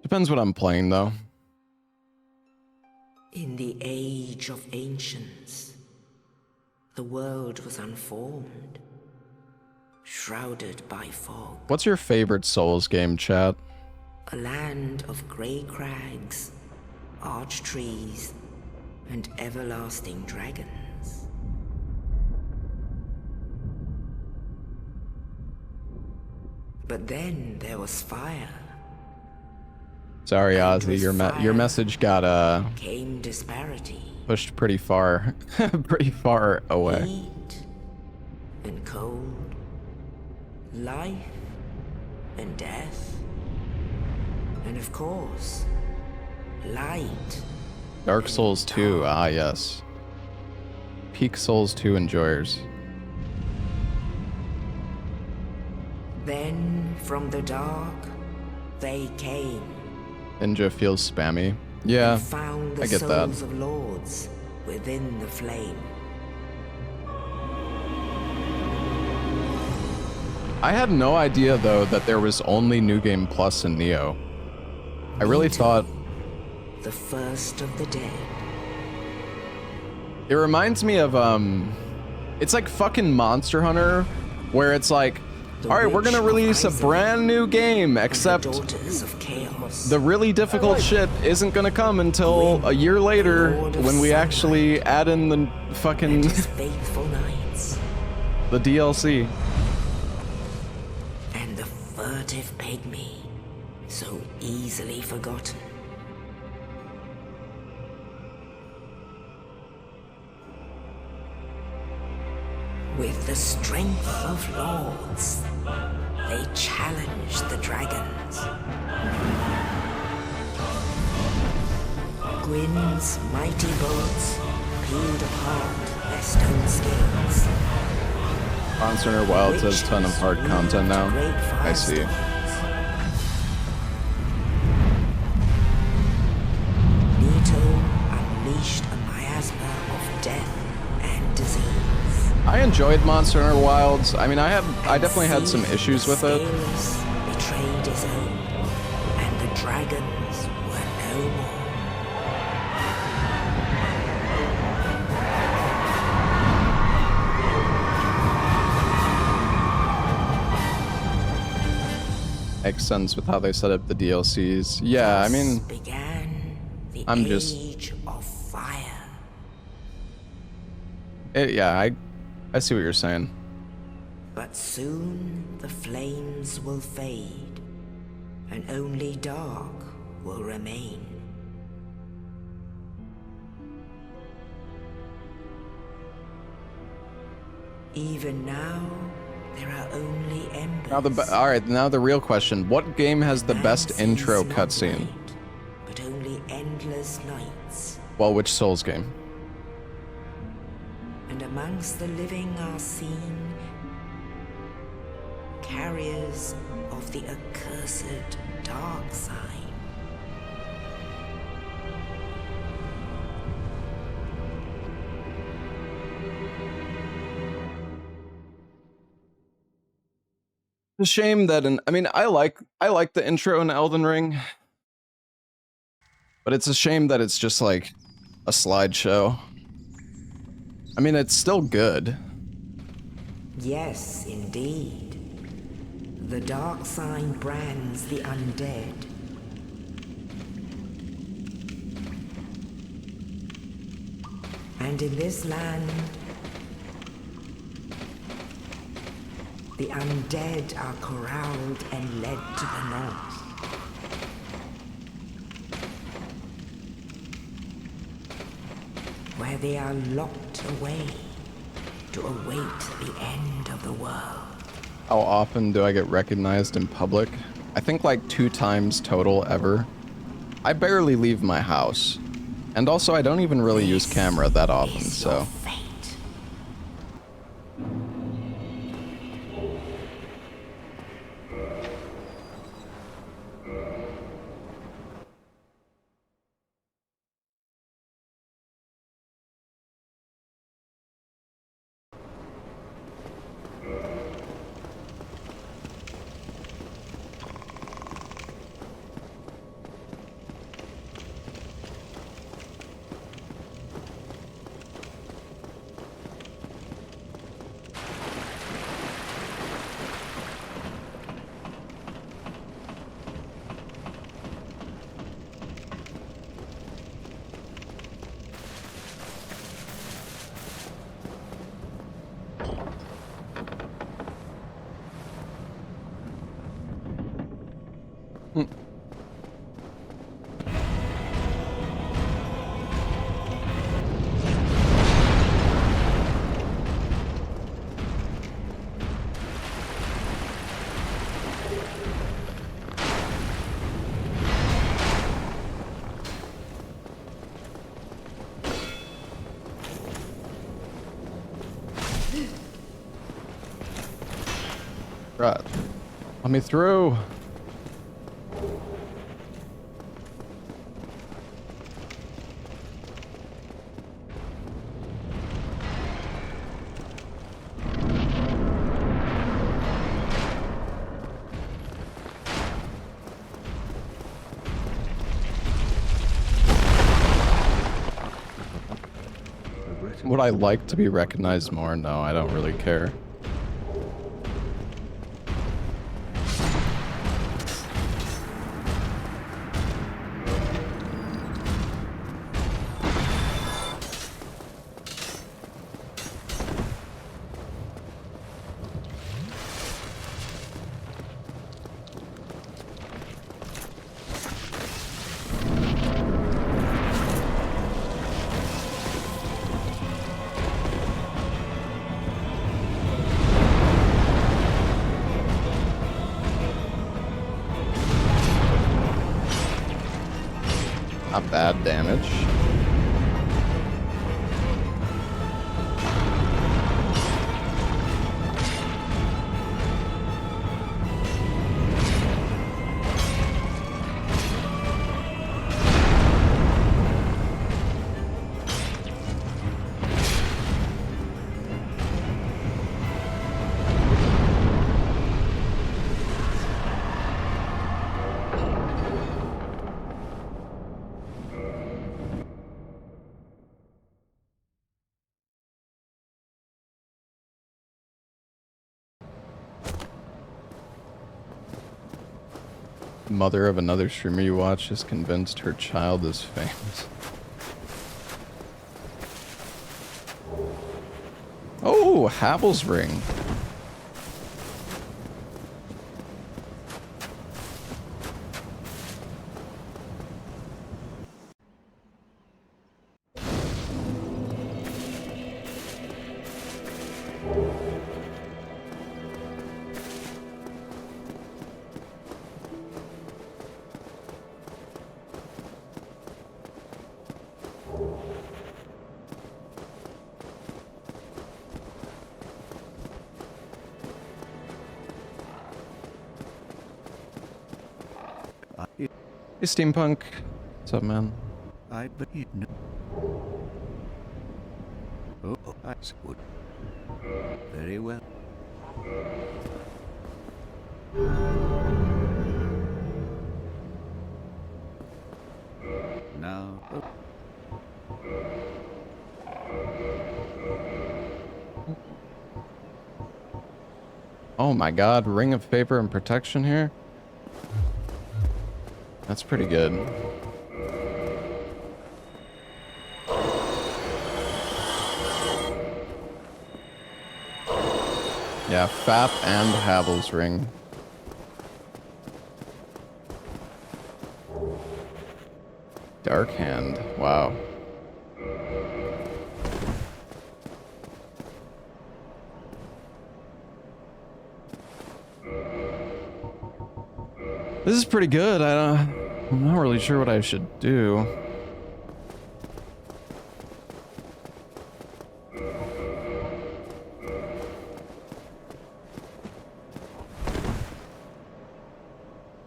Depends what I'm playing, though. In the age of ancients, the world was unformed, shrouded by fog. What's your favorite Souls game, chat? A land of grey crags, arch trees, and everlasting dragons. But then there was fire. Sorry, Ozzy, your message got came disparity. Pushed pretty far, pretty far away. Heat and cold, life and death, and of course, light. Dark Souls 2, ah yes. Peak Souls 2 enjoyers. Then from the dark, they came. Ninja feels spammy. Yeah, Found the I get that. souls of lords within the flame. I had no idea though that there was only New Game Plus in Neo. I really thought the first of the dead. It reminds me of it's like fucking Monster Hunter, where it's like, alright, we're gonna release a brand new game, except the really difficult shit isn't gonna come until a year later when we actually add in the fucking faithful knights. the DLC. And the furtive pygmy, so easily forgotten. With the strength of lords, they challenged the dragons. Gwyn's mighty bolts peeled apart their stone scales. Monster Hunter Wilds has a ton of hard content now. I see. Nito unleashed a miasma of death and disease. I enjoyed Monster Hunter Wilds. I mean, I definitely had some issues with it. Scaleless betrayed his own, and the dragons were no more. Makes sense with how they set up the DLCs. Yeah, I mean, Began the I'm age just of fire. yeah, I see what you're saying. But soon the flames will fade, and only dark will remain. Even now, there are only embers. Now alright, now the real question. What game has the best intro cutscene? But only endless nights. Well, which Souls game? And amongst the living are seen carriers of the accursed dark sign. It's a shame that I mean, I like the intro in Elden Ring, but it's a shame that it's just like a slideshow. I mean, it's still good. Yes, indeed. The dark sign brands the undead. And in this land, the undead are corralled and led to the north. Where they are locked away to await the end of the world. How often do I get recognized in public? I think like 2 times total ever. I barely leave my house. And also I don't even really use camera that often, so. Right. Let me through. Would I like to be recognized more? No, I don't really care. Not bad damage. Mother of another streamer you watch is convinced her child is famous. Oh, Havel's ring. Hey, Steampunk. What's up, man? I believe no. Oh, I would. Very well. Now. Oh my god, Ring of Favor and Protection here? That's pretty good. Yeah, FAP and Havel's ring. Dark Hand, wow. This is pretty good. I'm not really sure what I should do.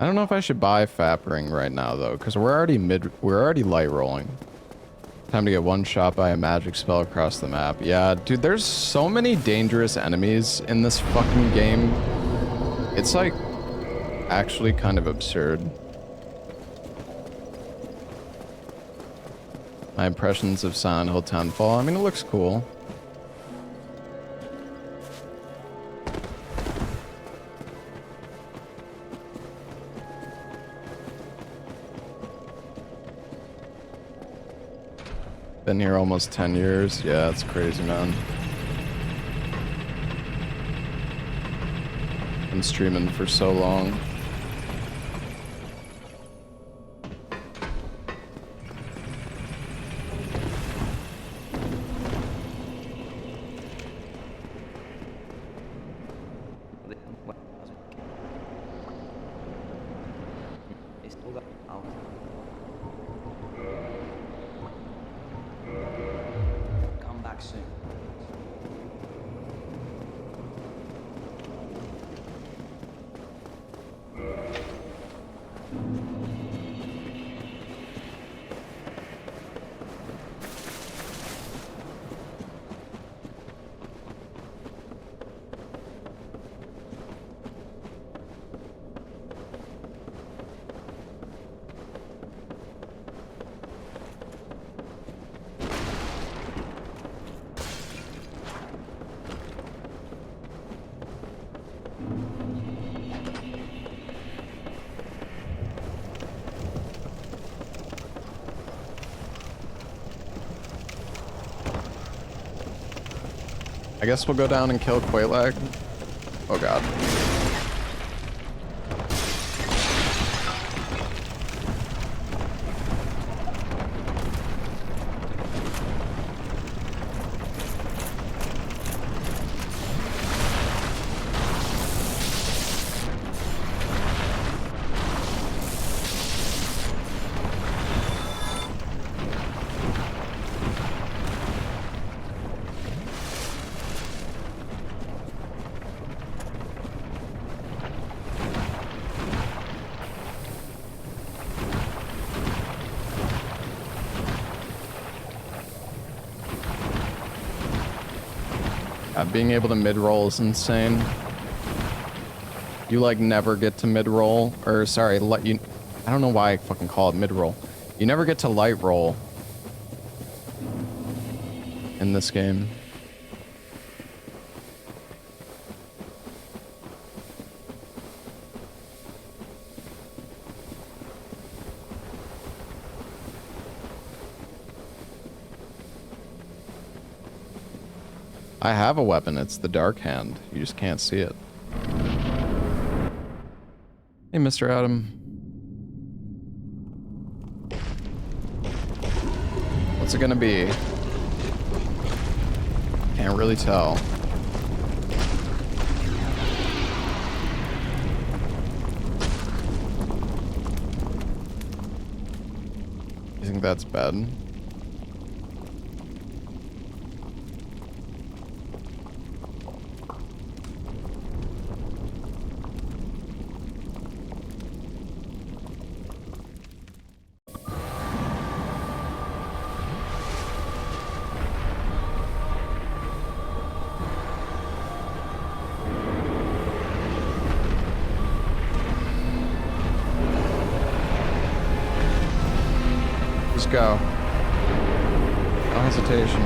I don't know if I should buy FAP ring right now though, because we're already light rolling. Time to get one shot by a magic spell across the map. Yeah, dude, there's so many dangerous enemies in this fucking game. It's like actually kind of absurd. My impressions of Silent Hill Townfall. I mean, it looks cool. Been here almost 10 years. Yeah, it's crazy, man. Been streaming for so long. I guess we'll go down and kill Quelaag. Oh god. Being able to mid-roll is insane. You like never get to mid-roll, or sorry, I don't know why I fucking call it mid-roll. You never get to light roll in this game. I have a weapon, it's the Dark Hand. You just can't see it. Hey, Mr. Adam. What's it gonna be? Can't really tell. You think that's bad? Go. No hesitation.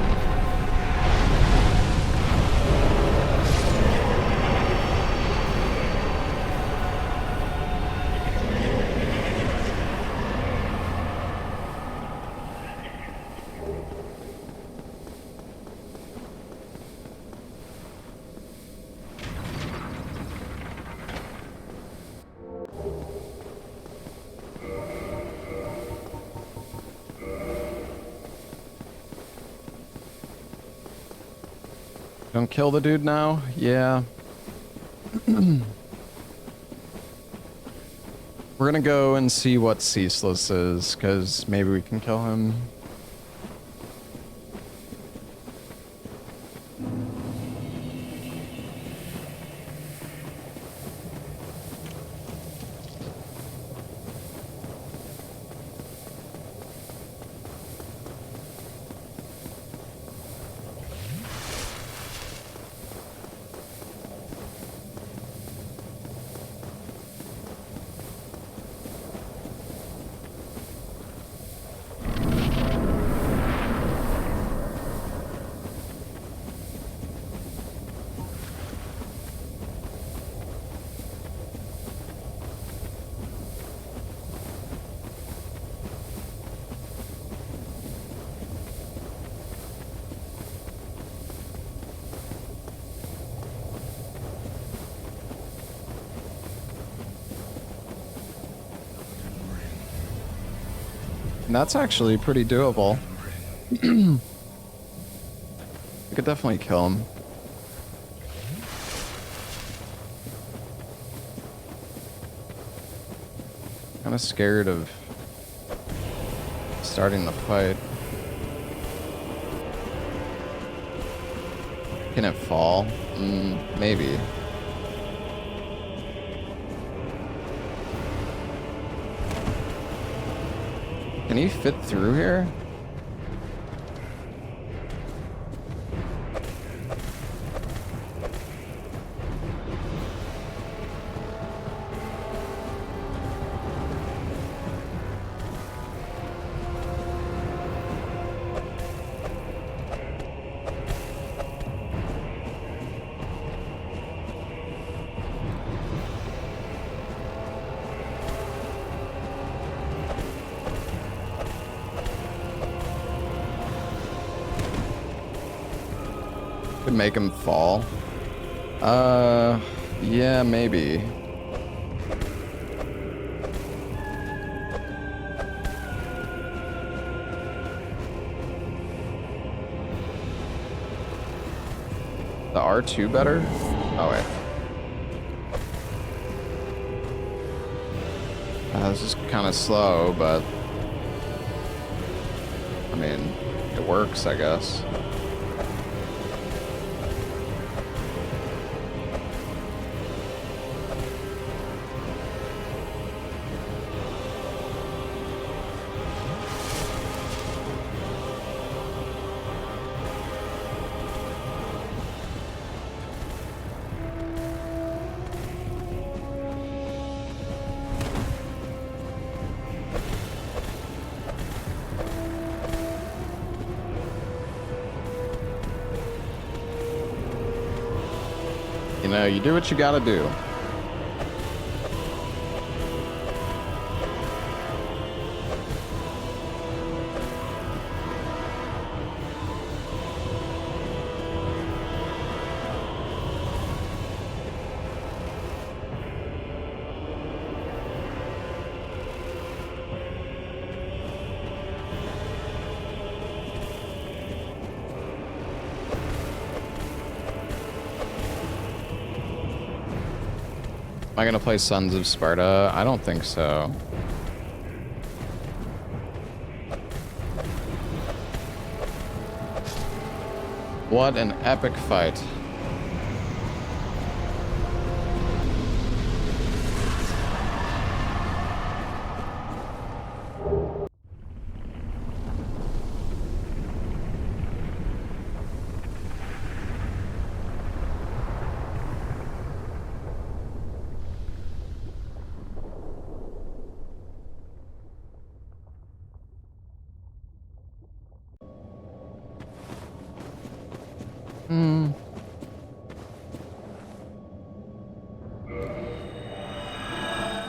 Don't kill the dude now? Yeah. We're gonna go and see what Ceaseless is, because maybe we can kill him. That's actually pretty doable. We could definitely kill him. Kind of scared of starting the fight. Can it fall? Maybe. Can he fit through here? Could make him fall. Yeah, maybe. The R2 better? Oh, wait. This is kind of slow, but... I mean, it works, I guess. You know, you do what you gotta do. Am I gonna play Sons of Sparta? I don't think so. What an epic fight.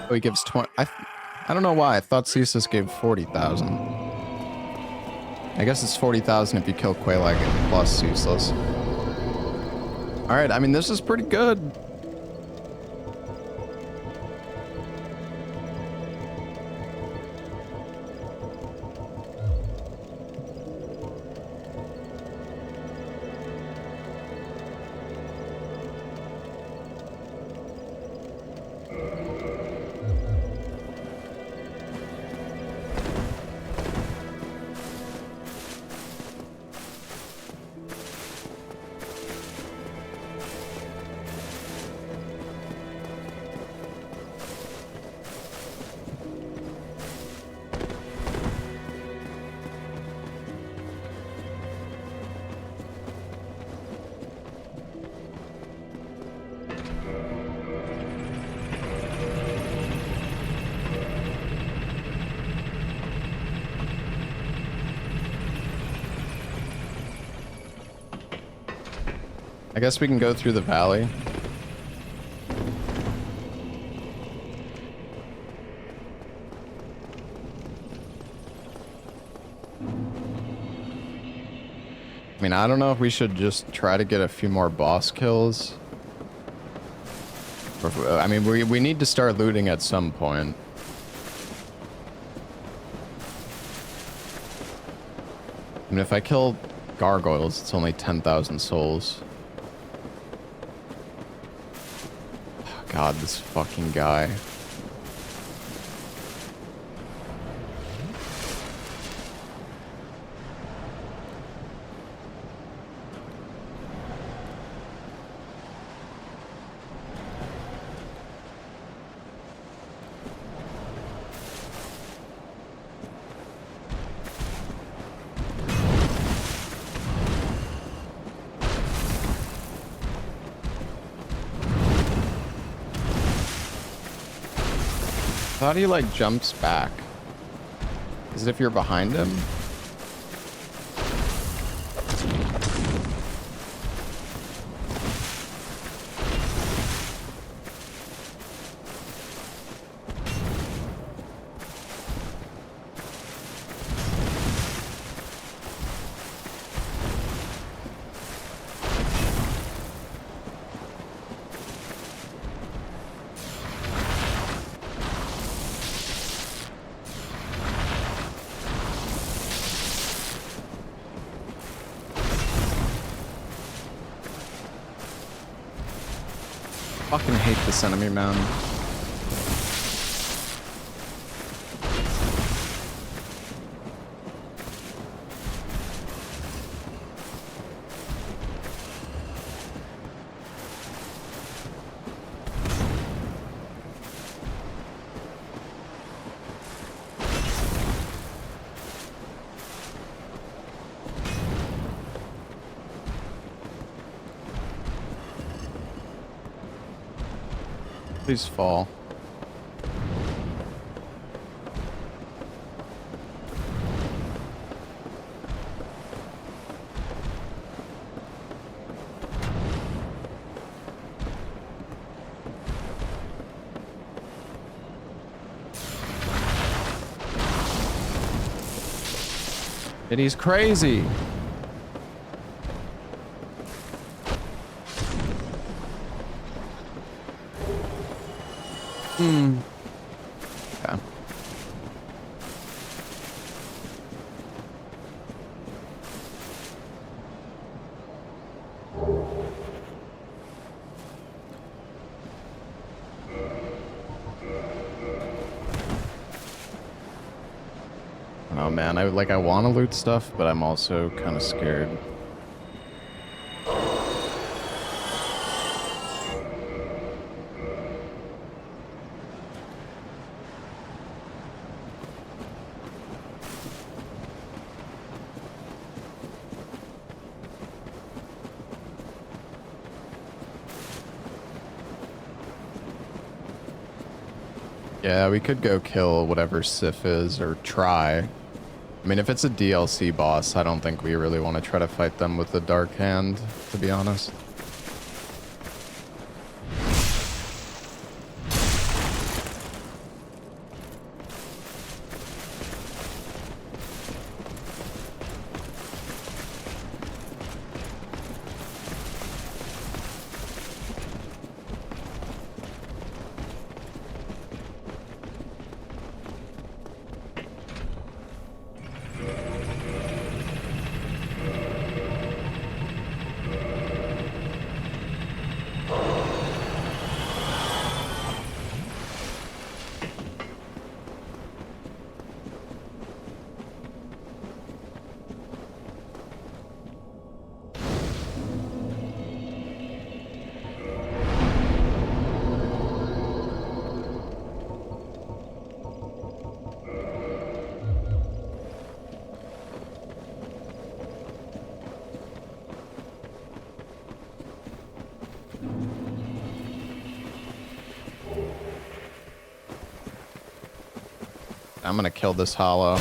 Oh, he gives 20. I don't know why. I thought Seath gave 40,000. I guess it's 40,000 if you kill Quelaag plus Seath. Alright, I mean, this is pretty good. I guess we can go through the valley. I mean, I don't know if we should just try to get a few more boss kills. I mean, we need to start looting at some point. I mean, if I kill gargoyles, it's only 10,000 souls. God, this fucking guy. How do you like jumps back? Is it if you're behind him? Fucking hate this enemy, man. Please fall. And he's crazy. Okay. Oh man, I want to loot stuff, but I'm also kind of scared. Yeah, we could go kill whatever Seath is, or try. I mean, if it's a DLC boss, I don't think we really want to try to fight them with the Dark Hand, to be honest. I'm gonna kill this hollow.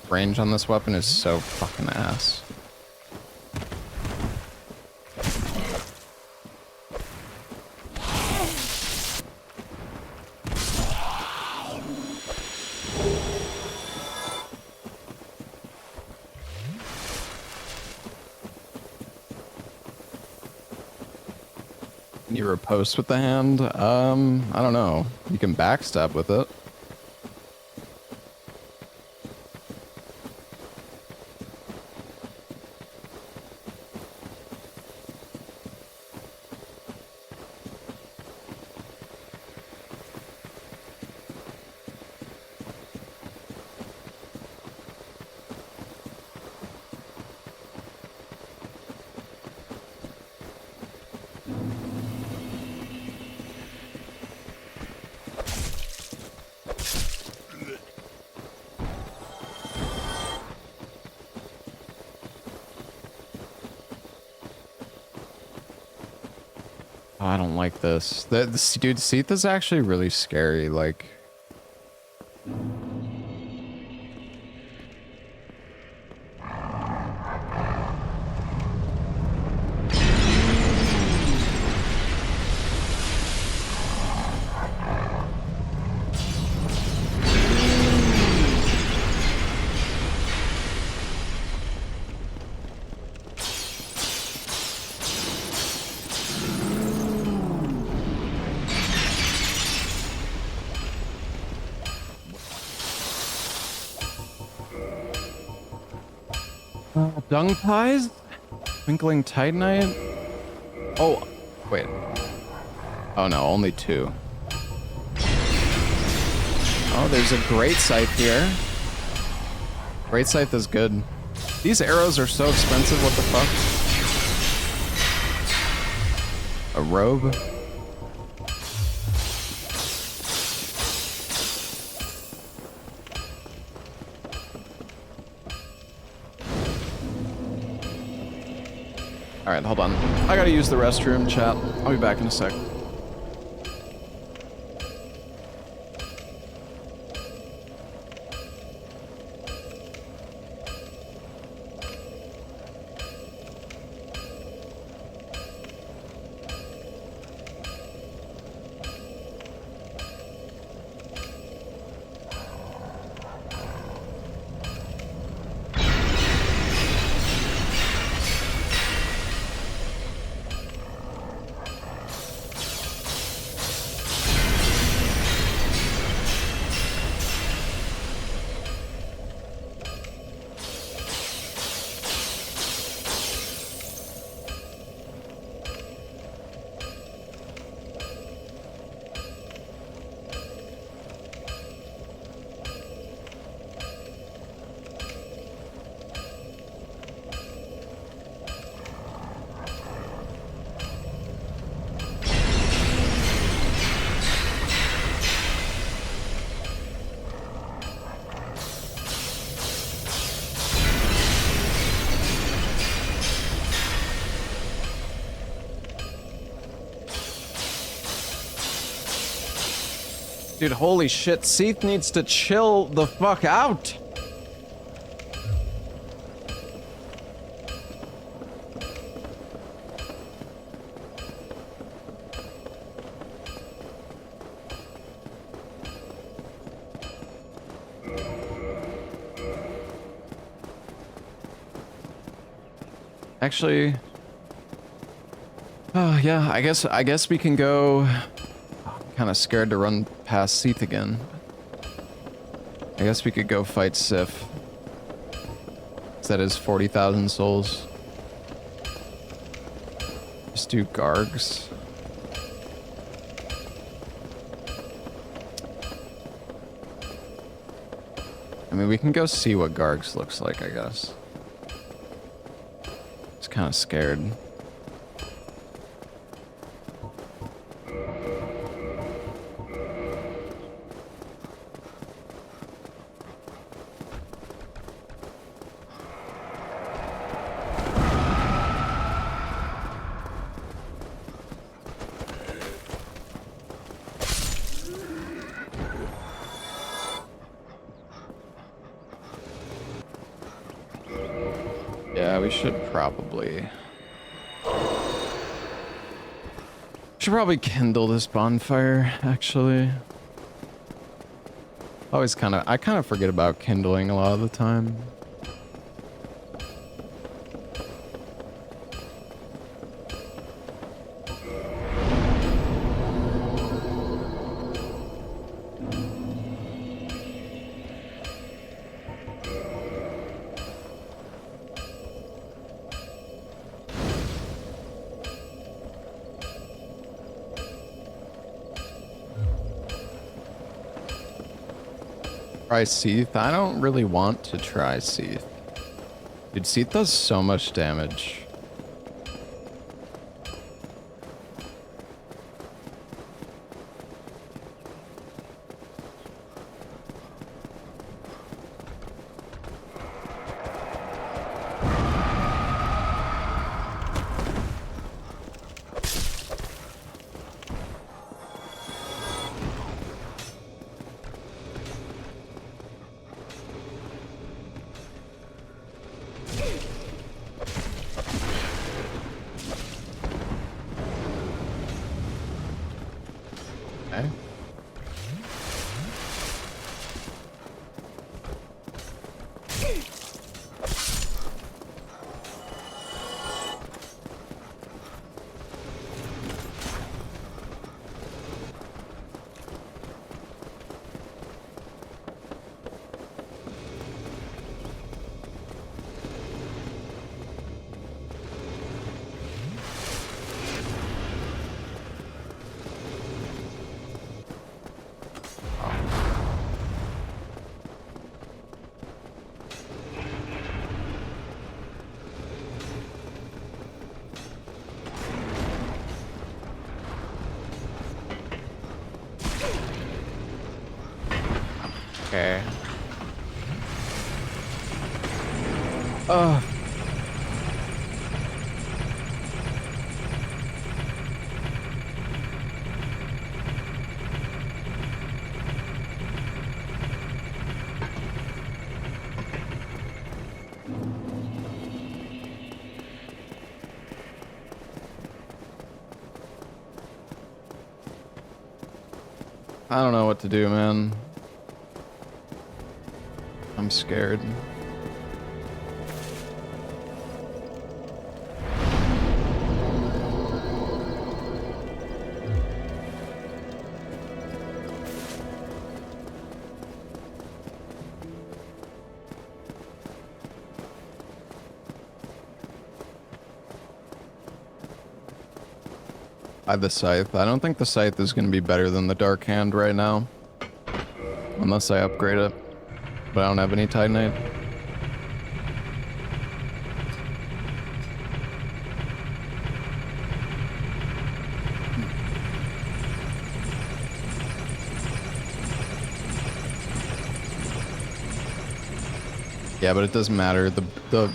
Range on this weapon is so fucking ass. Can you riposte with the hand? I don't know. You can backstab with it. Oh, I don't like this. This dude, Seath is actually really scary. Like, dung pies? Twinkling Titanite? Oh, wait. Oh no, only 2. Oh, there's a Great Scythe here. Great Scythe is good. These arrows are so expensive, what the fuck? A robe? Alright, hold on. I gotta use the restroom, chat. I'll be back in a sec. Dude, holy shit, Seath needs to chill the fuck out. Actually, oh yeah, I guess we can go. Kind of scared to run past Seath again. I guess we could go fight Sif. That is 40,000 souls. Just do Gargs. I mean, we can go see what Gargs looks like, I guess. It's kind of scared. Yeah, we should probably kindle this bonfire, actually. I kind of forget about kindling a lot of the time. Try Seath? I don't really want to try Seath. Dude, Seath does so much damage. Okay. Ugh. I don't know what to do, man. I'm scared. I have the Scythe. I don't think the Scythe is going to be better than the Dark Hand right now. Unless I upgrade it. But I don't have any Titanite. Yeah, but it doesn't matter. The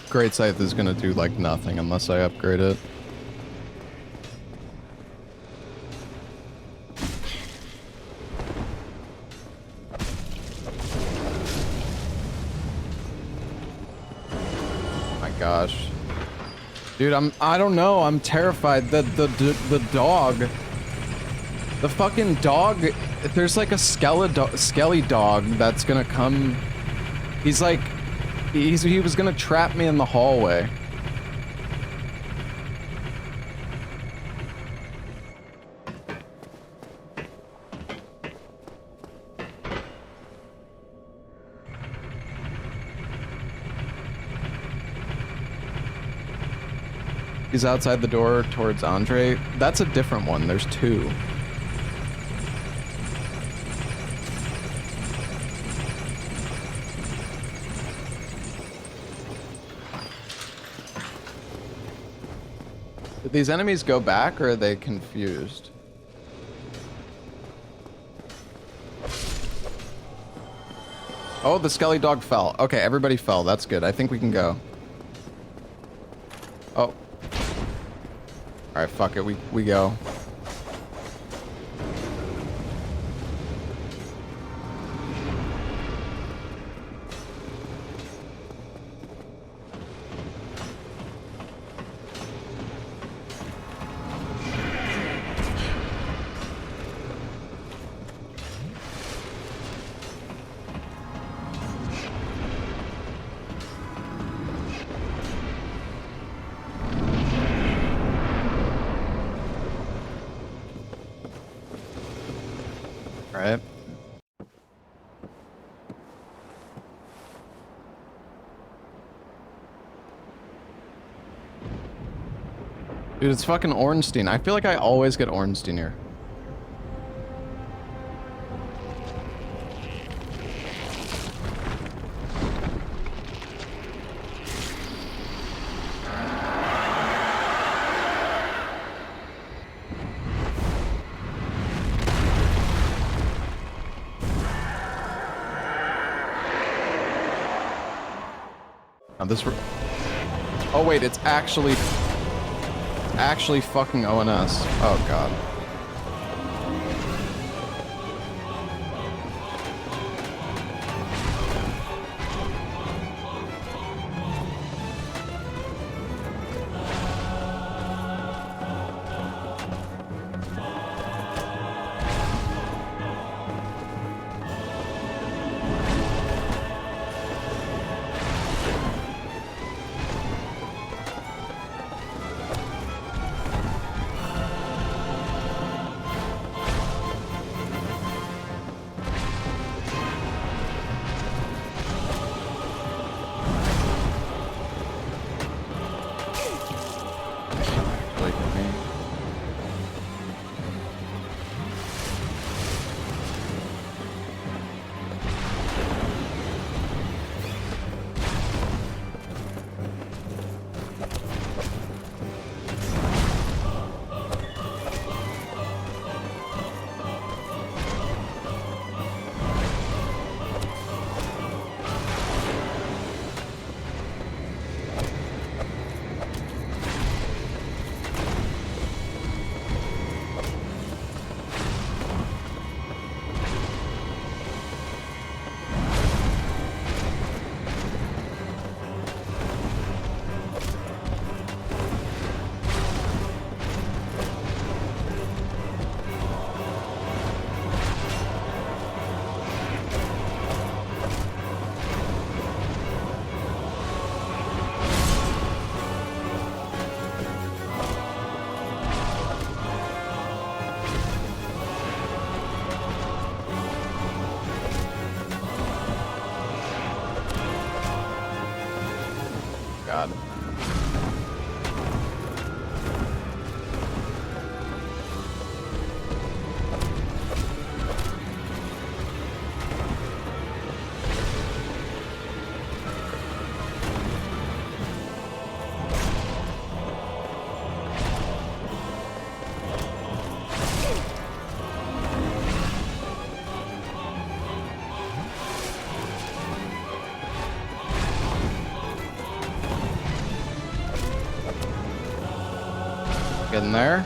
Great Scythe is going to do like nothing unless I upgrade it. Gosh, dude, I don't know. I'm terrified. The dog, the fucking dog. There's like a skelly dog that's gonna come. He's like, he was gonna trap me in the hallway. He's outside the door towards Andre. That's a different one. There's two. Did these enemies go back or are they confused? Oh, the skelly dog fell. Okay, everybody fell. That's good. I think we can go. Oh. Alright, fuck it, we go. Right. Dude, it's fucking Ornstein. I feel like I always get Ornstein here. Oh wait, it's actually fucking ONS. Oh god. Getting there.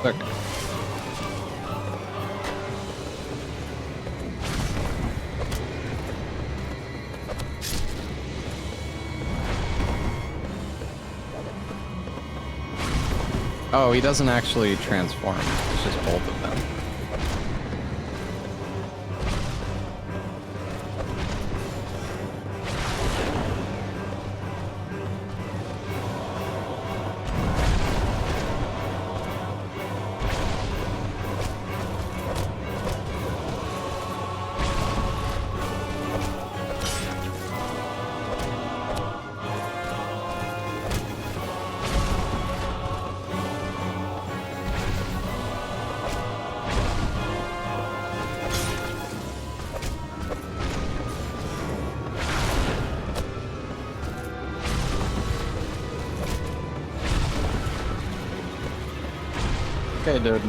Okay. Oh, he doesn't actually transform. It's just both of them. Okay, dude.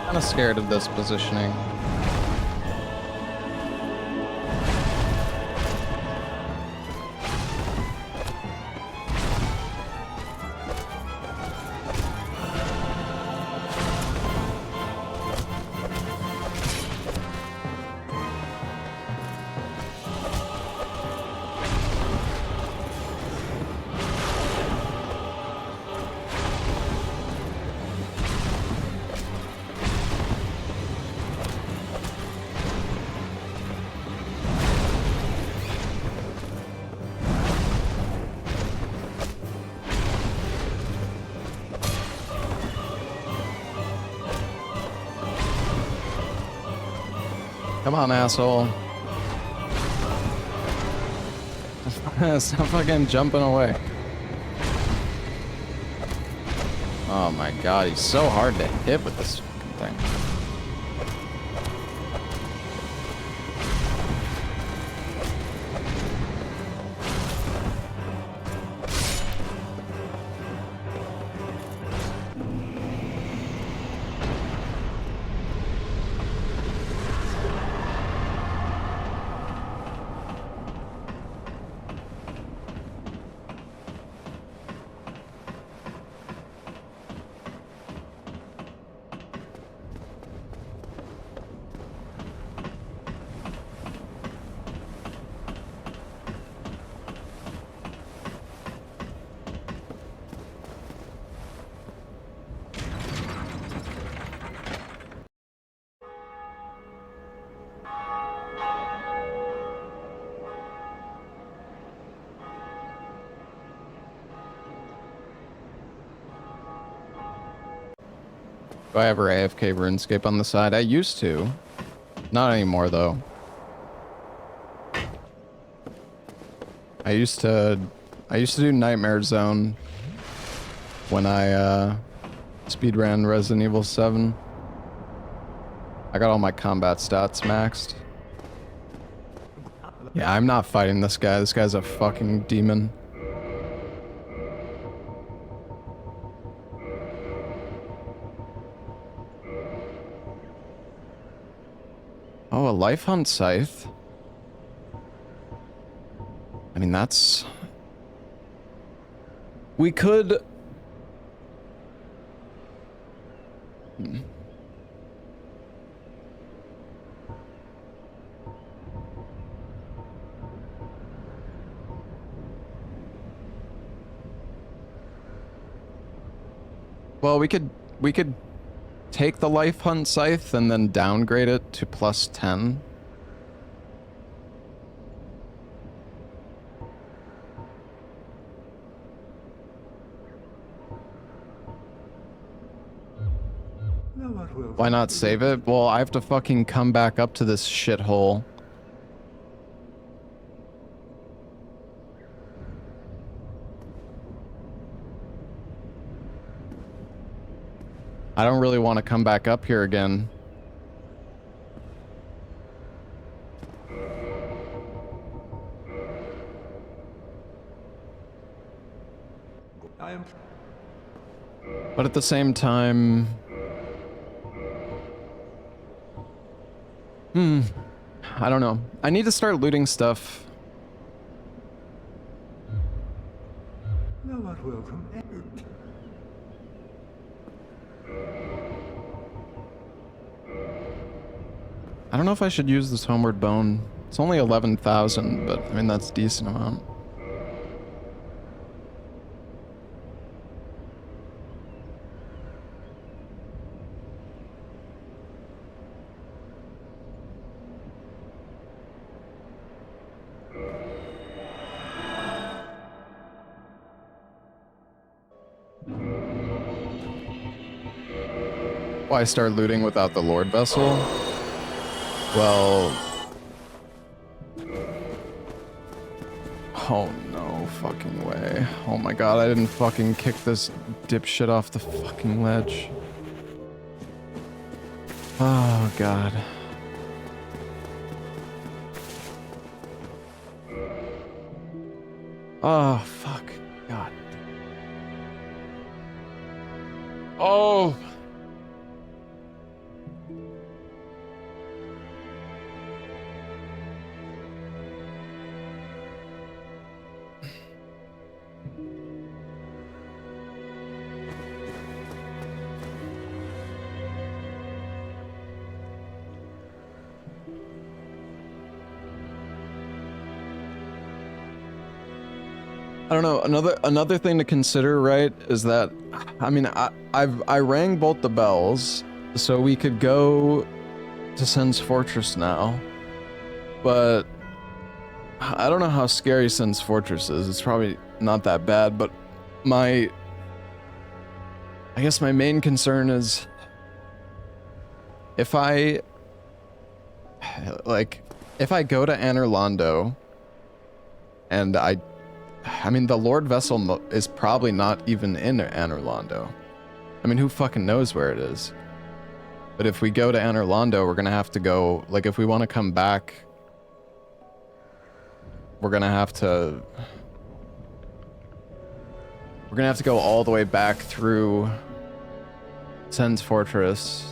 Kinda scared of this positioning. Come on, asshole. Stop fucking jumping away. Oh my god, he's so hard to hit with this fucking thing. Do I ever AFK RuneScape on the side? I used to. Not anymore, though. I used to do Nightmare Zone when I speedran Resident Evil 7. I got all my combat stats maxed. Yeah, I'm not fighting this guy. This guy's a fucking demon. Oh, a life hunt scythe. I mean, that's... We could Well, we could take the life hunt scythe and then downgrade it to +10. Why not save it? Well, I have to fucking come back up to this shithole. I don't really want to come back up here again. But at the same time... I don't know. I need to start looting stuff. I don't know if I should use this homeward bone. It's only 11,000, but I mean that's a decent amount. Why start looting without the Lord Vessel? Well... Oh no fucking way. Oh my god, I didn't fucking kick this dipshit off the fucking ledge. Oh god. Oh fuck. God. Oh! I don't know. Another thing to consider, right, is that I mean I rang both the bells, so we could go to Sen's Fortress now. But I don't know how scary Sen's Fortress is. It's probably not that bad, but I guess my main concern is if I go to Anor Londo and I mean, the Lord Vessel is probably not even in Anor Londo. I mean, who fucking knows where it is? But if we go to Anor Londo, we're gonna have to go, like, if we want to come back, we're gonna have to go all the way back through Sen's Fortress.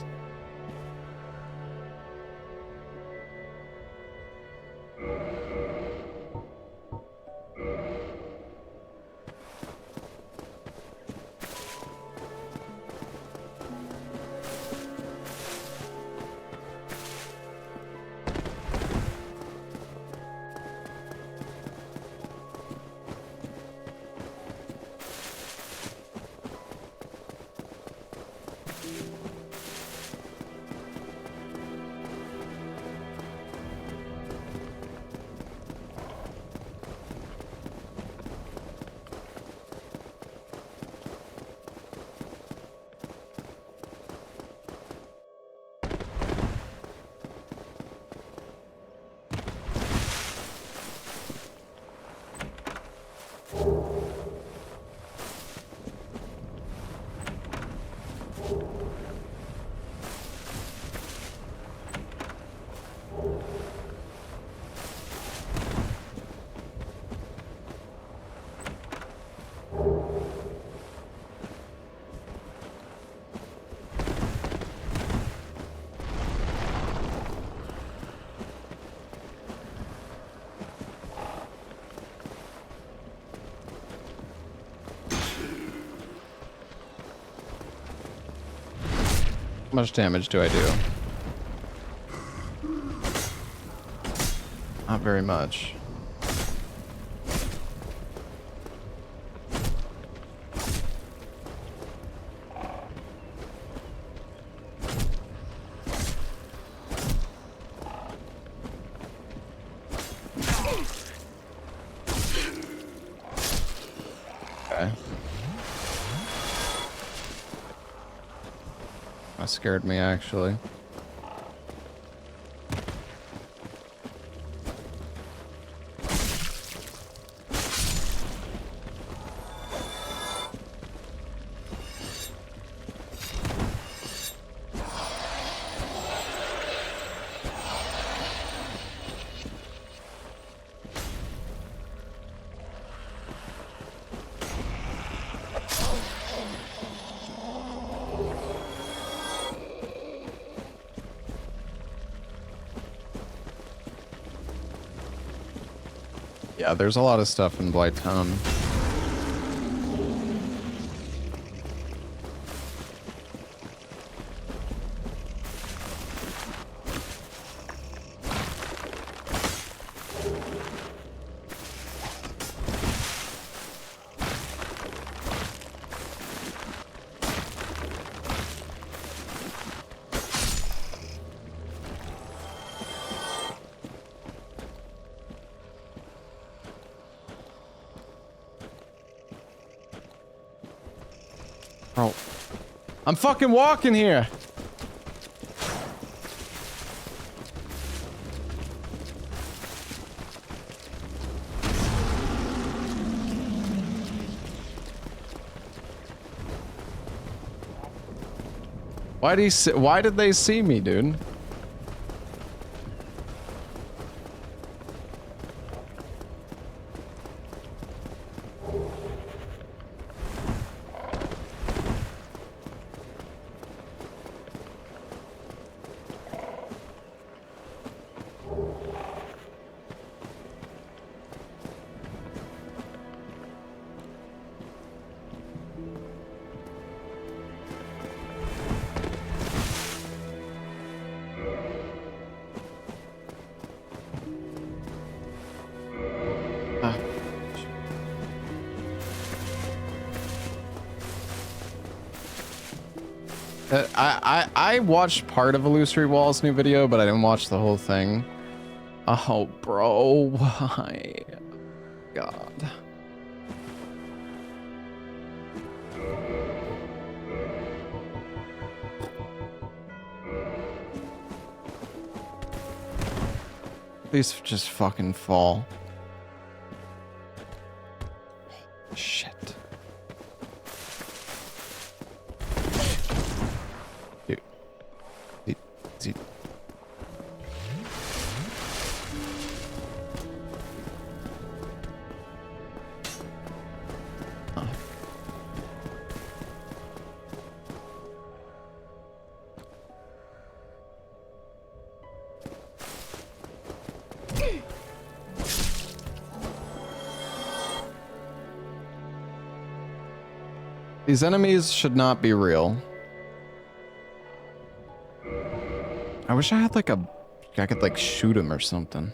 How much damage do I do? Not very much. Okay. That scared me, actually. Yeah, there's a lot of stuff in Blighttown. Oh. I'm fucking walking here. Why did they see me, dude? I watched part of Illusory Wall's new video, but I didn't watch the whole thing. Oh, bro, why? God. Please just fucking fall. Shit. Dude. Huh. These enemies should not be real. I wish I had like I could like shoot him or something.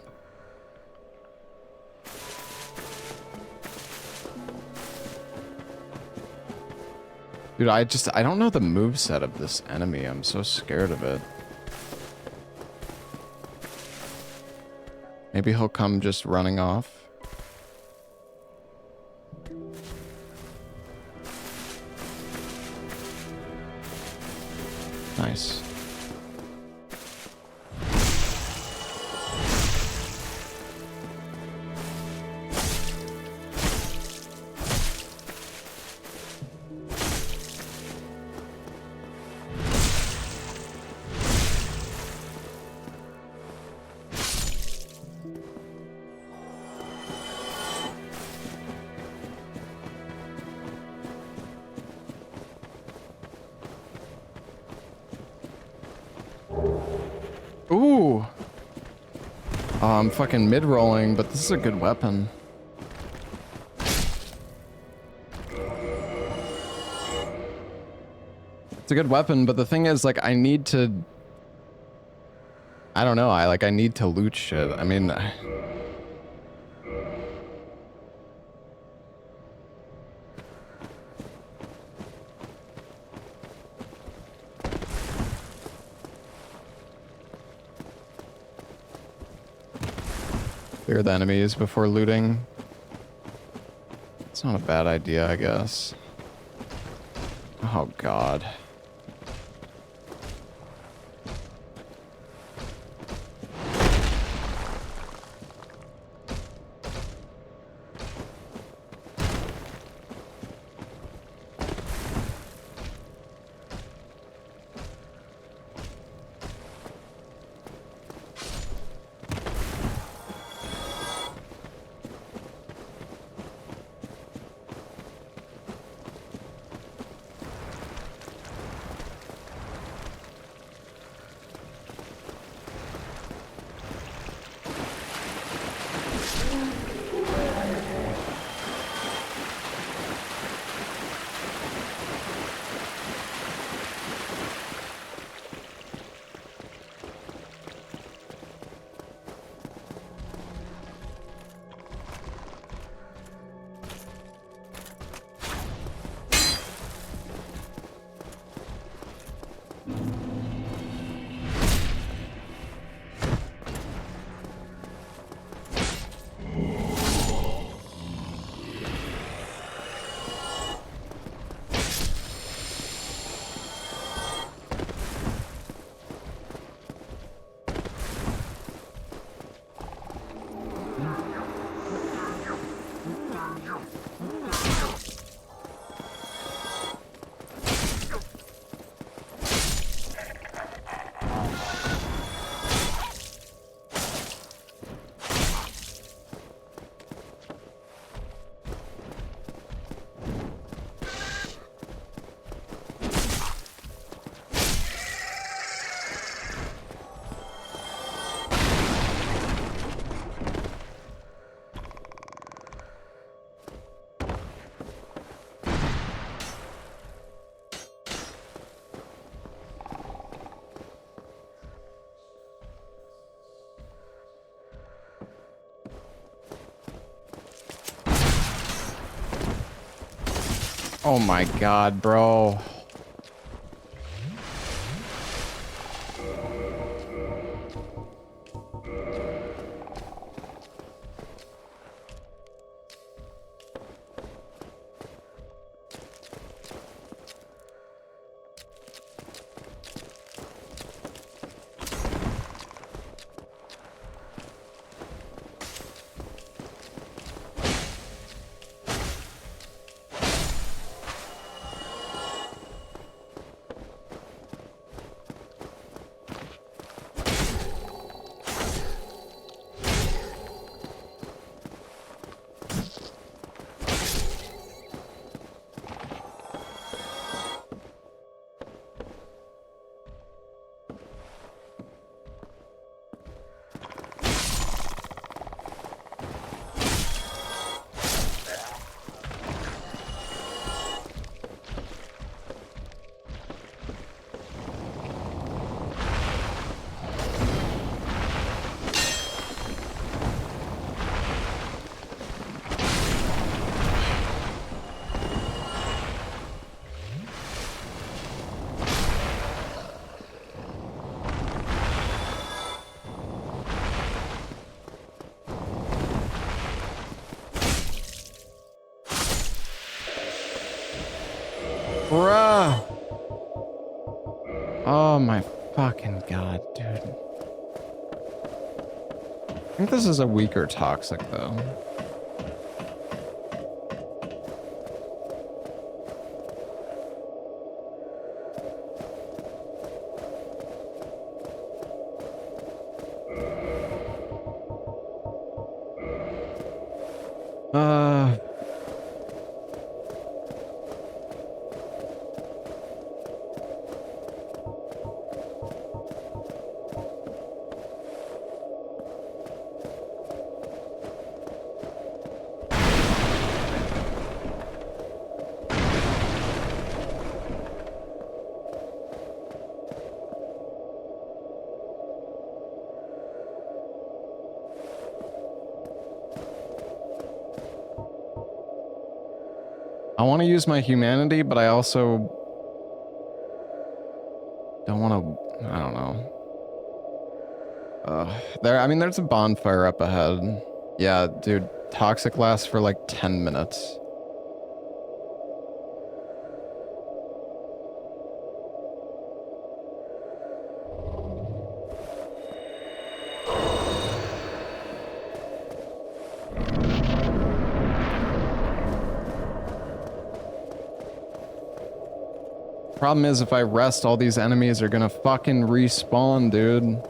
Dude, I don't know the moveset of this enemy. I'm so scared of it. Maybe he'll come just running off. Nice. Ooh. I'm fucking mid-rolling, but this is a good weapon. It's a good weapon, but the thing is, like, I need to... I don't know, I need to loot shit. I mean... Clear the enemies before looting. It's not a bad idea, I guess. Oh, God. Oh my God, bro. Bruh. Oh my fucking God, dude. I think this is a weaker toxic, though. I want to use my humanity, but I also don't want to, I don't know. I mean, there's a bonfire up ahead. Yeah, dude, toxic lasts for like 10 minutes. Problem is, if I rest, all these enemies are gonna fucking respawn, dude.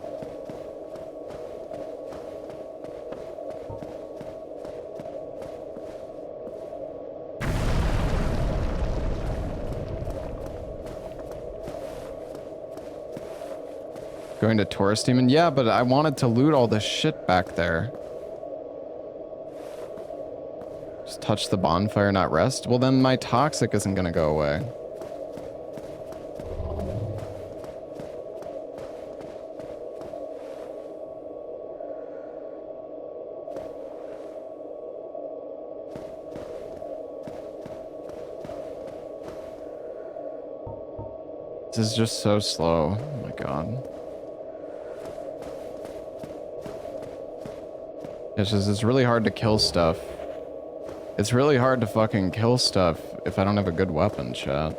Going to Taurus Demon? Yeah, but I wanted to loot all this shit back there. Just touch the bonfire, not rest? Well, then my toxic isn't gonna go away. This is just so slow. Oh my god. It's really hard to kill stuff. It's really hard to fucking kill stuff if I don't have a good weapon, chat.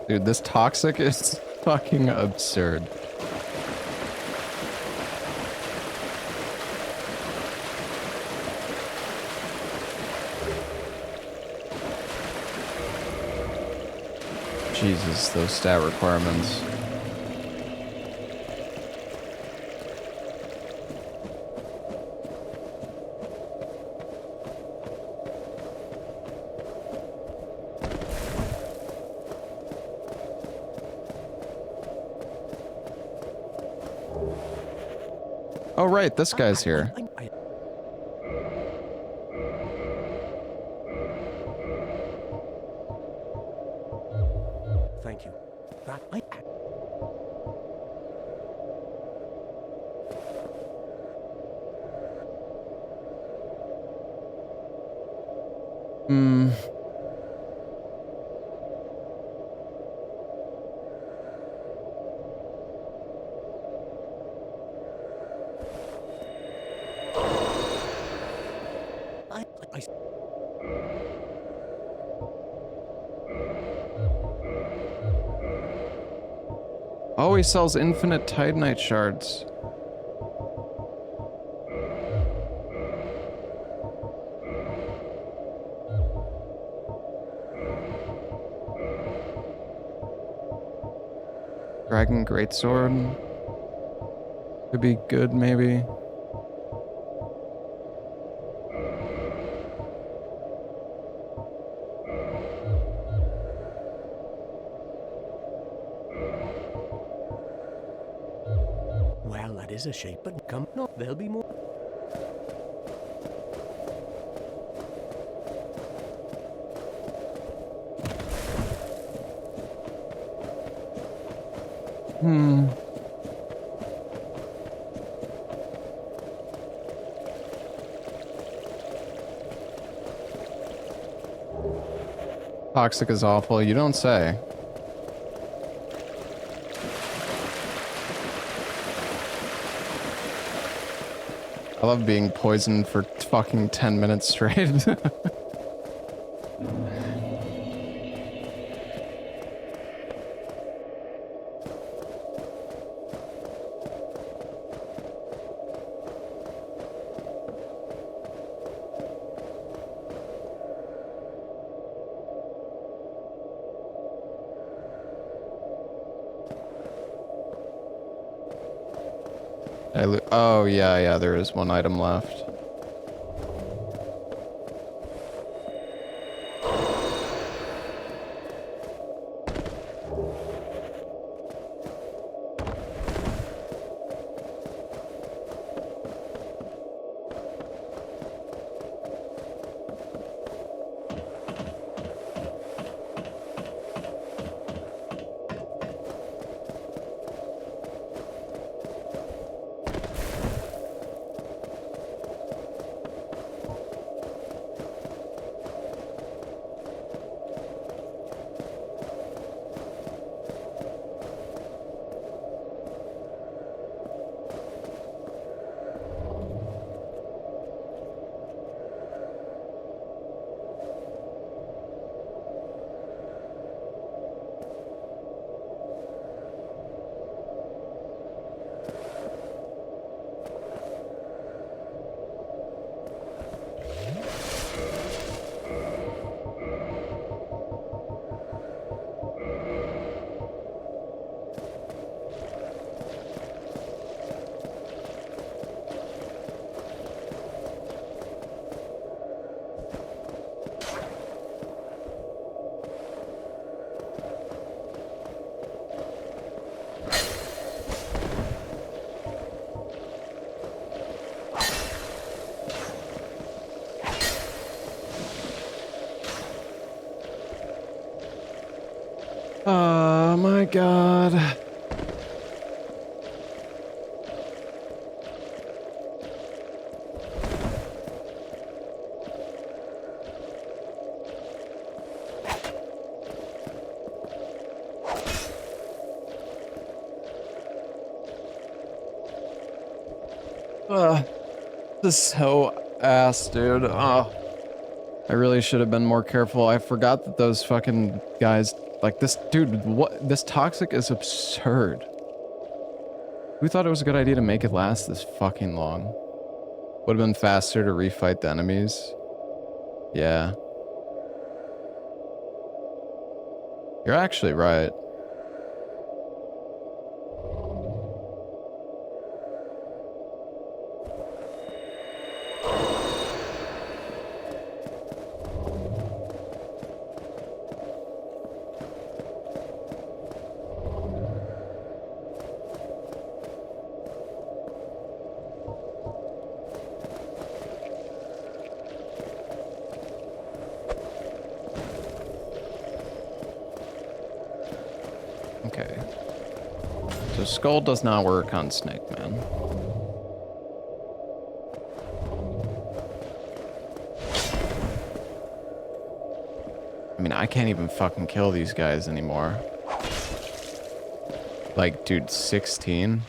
Dude, this toxic is fucking absurd. Jesus, those stat requirements. Oh right, this guy's here. Thank you. Oh, he sells infinite Titanite shards. Dragon Greatsword. Could be good, maybe. Well, that is a shape, but come, no, there'll be more. Hmm. Toxic is awful, you don't say. I love being poisoned for fucking 10 minutes straight. Oh, yeah, there is one item left. Oh my god. This is so ass, dude. I really should have been more careful. I forgot that those fucking guys, like this dude, what? This toxic is absurd. Who thought it was a good idea to make it last this fucking long? Would have been faster to refight the enemies. Yeah. You're actually right. Okay. So skull does not work on Snake Man. I mean, I can't even fucking kill these guys anymore. Like, dude, 16?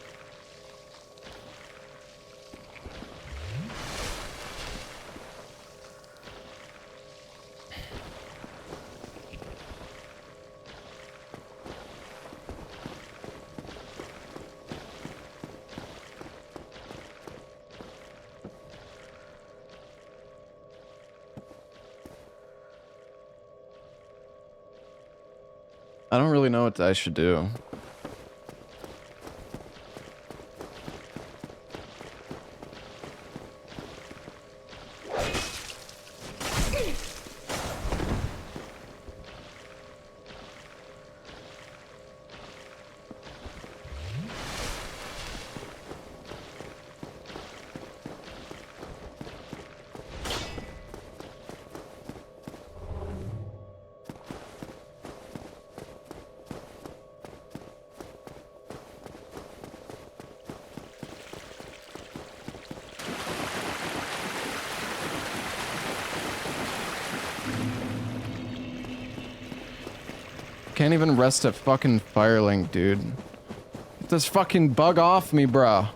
I don't really know what I should do. can't even rest at fucking Firelink, dude. Get this fucking bug off me, bro.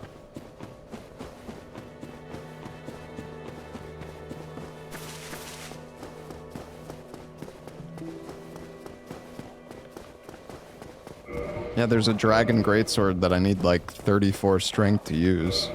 Yeah, there's a dragon greatsword that I need like 34 strength to use.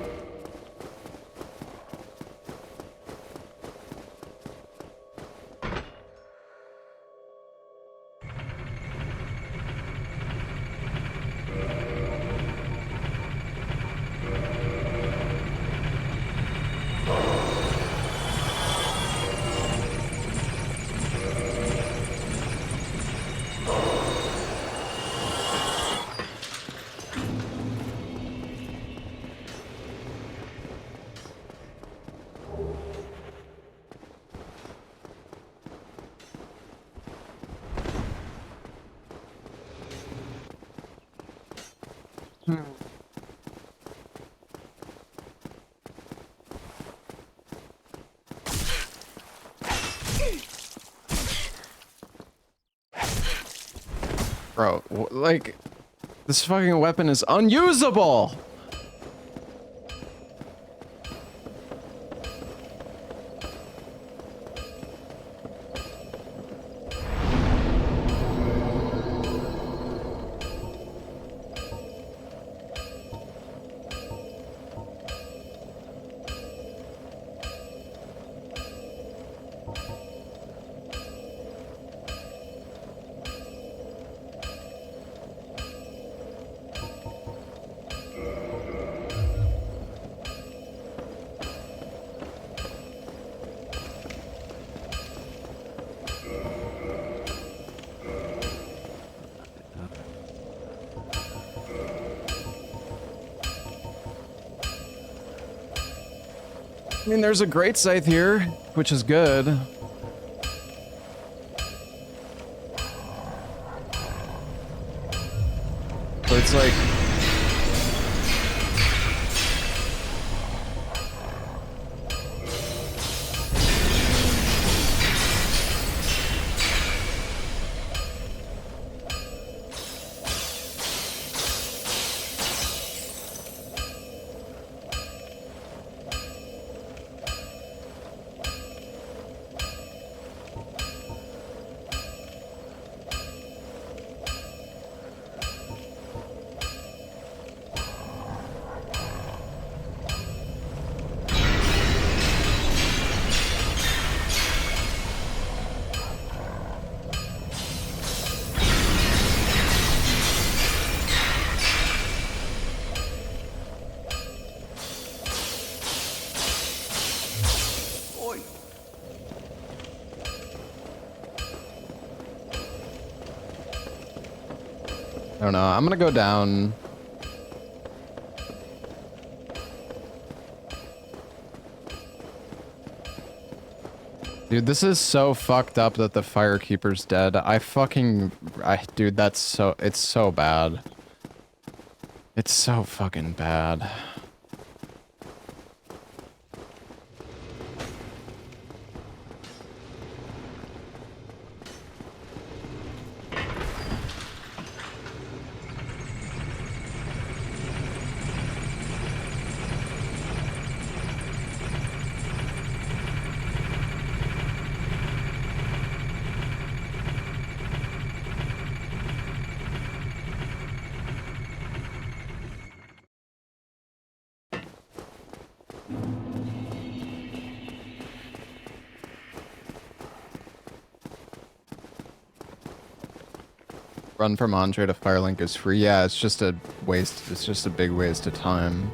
Bro, like, this fucking weapon is unusable! I mean, there's a great scythe here, which is good. But it's like... I don't know, I'm gonna go down. Dude, this is so fucked up that the Firekeeper's dead. Dude, that's so, it's so bad. It's so fucking bad. Run from Andre to Firelink is free. Yeah, it's just a waste. It's just a big waste of time.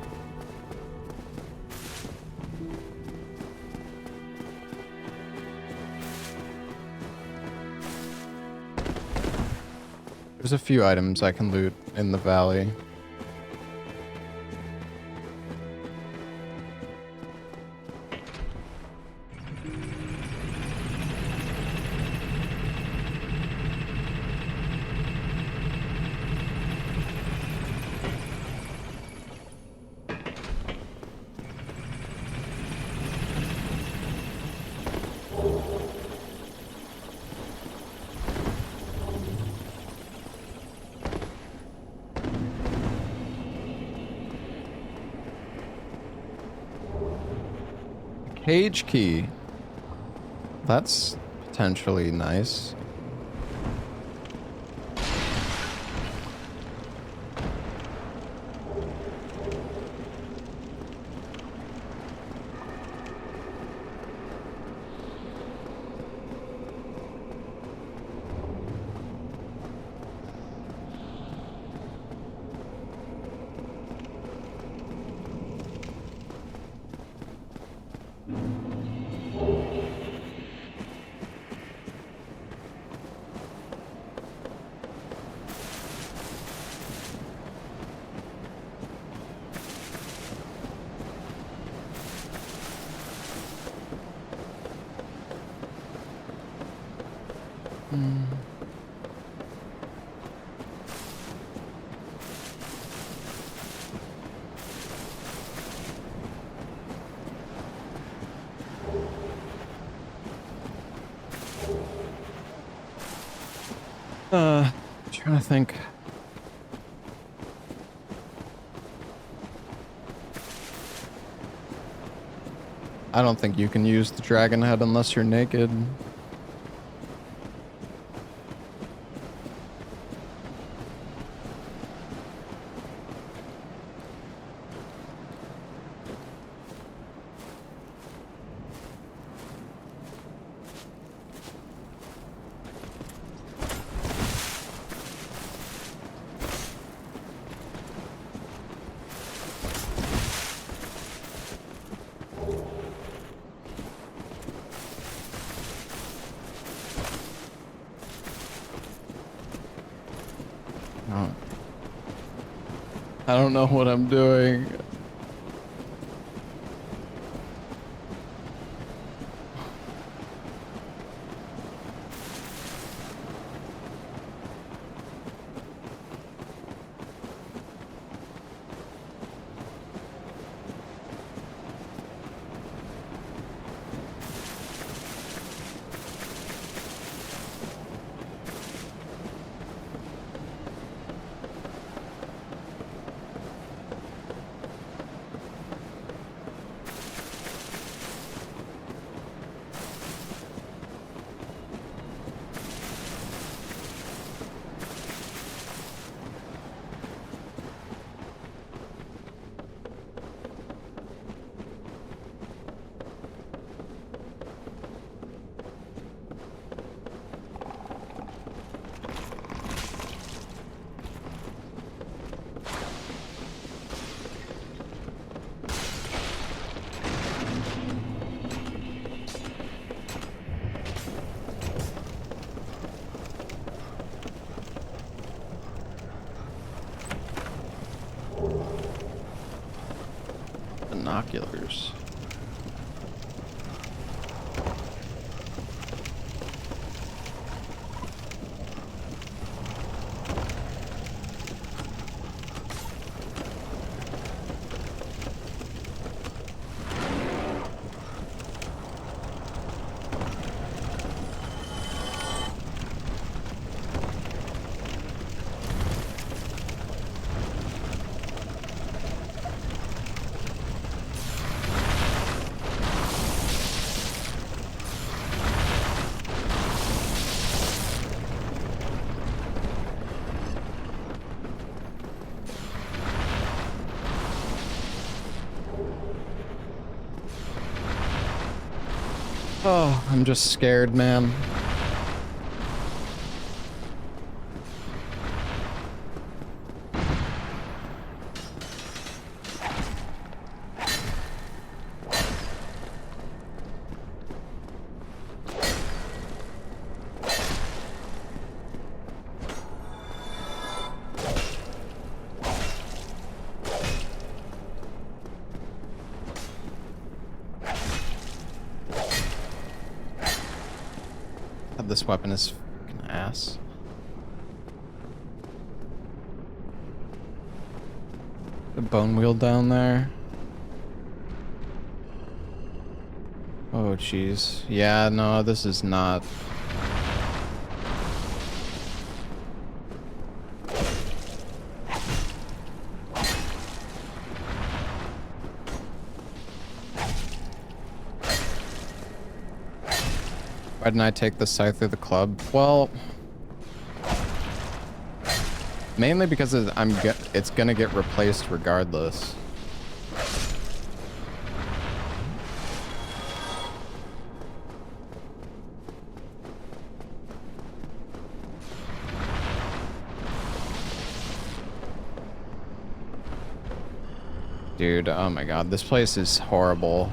There's a few items I can loot in the valley. Page key. That's potentially nice. Trying to think. I don't think you can use the dragon head unless you're naked. I don't know what I'm doing. Binoculars. Oh, I'm just scared, man. This weapon is fucking ass. The bone wheel down there. Oh jeez. Yeah, no, this is not. Why didn't I take the scythe through the club? Well, mainly because it's gonna get replaced regardless. Dude, oh my god, this place is horrible.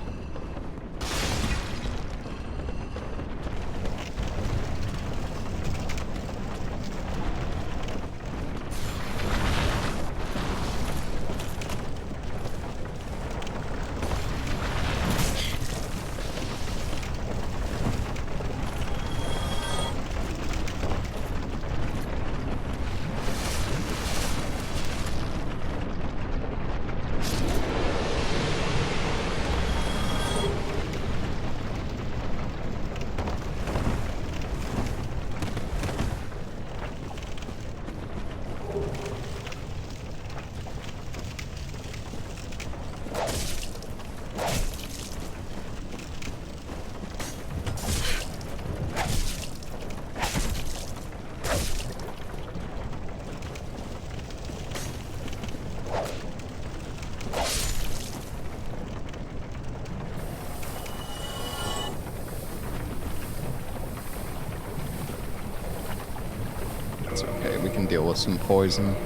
Deal with some poison.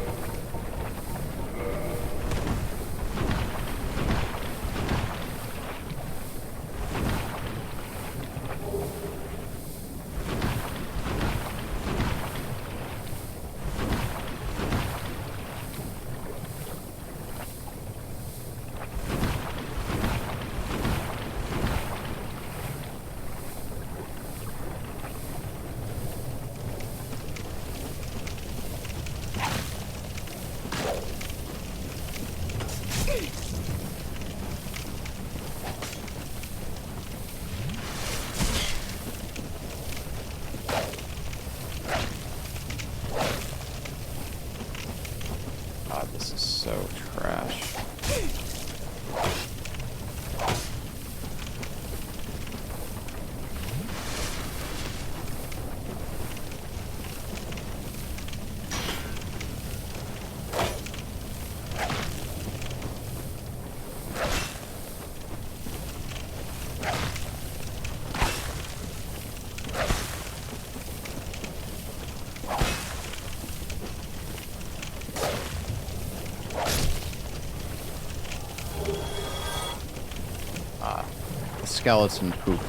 Skeleton poop.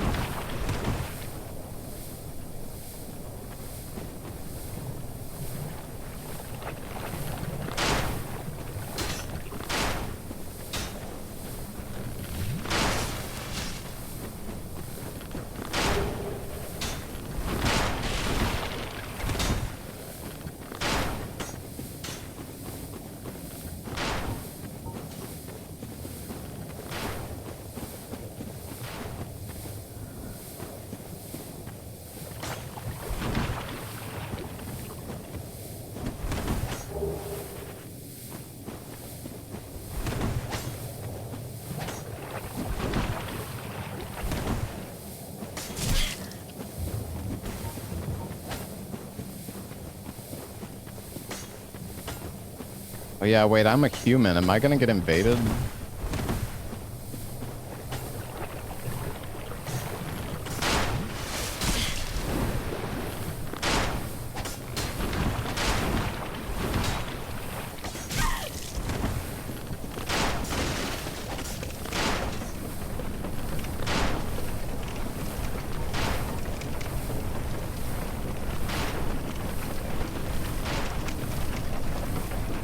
Oh yeah, wait, I'm a human. Am I gonna get invaded?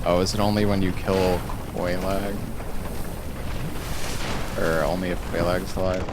Oh, is it only when you kill Quailag? Or only if Quailag's alive?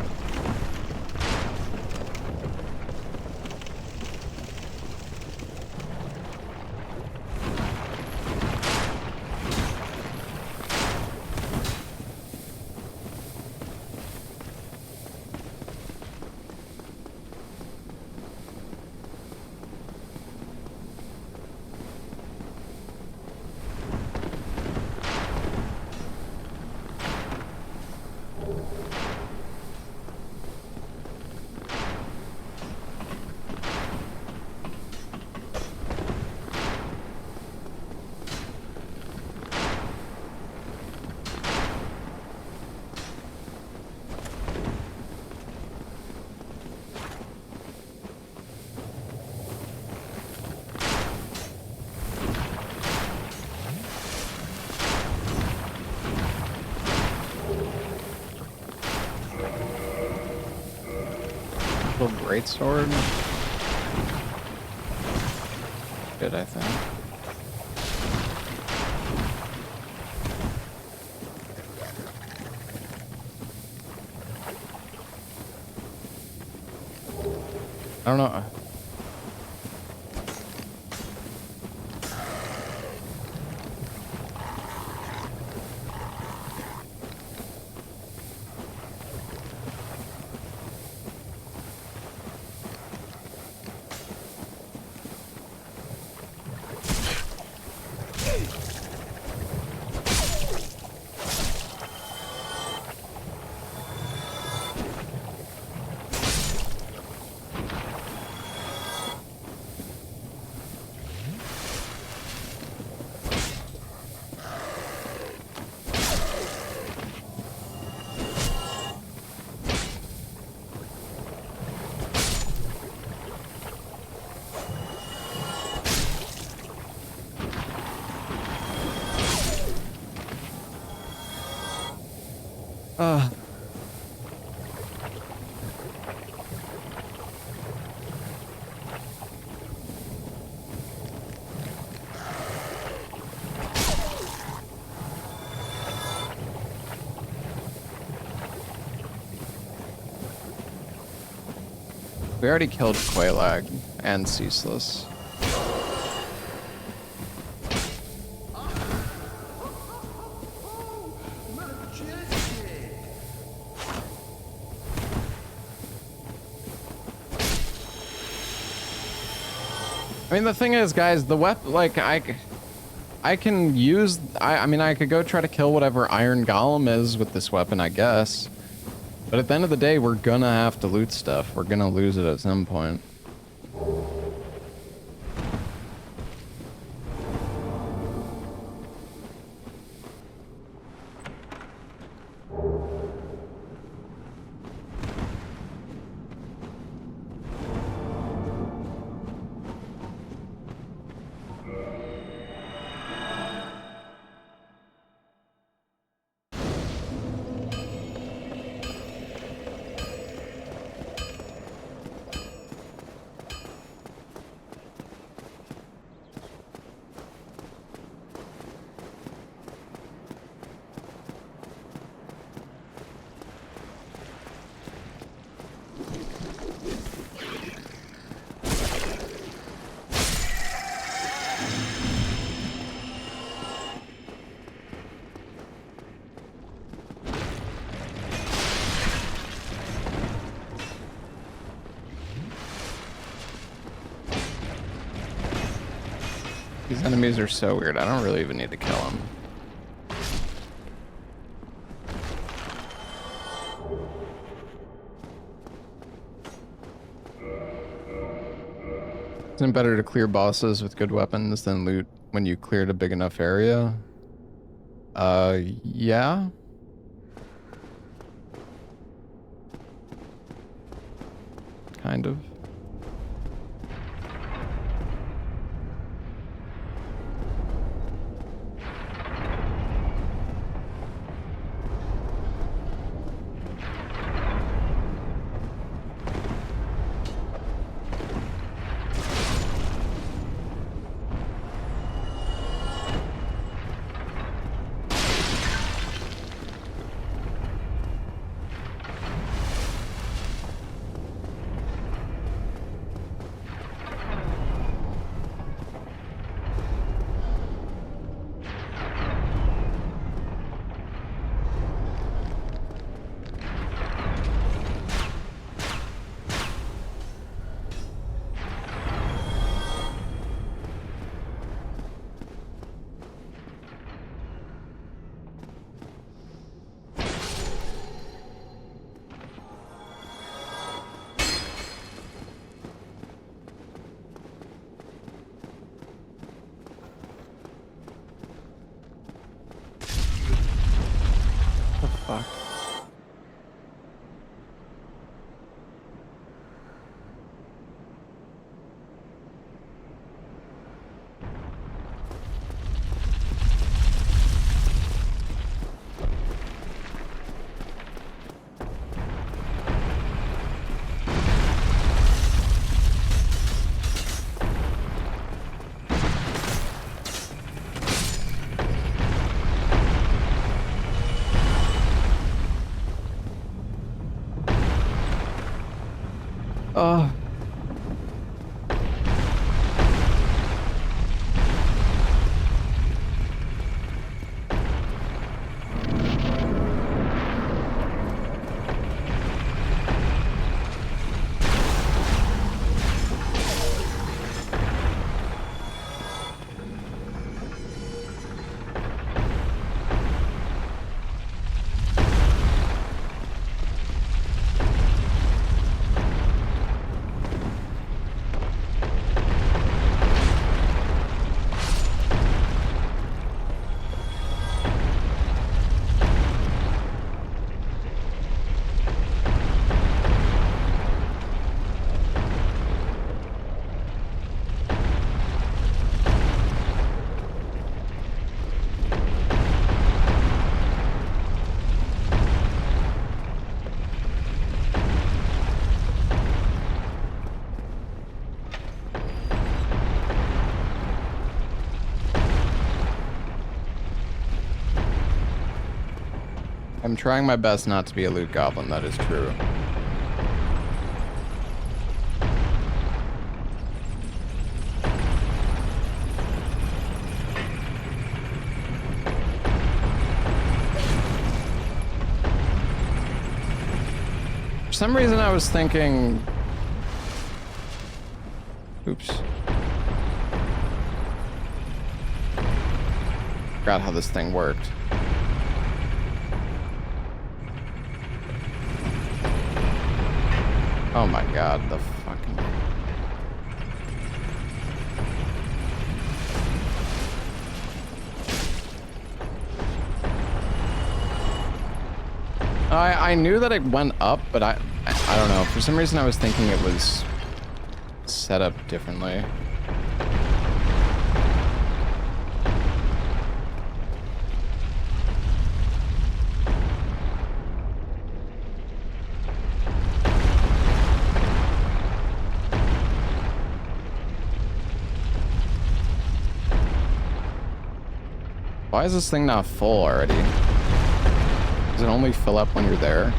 magical greatsword. Good, I think. I don't know. We already killed Quailag and Ceaseless. I mean, the thing is, guys, the weapon, like, I can use, I mean, I could go try to kill whatever Iron Golem is with this weapon, I guess. But at the end of the day, we're gonna have to loot stuff. We're gonna lose it at some point. These enemies are so weird. I don't really even need to kill them. Isn't it better to clear bosses with good weapons than loot when you cleared a big enough area? Yeah. Kind of. I'm trying my best not to be a loot goblin, that is true. For some reason I was thinking... Oops. Forgot how this thing worked. Oh my god, the fucking... I knew that it went up, but I don't know. For some reason I was thinking it was set up differently. Why is this thing not full already? Does it only fill up when you're there?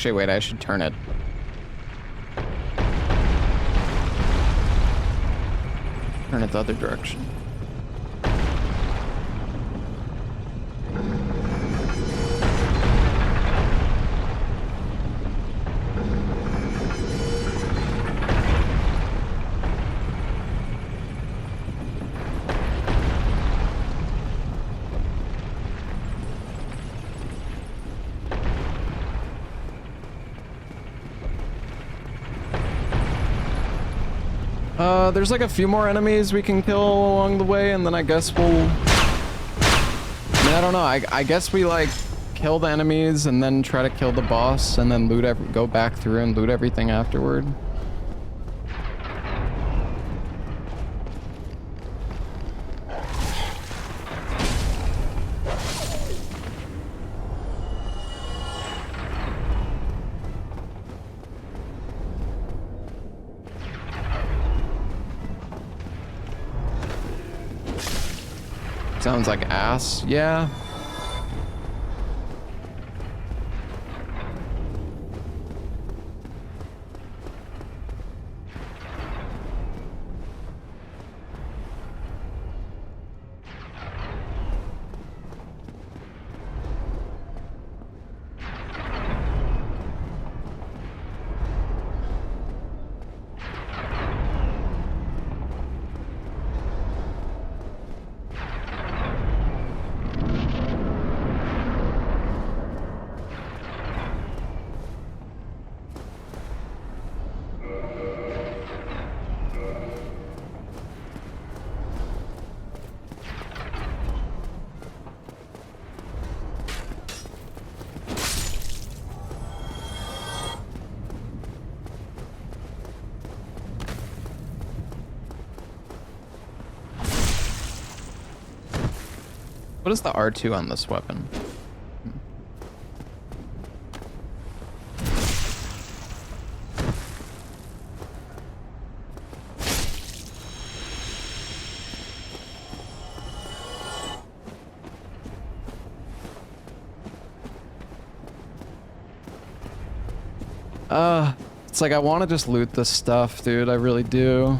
Actually, wait, I should turn it. Turn it the other direction. There's like a few more enemies we can kill along the way, and then I guess we'll... I mean, I don't know. I guess we like kill the enemies and then try to kill the boss and then go back through and loot everything afterward. Sounds like ass, yeah. What is the R2 on this weapon? It's like I want to just loot this stuff, dude. I really do.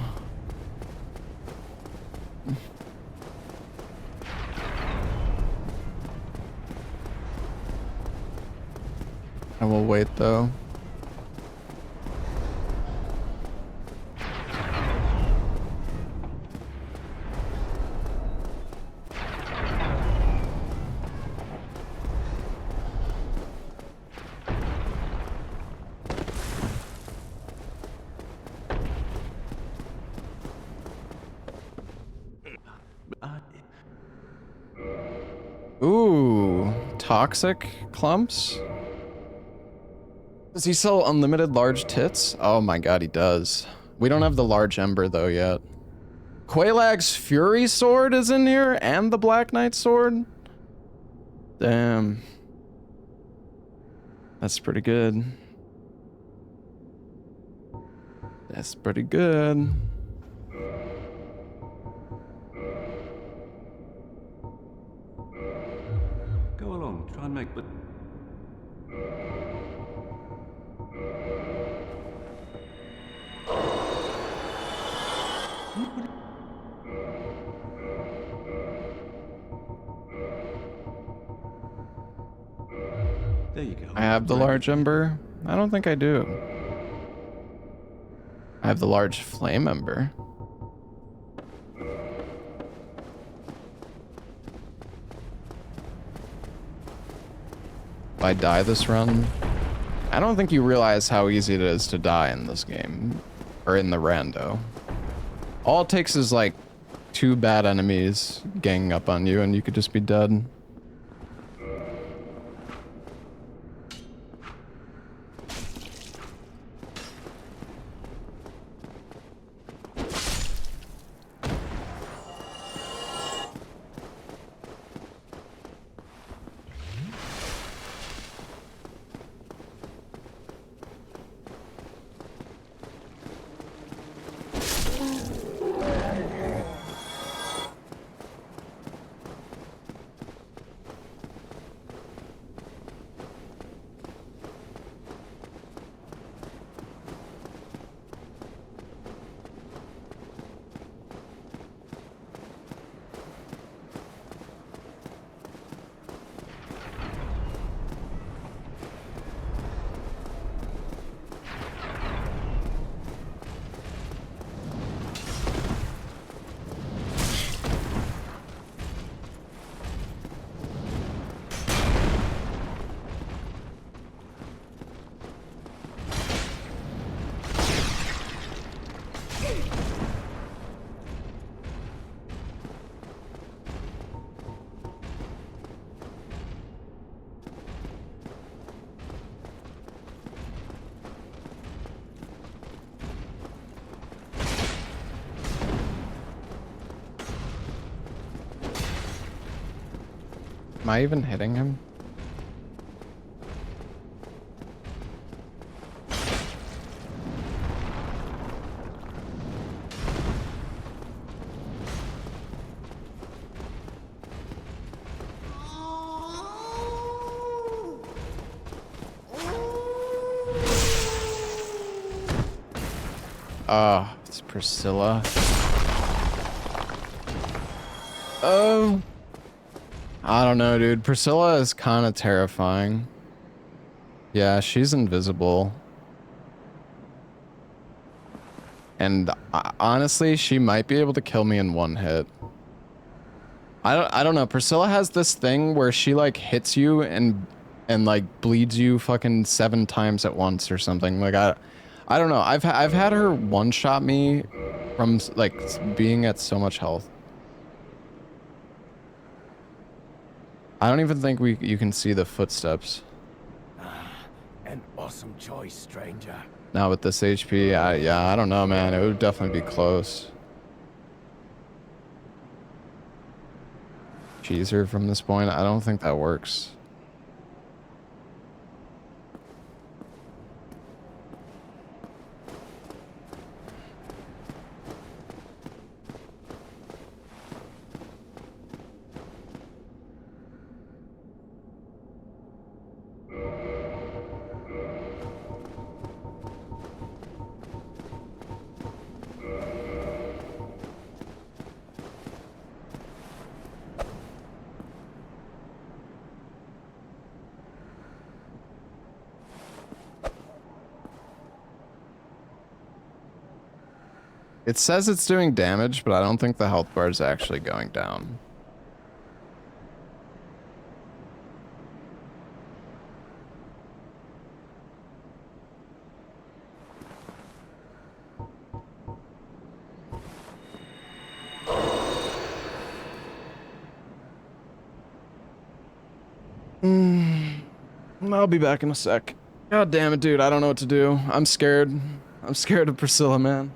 I will wait though. Ooh, toxic clumps? Does he sell unlimited large tits? Oh my god, he does. We don't have the large ember though yet. Quailag's Fury Sword is in here and the Black Knight Sword? Damn. That's pretty good. That's pretty good. Go along, try and make, but... There you go. I have the large ember? I don't think I do. I have the large flame ember. If I die this run, I don't think you realize how easy it is to die in this game, or in the rando. All it takes is like 2 bad enemies ganging up on you and you could just be dead. Am I even hitting him? It's Priscilla. Oh. I don't know, dude. Priscilla is kind of terrifying. Yeah, she's invisible. And honestly, she might be able to kill me in one hit. I don't know. Priscilla has this thing where she like hits you and like bleeds you fucking 7 times at once or something. Like I don't know. I've had her one shot me from like being at so much health. I don't even think you can see the footsteps. An awesome choice, stranger. Now with this HP, yeah, I don't know, man. It would definitely be close. Cheese her from this point. I don't think that works. It says it's doing damage, but I don't think the health bar is actually going down. I'll be back in a sec. God damn it, dude. I don't know what to do. I'm scared. I'm scared of Priscilla, man.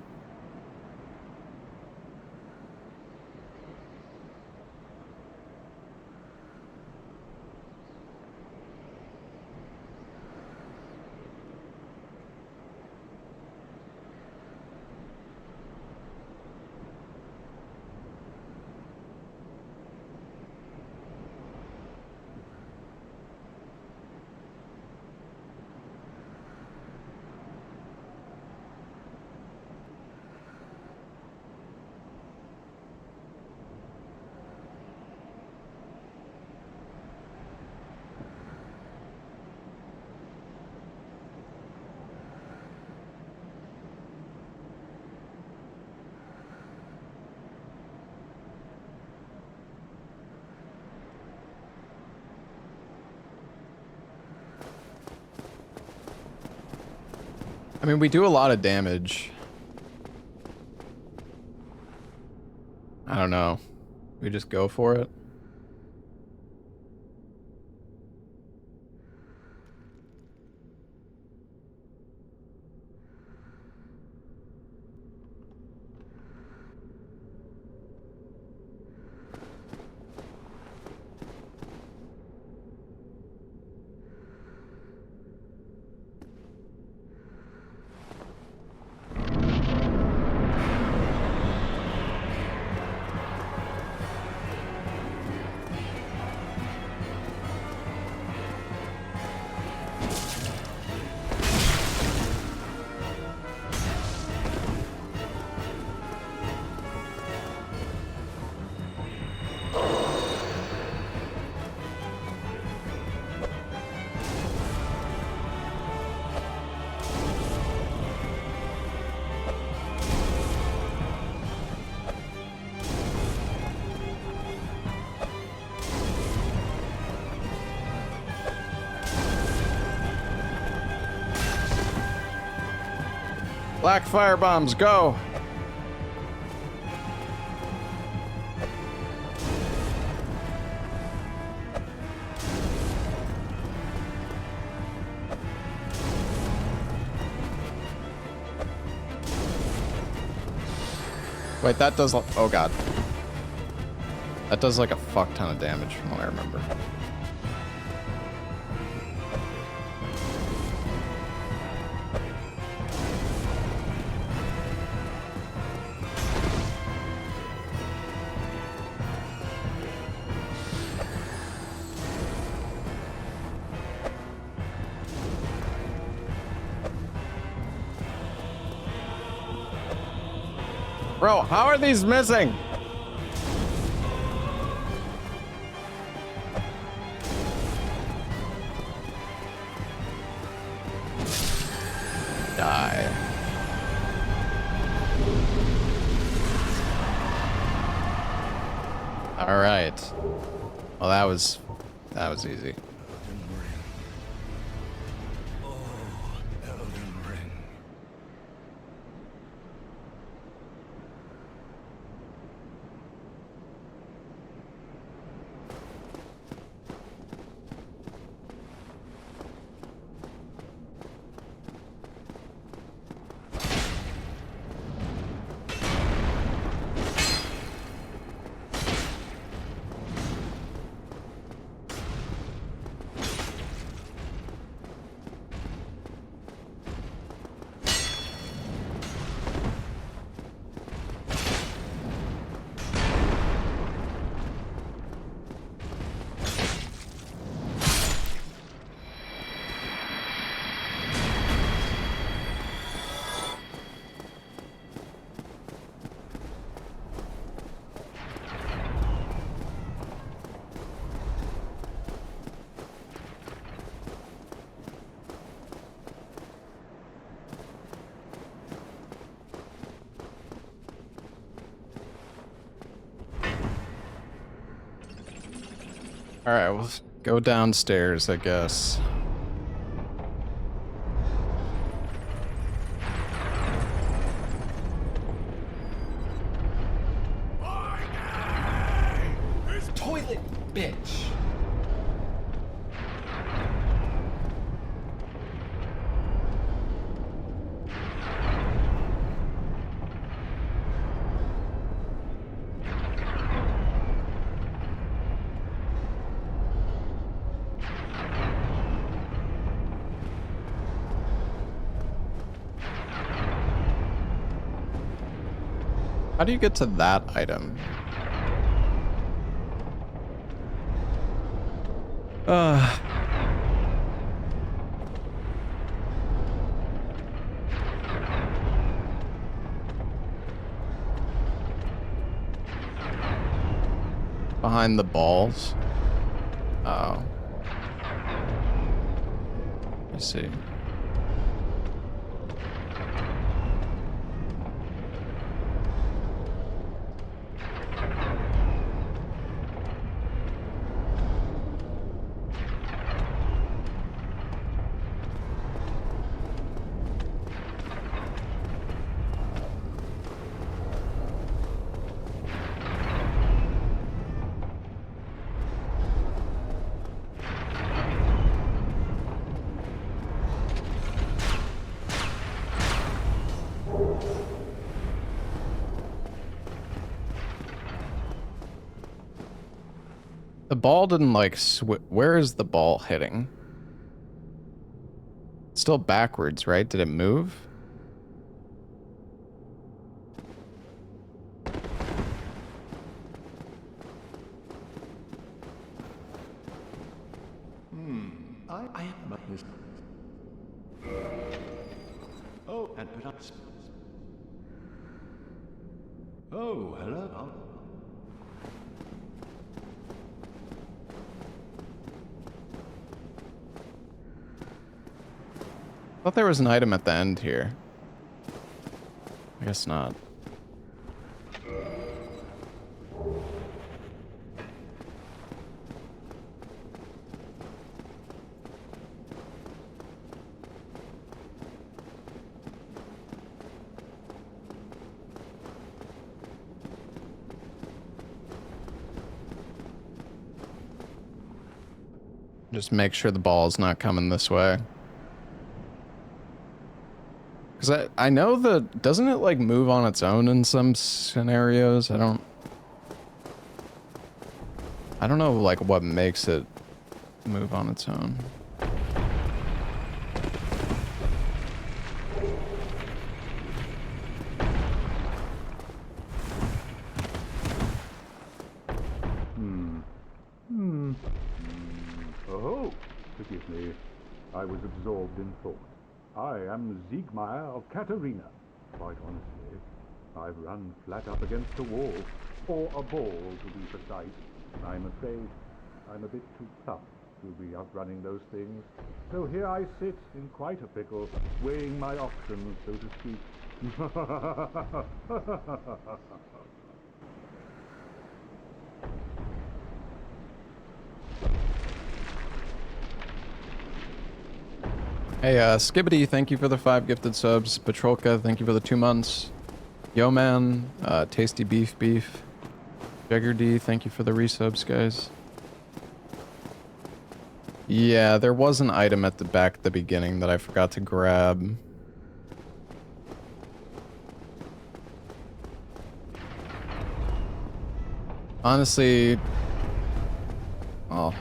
I mean, we do a lot of damage. I don't know. We just go for it. Black fire bombs, go! Wait, that does... Oh, God. That does, like, a fuck ton of damage from what I remember. Bro, how are these missing? Die. All right. Well, that was easy. All right, we'll go downstairs, I guess. Toilet, bitch. How do you get to that item? Behind the balls? Oh. I see. The ball didn't like where is the ball hitting? It's still backwards, right? Did it move? I am not this. Oh, and perhaps. Oh, hello. I thought there was an item at the end here. I guess not. Just make sure the ball's not coming this way. Because I know doesn't it like move on its own in some scenarios? I don't know like what makes it move on its own. Oh, forgive me. I was absorbed in thought. I am Siegmeyer of Katarina. Quite honestly, I've run flat up against a wall, or a ball to be precise. I'm afraid I'm a bit too tough to be outrunning those things. So here I sit in quite a pickle, weighing my options, so to speak. Hey, Skibbity, thank you for the 5 gifted subs. Patrolka, thank you for the 2 months. Yo Man, Tasty Beef. Jagger D, thank you for the resubs, guys. Yeah, there was an item at the back at the beginning that I forgot to grab. Honestly... Oh.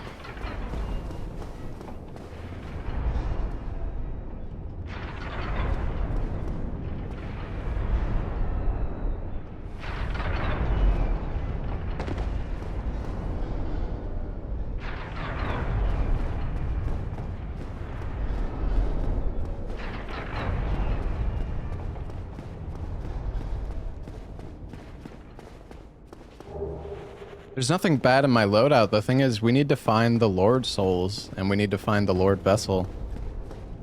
There's nothing bad in my loadout. The thing is, we need to find the Lord Souls, and we need to find the Lord Vessel,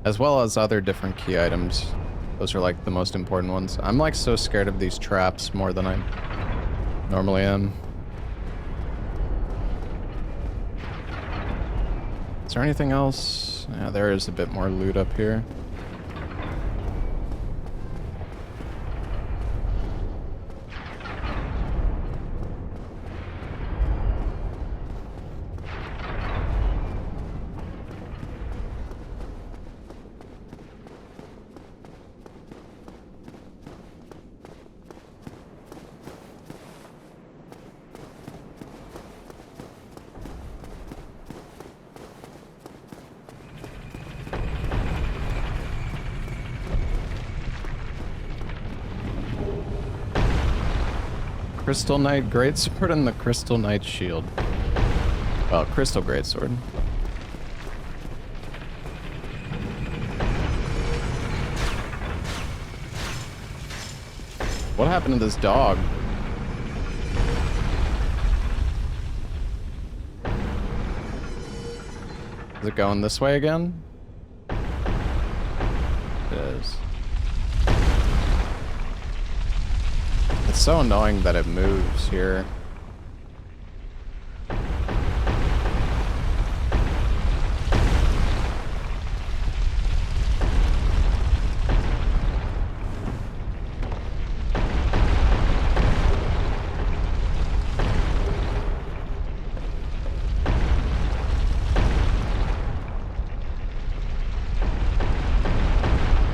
as well as other different key items. Those are like the most important ones. I'm like so scared of these traps more than I normally am. Is there anything else? Yeah, there is a bit more loot up here. Crystal Knight Greatsword and the Crystal Knight Shield. Well, Crystal Greatsword. What happened to this dog? Is it going this way again? It is. It's so annoying that it moves here. I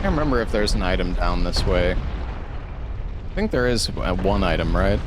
can't remember if there's an item down this way. I think there is one item, right?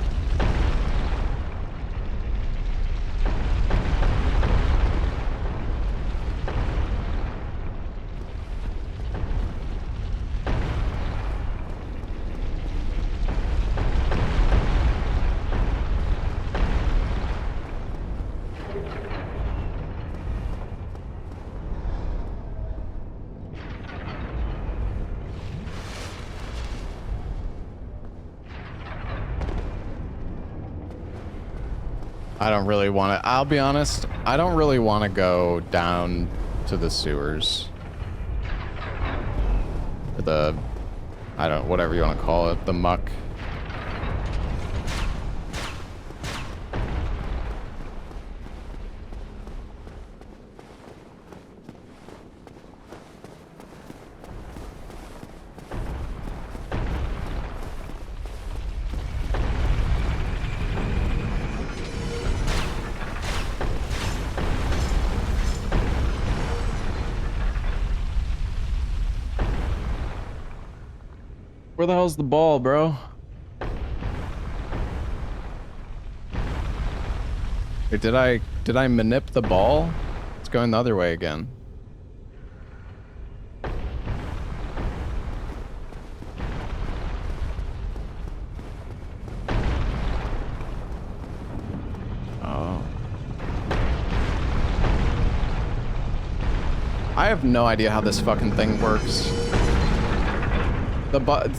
I don't really want to, I'll be honest, I don't really want to go down to the sewers. Or the, I don't, whatever you want to call it, the muck. Where the hell's the ball, bro? Wait, did I manip the ball? It's going the other way again. Oh. I have no idea how this fucking thing works.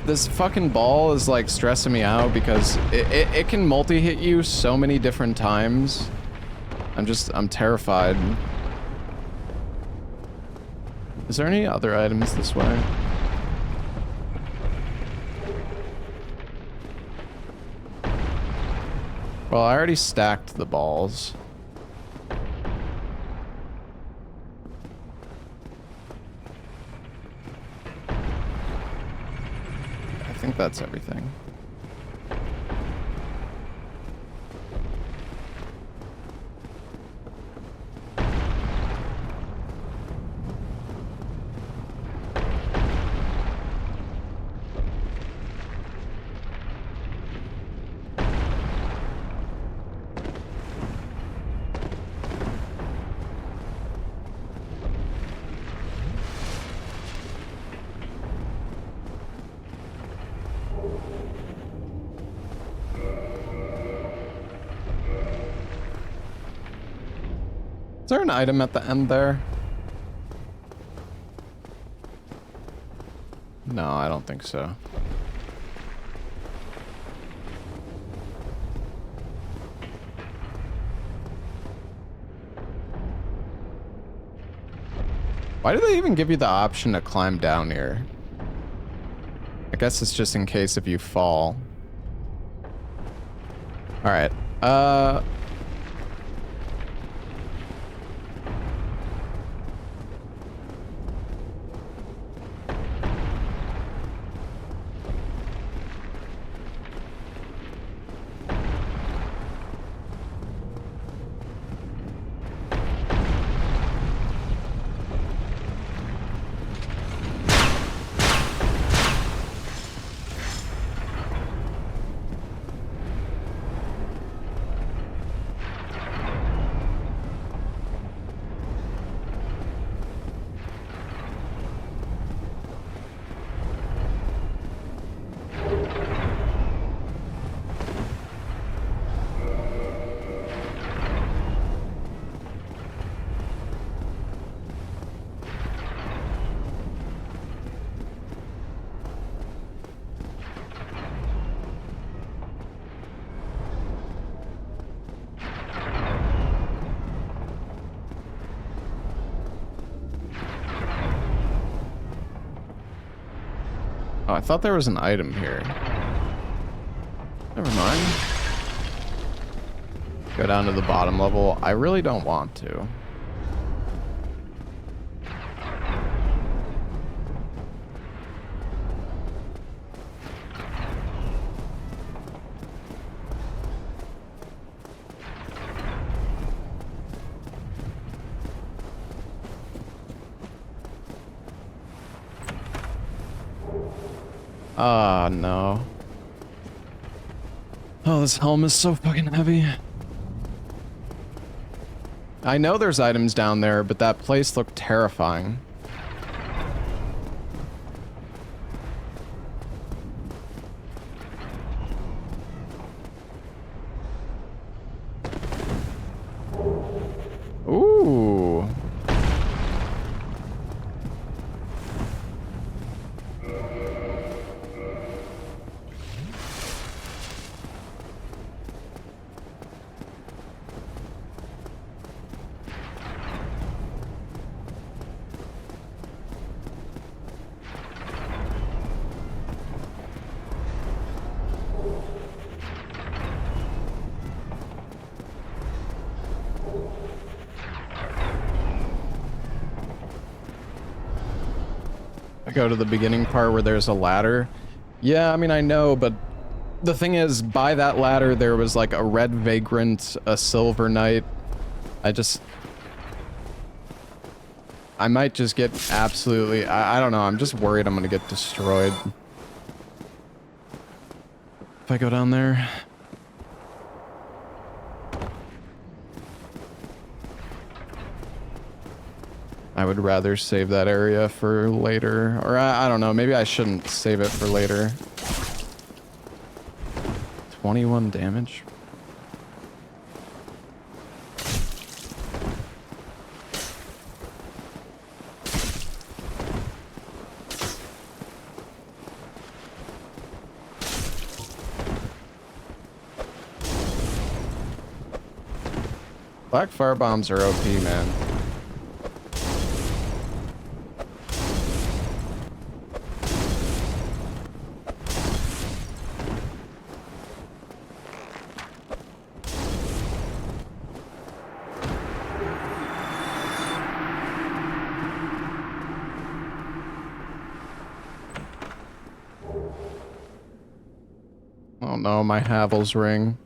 This fucking ball is like stressing me out because it can multi-hit you so many different times. I'm terrified. Is there any other items this way? Well, I already stacked the balls. I think that's everything. Is there an item at the end there? No, I don't think so. Why do they even give you the option to climb down here? I guess it's just in case if you fall. All right. Oh, I thought there was an item here. Never mind. Go down to the bottom level. I really don't want to. Ah, no. Oh, this helm is so fucking heavy. I know there's items down there, but that place looked terrifying. Ooh. Go to the beginning part where there's a ladder. Yeah, I mean, I know, but the thing is, by that ladder, there was like a red vagrant, a silver knight. I might just get absolutely, I don't know, I'm just worried I'm gonna get destroyed if I go down there. I would rather save that area for later. Or I don't know, maybe I shouldn't save it for later. 21 damage. Black fire bombs are OP, man. Oh no, my Havel's ring.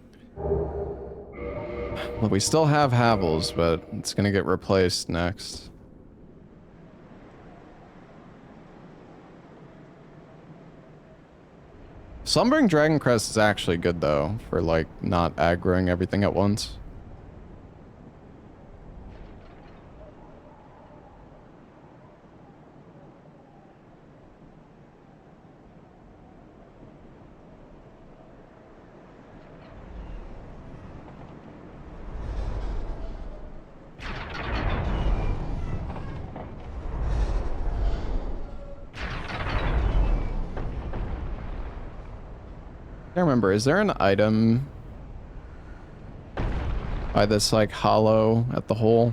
Well, we still have Havels, but it's gonna get replaced next. Slumbering Dragon Crest is actually good though, for like not aggroing everything at once. I can't remember, is there an item by this like hollow at the hole?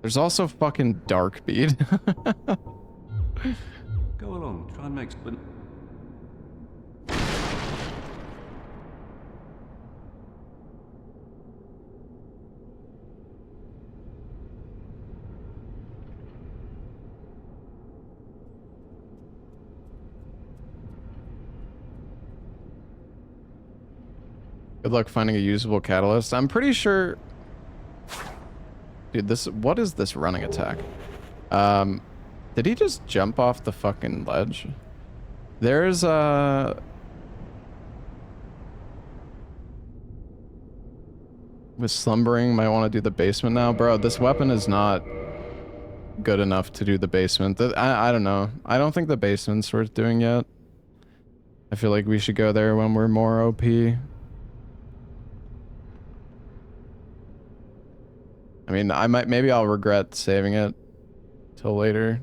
There's also fucking Darkbead. Go along, try and make but Good luck finding a usable catalyst. I'm pretty sure... Dude, this... What is this running attack? Did he just jump off the fucking ledge? There's a... With slumbering, might want to do the basement now. Bro, this weapon is not good enough to do the basement. I don't know. I don't think the basement's worth doing yet. I feel like we should go there when we're more OP. I mean, maybe I'll regret saving it till later.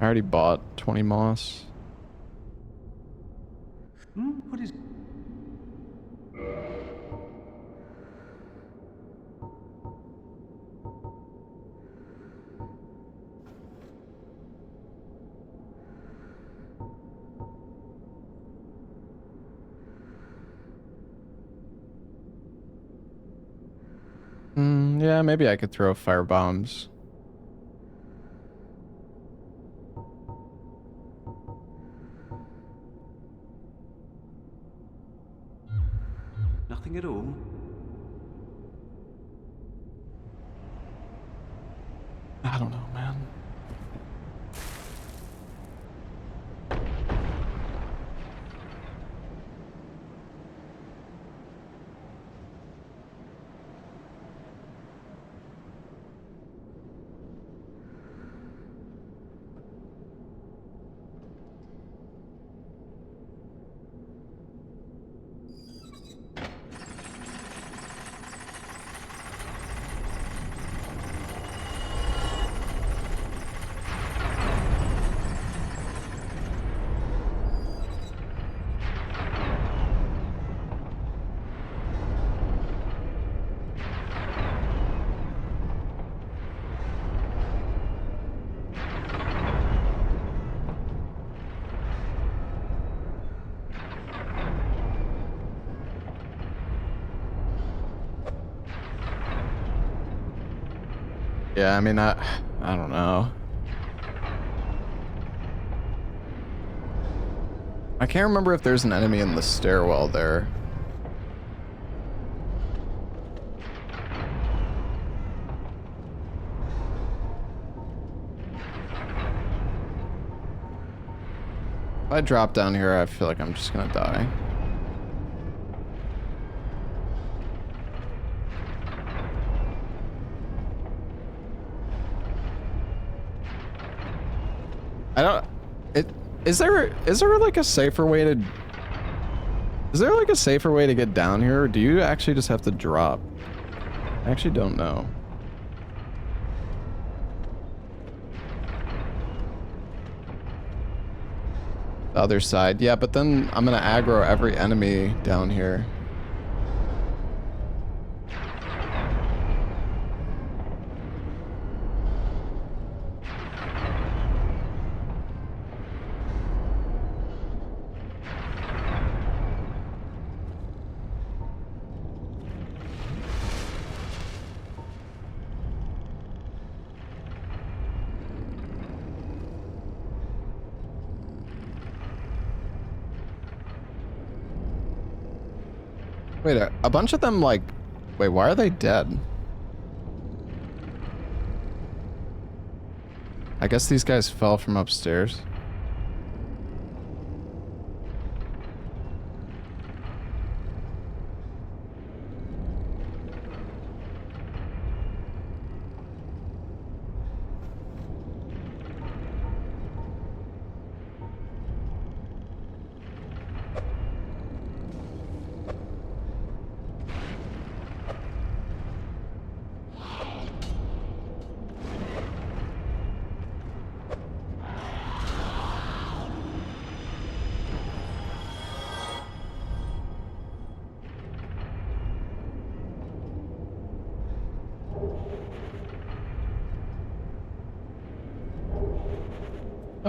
I already bought 20 moss. What is... Yeah, maybe I could throw fire bombs. Nothing at all? I don't know, man. Yeah, I mean, I don't know. I can't remember if there's an enemy in the stairwell there. If I drop down here, I feel like I'm just gonna die. I don't... Is there like a safer way to... Is there like a safer way to get down here, or do you actually just have to drop? I actually don't know. The other side. Yeah, but then I'm gonna aggro every enemy down here. Wait, a bunch of them like... Wait, why are they dead? I guess these guys fell from upstairs.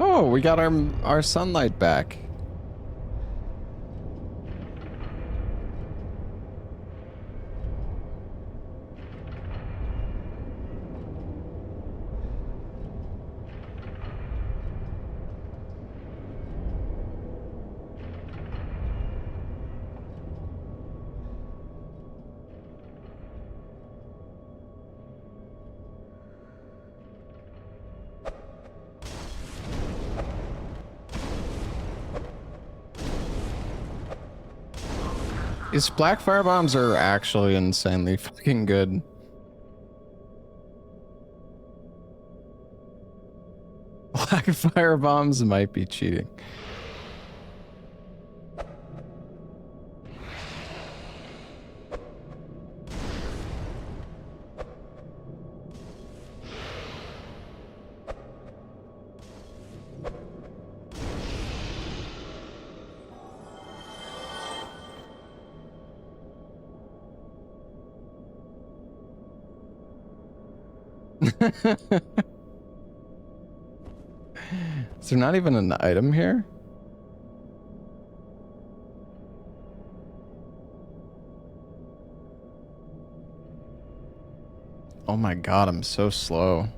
Oh, we got our sunlight back. These black firebombs are actually insanely fucking good. Black firebombs might be cheating. Is there not even an item here? Oh my god, I'm so slow.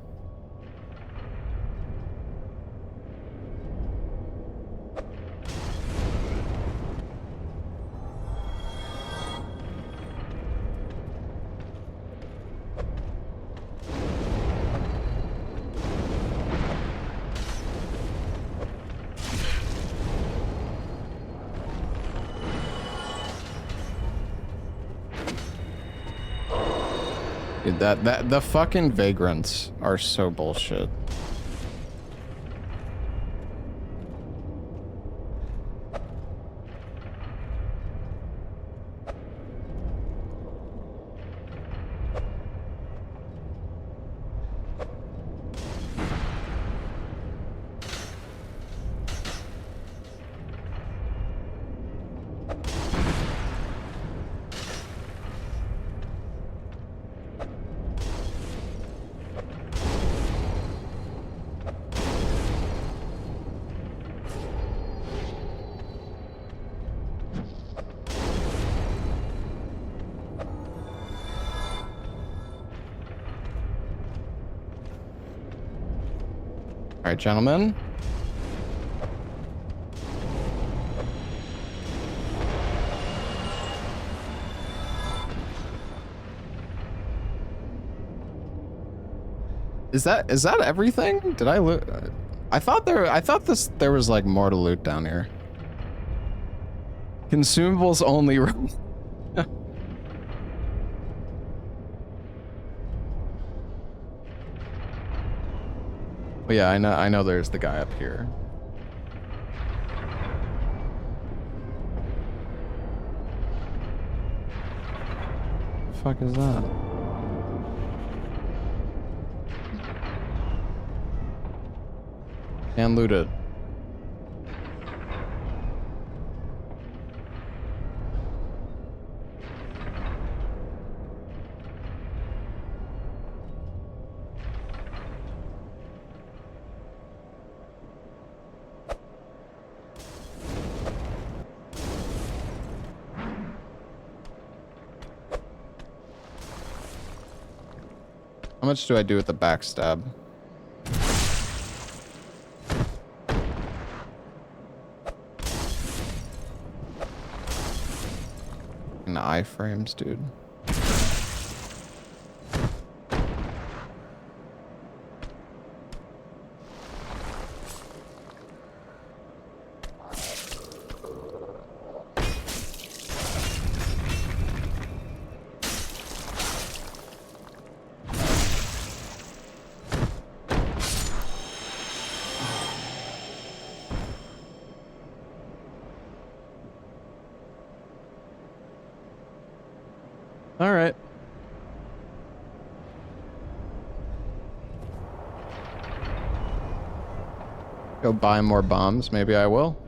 Dude, the fucking vagrants are so bullshit. All right, gentlemen. Is that everything? Did I loot? I thought there was like more to loot down here. Consumables only. But yeah, I know there's the guy up here. The fuck is that? And looted. How much do I do with the backstab? And iframes, dude. All right. Go buy more bombs. Maybe I will.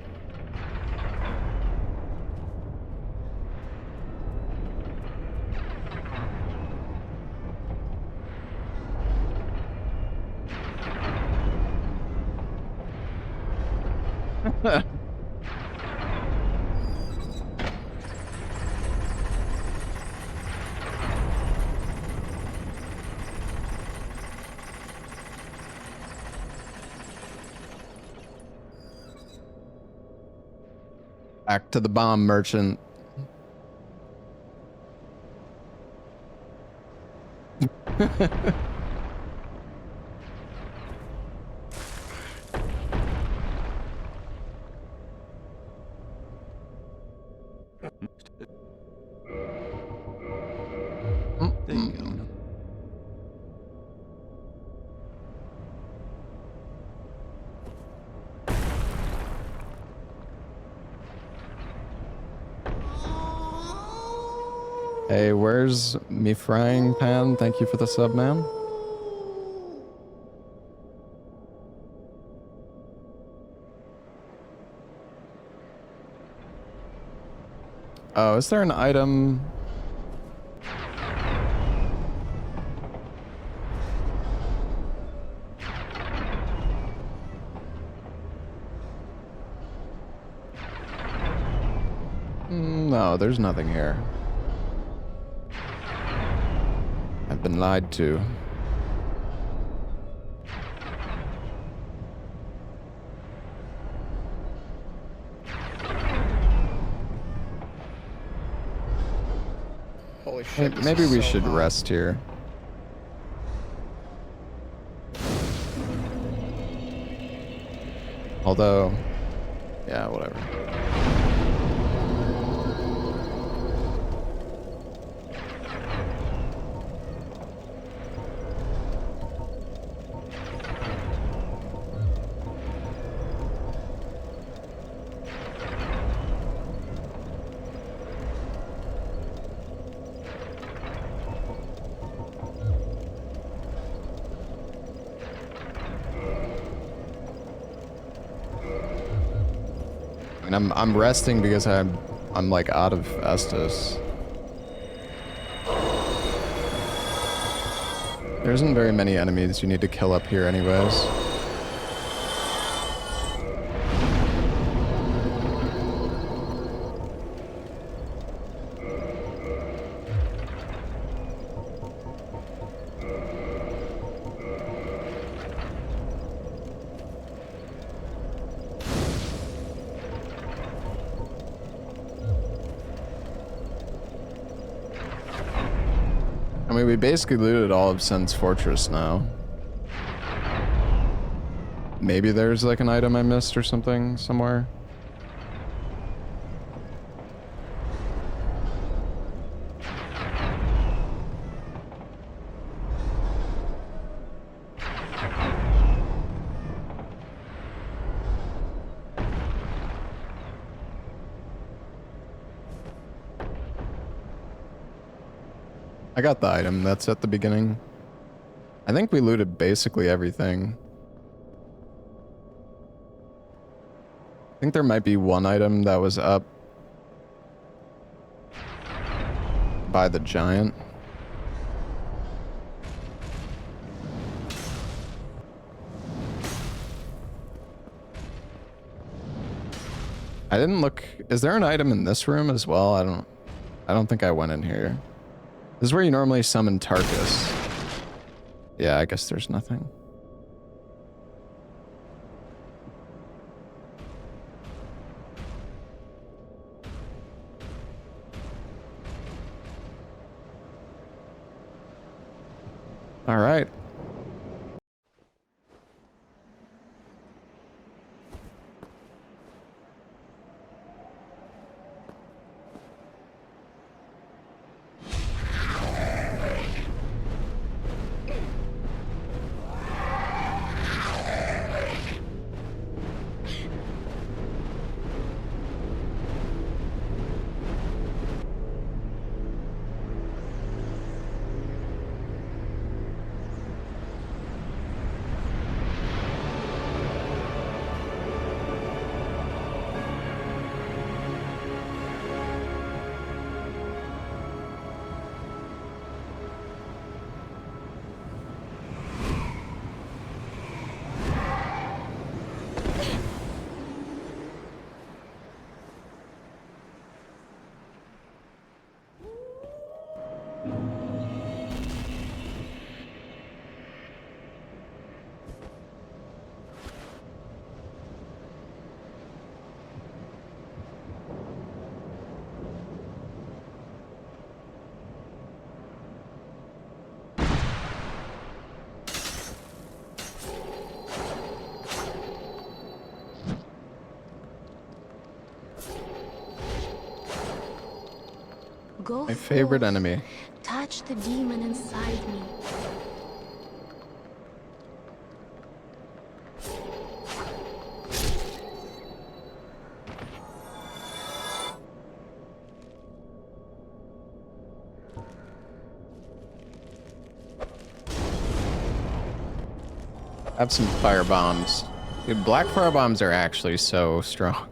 Back to the bomb merchant. There you go. Hey, where's me frying pan? Thank you for the sub, man. Oh, is there an item? No, there's nothing here. I've been lied to. Holy shit. this Maybe is we so should hot. rest here. Although, yeah, whatever. And I'm resting because I'm like out of Estus. There isn't very many enemies you need to kill up here anyways. I mean, we basically looted all of Sen's Fortress now. Maybe there's like an item I missed or something somewhere. I got the item that's at the beginning. I think we looted basically everything. I think there might be one item that was up by the giant. I didn't look. Is there an item in this room as well? I don't think I went in here. This is where you normally summon Tarkus. Yeah, I guess there's nothing. All right. Go My favorite forth. enemy. Touch the demon inside me. Have some fire bombs. Dude, black fire bombs are actually so strong.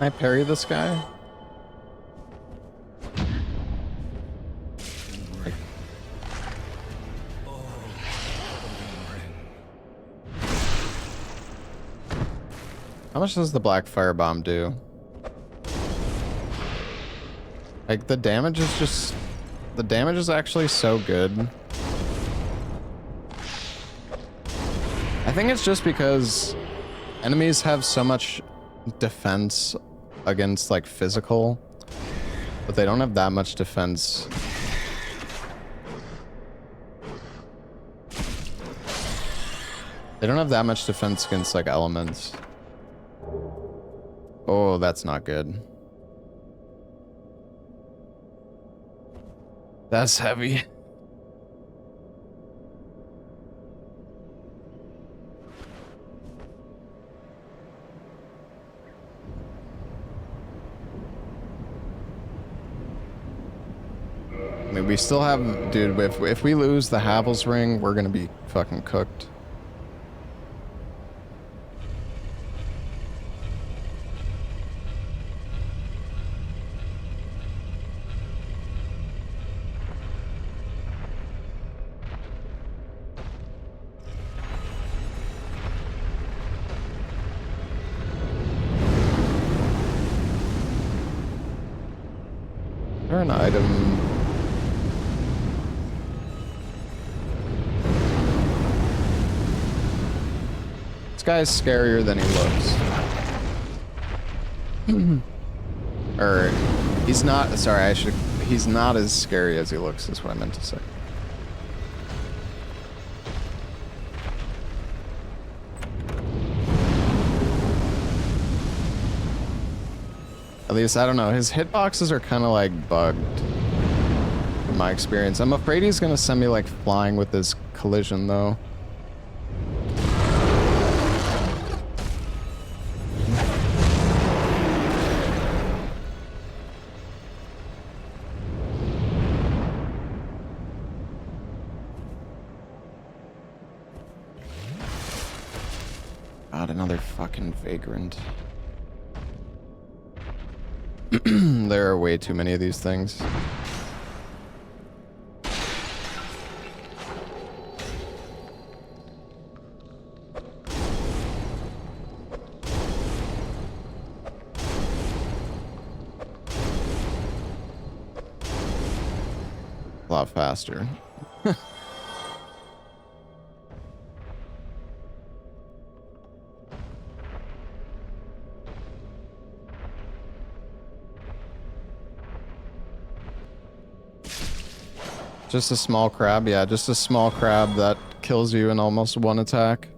Can I parry this guy? How much does the black firebomb do? Like, the damage is just... The damage is actually so good. I think it's just because enemies have so much defense against, like, physical, but they don't have that much defense. They don't have that much defense against, like, elements. Oh, that's not good. That's heavy. I mean, we still have... Dude, if we lose the Havel's ring, we're gonna be fucking cooked. there an item? This guy's scarier than he looks. Or, he's not, sorry, he's not as scary as he looks, is what I meant to say. At least, I don't know, his hitboxes are kind of like bugged, from my experience. I'm afraid he's gonna send me like flying with his collision though. God, another fucking vagrant. There are way too many of these things. A lot faster. Just a small crab? Yeah, just a small crab that kills you in almost one attack.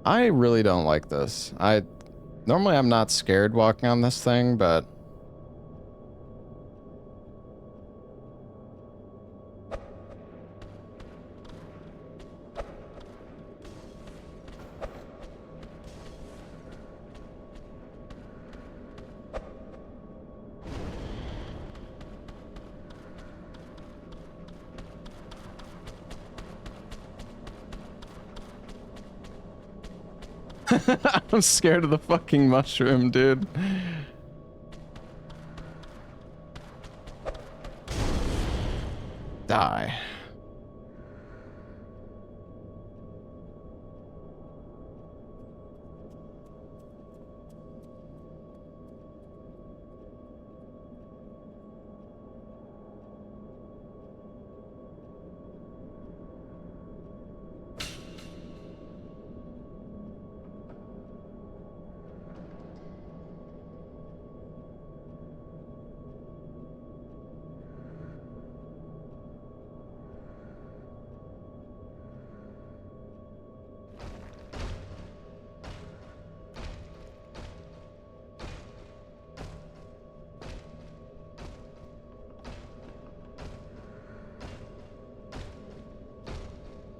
I really don't like this. Normally I'm not scared walking on this thing, but I'm scared of the fucking mushroom, dude. Die.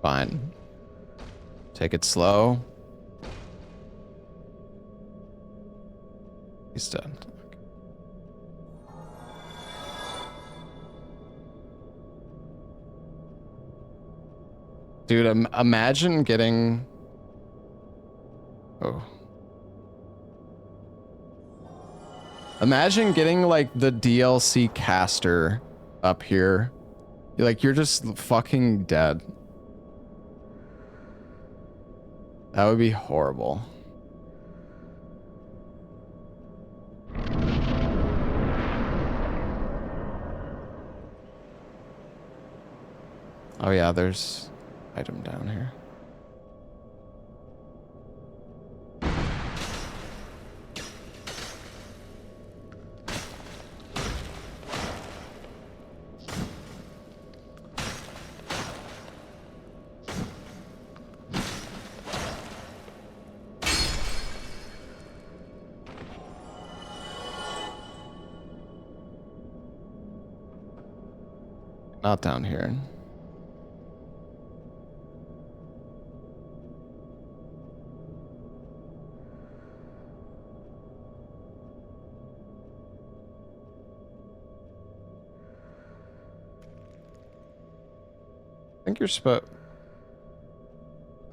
Fine. Take it slow. He's dead. Dude, imagine getting... Oh. Imagine getting, like, the DLC caster up here. Like, you're just fucking dead. That would be horrible. Oh yeah, there's item down here. Not down here. I think you're supposed...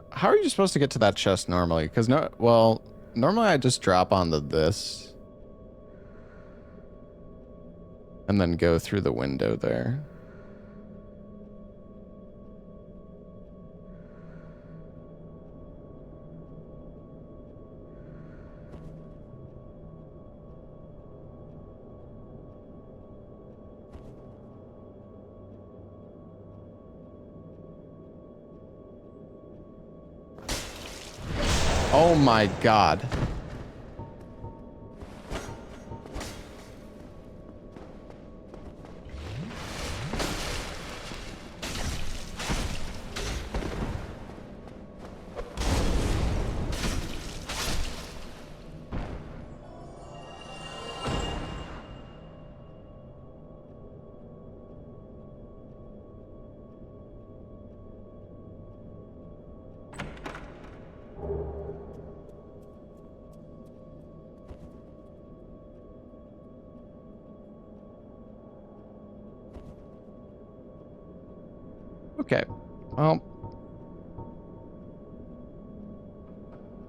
How are you supposed to get to that chest normally? Because normally I just drop onto this. And then go through the window there. Oh my god. Okay. Well,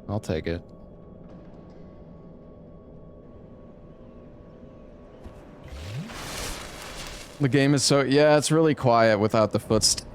I'll take it. The game is so, yeah, it's really quiet without the footsteps.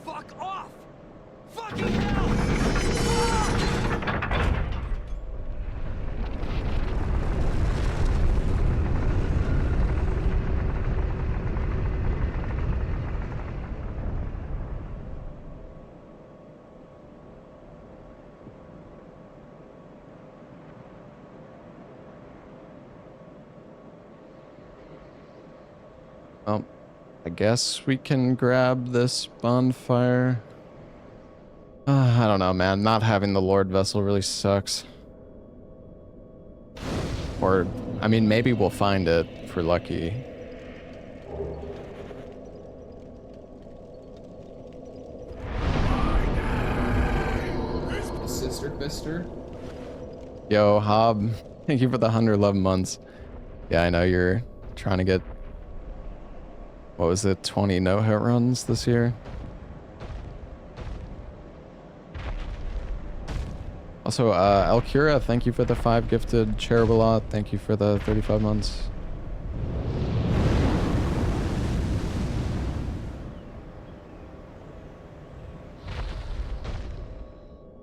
Fuck off! Fucking hell! Fuck! Well, I guess we can grab this bonfire. I don't know, man. Not having the Lord Vessel really sucks. Or, I mean, maybe we'll find it if we're lucky. Sister Fister. Yo, Hob. Thank you for the 111 months. Yeah, I know you're trying to get... What was it? 20 no-hit runs this year? Also, Elkira, thank you for the 5 gifted. Cherabalot, thank you for the 35 months.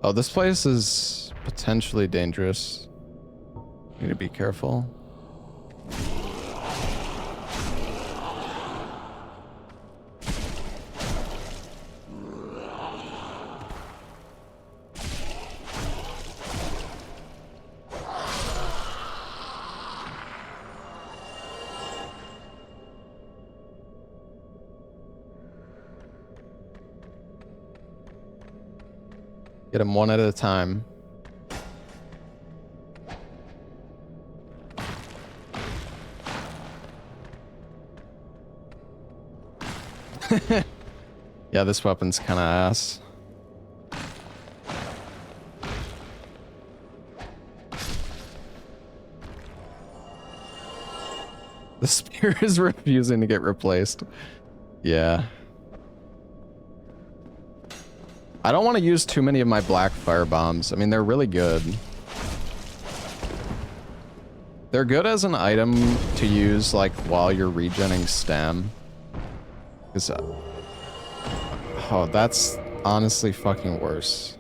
Oh, this place is potentially dangerous. Need to be careful. Get them one at a time. Yeah, this weapon's kind of ass. The spear is refusing to get replaced. Yeah. I don't want to use too many of my black fire bombs. I mean, they're really good. They're good as an item to use, like, while you're regenning stam. Because, oh, that's honestly fucking worse.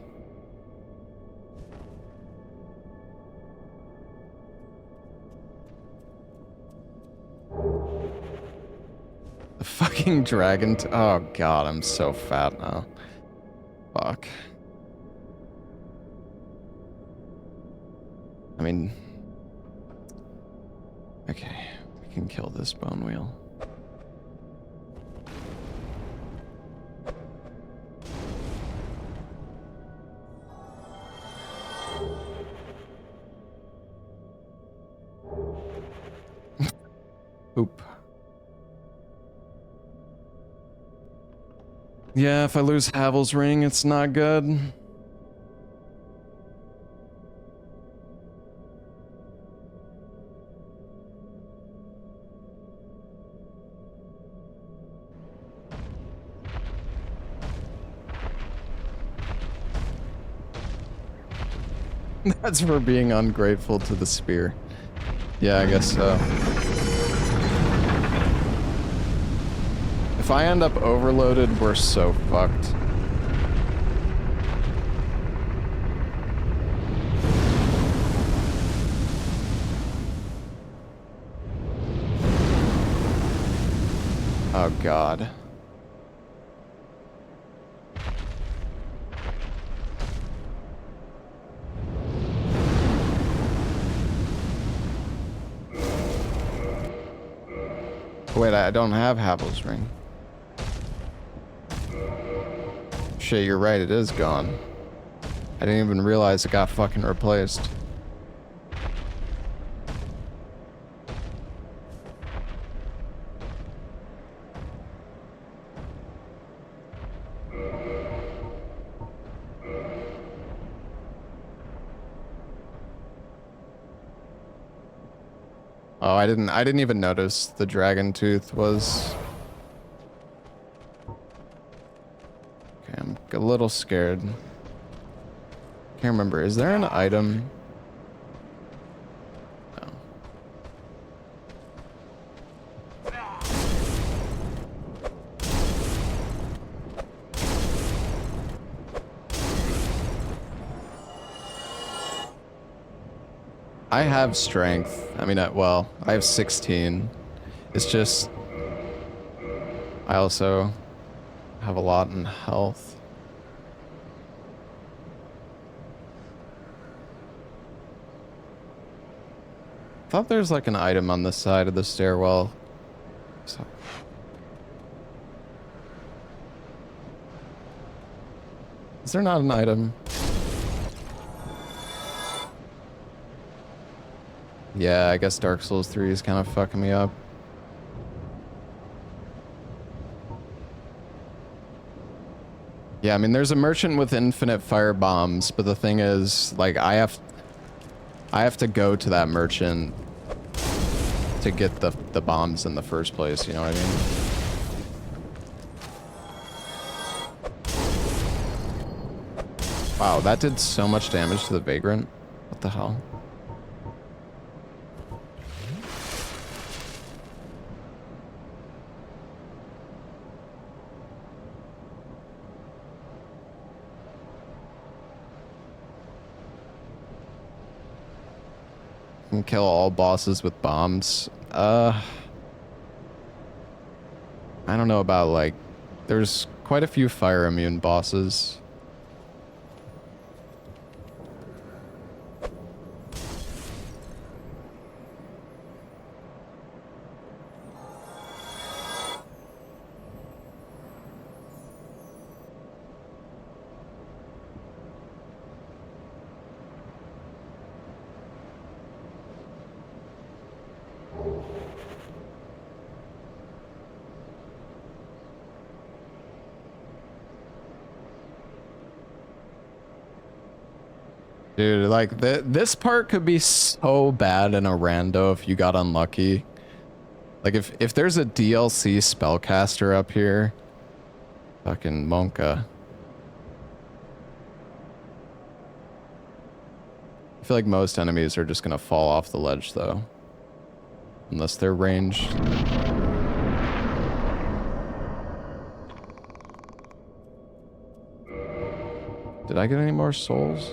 The fucking dragon. Oh god, I'm so fat now. Fuck. I mean... Okay, we can kill this bone wheel. Oop. Yeah, if I lose Havel's ring, it's not good. That's for being ungrateful to the spear. Yeah, I guess so. If I end up overloaded, we're so fucked. Oh god. Wait, I don't have Havel's ring. Shit, you're right, it is gone. I didn't even realize it got fucking replaced. Oh, I didn't even notice the dragon tooth was... Okay, I'm a little scared. Can't remember, is there an item? No. I have strength. I mean, well, I have 16. It's just... I also have a lot in health. I thought there's like an item on the side of the stairwell. So. Is there not an item? Yeah, I guess Dark Souls 3 is kind of fucking me up. Yeah, I mean, there's a merchant with infinite fire bombs, but the thing is, like, I have to go to that merchant to get the bombs in the first place, you know what I mean? Wow, that did so much damage to the Vagrant. What the hell? Can kill all bosses with bombs. I don't know about, like, there's quite a few fire immune bosses. Dude, like, this part could be so bad in a rando if you got unlucky. Like, if there's a DLC spellcaster up here, fucking Monka. I feel like most enemies are just gonna fall off the ledge, though. Unless they're ranged. Did I get any more souls?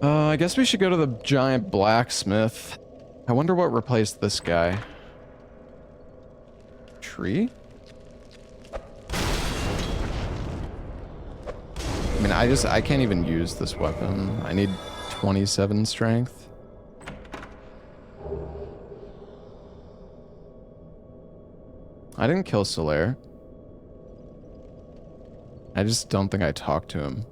I guess we should go to the giant blacksmith. I wonder what replaced this guy. Tree? I mean, I can't even use this weapon. I need 27 strength. I didn't kill Solaire. I just don't think I talked to him.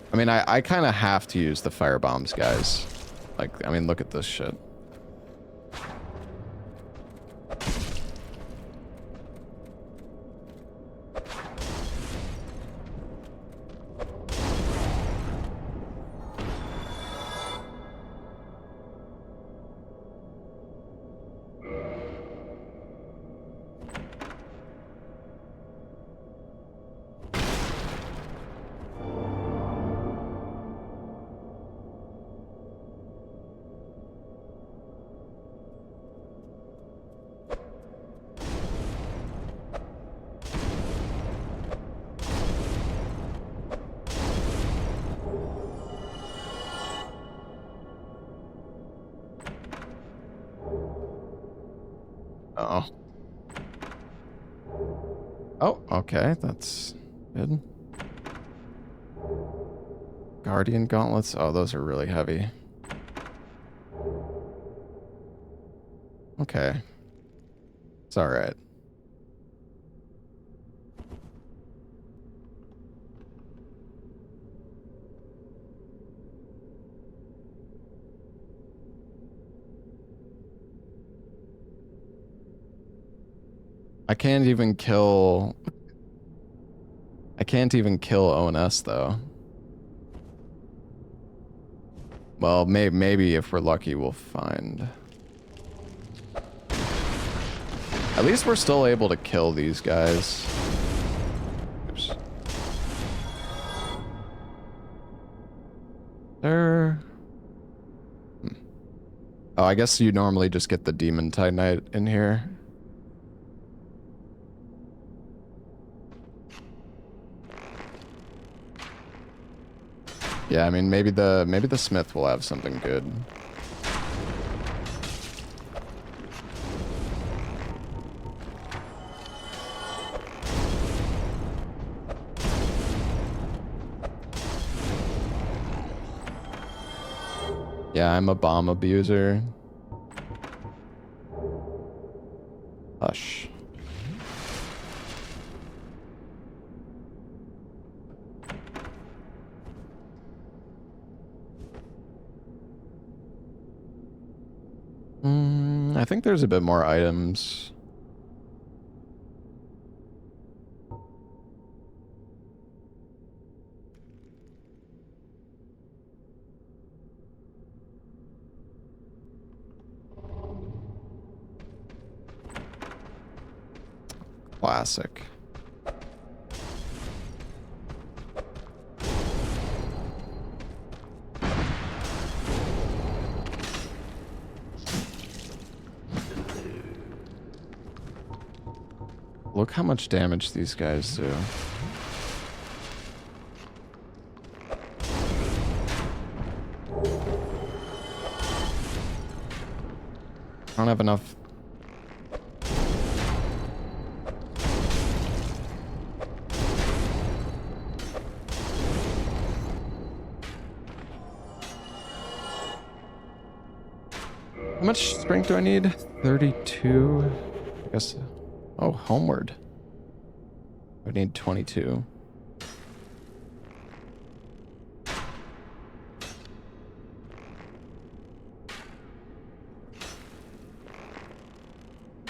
I mean, I kind of have to use the fire bombs, guys. Like, I mean, look at this shit. Oh, okay, that's good. Guardian gauntlets. Oh, those are really heavy. Okay. It's alright. I can't even kill ONS though. Well, maybe if we're lucky we'll find. At least we're still able to kill these guys. Oops. There. Oh, I guess you normally just get the Demon Titanite in here. Yeah, I mean maybe the Smith will have something good. Yeah, I'm a bomb abuser. Hush. I think there's a bit more items. Classic. Look how much damage these guys do. I don't have enough. How much strength do I need? 32? I guess. Oh, homeward. I need 22.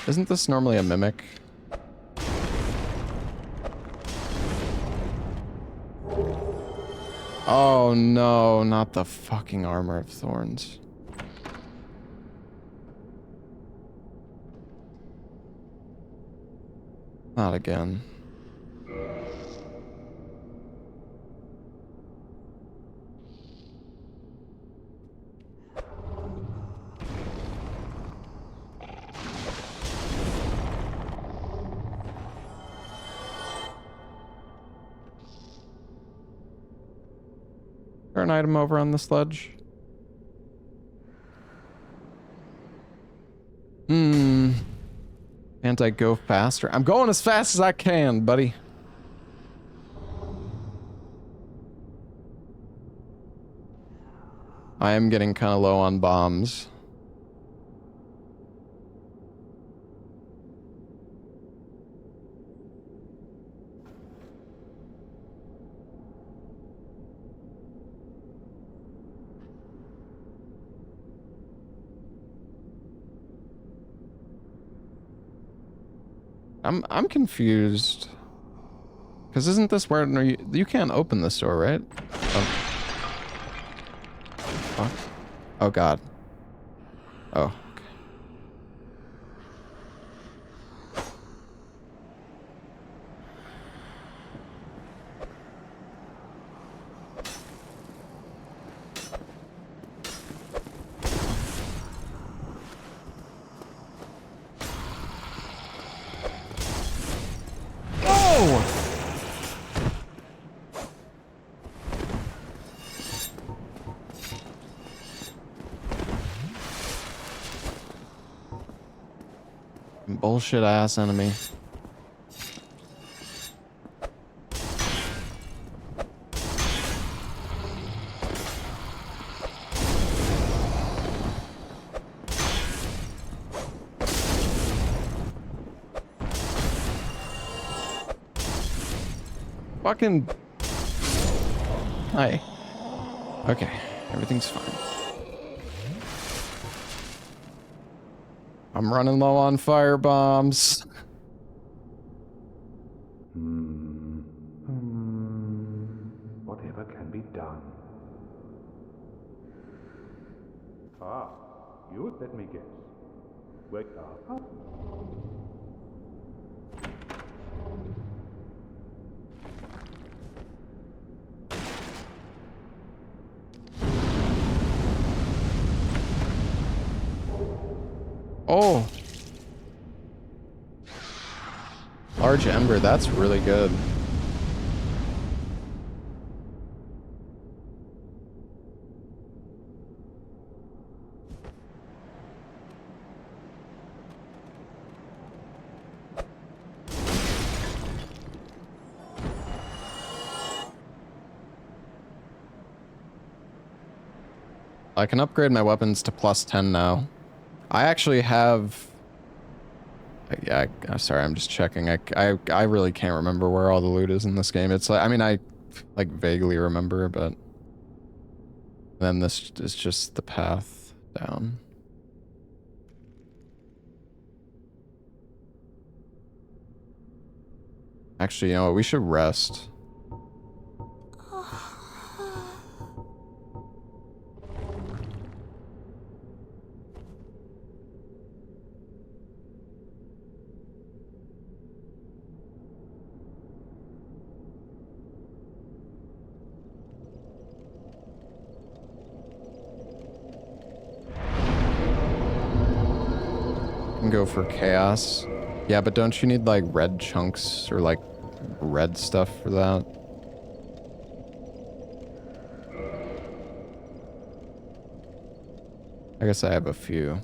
Isn't this normally a mimic? Oh no, not the fucking Armor of Thorns. Not again. Is there an item over on the sledge? Can't I go faster? I'm going as fast as I can, buddy. I am getting kind of low on bombs. I'm confused. Because isn't this where you can't open this door, right? Oh. Fuck. Oh god. Oh. Bullshit ass enemy. Fucking... Hi. Okay, everything's fine. I'm running low on fire bombs. Whatever can be done. Ah, you let me guess. Wake up. Oh! Large Ember, that's really good. I can upgrade my weapons to +10 now. I actually have... Yeah, I'm sorry, I'm just checking. I really can't remember where all the loot is in this game. It's like, I mean, I like vaguely remember, but... Then this is just the path down. Actually, you know what, we should rest. Go for chaos. Yeah, but don't you need like red chunks or like red stuff for that? I guess I have a few.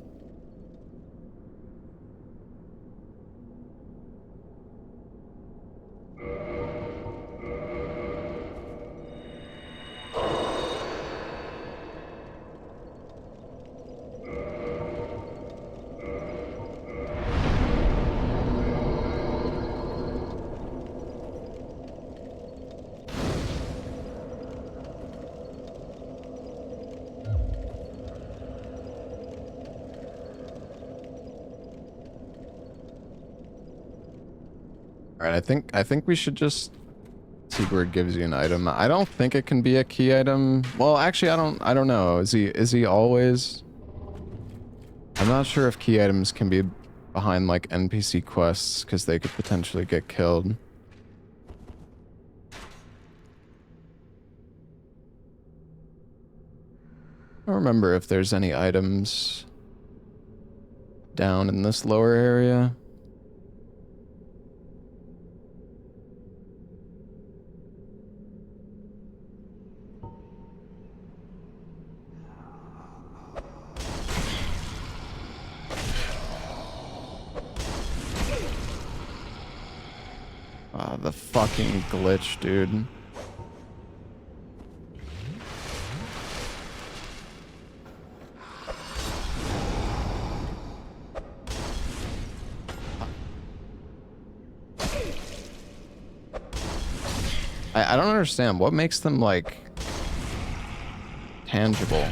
Alright, I think we should just see where it gives you an item. I don't think it can be a key item. Well, actually, I don't know. Is he always? I'm not sure if key items can be behind like NPC quests because they could potentially get killed. I don't remember if there's any items down in this lower area. Ah, the fucking glitch, dude. I don't understand. What makes them, like, tangible?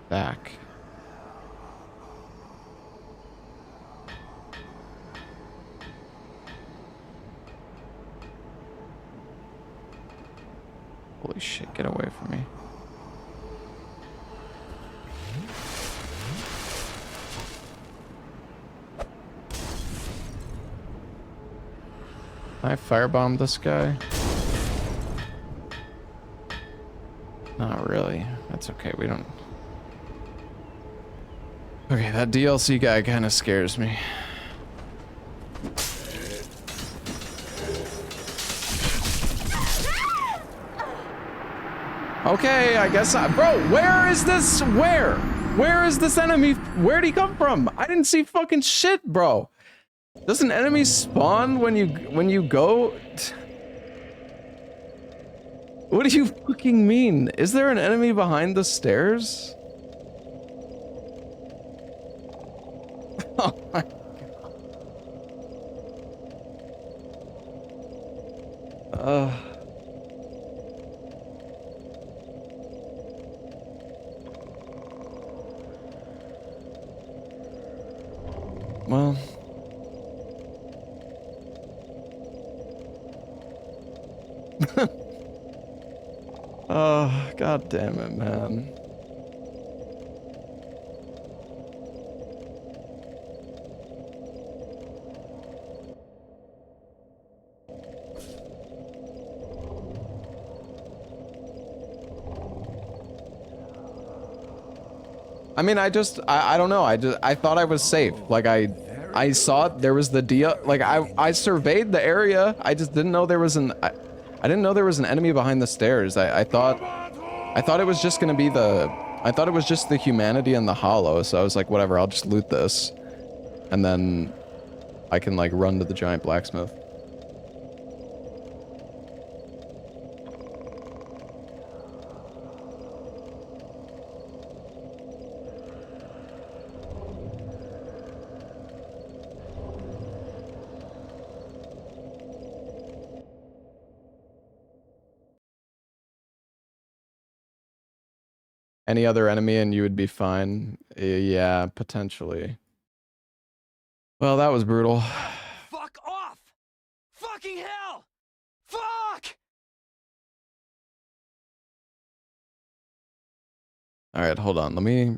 Back. Holy shit, get away from me. I firebomb this guy? Not really. That's okay. We don't. Okay, that DLC guy kind of scares me. Okay, I guess bro, where is this? Where is this enemy? Where'd he come from? I didn't see fucking shit, bro. Does an enemy spawn when you go? What do you fucking mean? Is there an enemy behind the stairs? Oh my god. Well. Oh, god damn it, man. I mean, I don't know. I thought I was safe. Like I saw it, there was the like I surveyed the area. I just didn't know there was I didn't know there was an enemy behind the stairs. I thought it was just gonna be I thought it was just the humanity and the hollow, so I was like, whatever, I'll just loot this. And then I can like run to the giant blacksmith. Any other enemy and you would be fine. Yeah, potentially. Well, that was brutal. Fuck off! Fucking hell! Fuck! All right, hold on. Let me...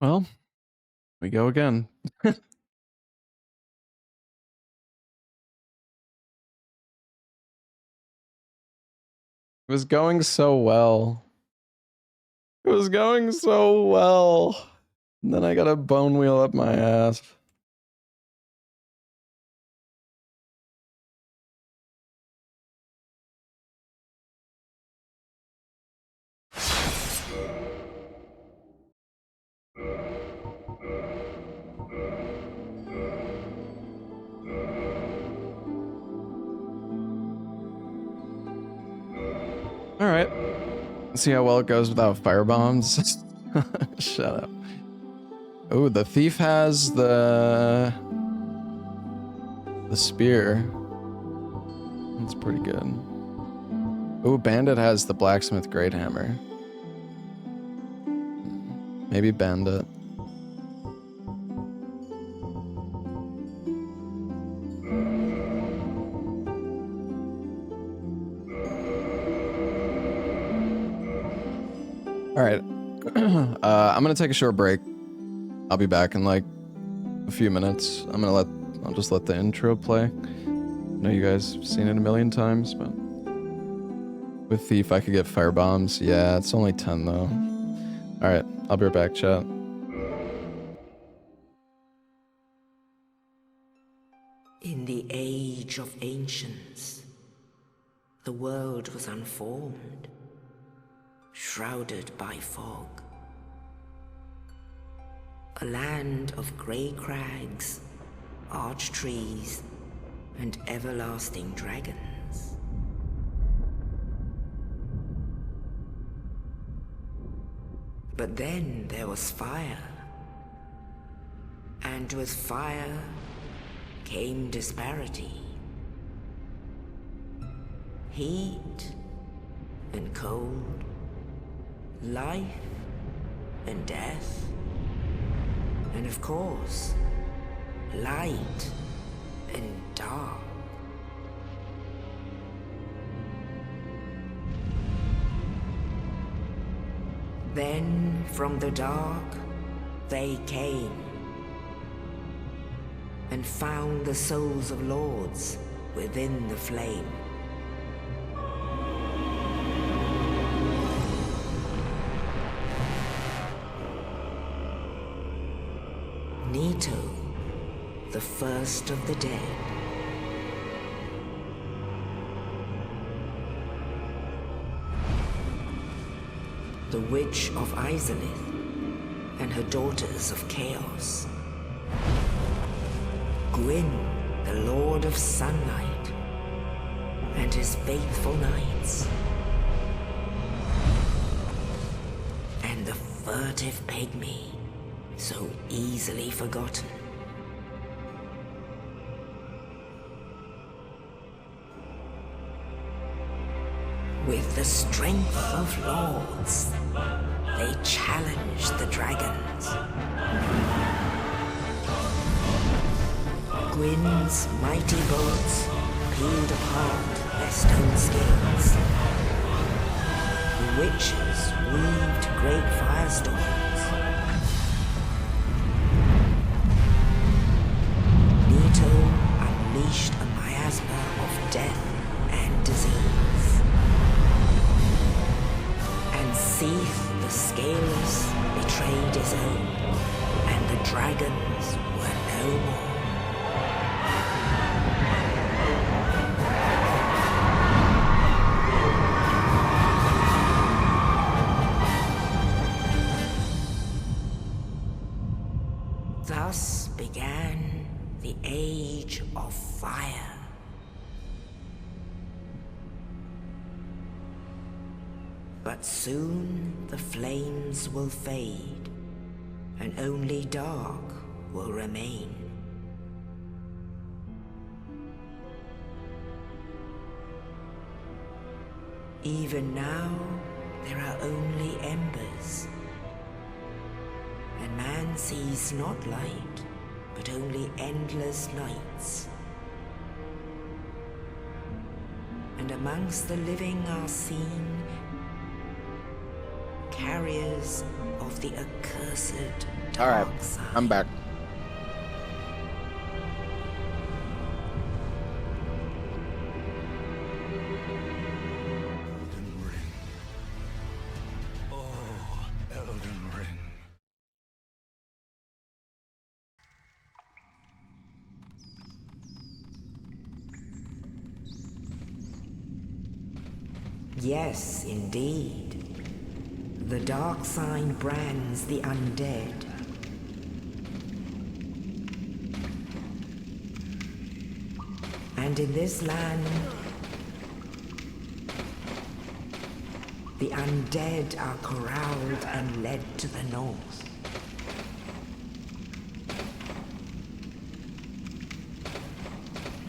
Well, we go again. It was going so well. It was going so well. And then I got a bone wheel up my ass. All right. Let's see how well it goes without fire bombs. Shut up. Oh, the thief has the spear. That's pretty good. Oh, bandit has the blacksmith great hammer. Maybe bandit. All right. I'm gonna take a short break. I'll be back in like a few minutes. I'll just let the intro play. I know you guys have seen it a million times, but with Thief I could get fire bombs. Yeah, it's only 10 though. All right, I'll be right back, chat. In the age of ancients, the world was unformed. shrouded by fog. A land of grey crags, arch trees, and everlasting dragons. But then there was fire. And with fire came disparity. Heat and cold, life and death, and of course, light and dark. Then from the dark they came and found the souls of lords within the flame. Nito, the first of the dead. The Witch of Izalith and her daughters of Chaos. Gwyn, the Lord of Sunlight, and his faithful knights. And the furtive pygmy, so easily forgotten. With the strength of lords, they challenged the dragons. Gwyn's mighty bolts peeled apart their stone scales. The witches weaved great firestorms. Nito unleashed a miasma of death and disease. And Seath, the Scaleless, betrayed his own, and the dragons were no more. Thus began the Age of Fire. But soon the flames will fade, and only dark will remain. Even now, there are only embers. And man sees not light, but only endless nights. And amongst the living are seen carriers of the accursed dark side. I'm back. Yes, indeed. The dark sign brands the undead. And in this land, the undead are corralled and led to the north.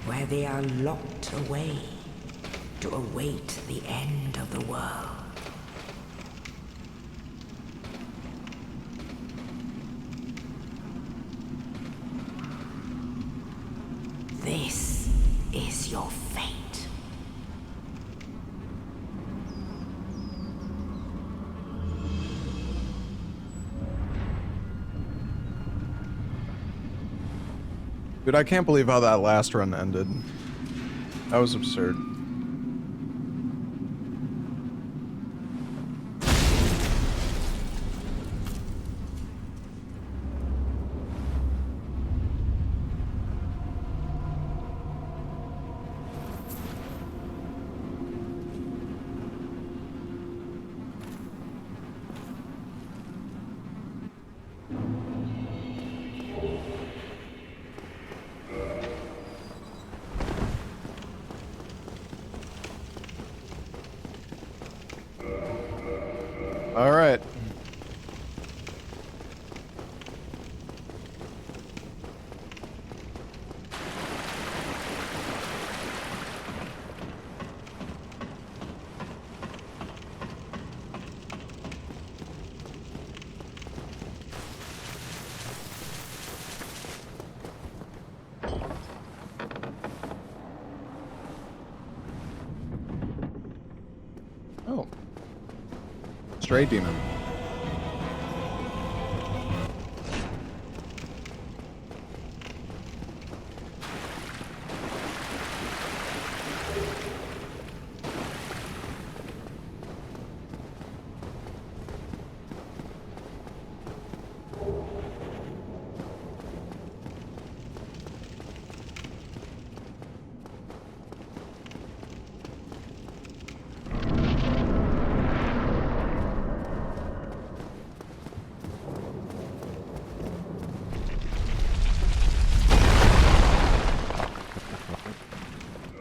Where they are locked away to await the end of the world. This is your fate. Dude, I can't believe how that last run ended. That was absurd. Stray demon.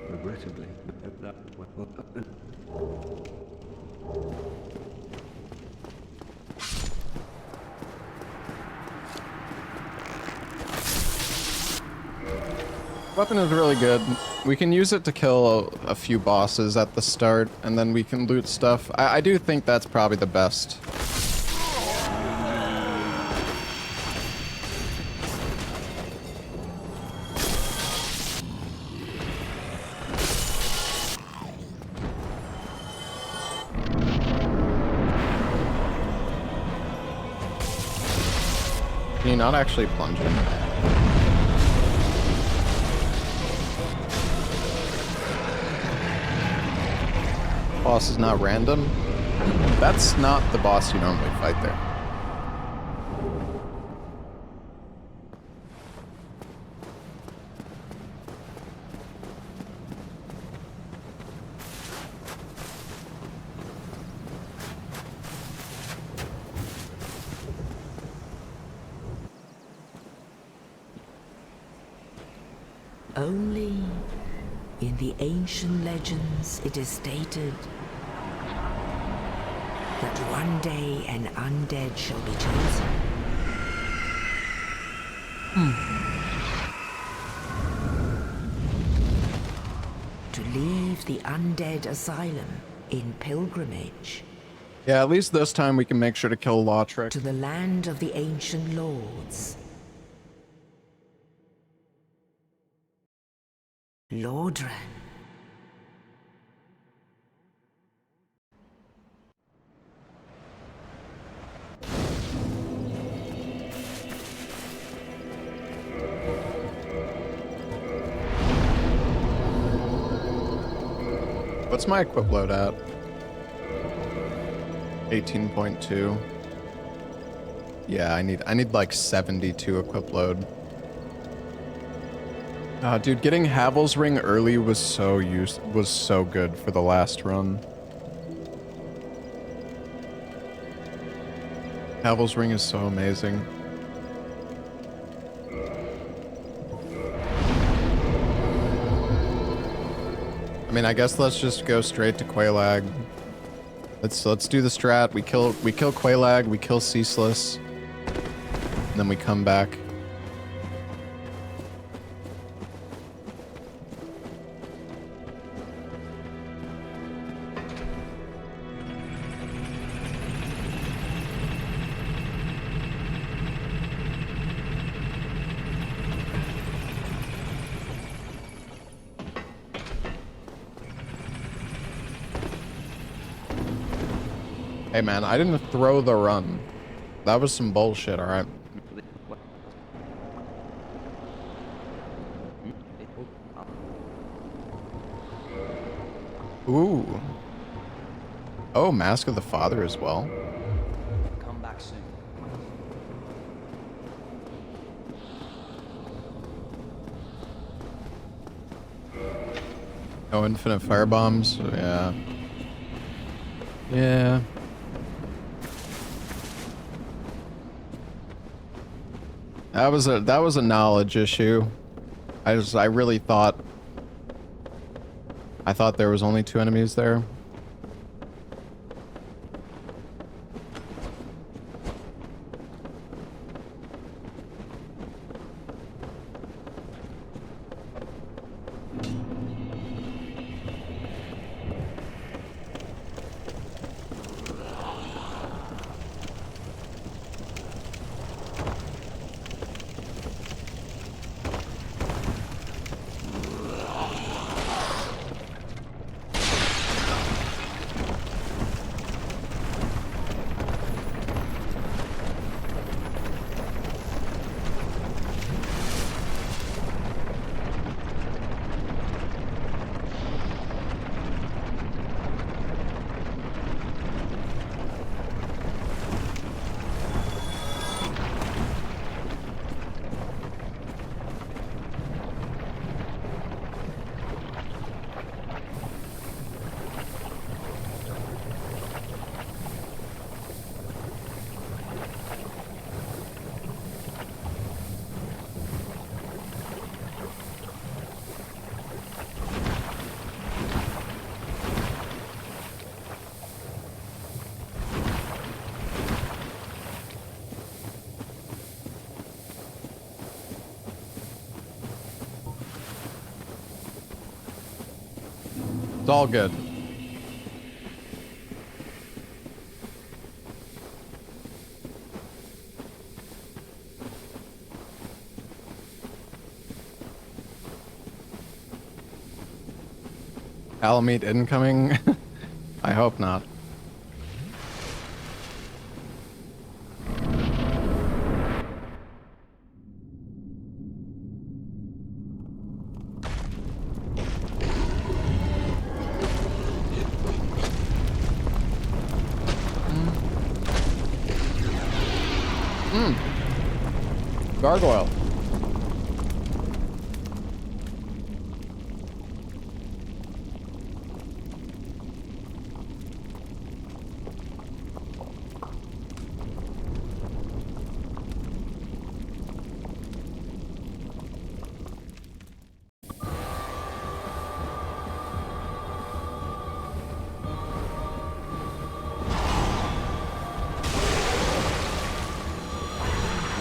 Regrettably, that will happen. Weapon is really good. We can use it to kill a few bosses at the start, and then we can loot stuff. I do think that's probably the best. Can you not actually plunge him? Boss is not random? That's not the boss you normally fight there. Only in the ancient legends it is stated that one day an undead shall be chosen. To leave the undead asylum in pilgrimage Yeah, at least this time we can make sure to kill Lautrec. to the land of the ancient lords. Lordran. What's my equip load at? 18.2. Yeah, I need like 72 equip load. Dude, getting Havel's Ring early was so good for the last run. Havel's Ring is so amazing. I mean, I guess let's just go straight to Quelaag. Let's do the strat. We kill Quelaag, we kill Ceaseless, and then we come back. Hey man, I didn't throw the run. That was some bullshit, alright? Ooh. Oh, Mask of the Father as well. Come back soon. Oh, infinite firebombs. Yeah. Yeah. That was a knowledge issue. I really thought there was only 2 enemies there. It's all good. Alamete incoming? I hope not. Gargoyle.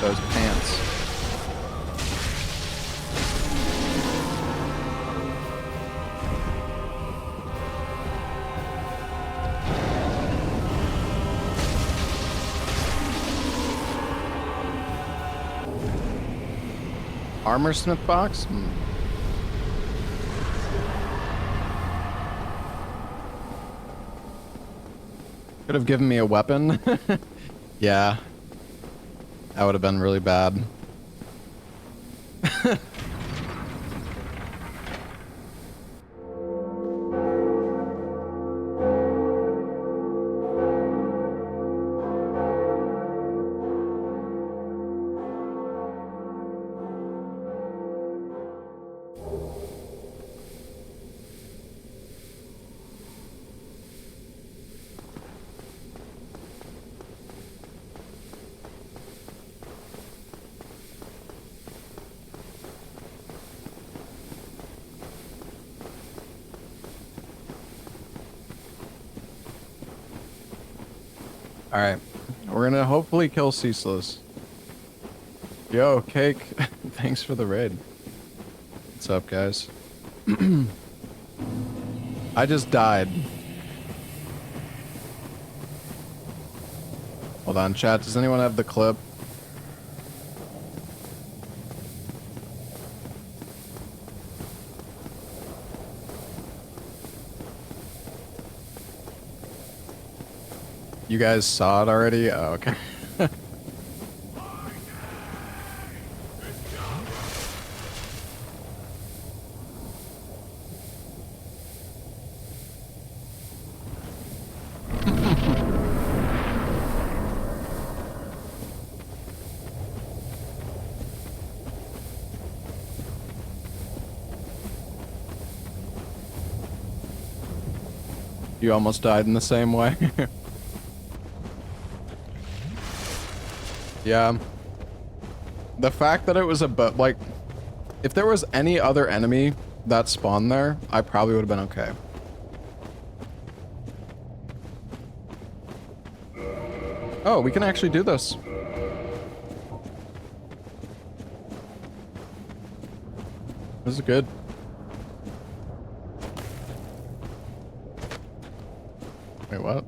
Those pants. Armorsmith box? Could have given me a weapon. Yeah. That would have been really bad. Alright. We're gonna hopefully kill Ceaseless. Yo, Cake. Thanks for the raid. What's up, guys? I just died. Hold on, chat. Does anyone have the clip? You guys saw it already? Oh, okay. You almost died in the same way. Yeah. The fact that it was like, if there was any other enemy that spawned there, I probably would have been okay. Oh, we can actually do this. This is good. Wait, what?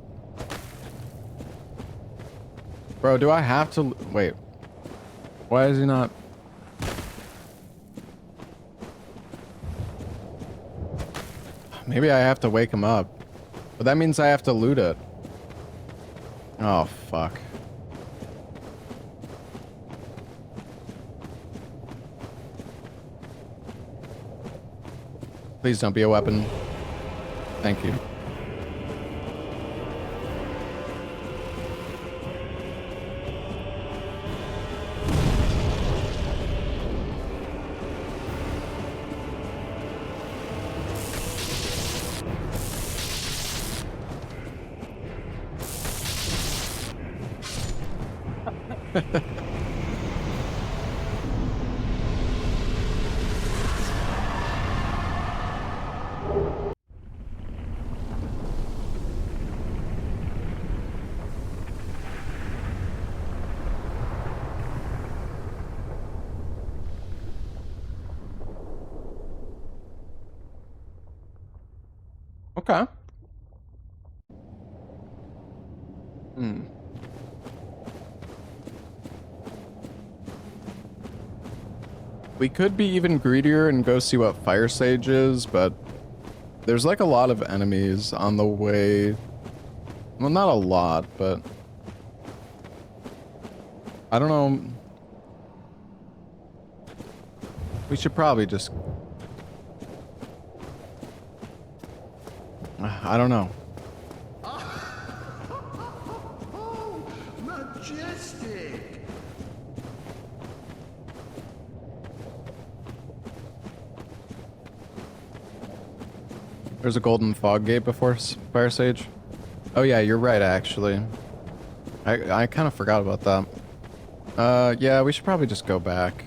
Bro, do I have to... Wait. Why is he not... Maybe I have to wake him up. But that means I have to loot it. Oh, fuck. Please don't be a weapon. Thank you. Okay. Hmm. We could be even greedier and go see what Fire Sage is, but there's like a lot of enemies on the way. Well, not a lot, but I don't know. We should probably just... I don't know. Oh, majestic! There's a golden fog gate before Fire Sage. Oh yeah, you're right, actually. I kind of forgot about that. Yeah, we should probably just go back.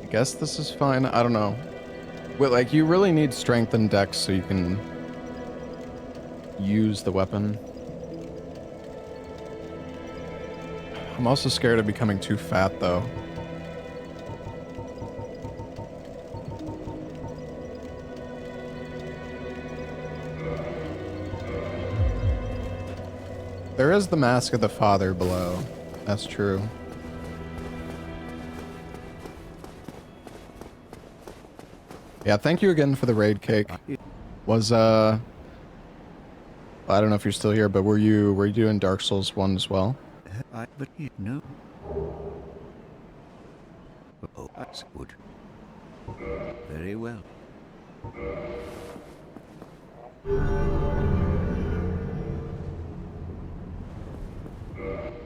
I guess this is fine. I don't know. Well, like, you really need strength and dex so you can use the weapon. I'm also scared of becoming too fat, though. There is the Mask of the Father below. That's true. Yeah, thank you again for the raid cake. Was I don't know if you're still here, but were you doing Dark Souls 1 as well? But you know. Oh, that's good. Very well.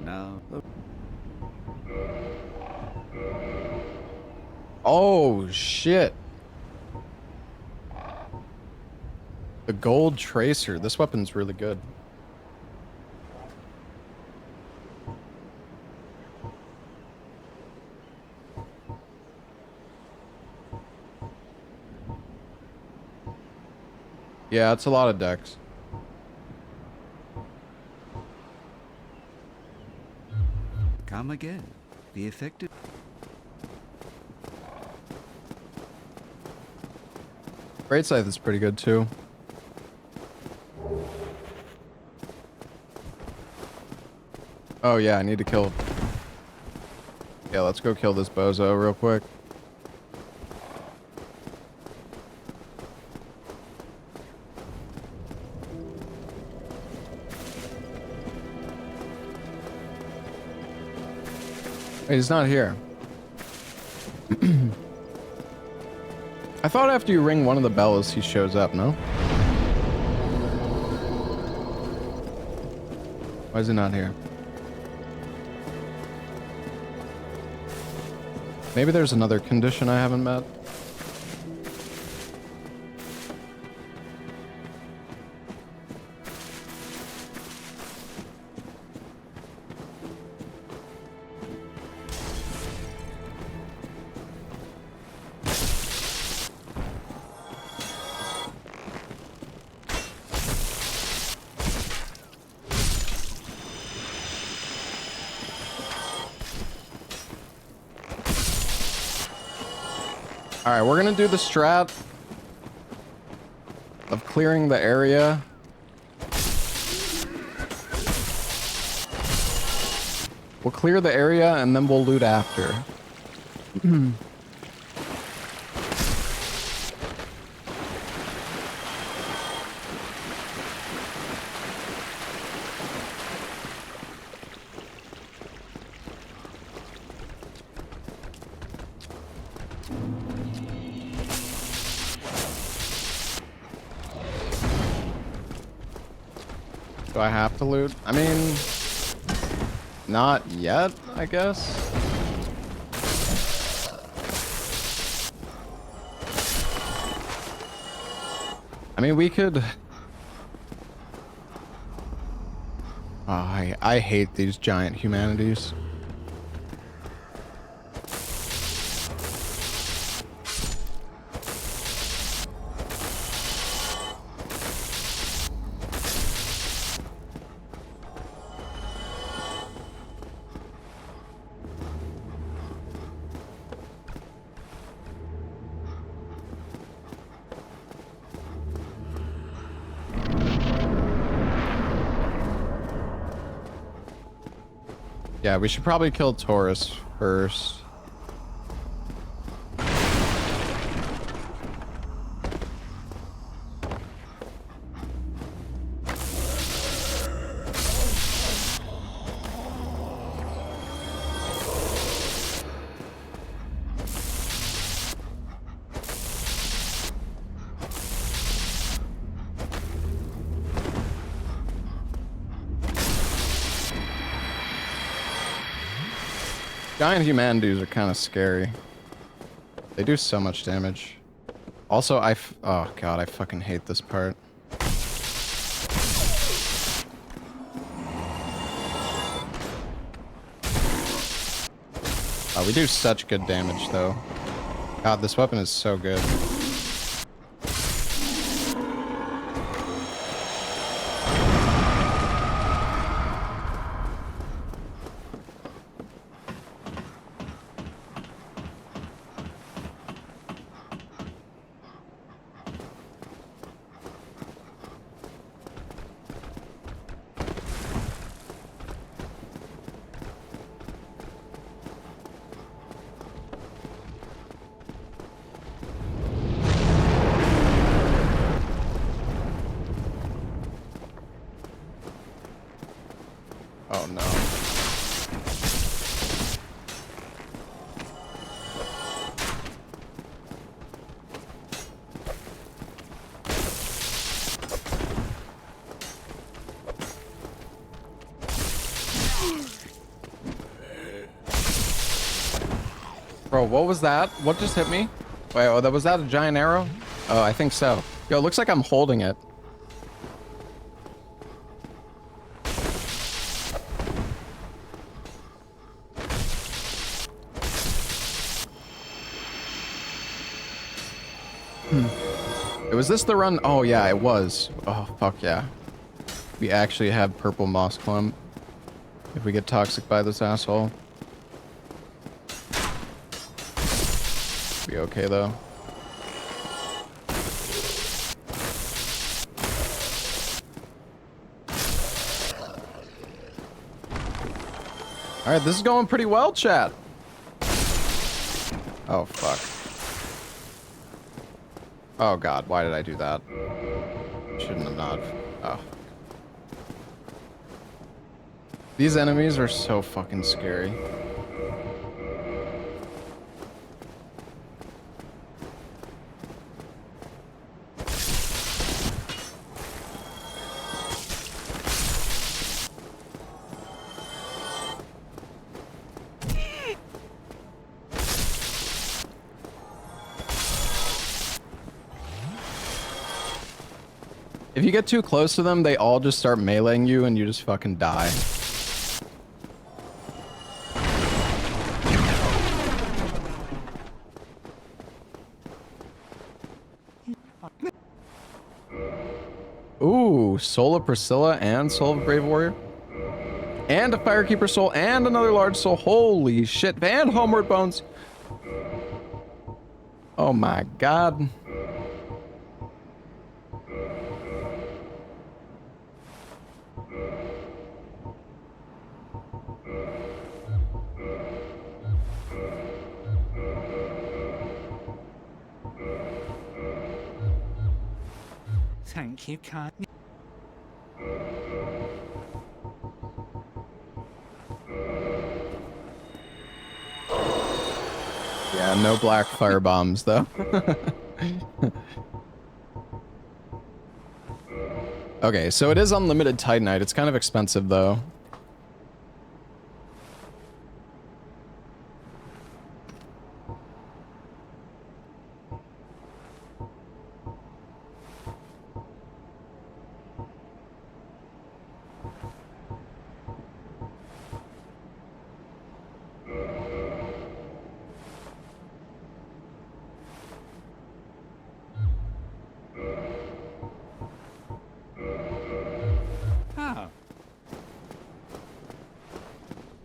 Now. Oh shit. The gold tracer. This weapon's really good. Yeah, it's a lot of decks. Come again. Be effective. Great Scythe is pretty good too. Oh yeah, I need to kill... Yeah, let's go kill this bozo real quick. Wait, he's not here. I thought after you ring one of the bells, he shows up, no? Why is he not here? Maybe there's another condition I haven't met. Alright, we're gonna do the strat of clearing the area. We'll clear the area and then we'll loot after. Do I have to loot? I mean, not yet, I guess. I mean, we could... Oh, I hate these giant humanities. Yeah, we should probably kill Taurus first. Giant humanities are kind of scary. They do so much damage. Also, oh god, I fucking hate this part. Oh, we do such good damage, though. God, this weapon is so good. Oh no. Bro, what was that? What just hit me? Wait, oh, was that a giant arrow? Oh, I think so. Yo, it looks like I'm holding it. Was this the run? Oh yeah, it was. Oh fuck yeah. We actually have purple moss clump. If we get toxic by this asshole. Be okay though. Alright, this is going pretty well, chat. Oh fuck. Oh god, why did I do that? Shouldn't have not. Oh. These enemies are so fucking scary. If you get too close to them, they all just start meleeing you and you just fucking die. Ooh, Soul of Priscilla and Soul of Brave Warrior. And a Firekeeper Soul and another large soul. Holy shit. And Homeward Bones. Oh my god. Thank you, Kai. Yeah, no black fire bombs though. Okay, so it is unlimited Titanite. It's kind of expensive though.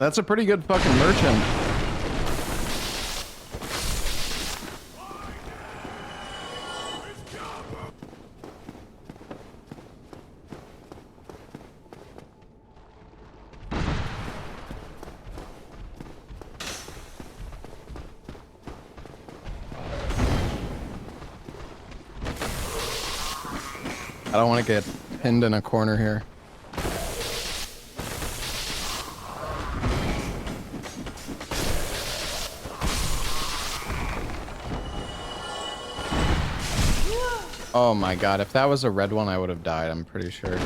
That's a pretty good fucking merchant. I don't want to get pinned in a corner here. Oh my god, if that was a red one, I would have died, I'm pretty sure.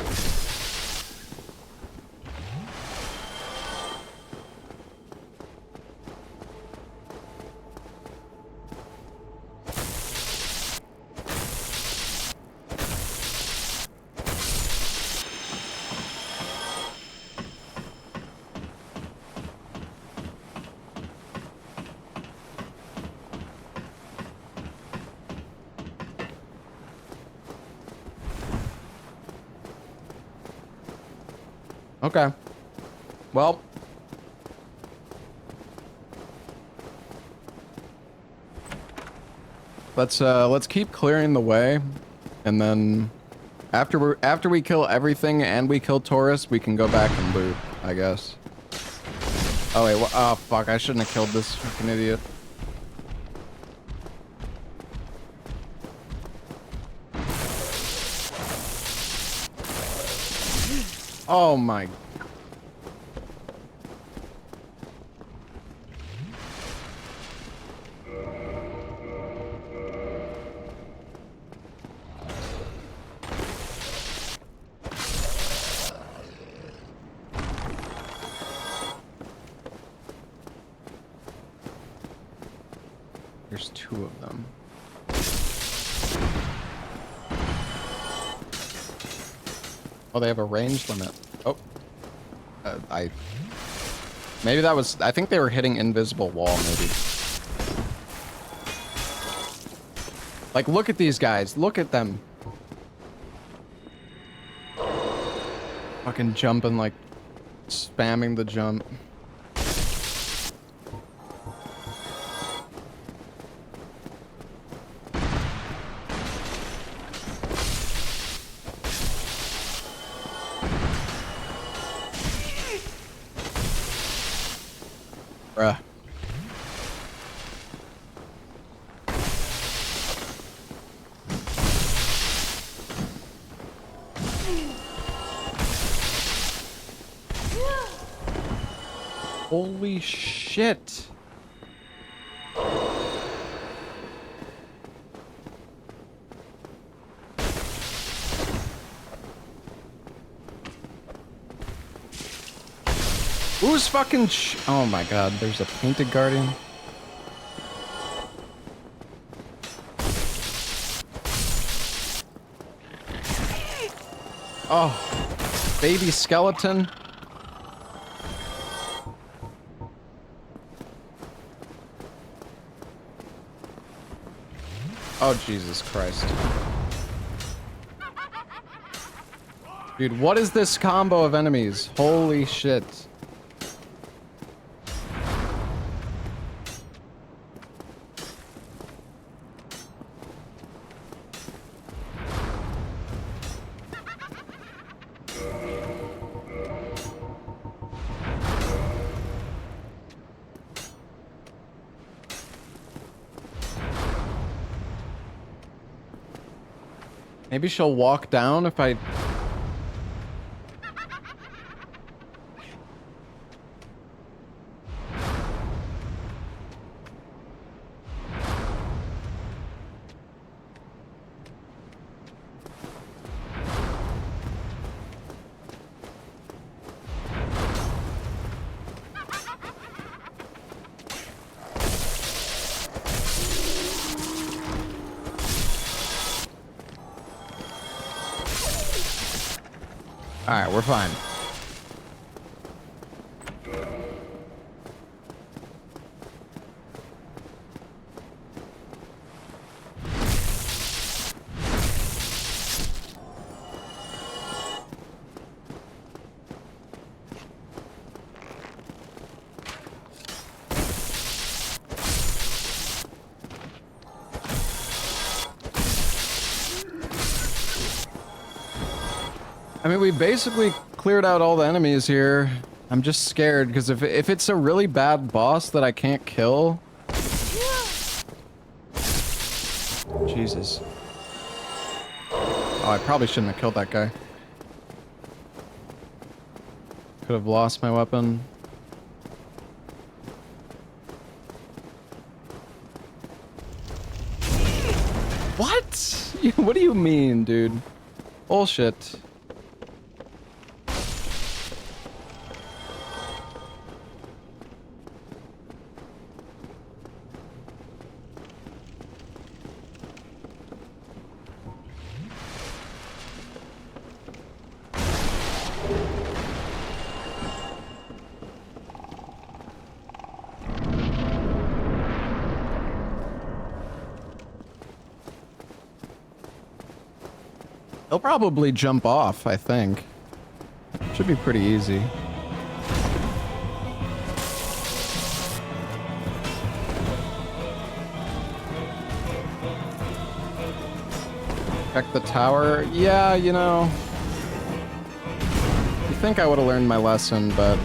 Okay. Well. Let's keep clearing the way, and then after we kill everything and we kill Taurus, we can go back and loot, I guess. Oh wait, oh fuck, I shouldn't have killed this fucking idiot. Oh my. There's two of them. Oh, they have a range limit. Oh. Maybe that was... I think they were hitting invisible wall, maybe. Like, look at these guys. Look at them. Fucking jumping, like, spamming the jump. Bruh. Holy shit. Who's fucking oh my god, there's a painted guardian. Oh, baby skeleton. Oh, Jesus Christ. Dude, what is this combo of enemies? Holy shit. Maybe she'll walk down if I... Alright, we're fine. I mean, we basically cleared out all the enemies here. I'm just scared, because if it's a really bad boss that I can't kill... Jesus. Oh, I probably shouldn't have killed that guy. Could have lost my weapon. What? What do you mean, dude? Bullshit. He'll probably jump off, I think. Should be pretty easy. Check the tower. Yeah, you know. You think I would have learned my lesson, but...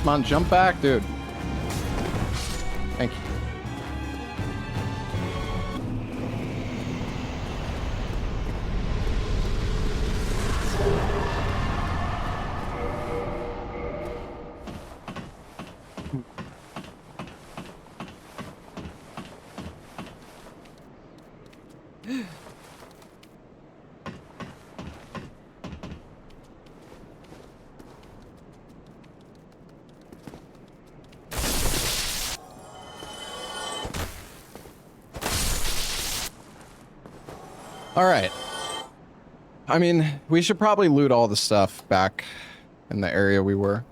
Come on, jump back, dude. Thank you. Alright. I mean, we should probably loot all the stuff back in the area we were.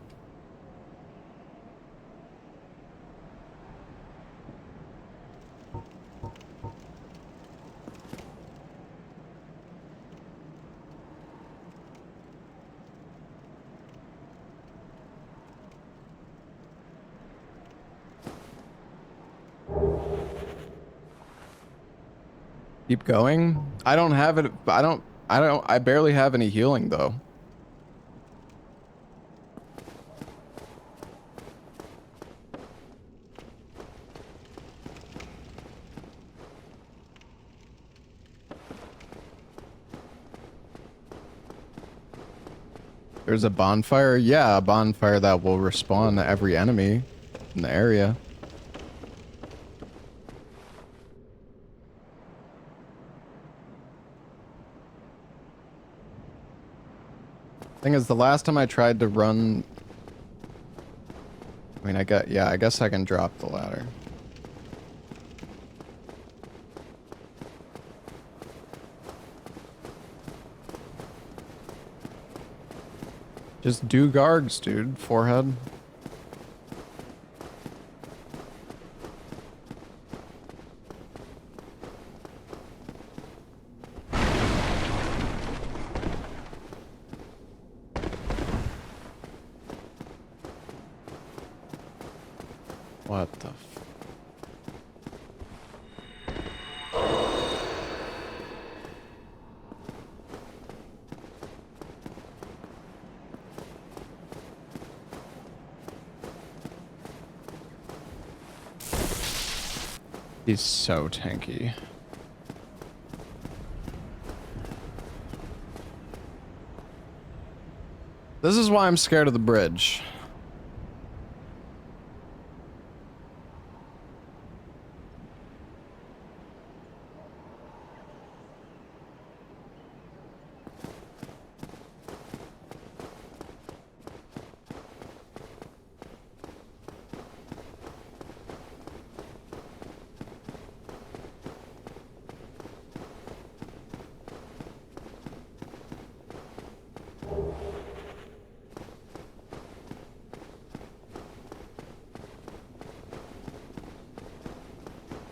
Keep going? I don't have it. I barely have any healing though. There's a bonfire? Yeah, a bonfire that will respawn to every enemy in the area. Thing is, the last time I tried to run... I mean, I guess I can drop the ladder. Just do gargs, dude. Forehead. What the f... He's so tanky. This is why I'm scared of the bridge.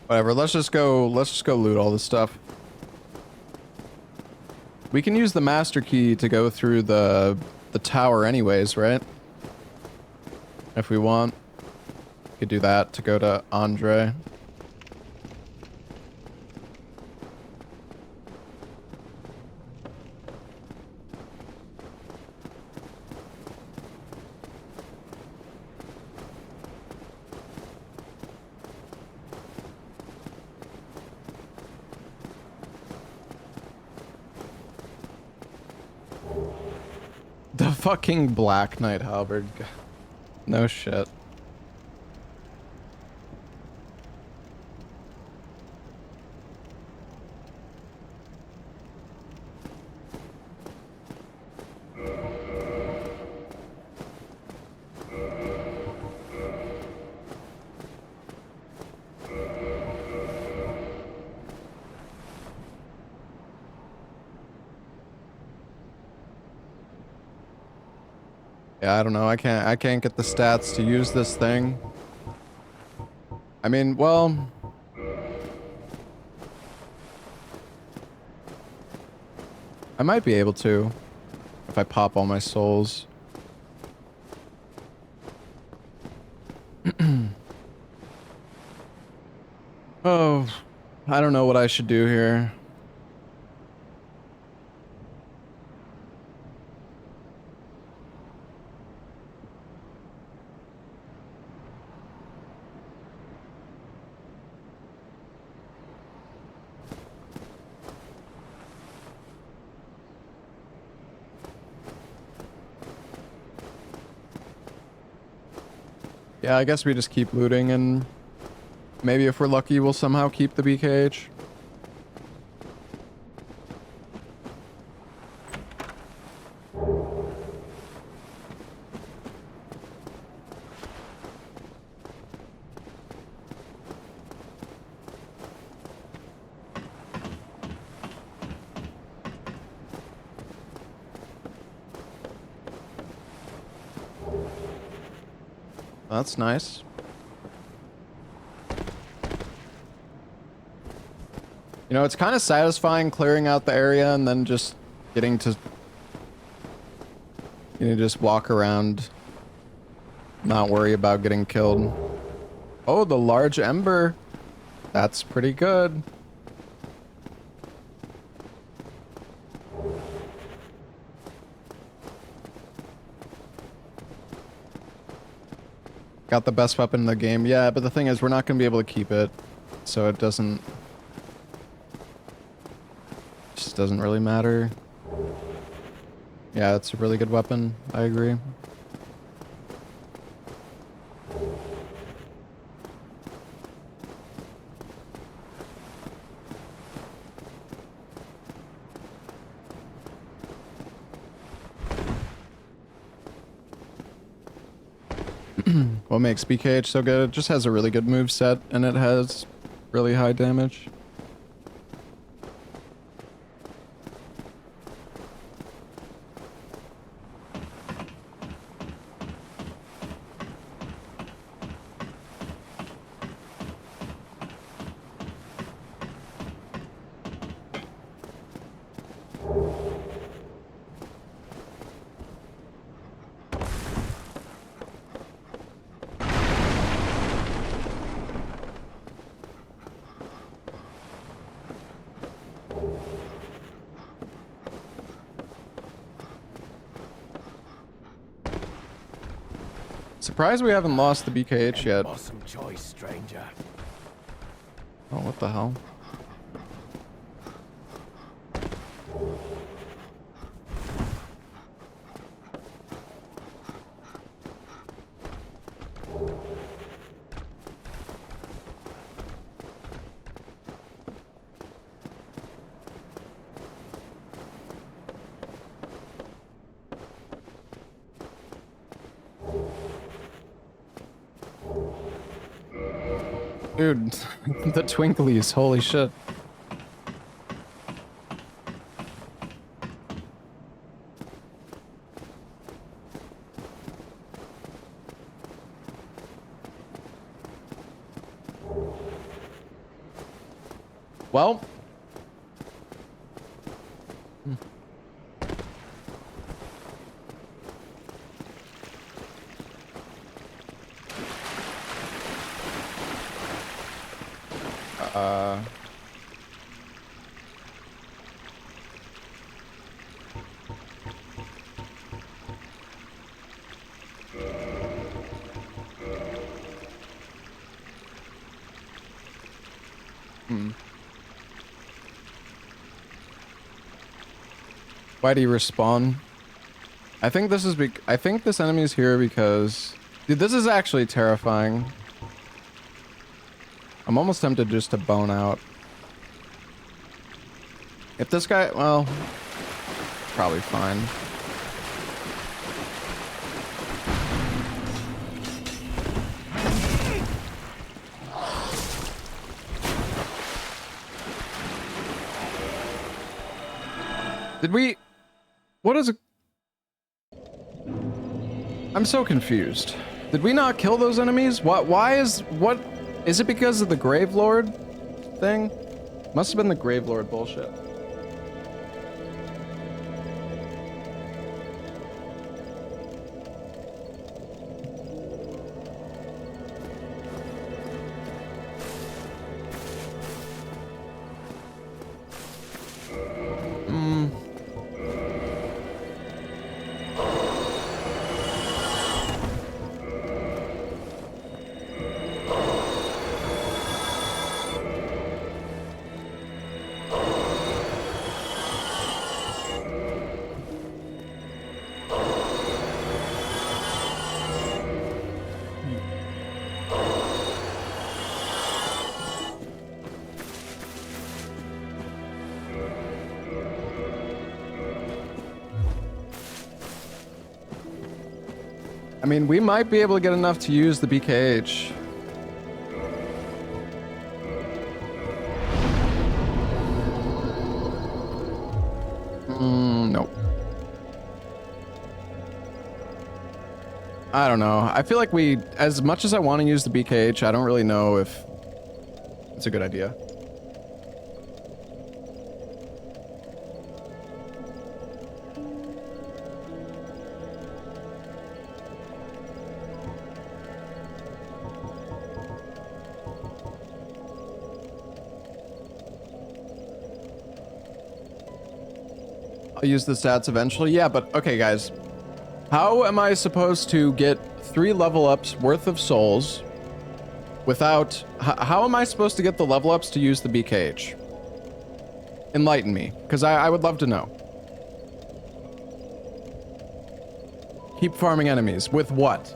Whatever, let's just go loot all this stuff. We can use the master key to go through the tower anyways, right? If we want. We could do that to go to Andre. The fucking Black Knight halberd. No shit. Yeah, I don't know. I can't get the stats to use this thing. I mean, well, I might be able to if I pop all my souls. Oh, I don't know what I should do here. Yeah, I guess we just keep looting and maybe if we're lucky we'll somehow keep the BKH. That's nice. You know, it's kind of satisfying clearing out the area and then just getting to, you know, just walk around, not worry about getting killed. Oh, the large ember. That's pretty good. Got the best weapon in the game. Yeah, but the thing is, we're not going to be able to keep it. So it doesn't... just doesn't really matter. Yeah, it's a really good weapon. I agree. What makes BKH so good? It just has a really good move set and it has really high damage. Surprised we haven't lost the BKH yet. Awesome choice, stranger. Oh, what the hell? Dude, the twinklies, holy shit. Well. Why do you respawn? I think this is I think this enemy is here because... Dude, this is actually terrifying. I'm almost tempted just to bone out. If this guy... Well... Probably fine. Did we... What is it? I'm so confused. Did we not kill those enemies? Why is... What... Is it because of the Grave Lord thing? Must have been the Grave Lord bullshit. I mean, we might be able to get enough to use the BKH. Nope. I don't know. I feel like we, as much as I want to use the BKH, I don't really know if it's a good idea. I'll use the stats eventually. Yeah, but okay, guys. How am I supposed to get 3 level ups worth of souls without... How am I supposed to get the level ups to use the BKH? Enlighten me, because I would love to know. Keep farming enemies. With what?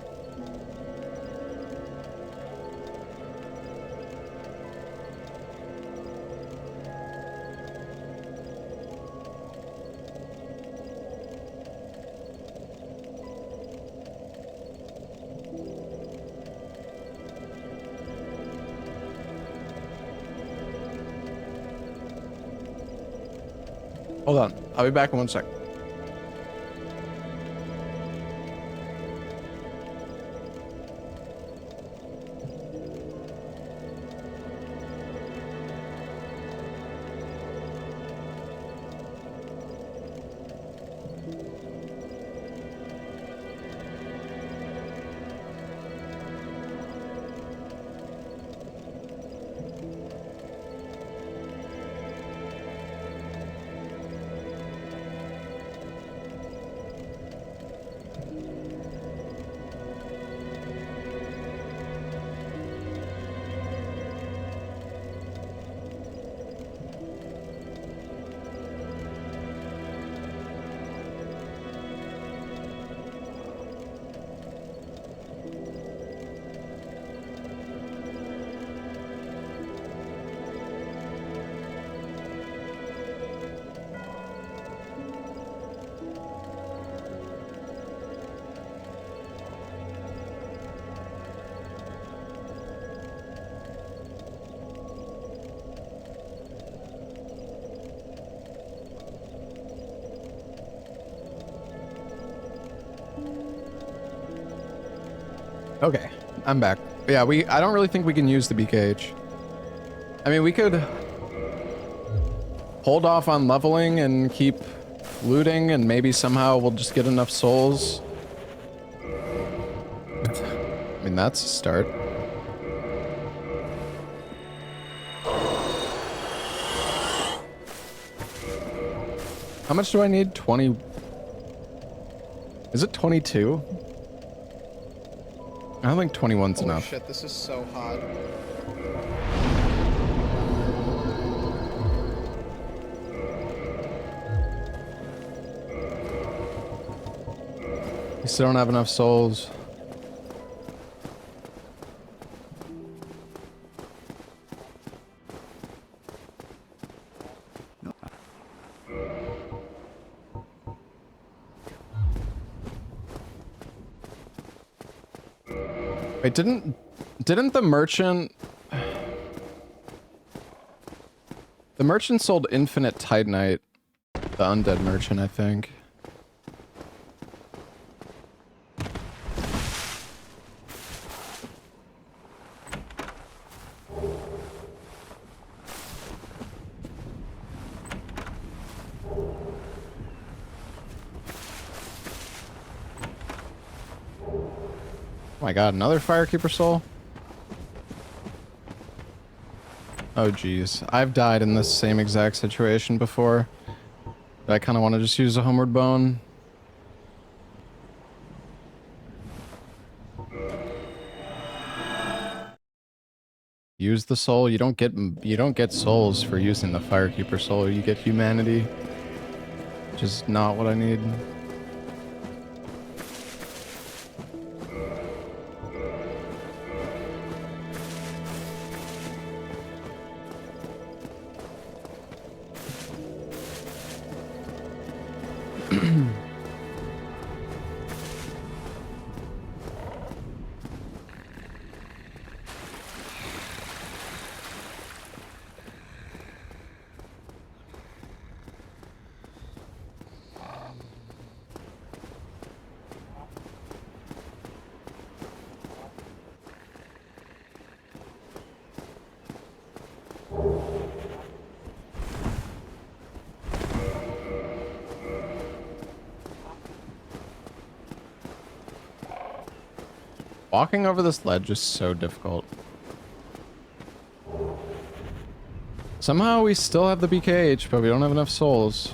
Hold on. I'll be back in 1 sec. Okay, I'm back. Yeah, I don't really think we can use the BKH. I mean, we could... hold off on leveling and keep looting, and maybe somehow we'll just get enough souls. I mean, that's a start. How much do I need? 20. Is it 22? I don't think 21's enough. Shit, this is so hot. We still don't have enough souls. Wait, didn't the merchant... The merchant sold infinite Titanite. The undead merchant, I think. Oh my god, another Firekeeper soul? Oh geez, I've died in this same exact situation before. But I kind of want to just use a Homeward Bone. Use the soul. You don't get souls for using the Firekeeper soul. You get humanity, which is not what I need. Walking over this ledge is so difficult. Somehow we still have the BKH, but we don't have enough souls.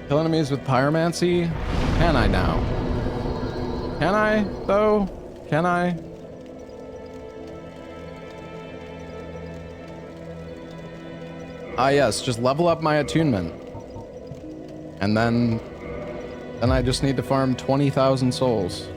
Kill enemies with pyromancy? Can I now? Can I, though? Can I? Ah yes, just level up my attunement. And then I just need to farm 20,000 souls.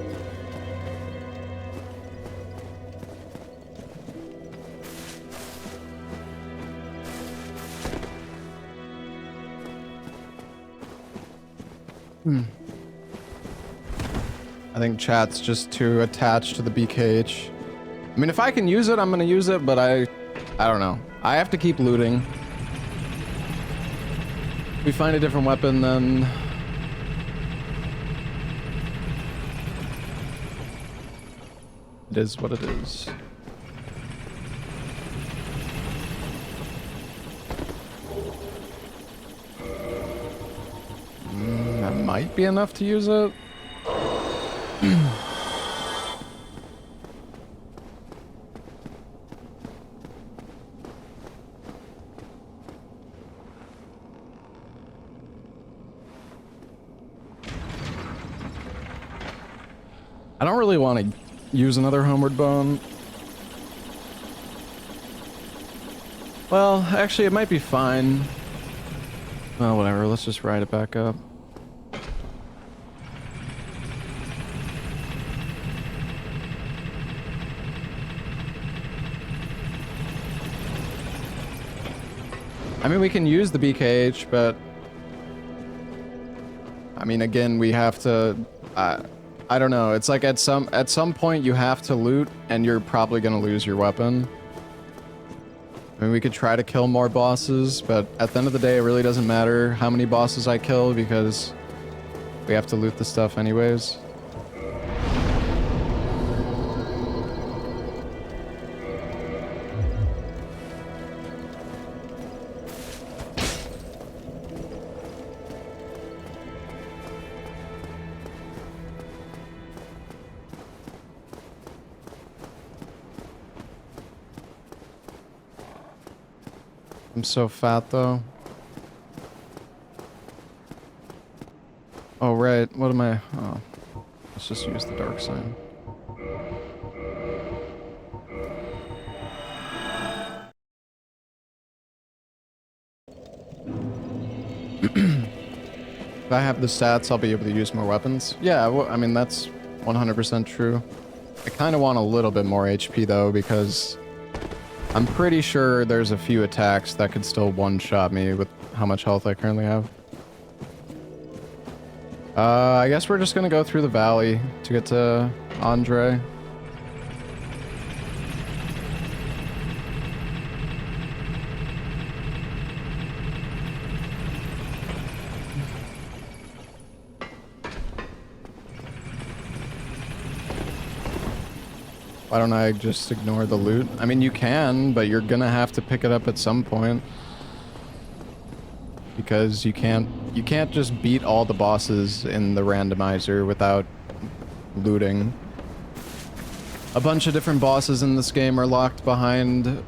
I think chat's just too attached to the BKH. I mean, if I can use it, I'm gonna use it, but I don't know. I have to keep looting. If we find a different weapon, then... it is what it is. That might be enough to use it. I don't really want to use another Homeward Bone. Well, actually, it might be fine. Well, whatever. Let's just ride it back up. I mean, we can use the BKH, but... I mean, again, we have to... I don't know. It's like at some point you have to loot, and you're probably gonna lose your weapon. I mean, we could try to kill more bosses, but at the end of the day, it really doesn't matter how many bosses I kill because we have to loot the stuff anyways. I'm so fat though. Oh right, what am I? Oh, let's just use the dark sign. If I have the stats, I'll be able to use more weapons. Yeah, well, I mean, that's 100% true. I kind of want a little bit more HP though, because I'm pretty sure there's a few attacks that could still one-shot me with how much health I currently have. I guess we're just gonna go through the valley to get to Andre. Why don't I just ignore the loot? I mean, you can, but you're gonna have to pick it up at some point. Because you can't just beat all the bosses in the randomizer without looting. A bunch of different bosses in this game are locked behind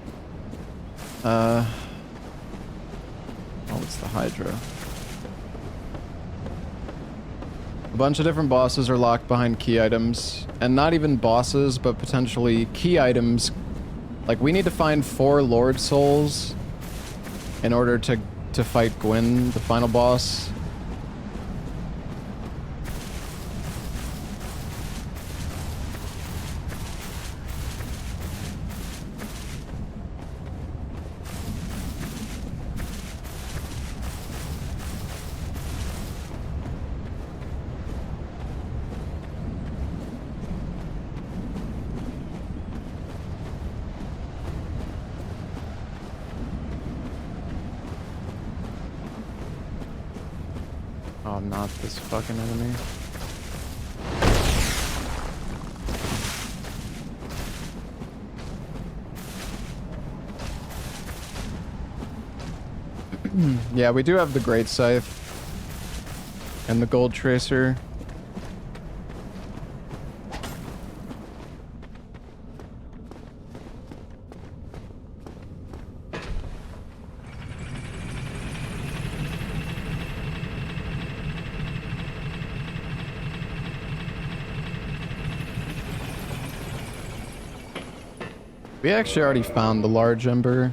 oh, it's the Hydra. A bunch of different bosses are locked behind key items, and not even bosses, but potentially key items. Like, we need to find 4 Lord Souls in order to fight Gwyn, the final boss. Oh, not this fucking enemy. Yeah, we do have the Great Scythe and the Gold Tracer. We actually already found the large ember.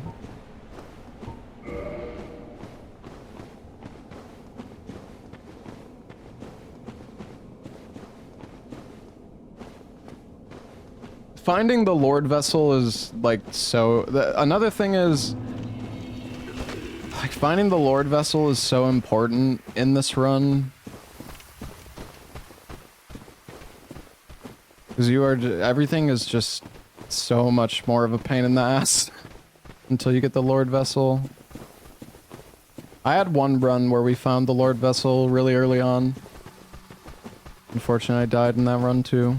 Finding the Lord Vessel is like so... Another thing is... like, finding the Lord Vessel is so important in this run. Because you are... everything is just so much more of a pain in the ass until you get the Lord Vessel. I had one run where we found the Lord Vessel really early on. Unfortunately, I died in that run too.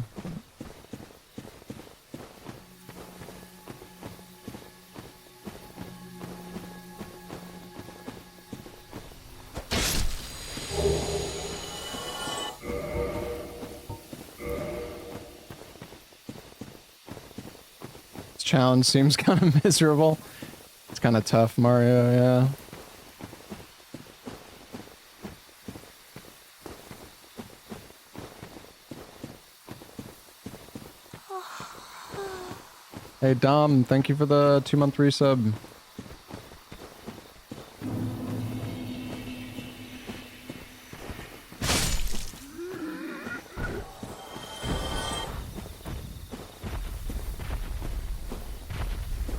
Challenge seems kind of miserable. It's kind of tough, Mario, yeah. Hey Dom, thank you for the 2-month resub.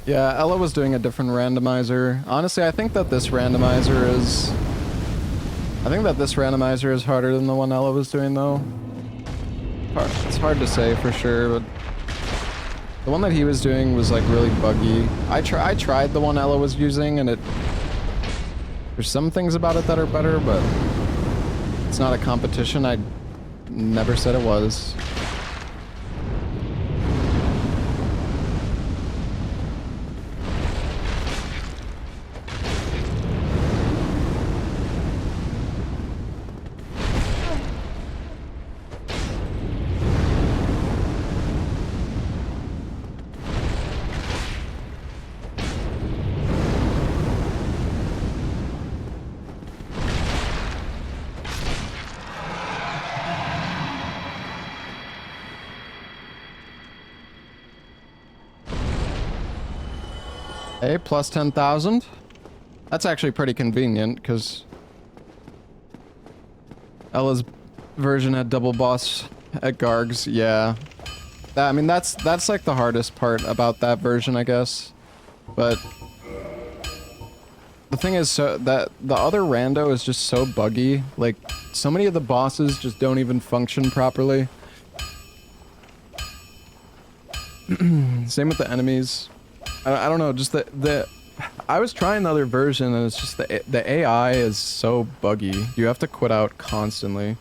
Yeah, Ella was doing a different randomizer. Honestly, I think that this randomizer is... harder than the one Ella was doing, though. It's hard to say for sure, but... the one that he was doing was, like, really buggy. I tried the one Ella was using, and there's some things about it that are better, but... it's not a competition. I never said it was. Hey, plus 10,000. That's actually pretty convenient, because Ella's version had double boss at Garg's. Yeah. I mean, that's like the hardest part about that version, I guess. But the thing is, so that the other rando is just so buggy. Like, so many of the bosses just don't even function properly. Same with the enemies. I don't know, just the I was trying the other version and it's just the AI is so buggy. You have to quit out constantly.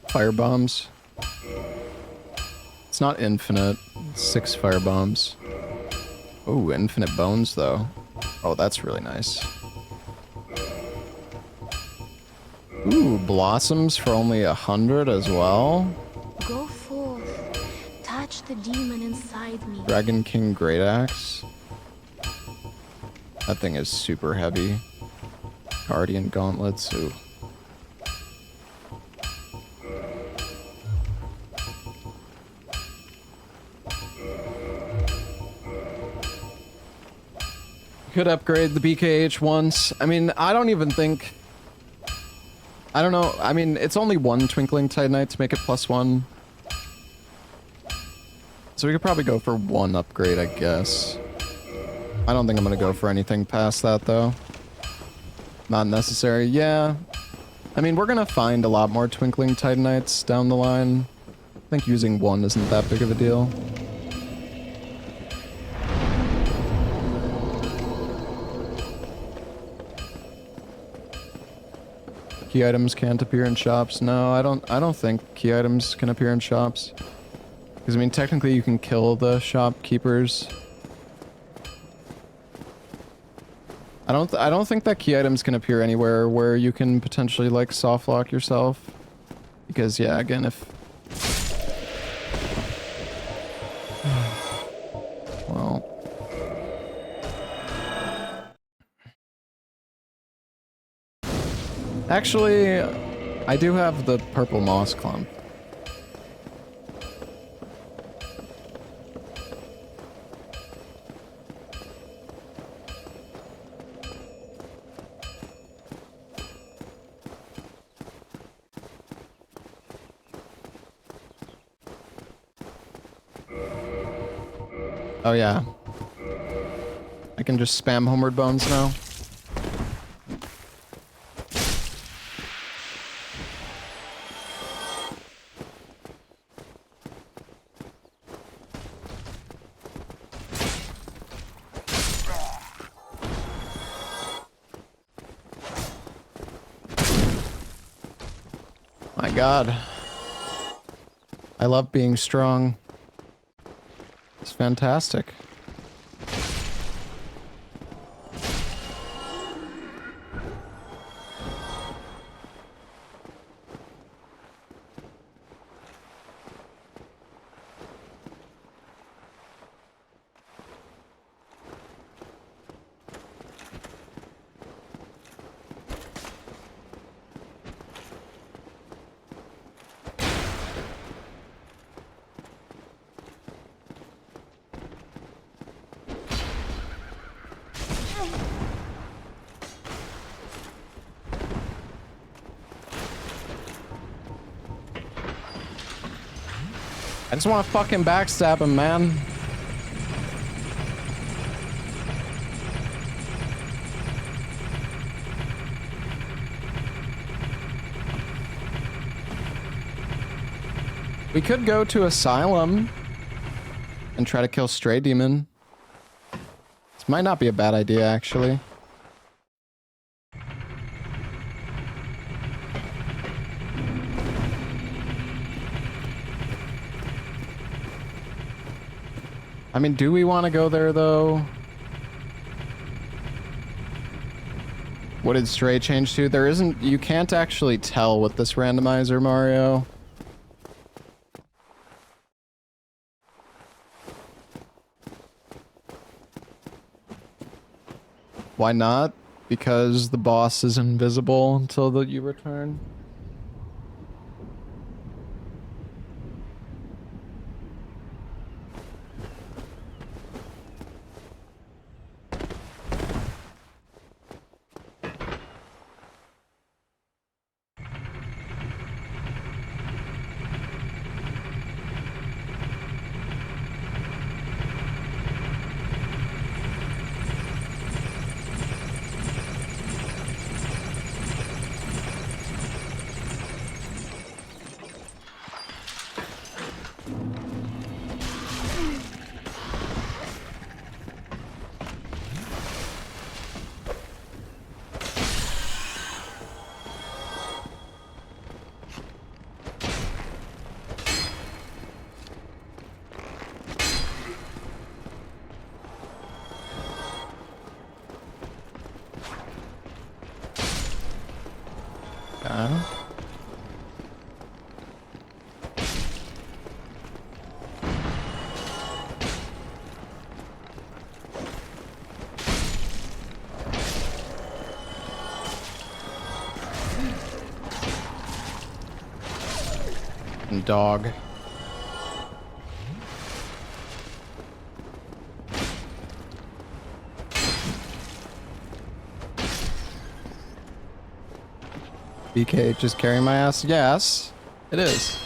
Fire bombs. It's not infinite. 6 fire bombs. Oh, infinite bones though. Oh, that's really nice. Ooh, blossoms for only 100 as well. Go forth. Touch the demon inside me. Dragon King Great Axe. That thing is super heavy. Guardian Gauntlets. Ooh. Could upgrade the BKH once. I mean, I don't even think... I don't know. I mean, it's only one Twinkling Titanite to make it +1. So we could probably go for one upgrade, I guess. I don't think I'm gonna go for anything past that, though. Not necessary. Yeah. I mean, we're gonna find a lot more Twinkling Titanites down the line. I think using one isn't that big of a deal. Key items can't appear in shops. No, I don't think key items can appear in shops. Because I mean, technically you can kill the shopkeepers. I don't think that key items can appear anywhere where you can potentially like soft lock yourself. Because yeah, again, if well, actually, I do have the purple moss clump. Oh yeah. I can just spam homeward bones now. My God. I love being strong. It's fantastic. I just want to fucking backstab him, man. We could go to Asylum and try to kill Stray Demon. This might not be a bad idea, actually. I mean, do we want to go there, though? What did Stray change to? There isn't... You can't actually tell with this randomizer, Mario. Why not? Because the boss is invisible until you return. Okay. Dog. BK just carrying my ass? Yes, it is.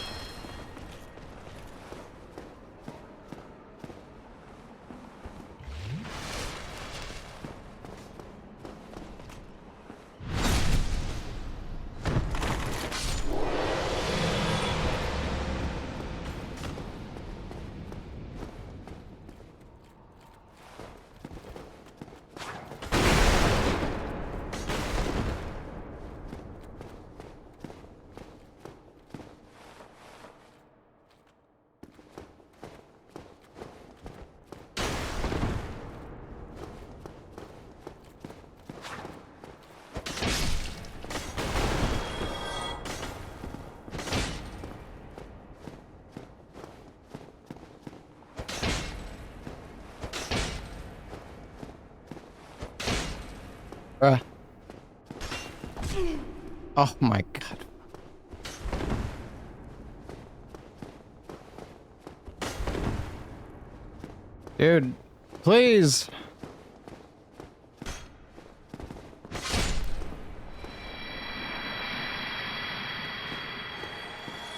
Oh my god. Dude, please.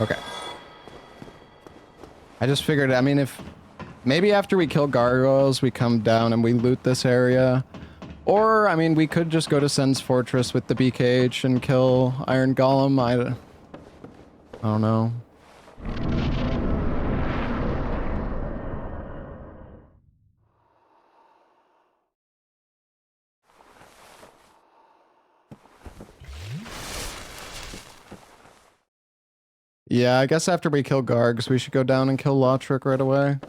Okay. I just figured, I mean, if maybe after we kill gargoyles, we come down and we loot this area. Or, I mean, we could just go to Sen's Fortress with the BKH and kill Iron Golem. I don't know. Yeah, I guess after we kill Gargs, we should go down and kill Lotrick right away.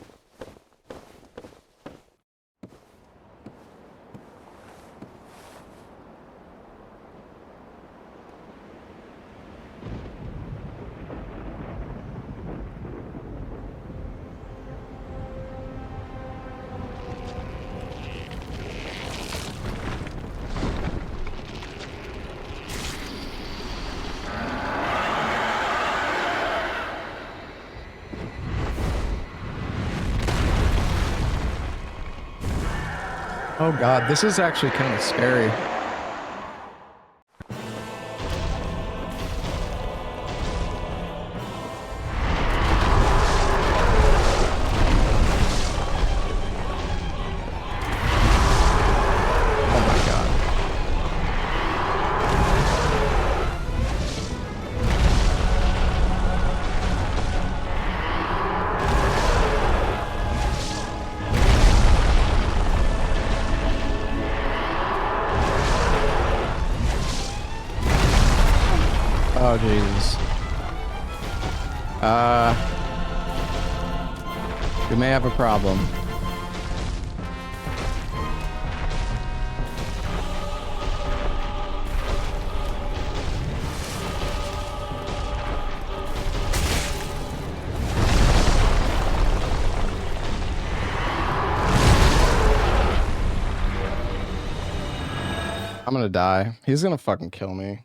Oh god, this is actually kind of scary. Oh my god. Oh, Jesus. We may have a problem. I'm gonna die. He's gonna fucking kill me.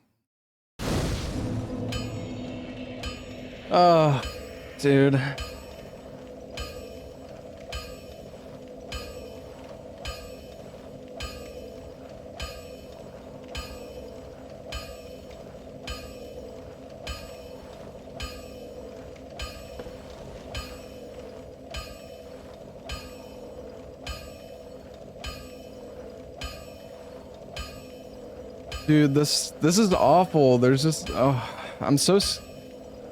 Oh, dude. Dude, this is awful. There's just, oh,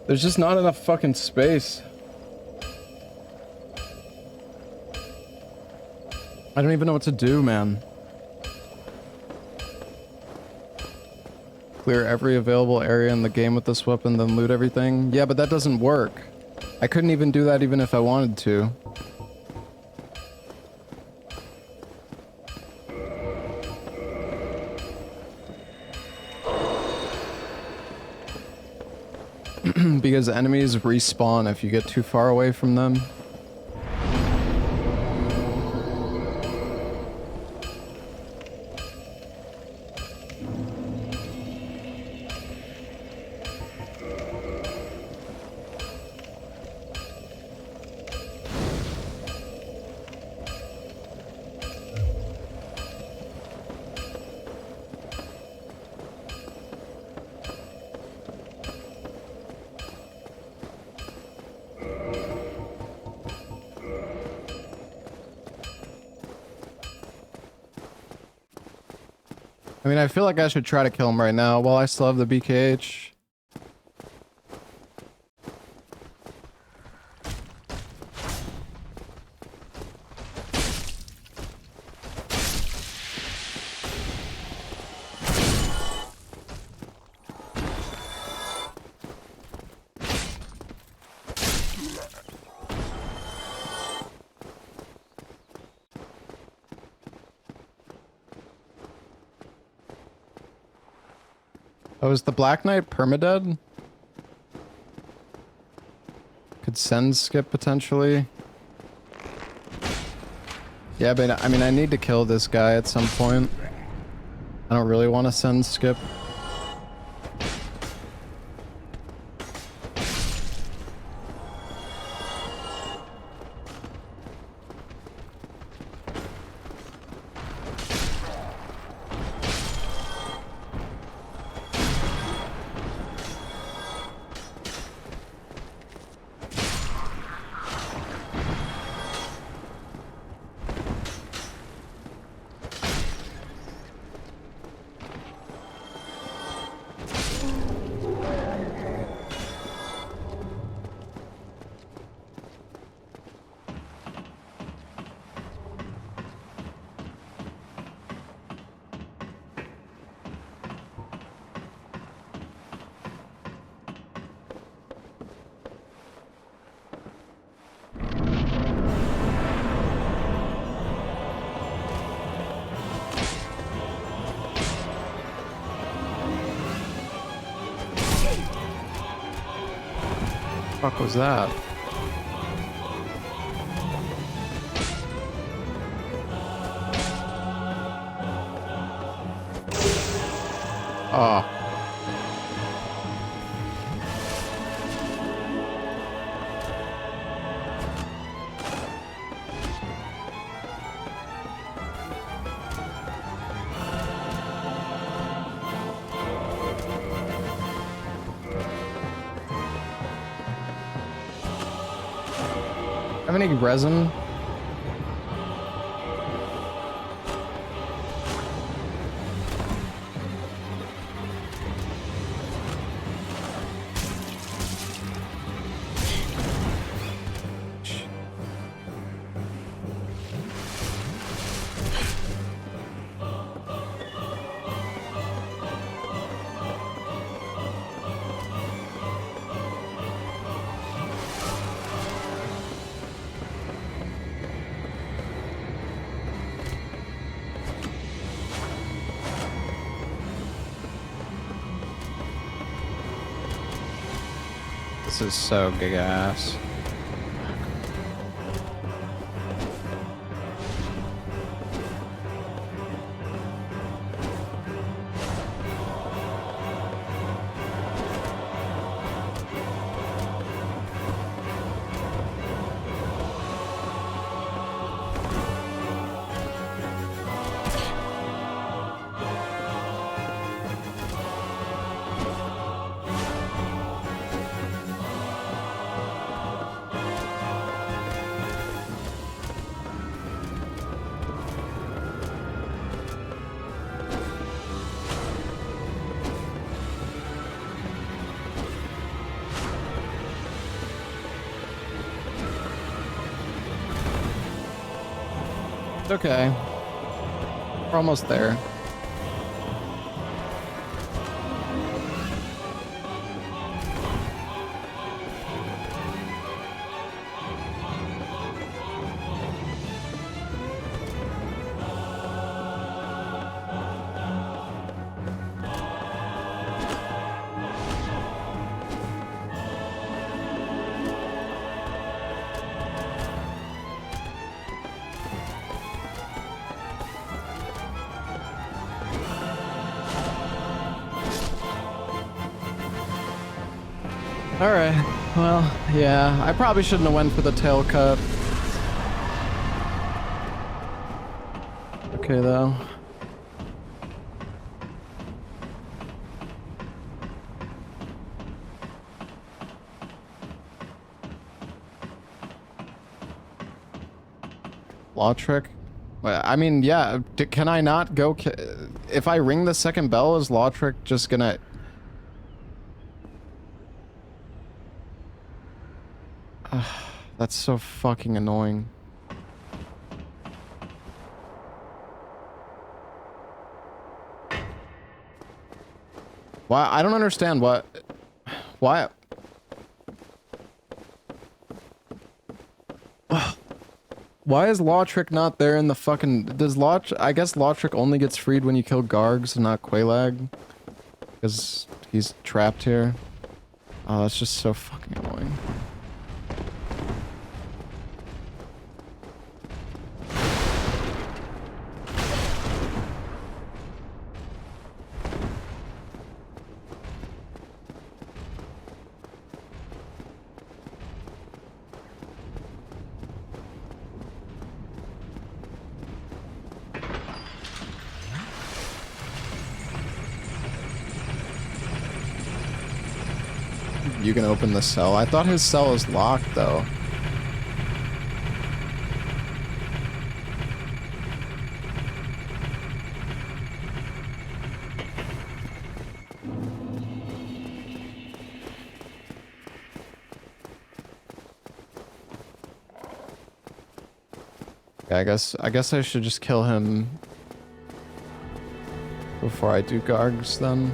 there's just not enough fucking space. I don't even know what to do, man. Clear every available area in the game with this weapon, then loot everything. Yeah, but that doesn't work. I couldn't even do that even if I wanted to. because enemies respawn if you get too far away from them. I mean, I feel like I should try to kill him right now while I still have the BKH. Oh, is the Black Knight permadead? Could send skip potentially. Yeah, but I mean, I need to kill this guy at some point. I don't really want to send skip. What the fuck was that? Oh. Have any resin? This is so giga-ass. Okay. We're almost there. Alright, well, yeah, I probably shouldn't have went for the tail cut. Okay, though. Law trick? I mean, yeah, can I not go... If I ring the second bell, is Law trick just gonna... That's so fucking annoying. Why? I don't understand what... Why? Why is Law Trick not there in the fucking... Does I guess Law Trick only gets freed when you kill Gargs and not Quelaag? Because he's trapped here. Oh, that's just so fucking annoying. You can open the cell. I thought his cell is locked, though. Yeah, I guess I should just kill him before I do Gargs, then.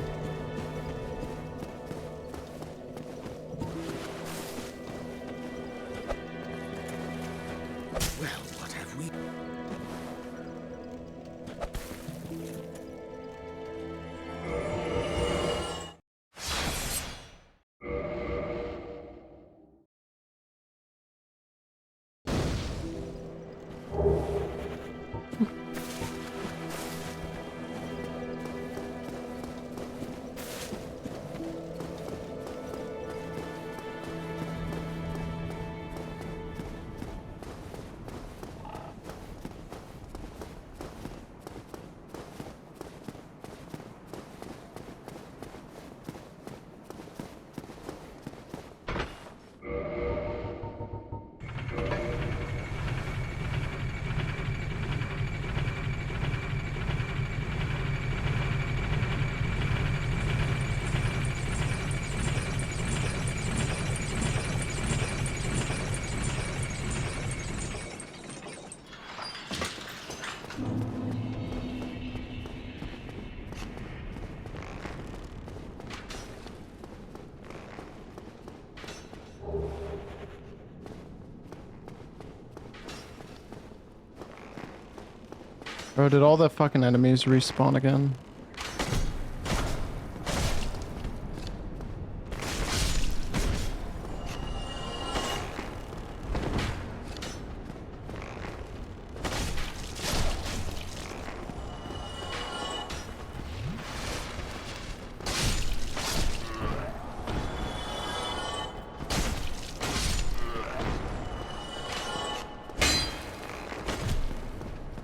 Bro, did all the fucking enemies respawn again?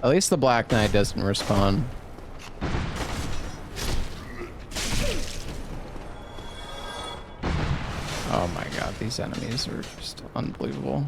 At least the Black Knight doesn't respawn. Oh my god, these enemies are just unbelievable.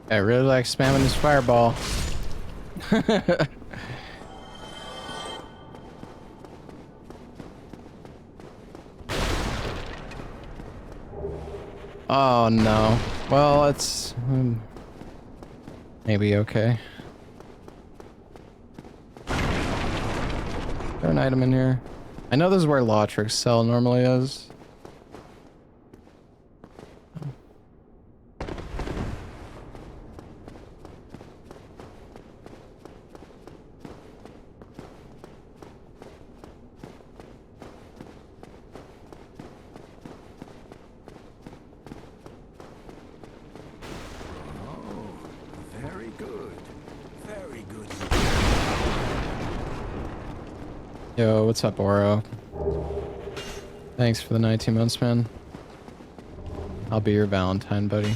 I really like spamming his fireball. Oh no. Well, it's maybe okay. Is there an item in here? I know this is where Lautric's cell normally is. Very good. Very good. Yo, what's up, Oro? Thanks for the 19 months, man. I'll be your Valentine, buddy.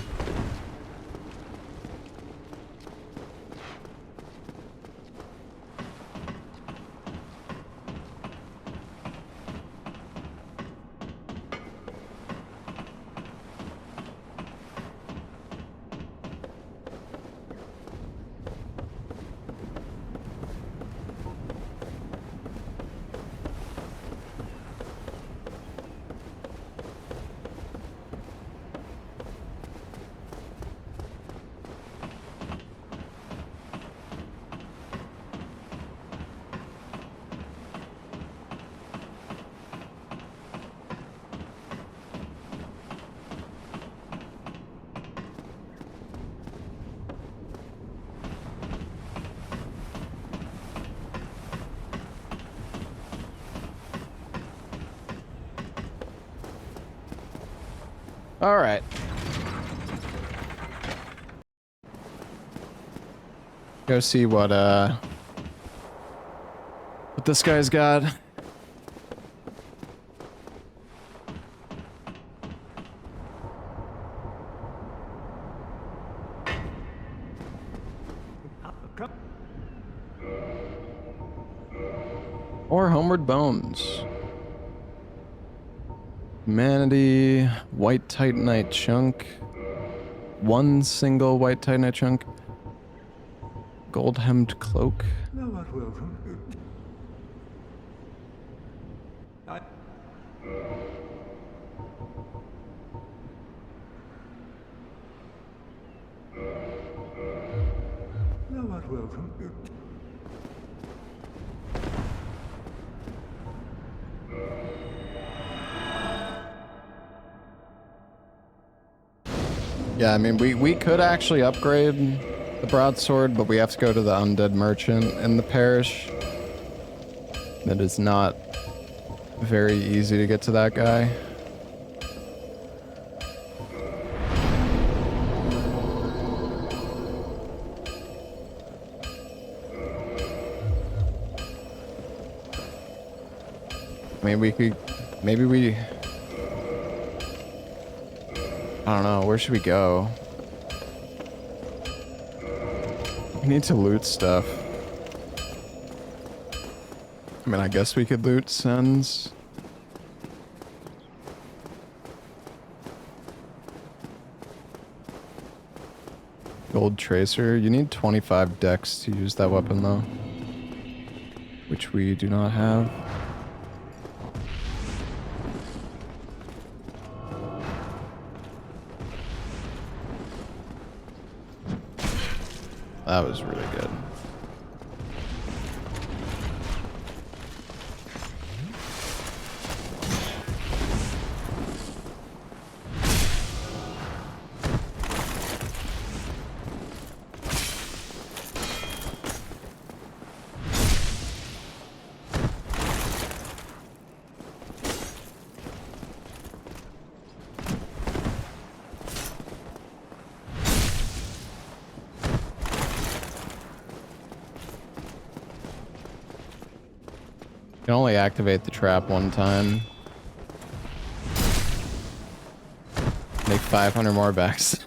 All right. Go see what this guy's got. Or Homeward Bones. Humanity, White Titanite chunk. One single White Titanite chunk. Gold hemmed cloak. Thou art welcome. Thou art welcome. Yeah, I mean, we could actually upgrade the broadsword, but we have to go to the Undead Merchant in the Parish. That is not very easy to get to that guy. I mean, we could... Maybe we... I don't know, where should we go? We need to loot stuff. I mean, I guess we could loot Sens. Gold Tracer. You need 25 dex to use that weapon, though. Which we do not have. That was really good. You can only activate the trap one time. Make 500 more backs.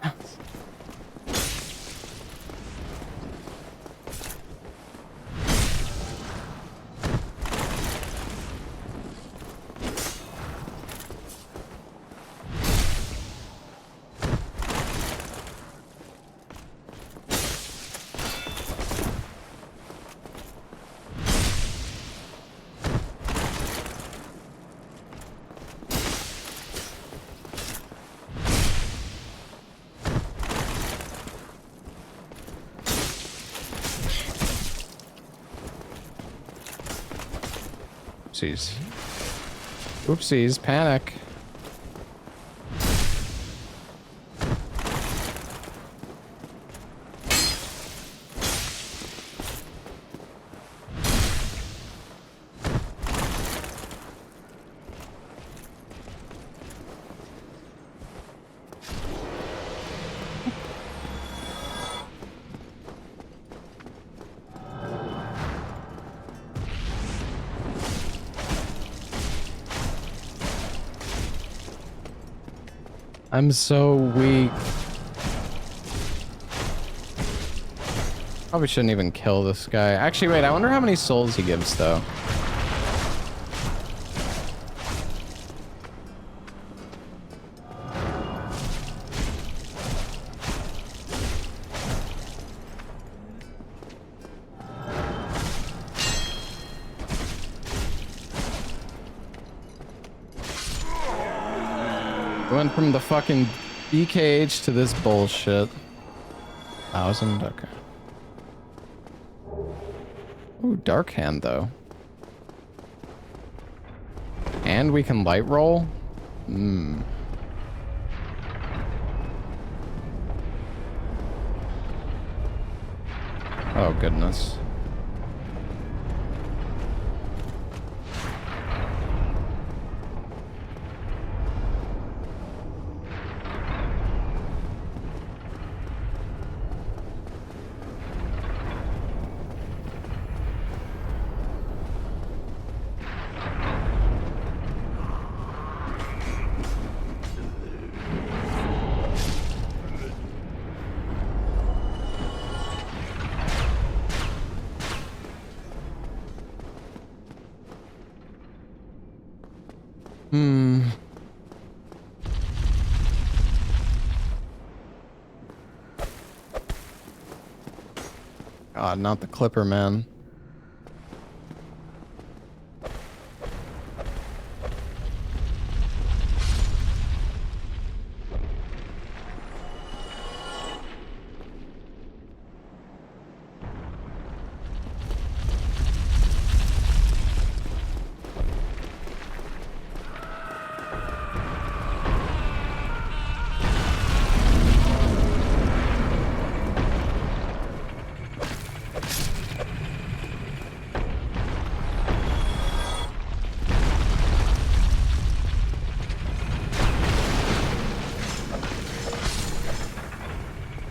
Oopsies. Oopsies, panic. I'm so weak. Probably shouldn't even kill this guy. Actually, wait, I wonder how many souls he gives, though. Went from the fucking BKH to this bullshit. 1,000, okay. Ooh, dark hand though. And we can light roll? Hmm. Oh goodness. God, not the Clipper, man.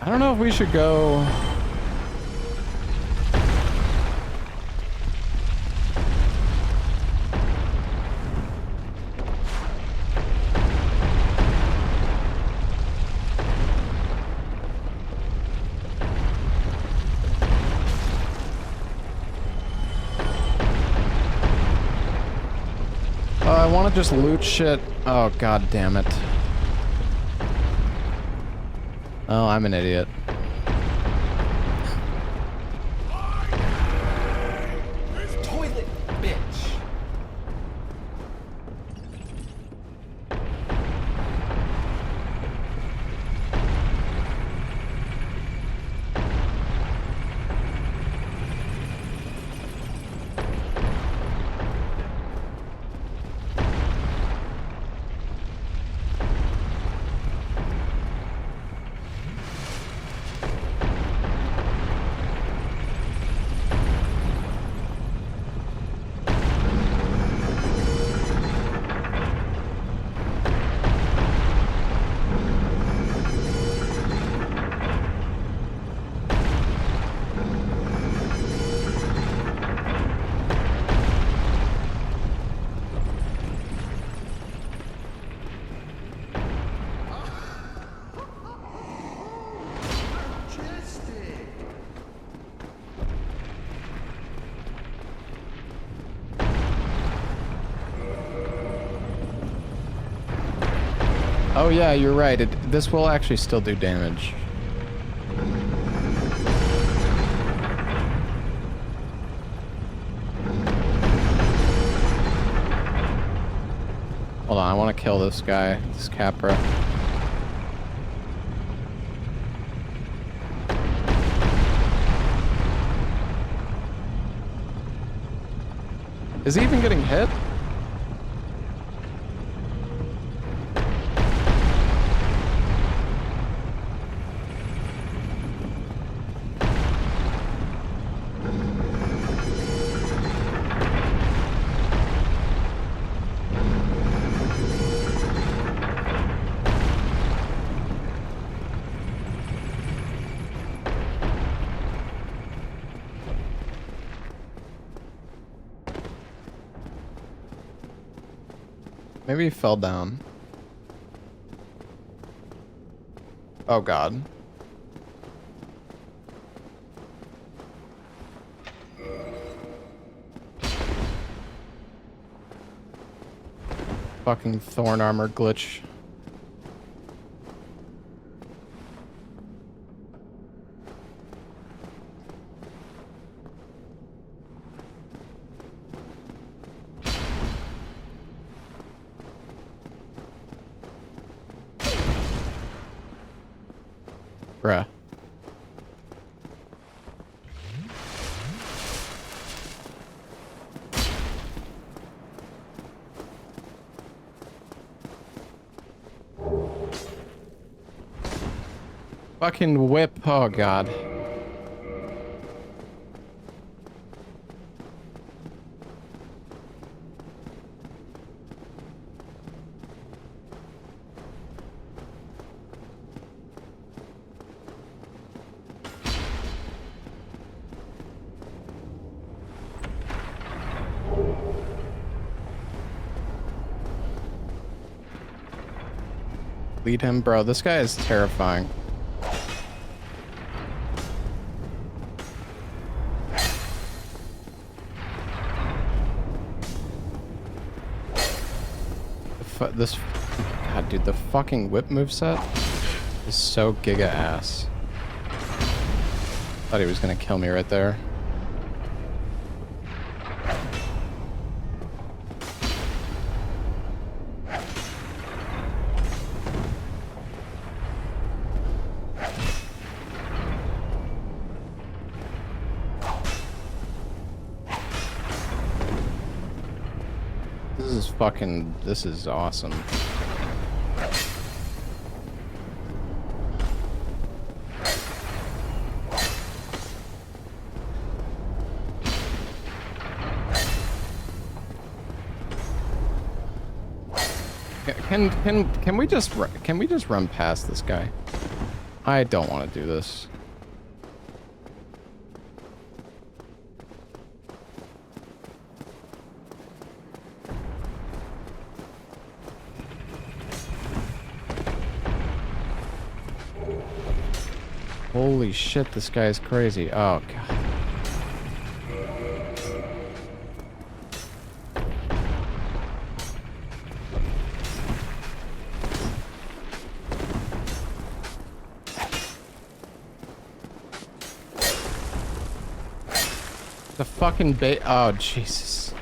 I don't know if we should go... I want to just loot shit. Oh, god damn it. Oh, I'm an idiot. Toilet, bitch. Oh yeah, you're right. This will actually still do damage. Hold on, I want to kill this guy, this Capra. Is he even getting hit? Maybe he fell down. Oh god. Fucking thorn armor glitch. Bruh. Fucking whip. Oh god. Lead him, bro. This guy is terrifying. This, god, dude, the fucking whip moveset is so giga ass. Thought he was gonna kill me right there. Fucking, this is awesome. Can we just run past this guy? I don't want to do this. Holy shit, this guy is crazy. Oh, God. The fucking bait. Oh, Jesus.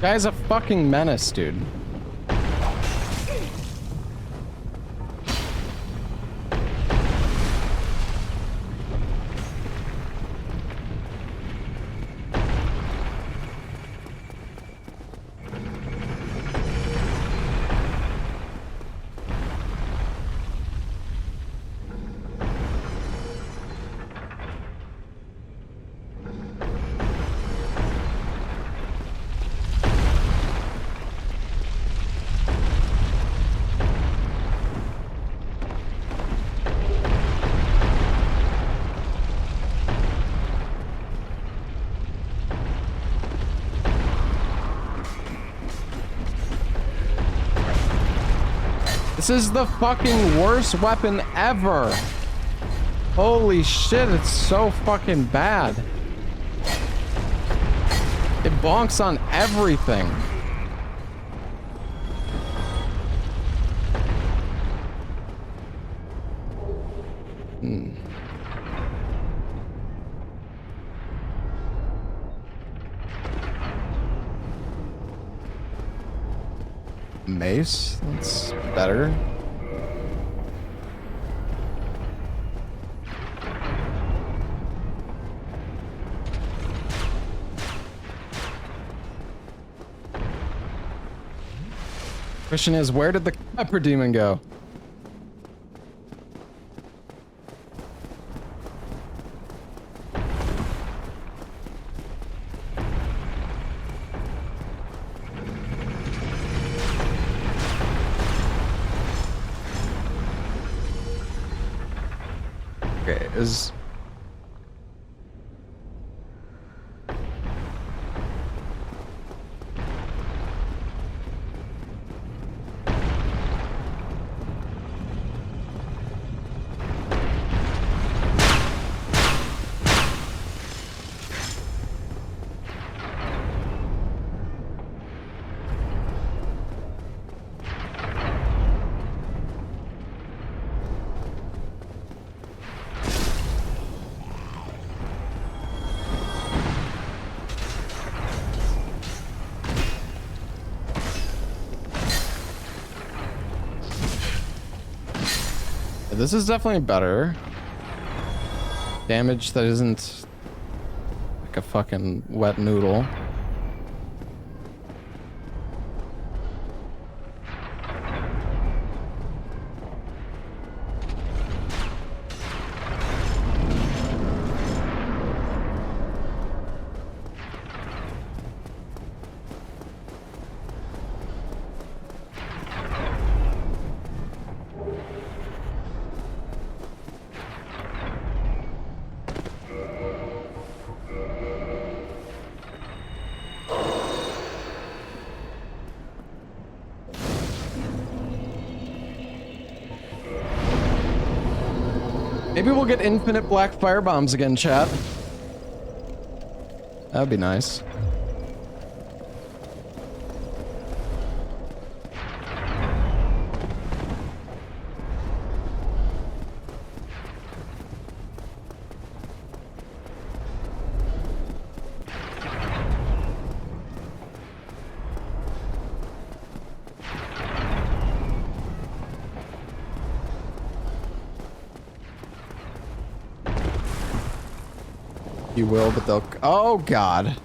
Guy's a fucking menace, dude. This is the fucking worst weapon ever. Holy shit, it's so fucking bad. It bonks on everything. Mace, that's better. Question is, where did the pepper demon go? Okay, is... This is definitely better. Damage that isn't like a fucking wet noodle. Maybe we'll get infinite black fire bombs again, chat. That'd be nice. You will, but they'll... Oh, God.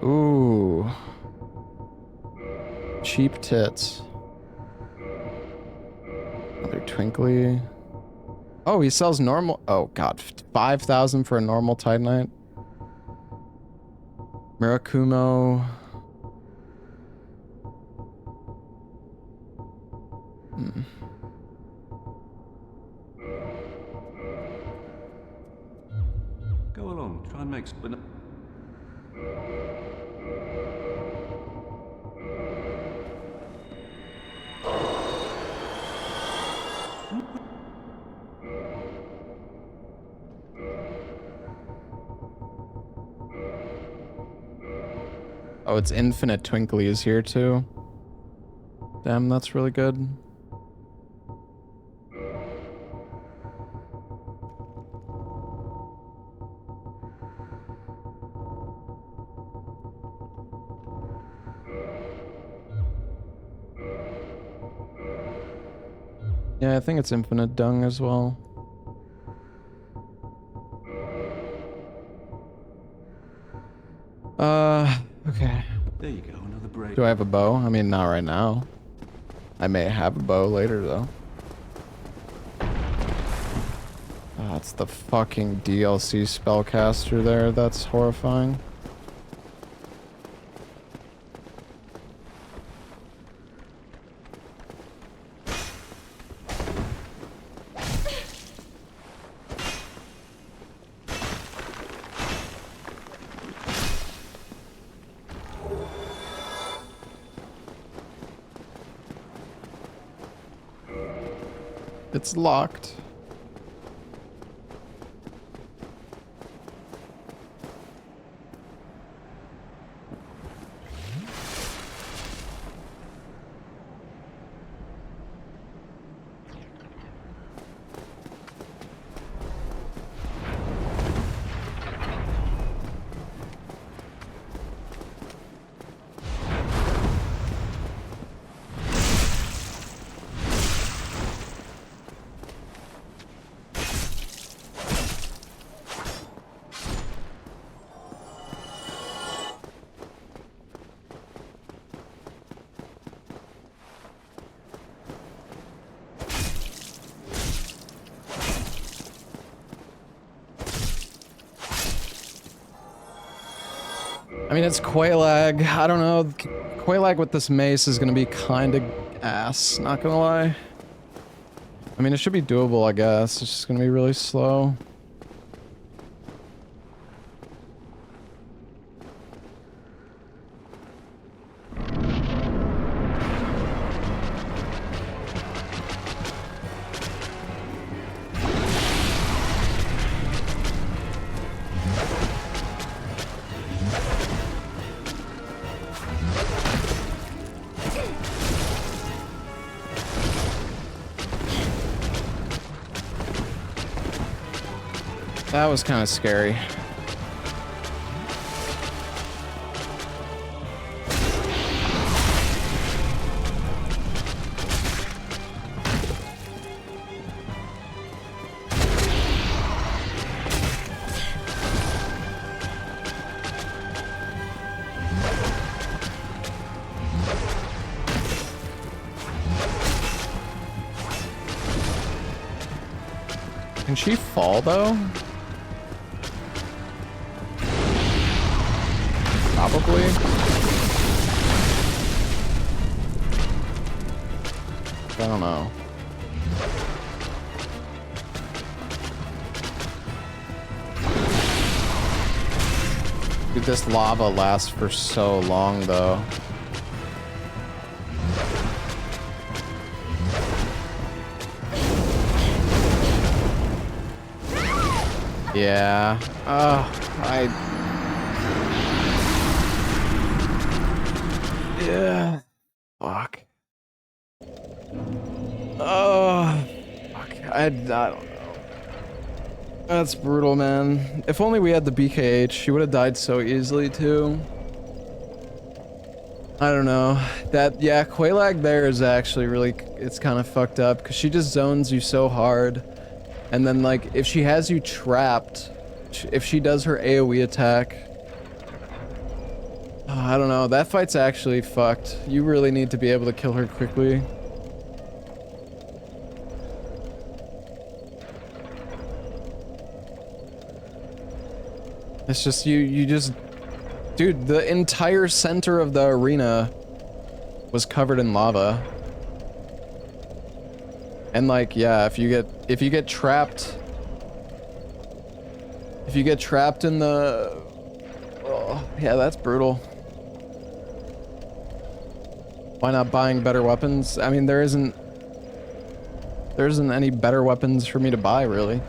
Ooh. Cheap tits. Another twinkly. Oh, he sells normal... Oh, God. 5,000 for a normal Titanite. Mirakumo. Go along, try and make spin. Oh, it's infinite twinklies here too. Damn, that's really good. Yeah, I think it's infinite dung as well. Okay. There you go, another break. Do I have a bow? I mean, not right now. I may have a bow later, though. Oh, it's the fucking DLC spellcaster there. That's horrifying. It's locked. I mean, it's Quailag. I don't know. Quailag with this mace is gonna be kind of ass, not gonna lie. I mean, it should be doable, I guess. It's just gonna be really slow. That was kind of scary. Can she fall though? Probably. I don't know. Dude, this lava lasts for so long though. Yeah. Yeah. Fuck. Oh. Fuck. I don't know. That's brutal, man. If only we had the BKH, she would have died so easily too. I don't know. That, yeah, Quailag there is actually really, it's kind of fucked up because she just zones you so hard. And then, like, if she has you trapped, if she does her AoE attack, I don't know, that fight's actually fucked. You really need to be able to kill her quickly. It's just, you just... Dude, the entire center of the arena was covered in lava. And like, yeah, if you get trapped... If you get trapped in the... Oh, yeah, that's brutal. Why not buying better weapons? I mean, there isn't any better weapons for me to buy, really.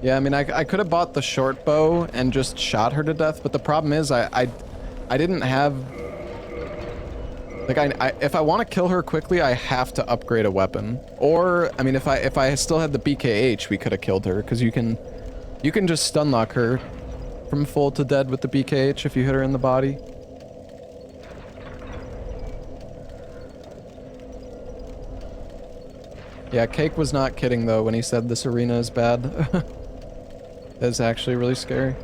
Yeah, I mean, I could have bought the short bow and just shot her to death, but the problem is I didn't have... Like, if I want to kill her quickly, I have to upgrade a weapon. Or, I mean, if I still had the BKH, we could have killed her, because you can just stun lock her from full to dead with the BKH if you hit her in the body. Yeah, Cake was not kidding, though, when he said this arena is bad. That's actually really scary.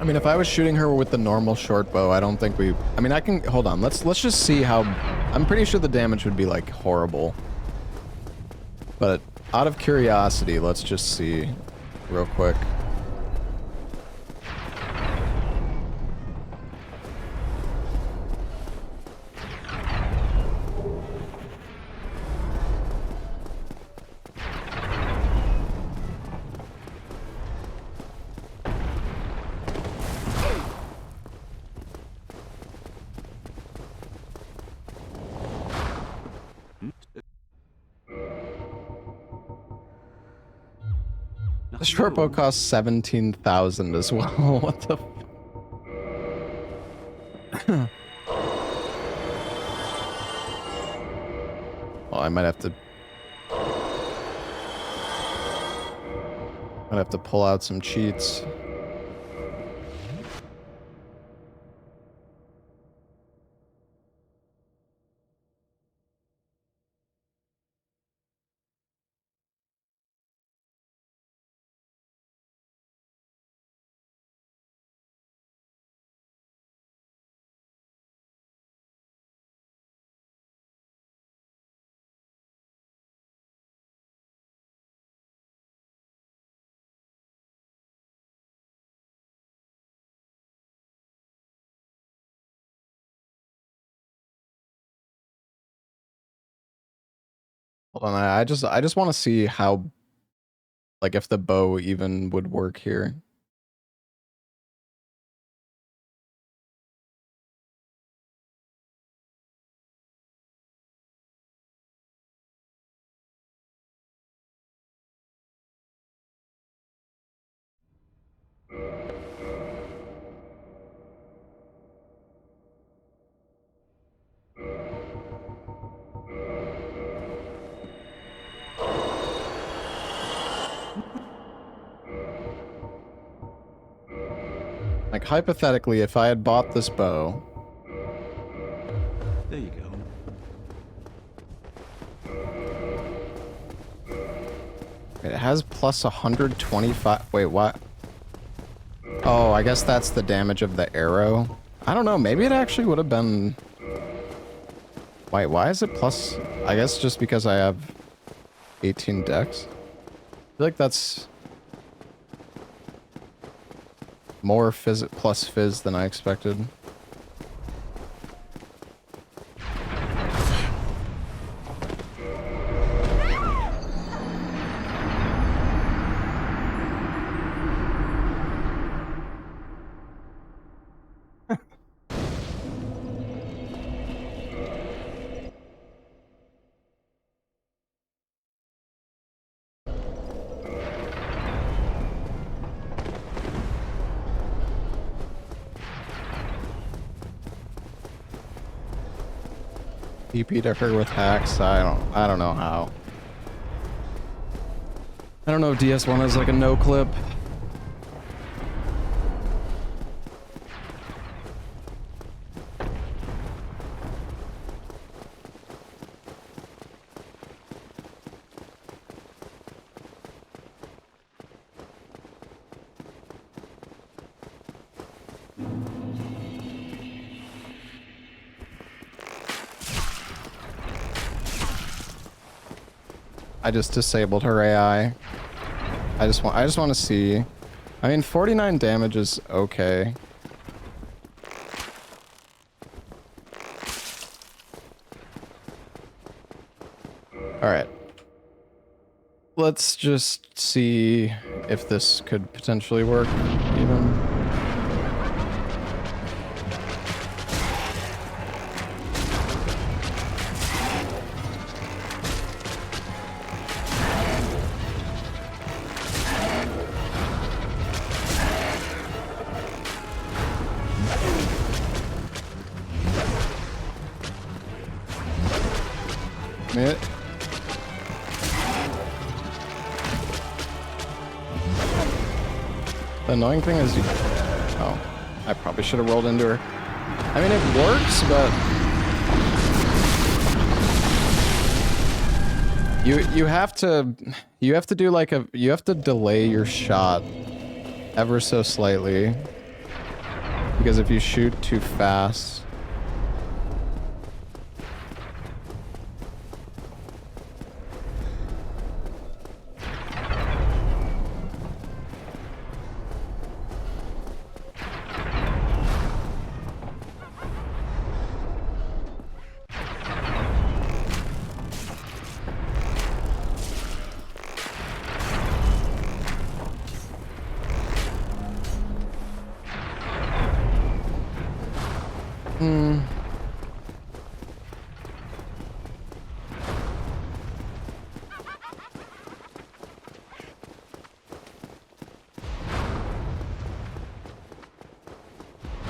mean, if I was shooting her with the normal short bow, I don't think we... I mean, I can... Hold on. Let's just see how... I'm pretty sure the damage would be, like, horrible. But out of curiosity, let's just see real quick. The short bow costs 17,000 as well. What the well, I might have to pull out some cheats. Hold on, I just want to see how, like, if the bow even would work here. Like, hypothetically, if I had bought this bow... There you go. It has plus 125... Wait, what? Oh, I guess that's the damage of the arrow. I don't know, maybe it actually would have been... Wait, why is it plus... I guess just because I have 18 dex? I feel like that's... more plus fizz than I expected. TP'd her with hacks. I don't know how. I don't know if DS1 is like a no clip. I just disabled her AI. I just want to see. I mean, 49 damage is okay. All right. Let's just see if this could potentially work even. The annoying thing is oh, I probably should have rolled into her. I mean, it works, but you have to do like you have to delay your shot ever so slightly. Because if you shoot too fast...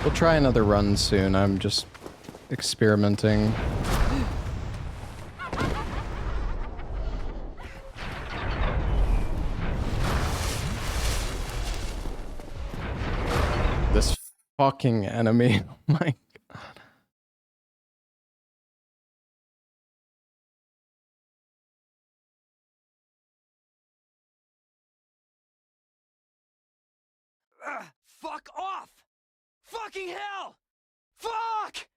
We'll try another run soon. I'm just experimenting. This fucking enemy. Oh my god. Fuck off! Fucking hell! Fuck!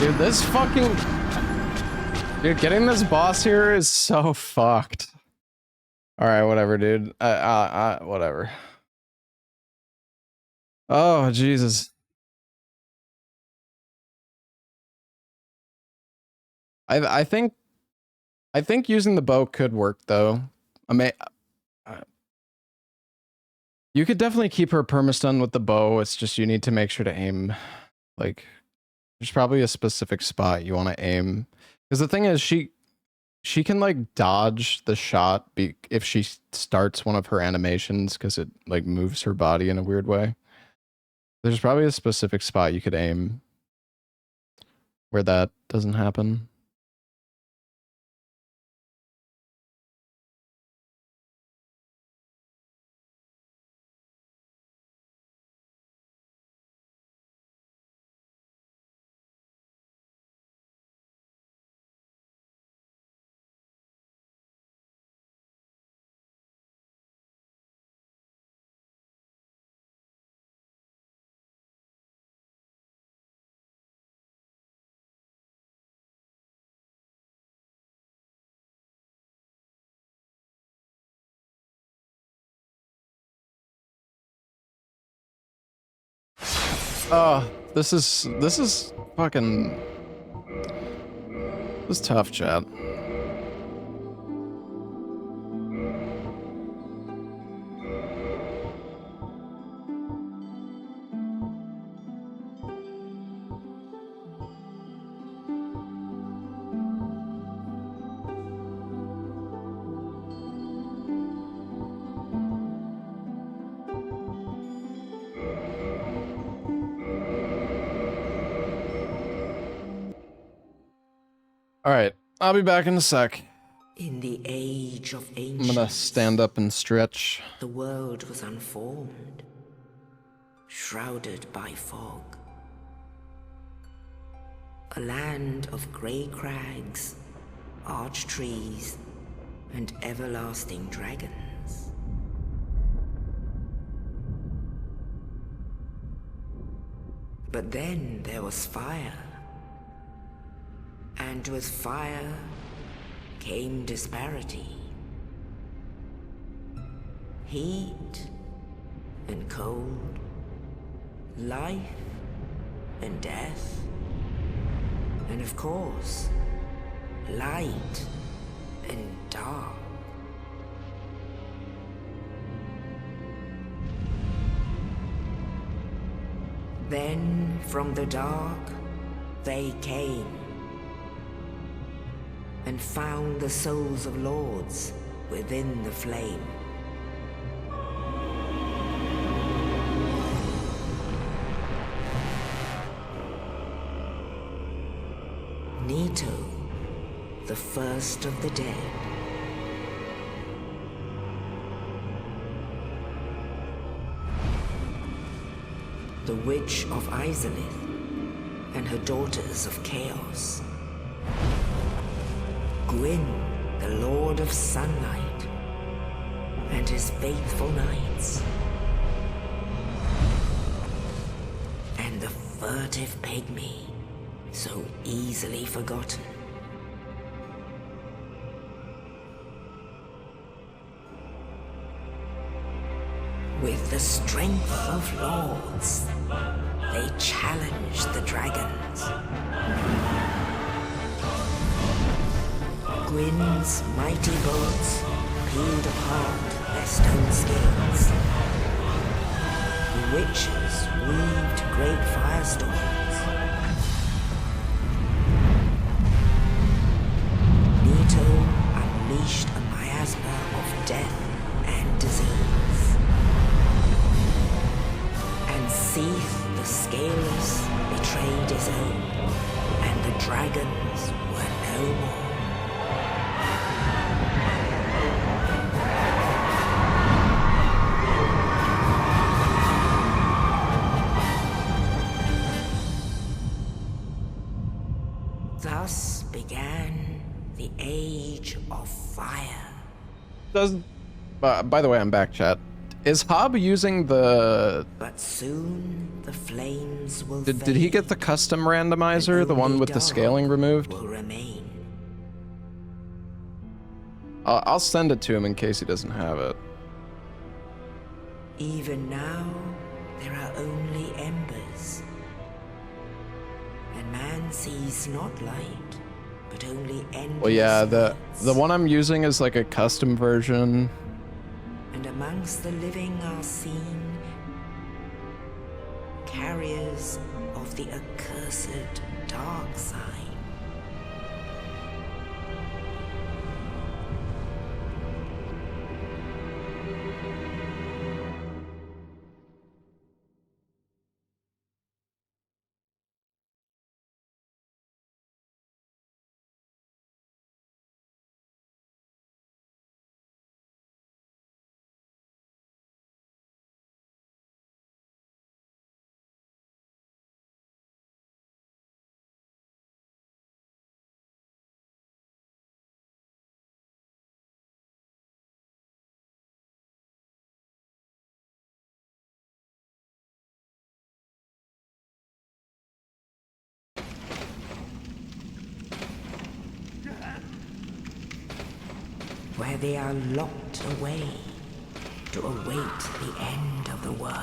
Dude, this fucking... Dude, getting this boss here is so fucked. Alright, whatever, dude. Whatever. Oh, Jesus. I think using the bow could work, though. I mean... You could definitely keep her permastun with the bow, it's just you need to make sure to aim, like... There's probably a specific spot you want to aim. Because the thing is, she can, like, dodge the shot if she starts one of her animations, because it, like, moves her body in a weird way. There's probably a specific spot you could aim where that doesn't happen. Oh, this is fucking... This is tough, chat. Alright, I'll be back in a sec. In the age of I'm ancients, gonna stand up and stretch. the world was unformed, shrouded by fog. A land of grey crags, arch trees, and everlasting dragons. But then there was fire, And with fire came disparity. Heat and cold, life and death, and of course, light and dark. Then from the dark, they came and found the souls of lords within the flame. Nito, the first of the dead. The Witch of Izalith and her daughters of Chaos. Gwyn, the Lord of Sunlight, and his faithful knights. And the furtive pygmy, so easily forgotten. With the strength of lords, they challenged the dragons. Gwyn's mighty bolts peeled apart their stone scales. The witches weaved great firestorms. Nito unleashed a miasma of death and disease. And Seath, the Scaleless, betrayed his own, and the dragons were no more. Thus began the Age of Fire. By the way, I'm back, chat. Is Hob using the... But soon the flames will Did he get the custom randomizer, the one with the scaling removed? Will remain. I'll send it to him in case he doesn't have it. Even now, there are only embers. And man sees not light, but only endless. Well, yeah, the words. one I'm using is like a custom version. And amongst the living are seen carriers of the accursed dark side. Where they are locked away to await the end of the world.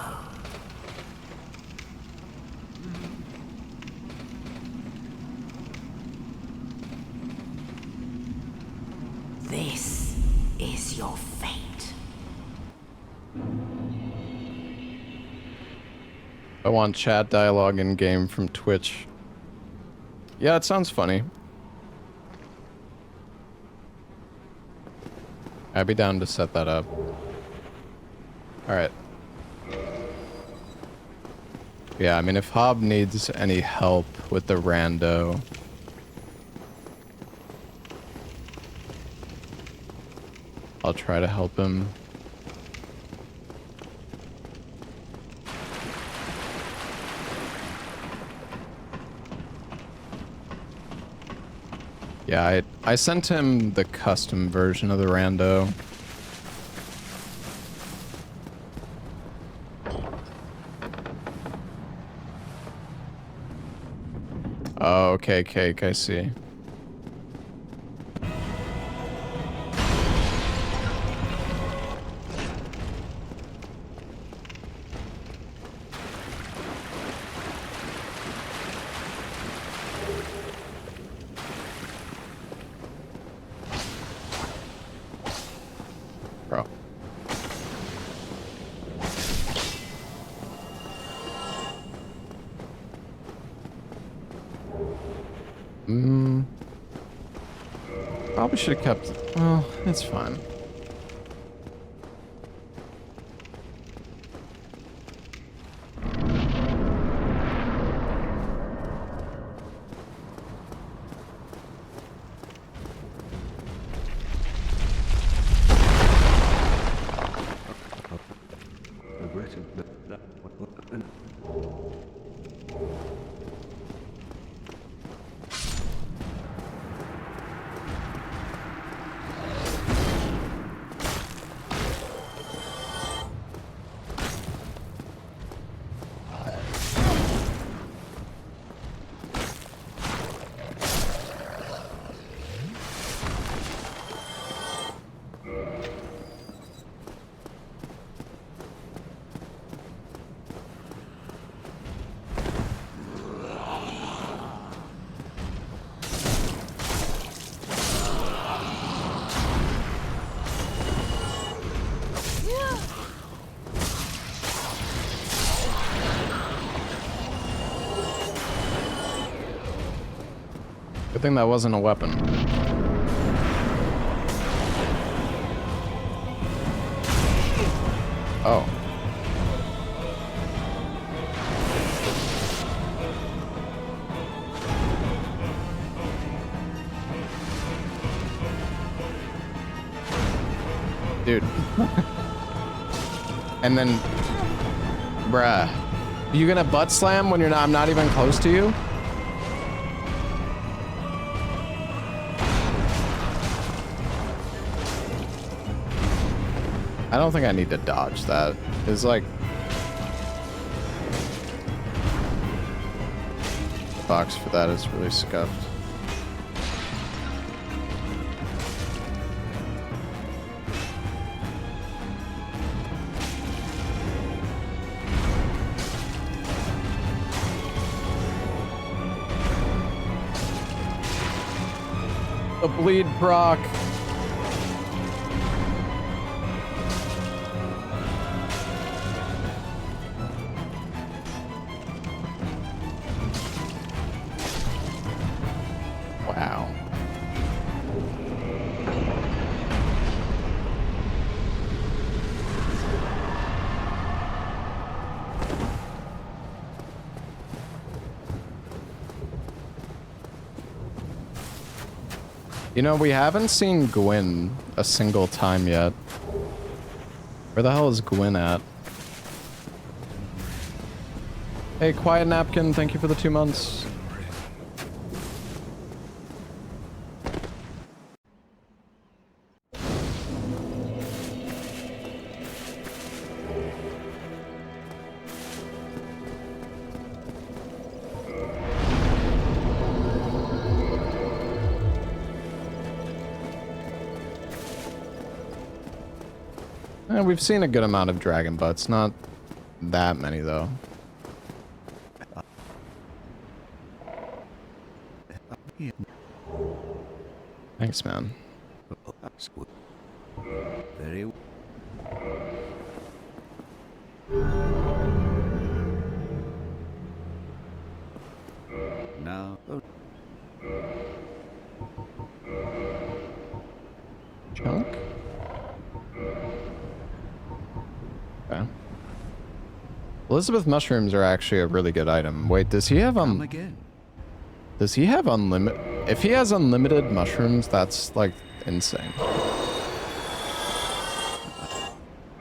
This is your fate. I want chat dialogue in game from Twitch. Yeah, it sounds funny. I'd be down to set that up. Alright. Yeah, I mean, if Hob needs any help with the rando... I'll try to help him. Yeah, I sent him the custom version of the rando. Oh, okay, Cake, I see. Probably should have kept... Well, it's fine. Good thing that wasn't a weapon. Oh. Dude. And then... Bruh. You gonna butt slam when I'm not even close to you? I don't think I need to dodge that. It's like... The box for that is really scuffed. The bleed proc. Wow. You know, we haven't seen Gwyn a single time yet. Where the hell is Gwyn at? Hey, Quiet Napkin, thank you for the 2 months. We've seen a good amount of dragon butts, not that many though. Thanks, man. Very now. Chunk? Okay. Elizabeth mushrooms are actually a really good item. Wait, does he have Does he have unlimited? If he has unlimited mushrooms, that's like insane.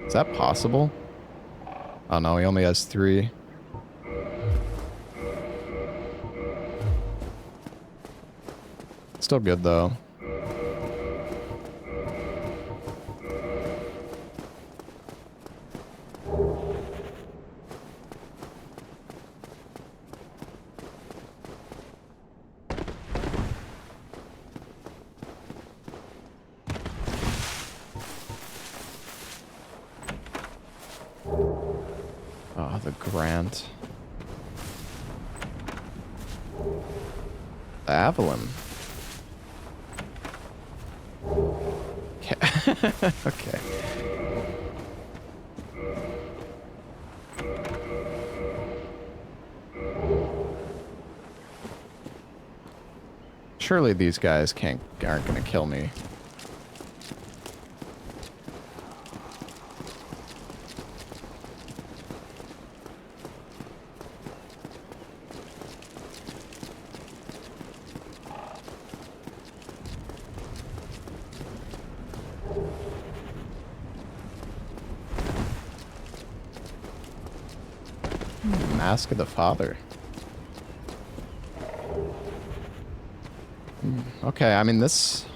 Is that possible? Oh no, he only has 3. Still good though. The Grant. The Avalon. Okay. Okay. Surely these guys aren't gonna kill me. Mask of the Father. Okay, I mean this...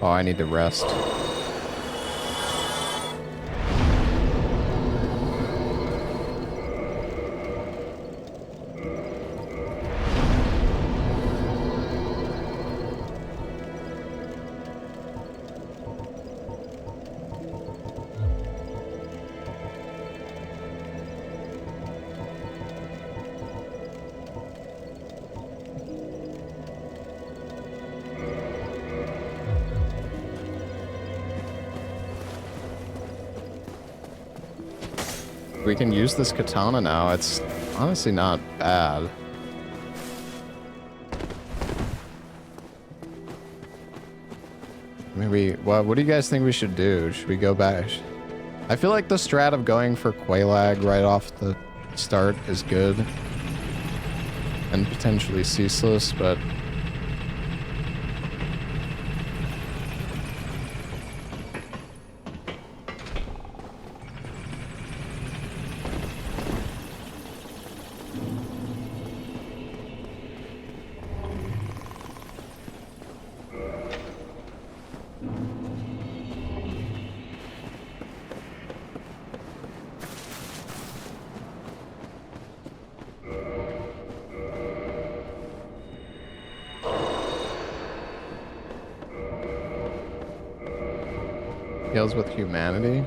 Oh, I need to rest. We can use this katana now. It's honestly not bad. Maybe, what do you guys think we should do? Should we go back? I feel like the strat of going for Qualag right off the start is good. And potentially ceaseless, but... Deals with humanity?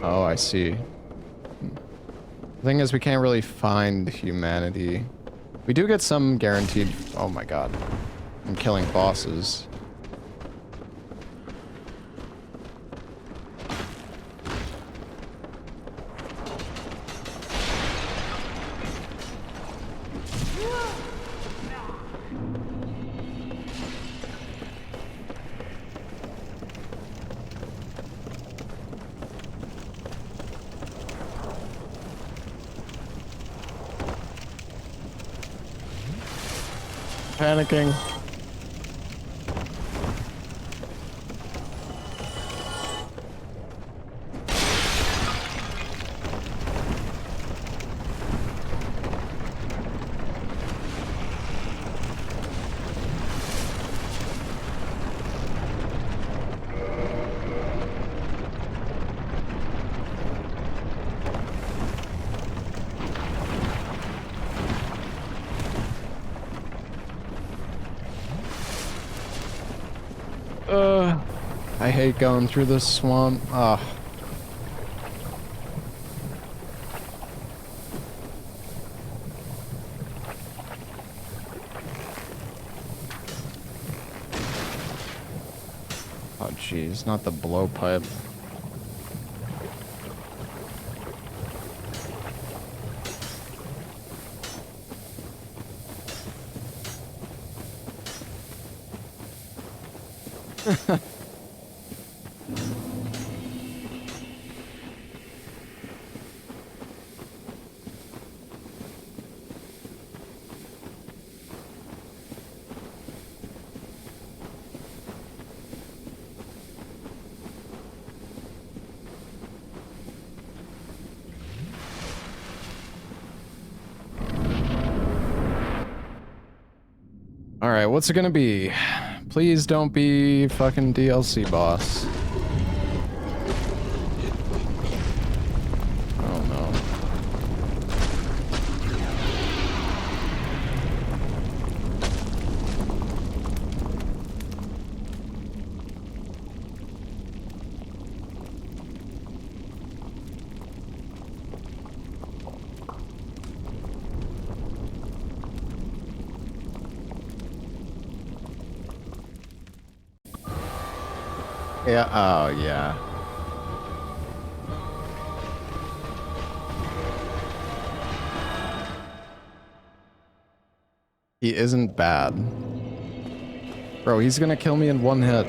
Oh, I see. The thing is, we can't really find humanity. We do get some guaranteed... Oh my god. I'm killing bosses. Panicking. I hate going through this swamp. Ugh. Oh jeez, not the blowpipe. Alright, what's it gonna be? Please don't be fucking DLC boss. Oh no. Yeah, oh yeah. He isn't bad. Bro, he's gonna kill me in one hit.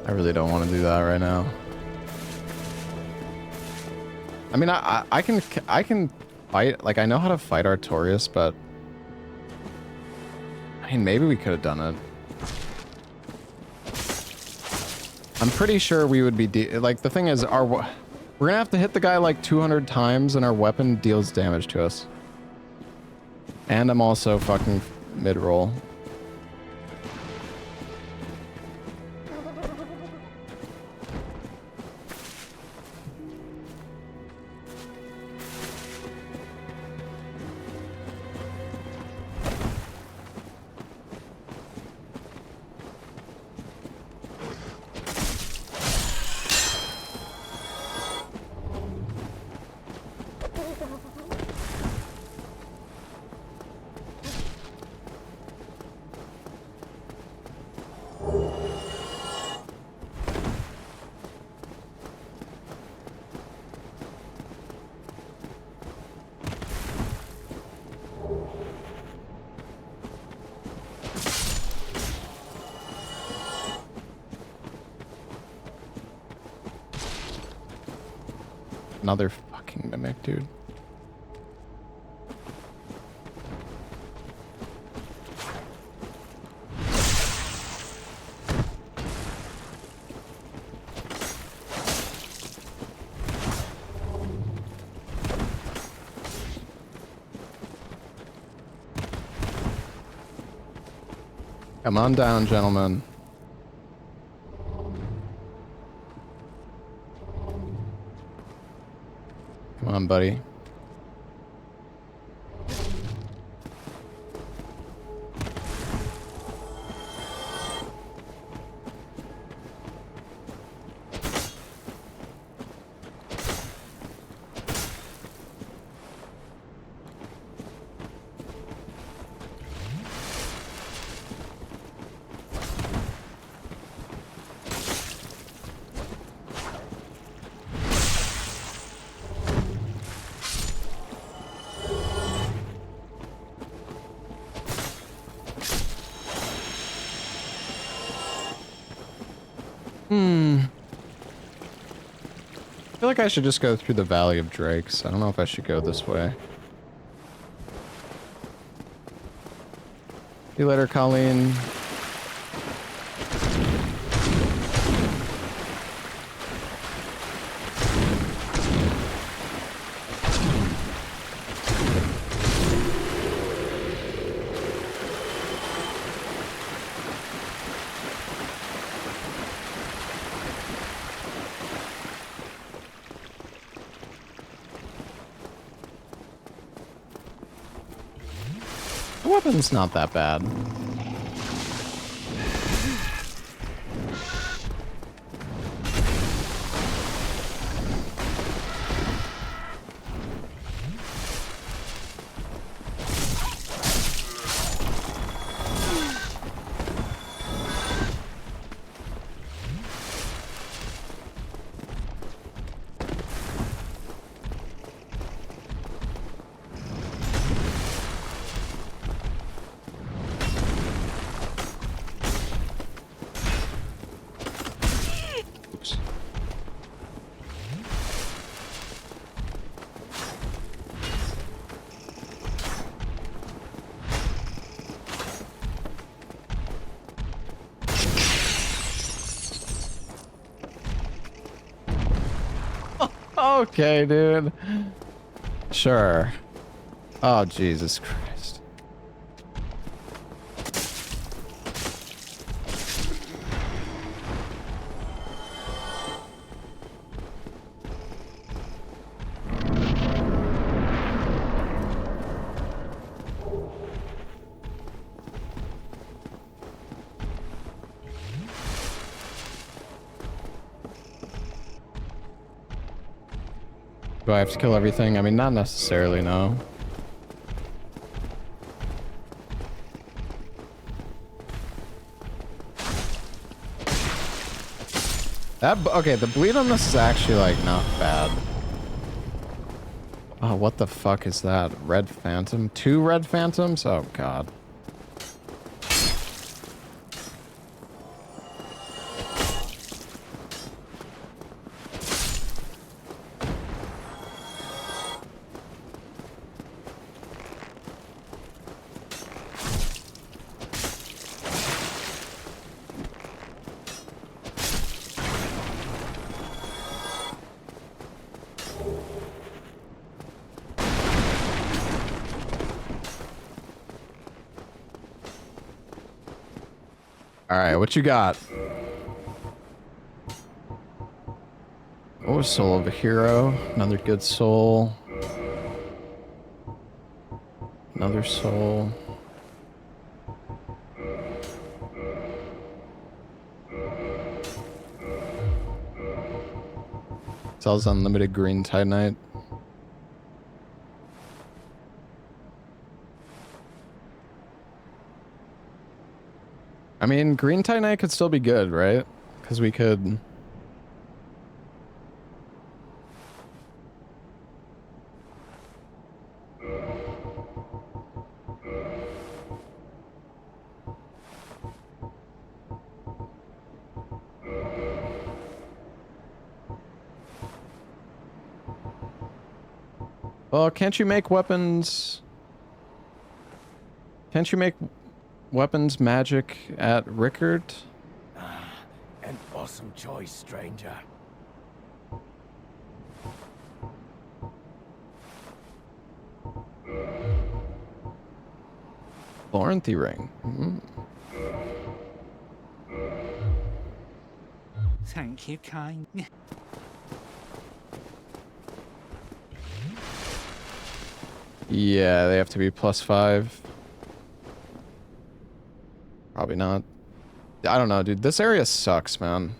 I really don't want to do that right now. I mean, I can fight, like, I know how to fight Artorias, but I mean, maybe we could have done it. I'm pretty sure we would be like, the thing is, we're gonna have to hit the guy like 200 times and our weapon deals damage to us. And I'm also fucking mid-roll. Another fucking mimic, dude. Come on down, gentlemen. Come on, buddy. I feel like I should just go through the Valley of Drakes. I don't know if I should go this way. See you later, Colleen. The weapon's not that bad. Okay, dude. Sure. Oh, Jesus Christ. Do I have to kill everything? I mean, not necessarily, no. Okay, the bleed on this is actually, like, not bad. Oh, what the fuck is that? Red Phantom? 2 Red Phantoms? Oh, God. Alright, what you got? Oh, Soul of a Hero. Another good soul. Another soul. Sells unlimited green Titanite. I mean, green Titanite could still be good, right? Because we could... Well, can't you make weapons... Can't you make weapons magic at Rickard? An awesome choice, stranger. Florenthy ring. Thank you, kind. Yeah, they have to be +5. Probably not. I don't know, dude. This area sucks, man.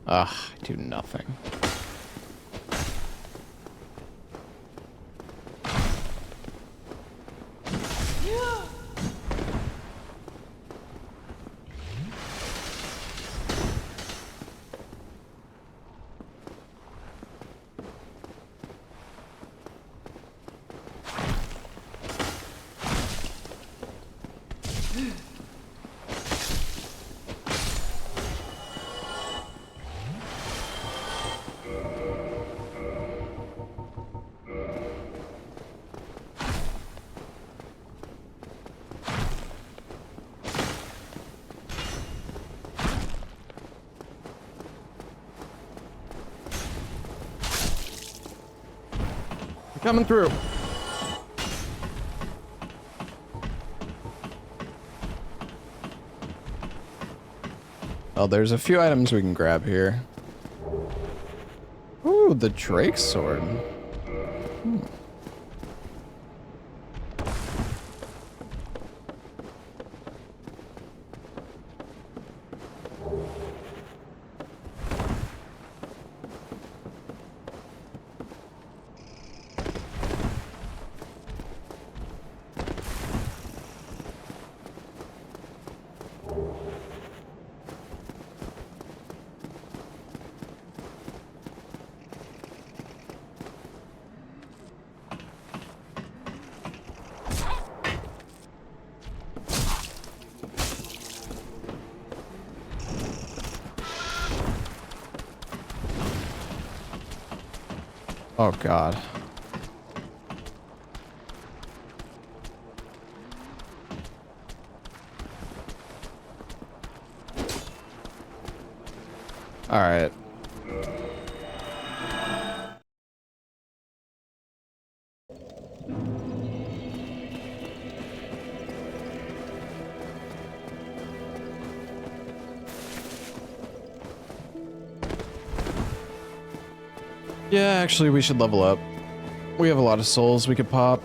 Ugh, I do nothing. Coming through. Oh, there's a few items we can grab here. Ooh, the Drake sword. Oh, God. All right. Yeah, actually, we should level up. We have a lot of souls we could pop.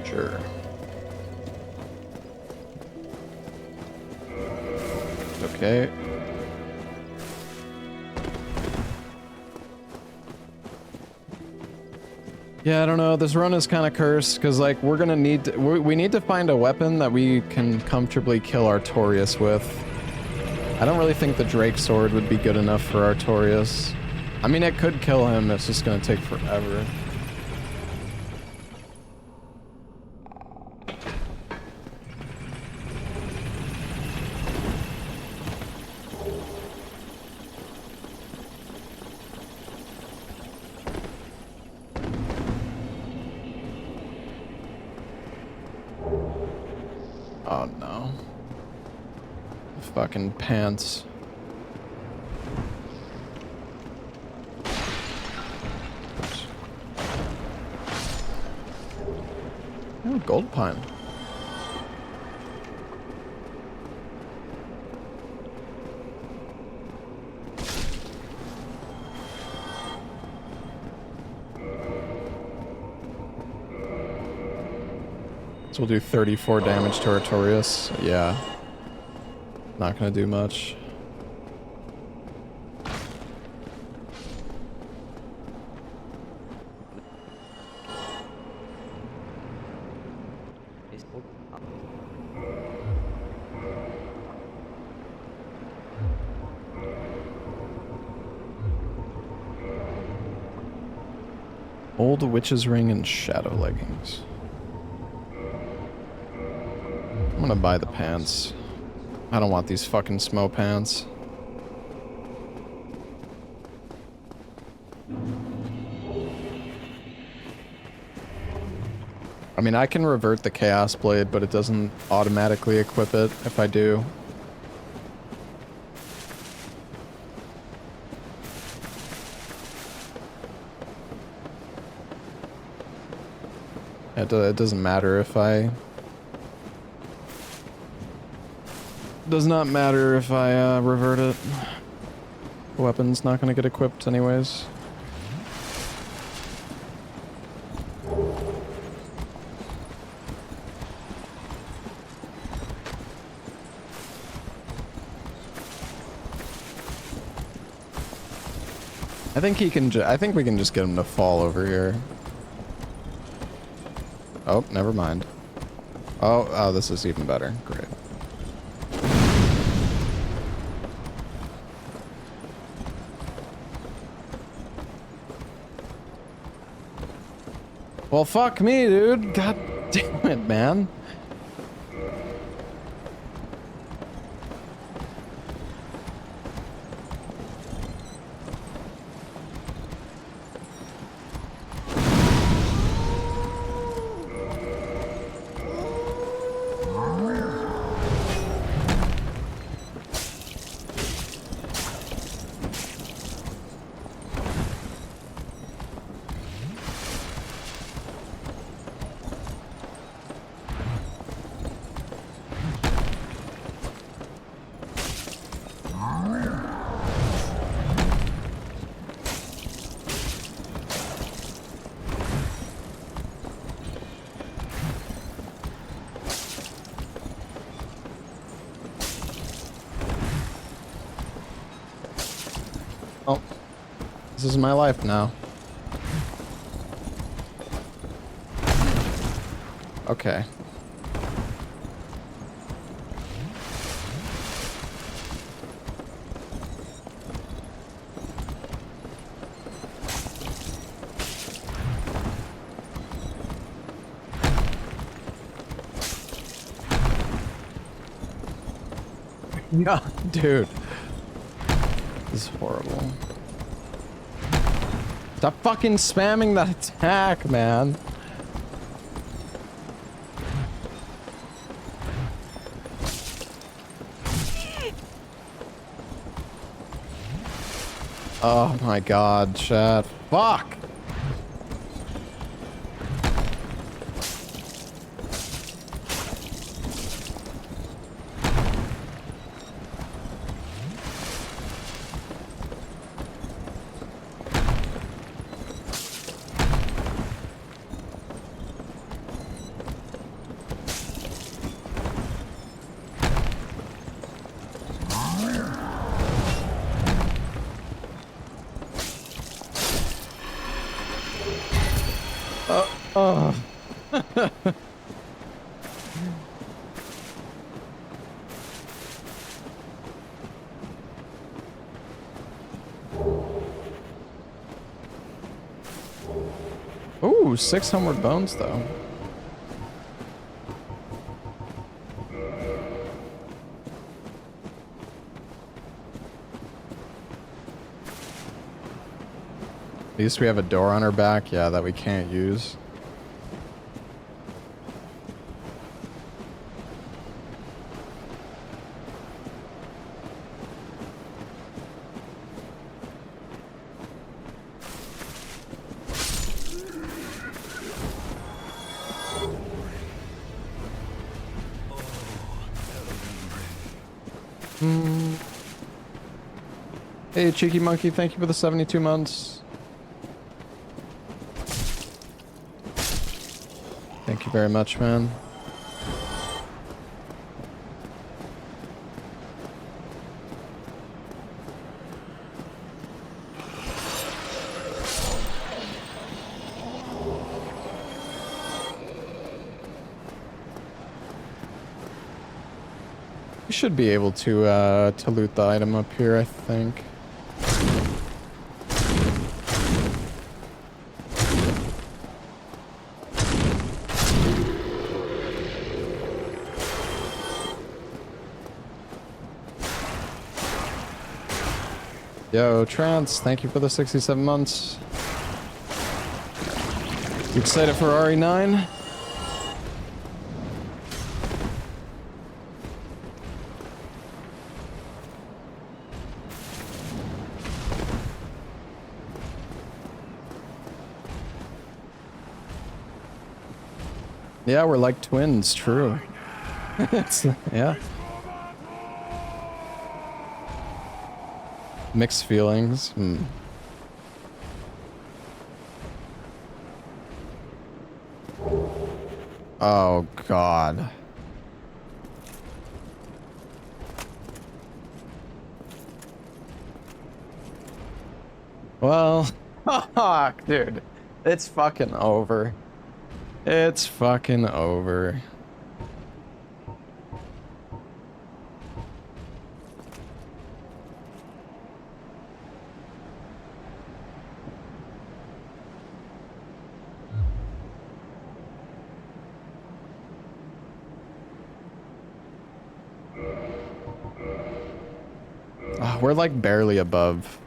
Sure. Okay. Yeah, I don't know. This run is kind of cursed because, like, we're gonna need to, we need to find a weapon that we can comfortably kill Artorias with. I don't really think the Drake sword would be good enough for Artorias. I mean, it could kill him. It's just gonna take forever. Oh no. Fucking pants. Oh, gold pine. So we'll do 34 damage to Artorias. Yeah. Not gonna do much. Old witch's ring and shadow leggings. I'm gonna buy the pants. I don't want these fucking Smough pants. I mean, I can revert the Chaos Blade, but it doesn't automatically equip it if I do. It doesn't matter if I... Does not matter if I revert it. The weapon's not gonna get equipped anyways. I think he can I think we can just get him to fall over here. Oh, never mind. Oh, this is even better. Great. Well, fuck me, dude. God damn it, man. Oh, this is my life now. Okay. Yeah, dude. This is horrible. Stop fucking spamming that attack, man. Oh my god, chat. Fuck! Ooh, 6 homeward bones though. At least we have a door on our back, yeah, that we can't use. Hey, Cheeky Monkey, thank you for the 72 months. Thank you very much, man. We should be able to loot the item up here, I think. Yo, Trance, thank you for the 67 months. You excited for RE9? Yeah, we're like twins, true. It's, yeah. Mixed feelings. Oh, God. Well, fuck, dude. It's fucking over. It's fucking over. Oh, we're like barely above.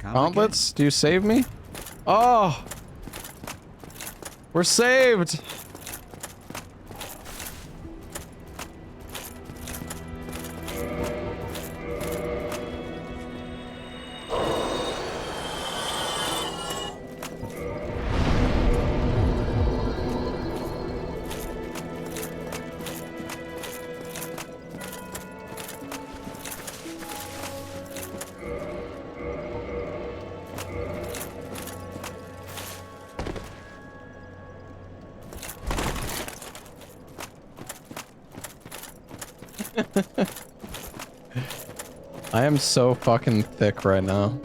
Gauntlets, do you save me? Oh! We're saved! I am so fucking thick right now.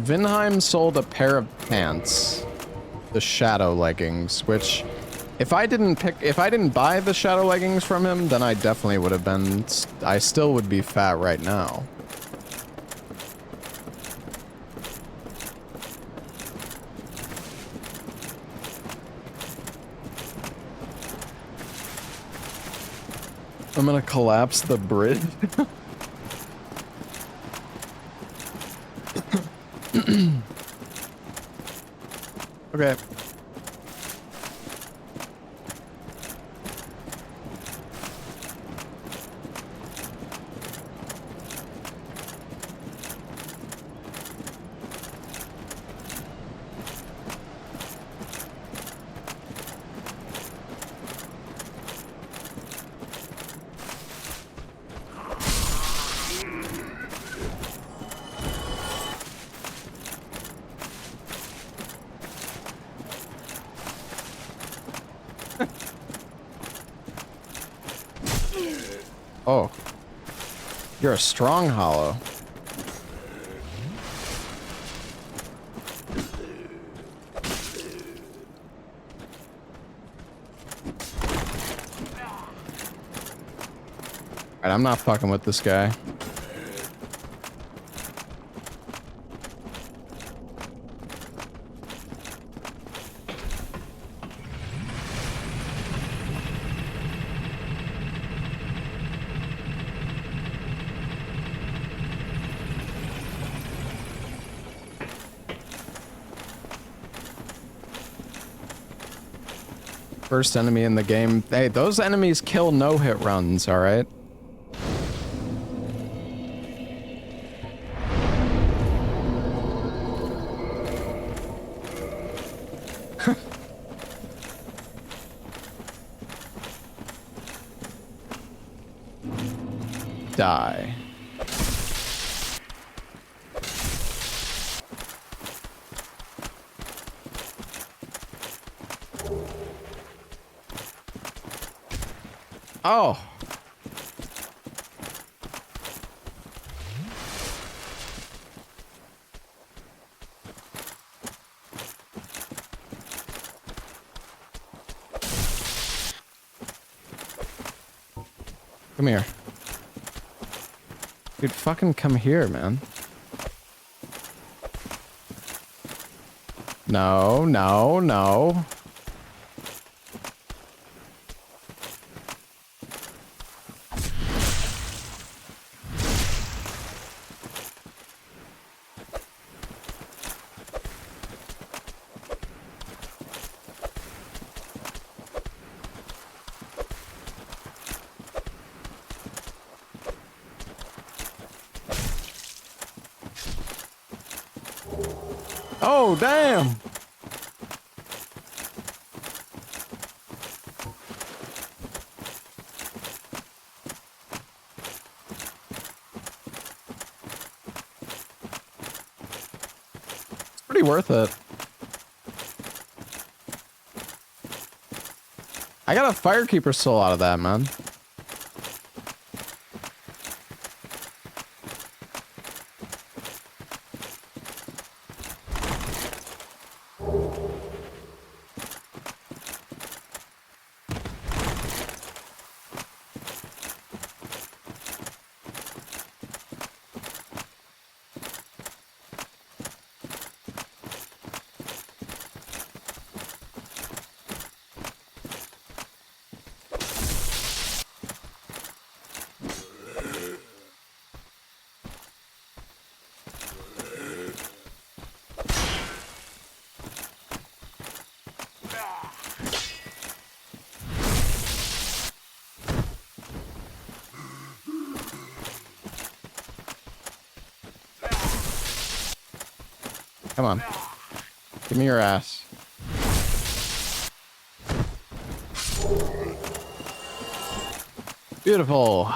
Vinheim sold a pair of pants, the shadow leggings, which if I didn't buy the shadow leggings from him, then I definitely would have been, I still would be fat right now. I'm gonna collapse the bridge. Okay. Oh. You're a strong hollow. Alright, I'm not fucking with this guy. First enemy in the game. Hey, those enemies kill no-hit runs, alright? Die. Oh. Come here. Dude, fucking come here, man. No, no, no. Oh, damn. It's pretty worth it. I got a Firekeeper soul out of that, man. Come on. Give me your ass. Beautiful.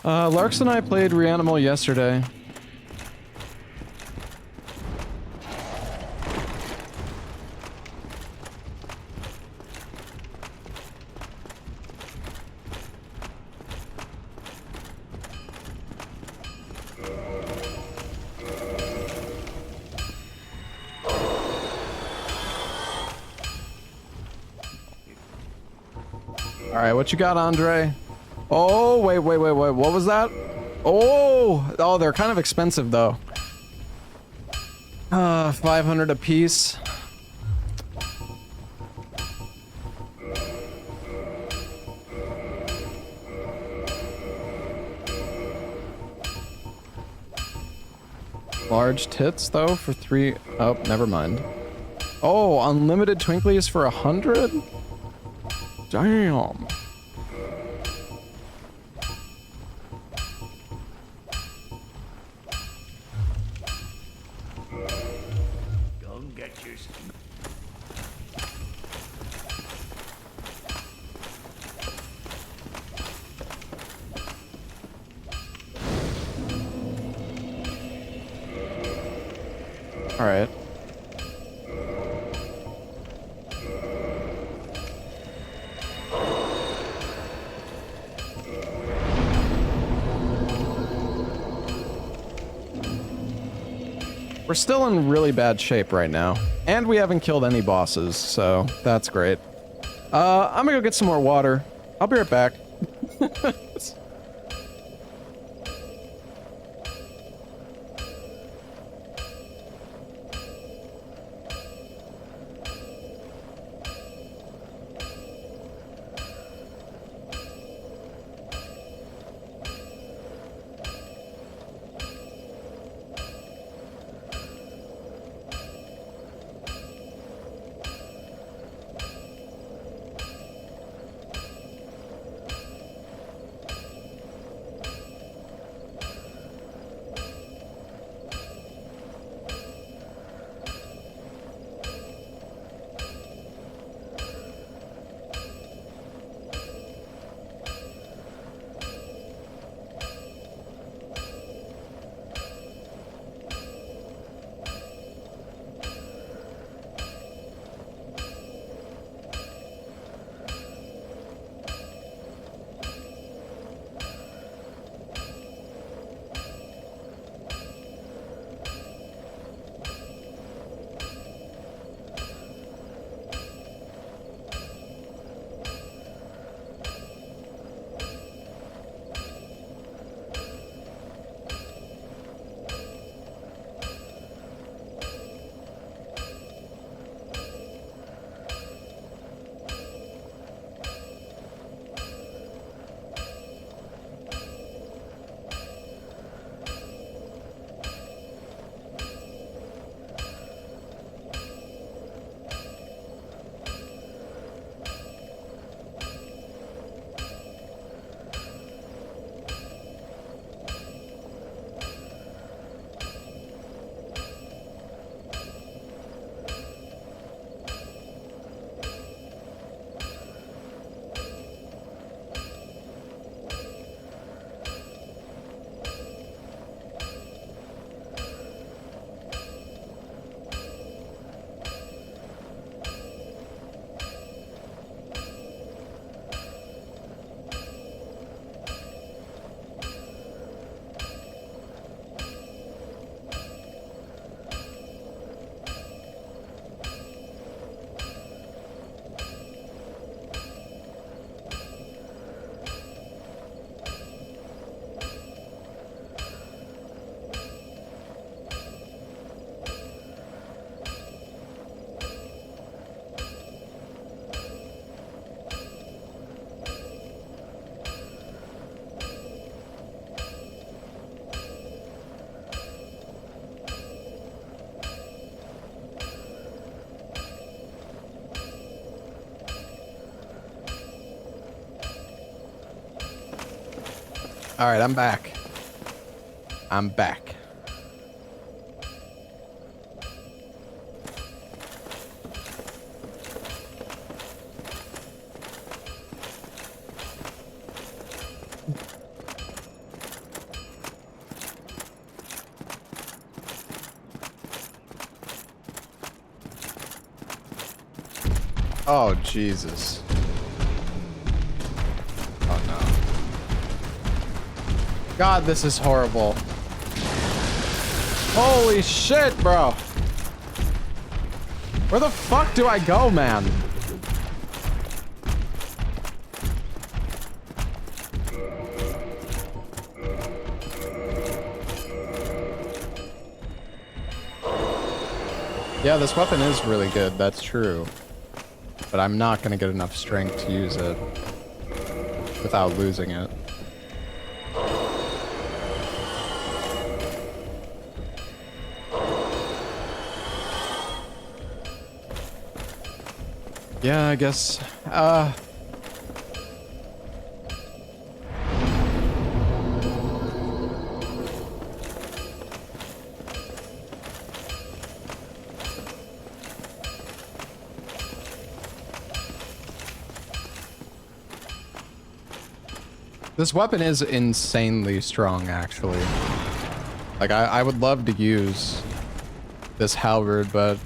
Larks and I played Reanimal yesterday. Alright, what you got, Andre? Oh, wait. What was that? Oh, they're kind of expensive, though. 500 a piece. Large tits, though, for 3... Oh, never mind. Oh, unlimited twinklies for 100? Damn. Alright. We're still in really bad shape right now. And we haven't killed any bosses, so that's great. I'm gonna go get some more water. I'll be right back. All right, I'm back. I'm back. Oh, Jesus. Oh, no. God, this is horrible. Holy shit, bro. Where the fuck do I go, man? Yeah, this weapon is really good. That's true. But I'm not gonna get enough strength to use it without losing it. Yeah, I guess, this weapon is insanely strong, actually. Like, I would love to use this halberd, but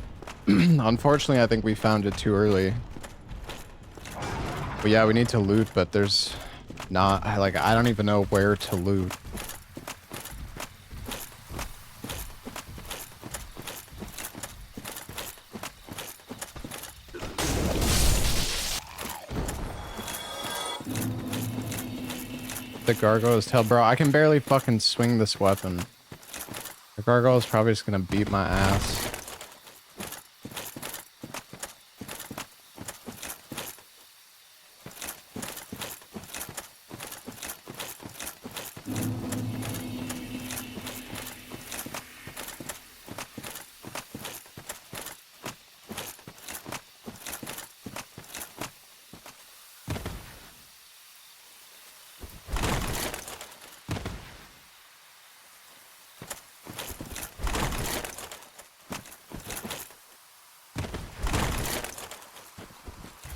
unfortunately, I think we found it too early. But yeah, we need to loot, but there's not, like, I don't even know where to loot. The Gargoyle's tail, bro. I can barely fucking swing this weapon. The Gargoyle is probably just gonna beat my ass.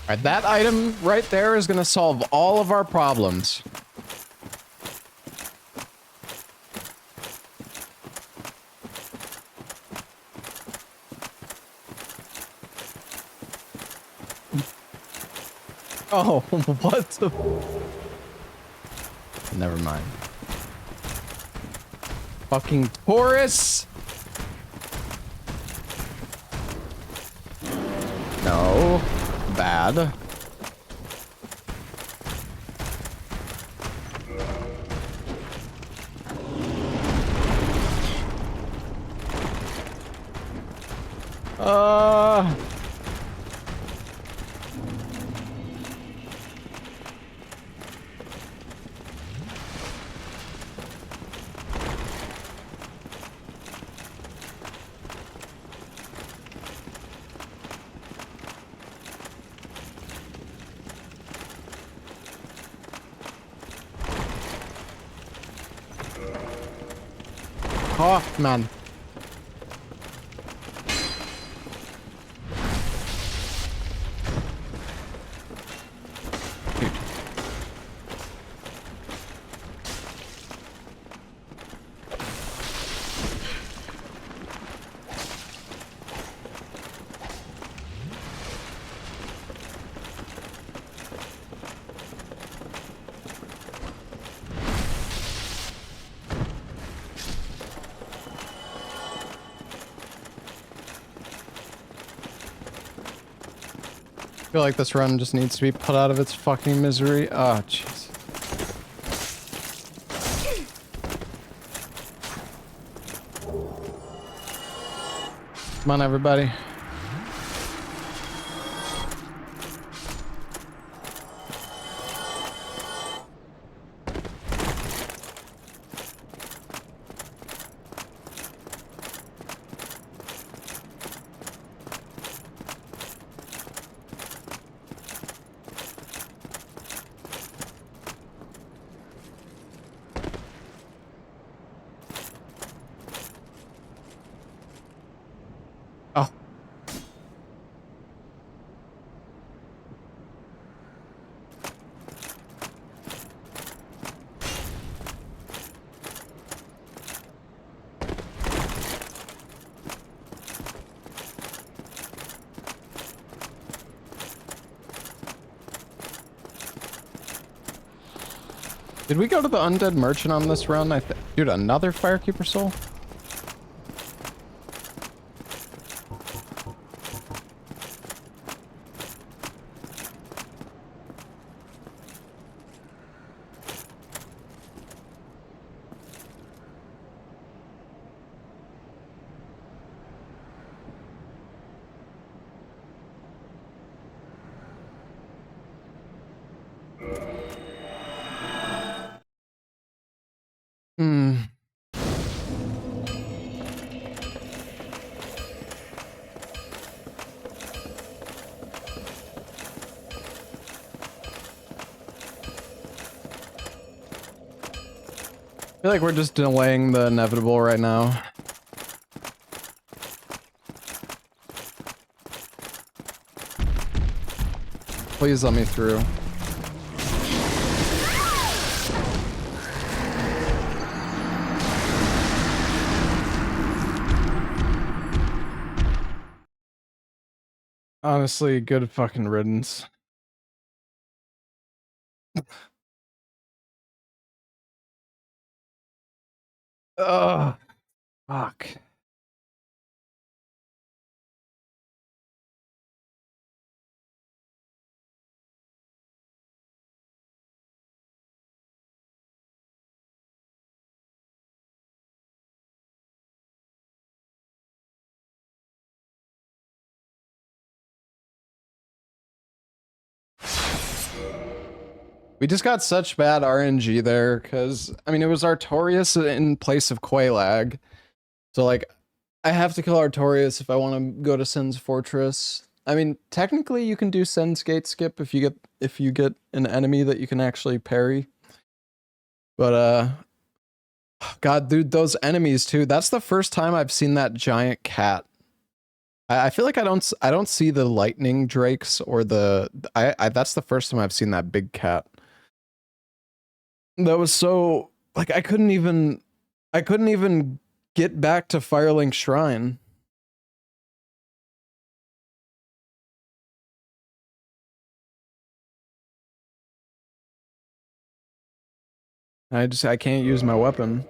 Alright, that item right there is gonna solve all of our problems. Oh, what the... Never mind. Fucking Taurus! No. Bad. Oh, man. Dude. I feel like this run just needs to be put out of its fucking misery. Oh, jeez. Come on, everybody. Oh. Did we go to the Undead Merchant on this run? Dude, another Firekeeper soul? I feel like we're just delaying the inevitable right now. Please let me through. Honestly, good fucking riddance. Ugh. Fuck. We just got such bad RNG there, because, I mean, it was Artorias in place of Quelaag. So, like, I have to kill Artorias if I want to go to Sen's Fortress. I mean, technically you can do Sen's Gate skip if you get an enemy that you can actually parry. But, God, dude, those enemies, too. That's the first time I've seen that giant cat. I feel like I don't see the lightning drakes or that's the first time I've seen that big cat. That was so, like, I couldn't even get back to Firelink Shrine. I can't use my weapon.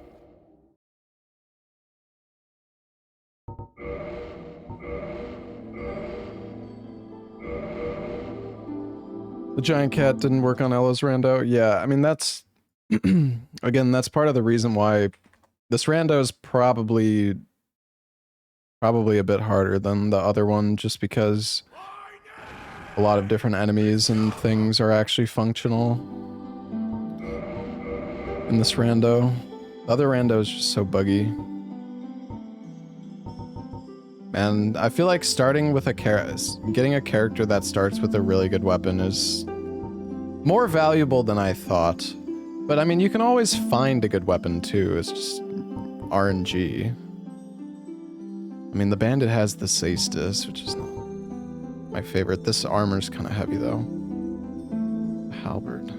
The giant cat didn't work on Ella's rando. Yeah, I mean, that's again, that's part of the reason why this rando is probably a bit harder than the other one, just because a lot of different enemies and things are actually functional in this rando. The other rando is just so buggy. And I feel like starting with getting a character that starts with a really good weapon is more valuable than I thought. But I mean, you can always find a good weapon too, it's just RNG. I mean, the bandit has the Seath, which is not my favorite. This armor's kind of heavy though. Halberd.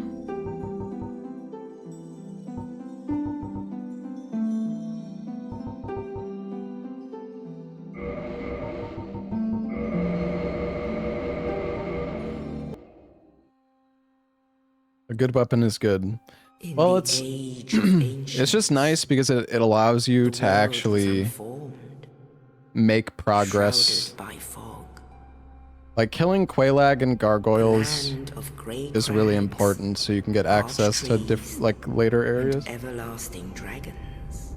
A good weapon is good. Well, it's it's just nice because it allows you to actually make progress. Like killing Quelaag and Gargoyles is really important, so you can get access to later areas. Everlasting dragons.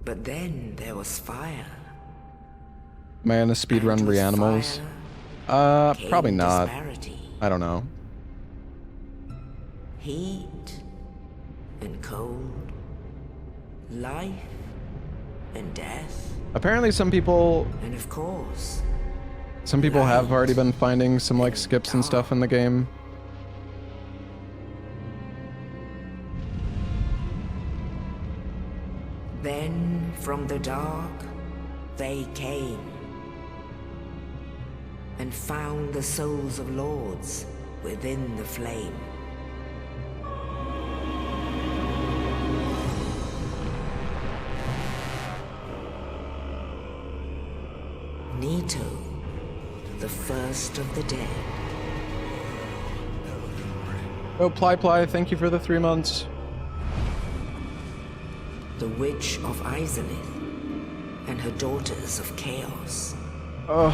But then there was fire. Am I gonna speedrun Reanimals? Probably not. I don't know. Heat and cold, life and death. Apparently some people And of course, have already been finding some like skips and stuff in the game. Then from the dark they came and found the souls of lords within the flame. Nito, the first of the dead. Oh, Ply, thank you for the 3 months. The Witch of Izalith and her daughters of Chaos. Oh.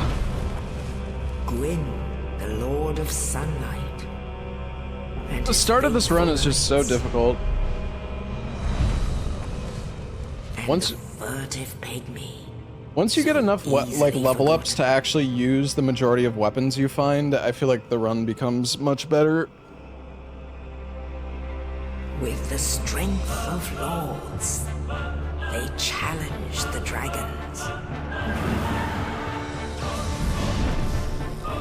Gwyn, the Lord of Sunlight. And The start of this run is just so difficult. Once the furtive pygmy. Once you get enough like level ups to actually use the majority of weapons you find, I feel like the run becomes much better. With the strength of lords, they challenge the dragons.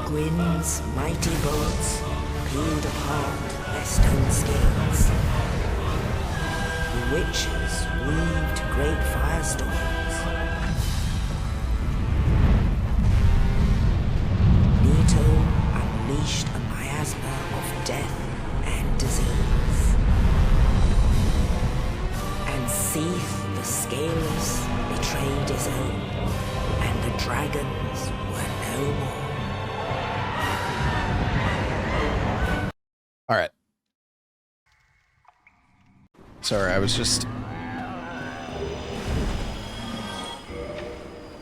Gwyn's mighty bolts peeled apart their stone scales. The witches weaved great firestorms. Nito unleashed a miasma of death and disease. And Seath, the Scaleless, betrayed his own, and the dragons were no more. Alright. Sorry, I was just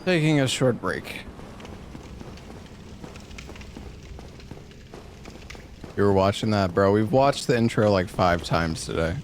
taking a short break. You were watching that, bro. We've watched the intro like 5 times today.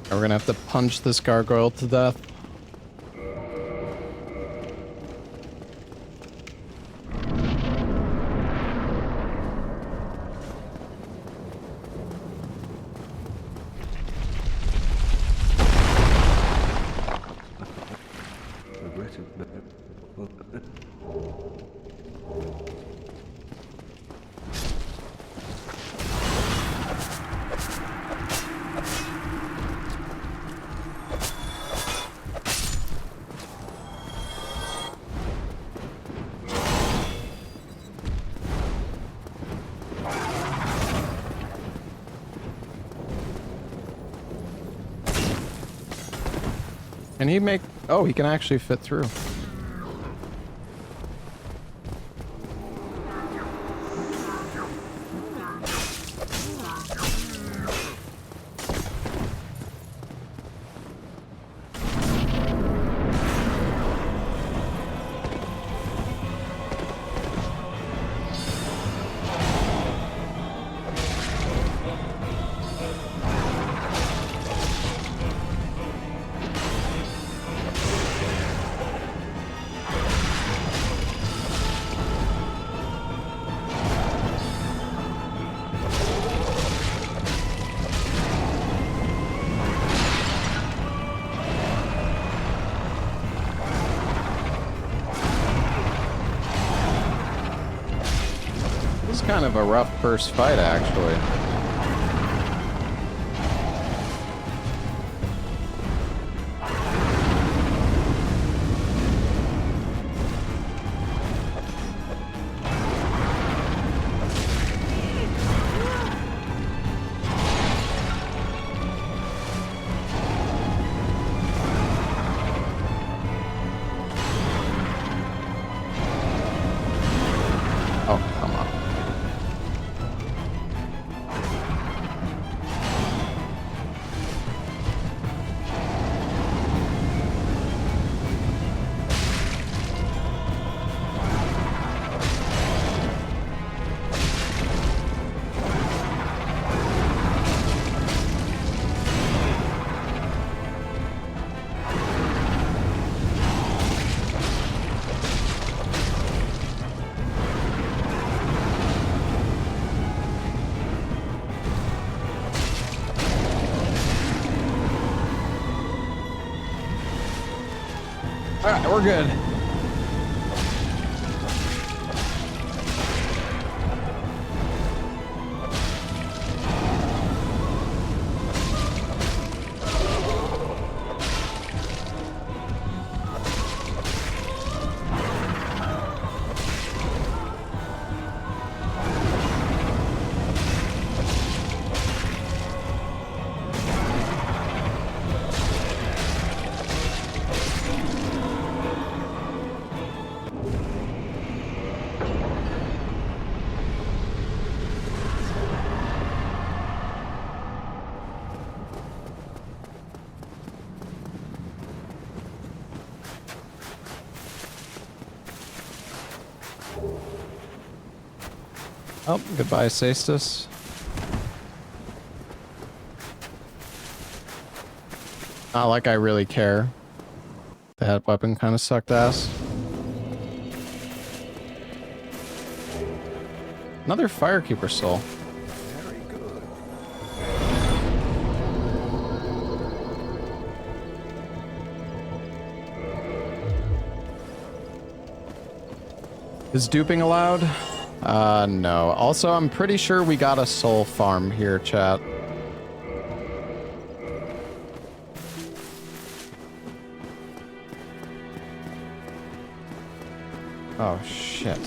We're gonna have to punch this gargoyle to death. Can he make... Oh, he can actually fit through. Kind of a rough first fight, actually. Alright, we're good. Oh, goodbye, Seath. Not like I really care. That weapon kind of sucked ass. Another Firekeeper soul. Very good. Is duping allowed? No. Also, I'm pretty sure we got a soul farm here, chat. Oh, shit.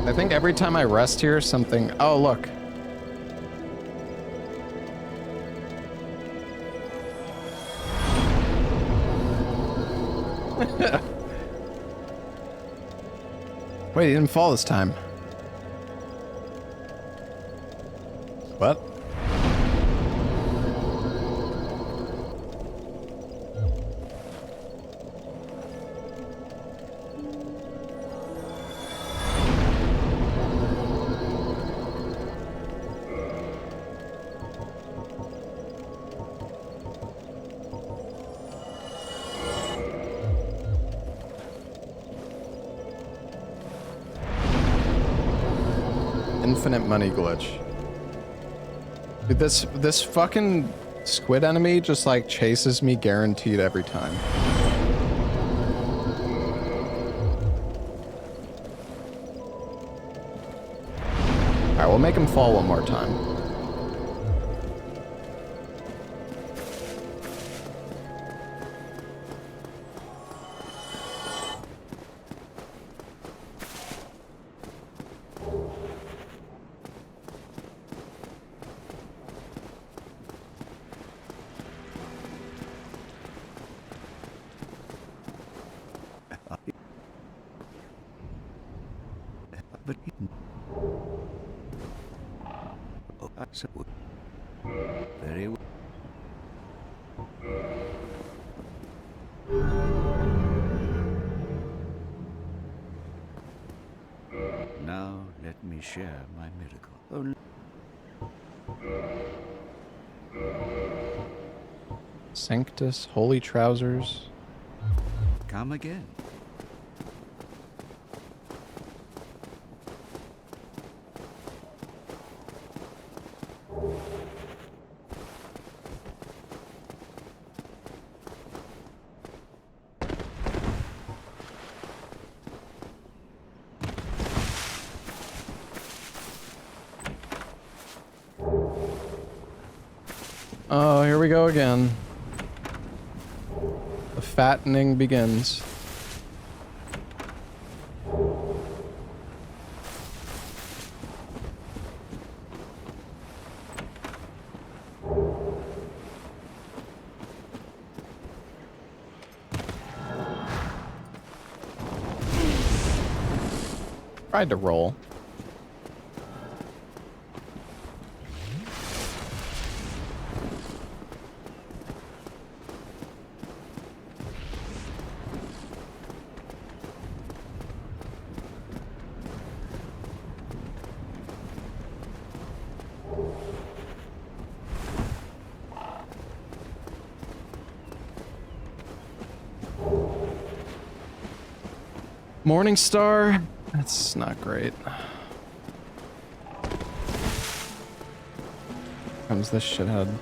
I think every time I rest here, something... Oh, look. Wait, he didn't fall this time. What? Infinite money glitch. Dude, this fucking squid enemy just like chases me guaranteed every time. Alright, we'll make him fall one more time. But oh, so very well. Now let me share my miracle. Sanctus, holy trousers. Come again. Oh, here we go again. The fattening begins. Tried to roll. Morningstar. That's not great. Comes this shithead.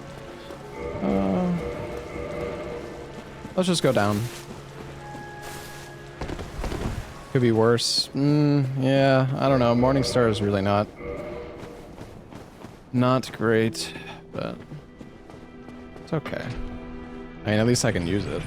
Let's just go down. Could be worse. Yeah, I don't know. Morningstar is really not great, but it's okay. I mean, at least I can use it.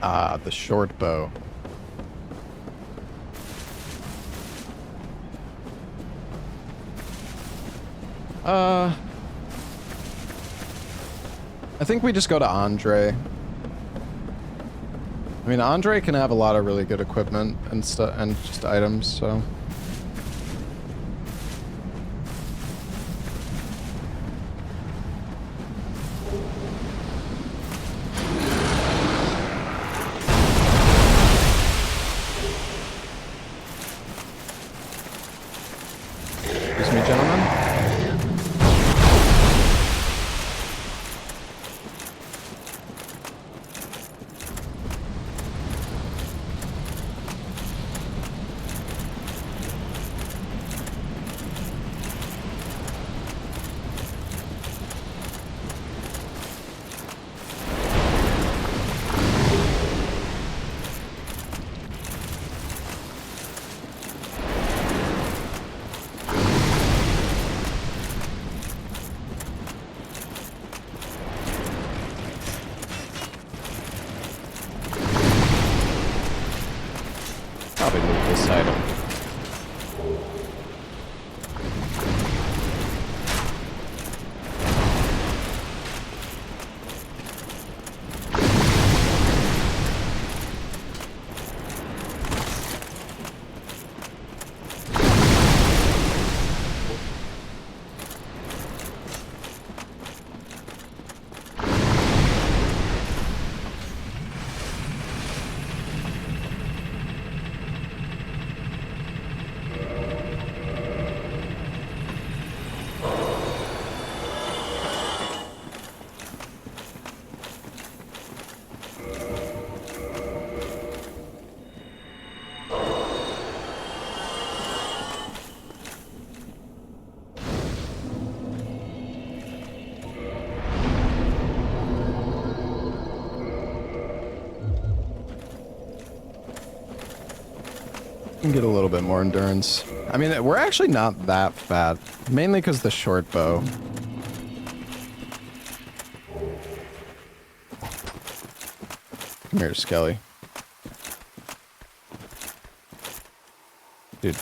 Ah, the short bow. I think we just go to Andre. I mean, Andre can have a lot of really good equipment and stuff, and just items, so. Excuse me, gentlemen. Probably move this item. Can get a little bit more endurance. I mean, we're actually not that fat. Mainly because the short bow. Come here, Skelly. Dude.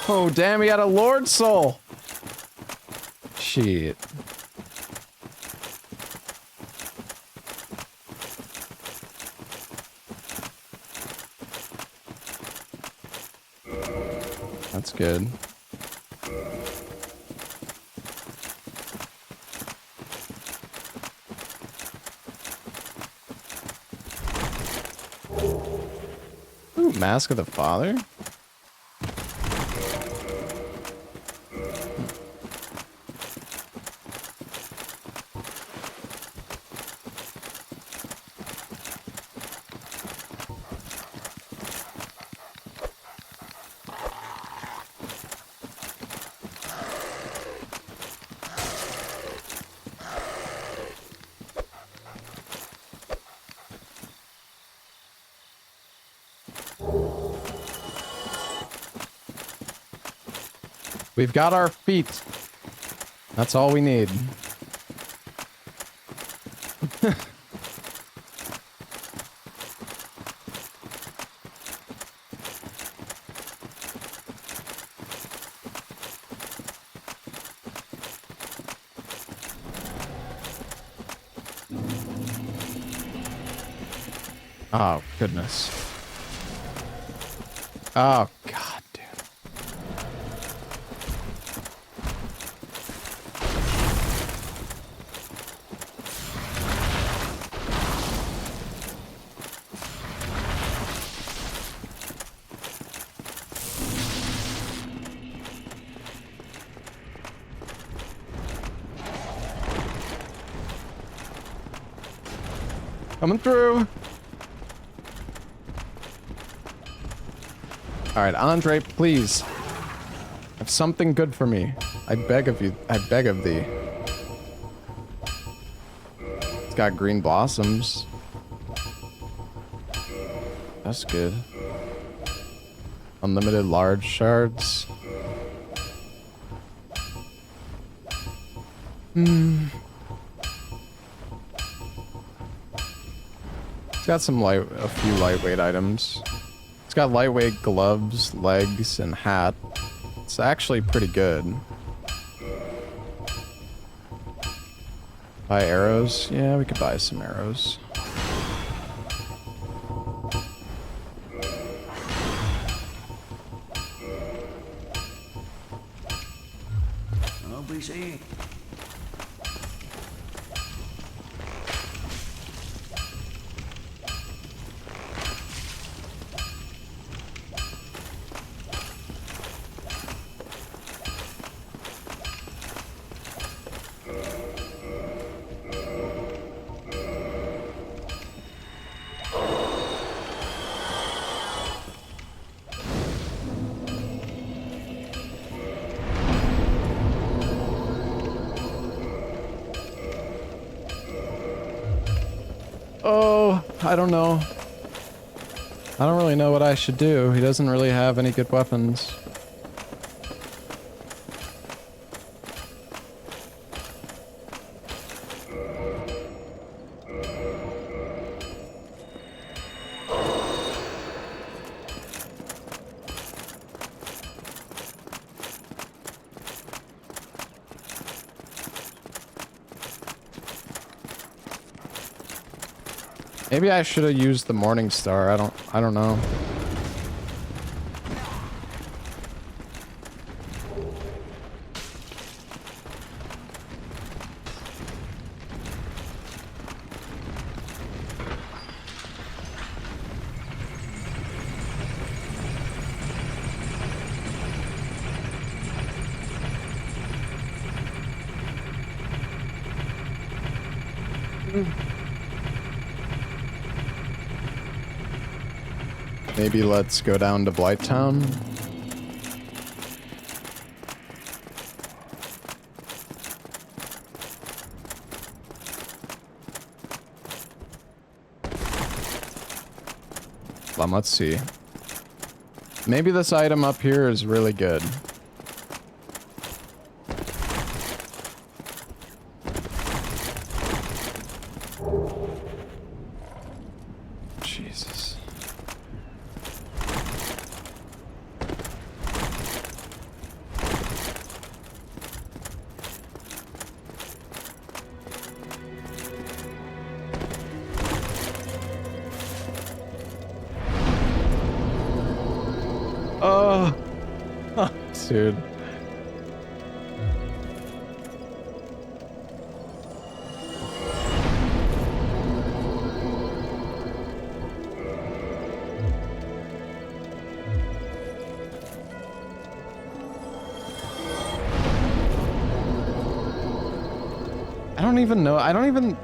Oh, damn, he had a Lord Soul. Shit. That's good. Ooh, Mask of the Father? We've got our feet. That's all we need. Oh, goodness. Oh, God, dude. Coming through. All right, Andre, please. Have something good for me. I beg of you. I beg of thee. It's got green blossoms. That's good. Unlimited large shards. Hmm. It's got some a few lightweight items. It's got lightweight gloves, legs, and hat. It's actually pretty good. Buy arrows? Yeah, we could buy some arrows. I'll be seeing. Oh, I don't know. I don't really know what I should do. He doesn't really have any good weapons. Maybe I should have used the Morning Star. I don't know. Maybe let's go down to Blighttown. Let's see. Maybe this item up here is really good. Jesus. Oh, dude. I don't even know. I don't even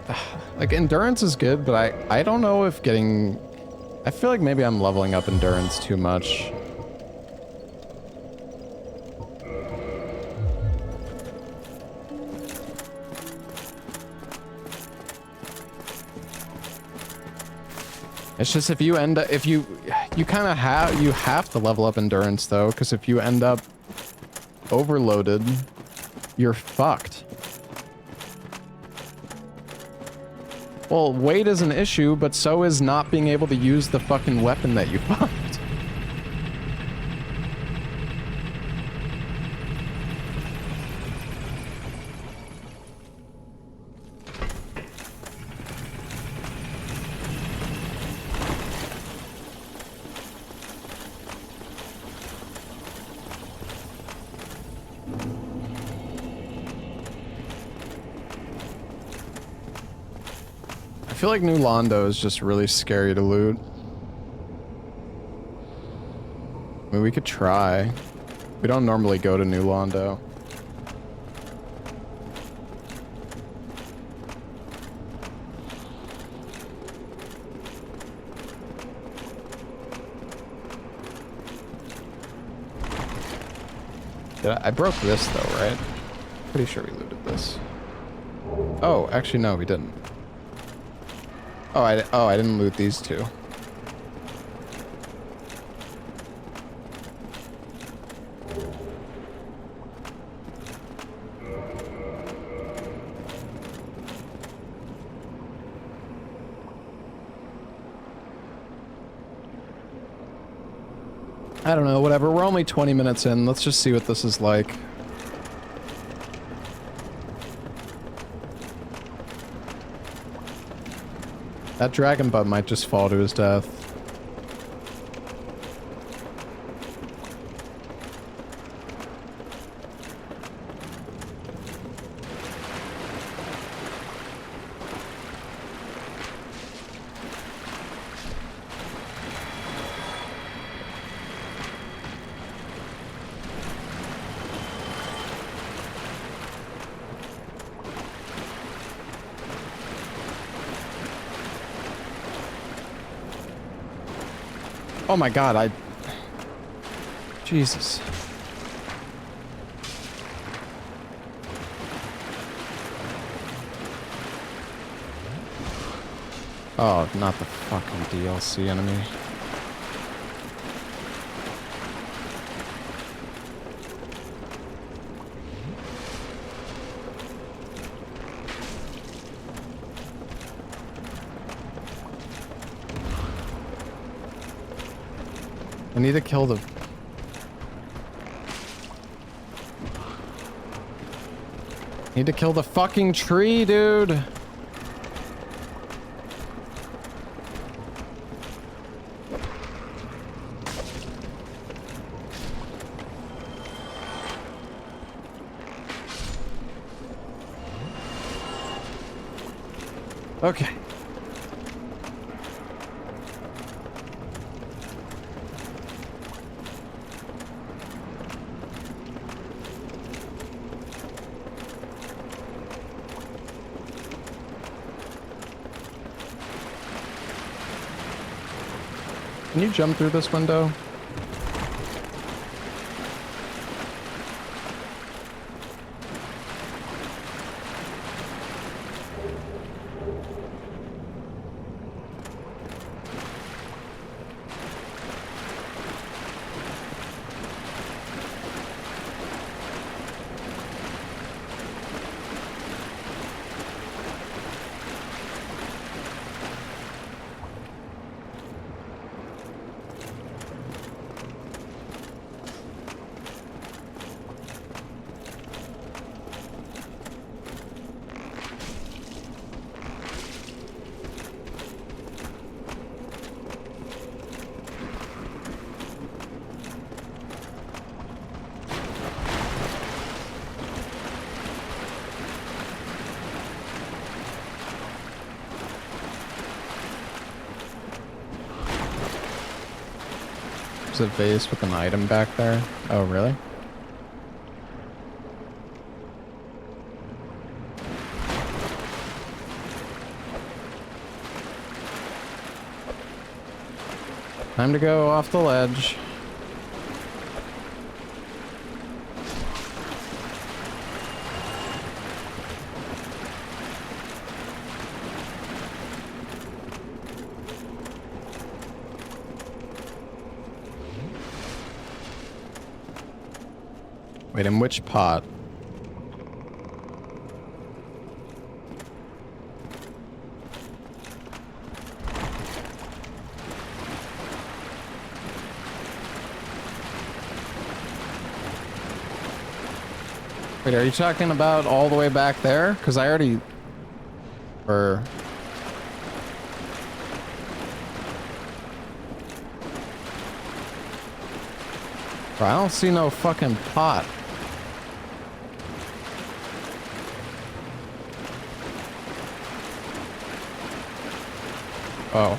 like endurance is good, but I don't know if getting. I feel like maybe I'm leveling up endurance too much. It's just if you end up, you kind of have to level up endurance though, because if you end up overloaded, you're fucked. Well, weight is an issue, but so is not being able to use the fucking weapon that you fucked. I feel like New Londo is just really scary to loot. I mean, we could try. We don't normally go to New Londo. I broke this though, right? Pretty sure we looted this. Oh, actually no, we didn't. Oh, I didn't loot these two. I don't know, whatever. We're only 20 minutes in. Let's just see what this is like. That dragon butt might just fall to his death. Oh my god, Jesus. Oh, not the fucking DLC enemy. I need to kill the... Need to kill the fucking tree, dude! Okay. Can you jump through this window? There's a vase with an item back there. Oh, really? Time to go off the ledge. Wait, in which pot? Wait, are you talking about all the way back there? Because I already... Or... Bro, I don't see no fucking pot. Oh.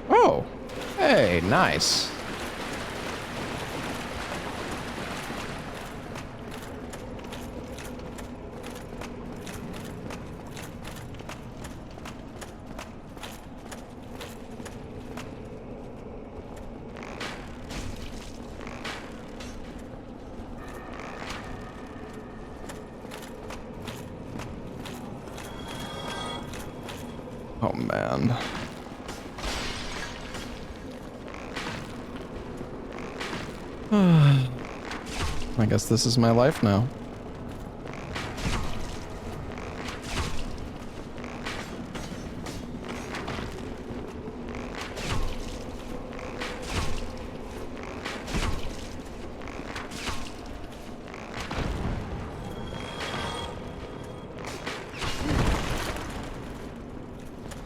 Oh. Hey, nice. Oh, man. I guess this is my life now.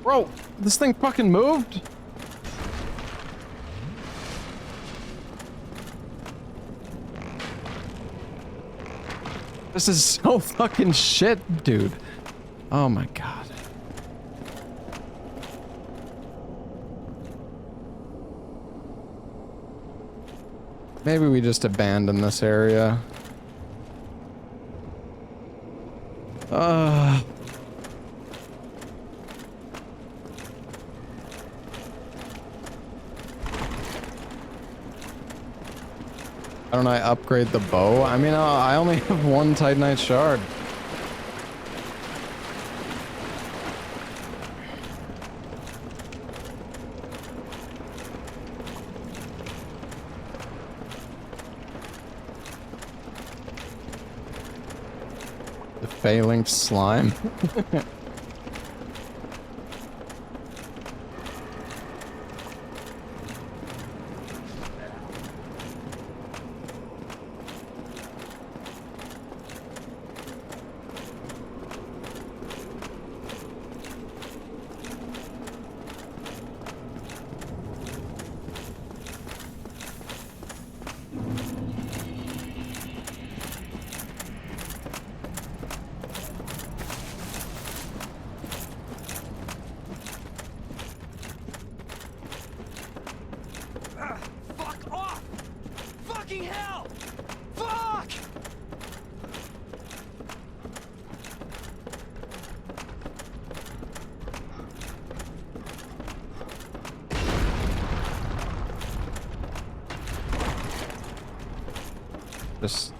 Bro, this thing fucking moved? This is so fucking shit, dude. Oh my god. Maybe we just abandon this area. Why don't I upgrade the bow? I mean, I only have one Titanite shard. The Firelink slime. Just...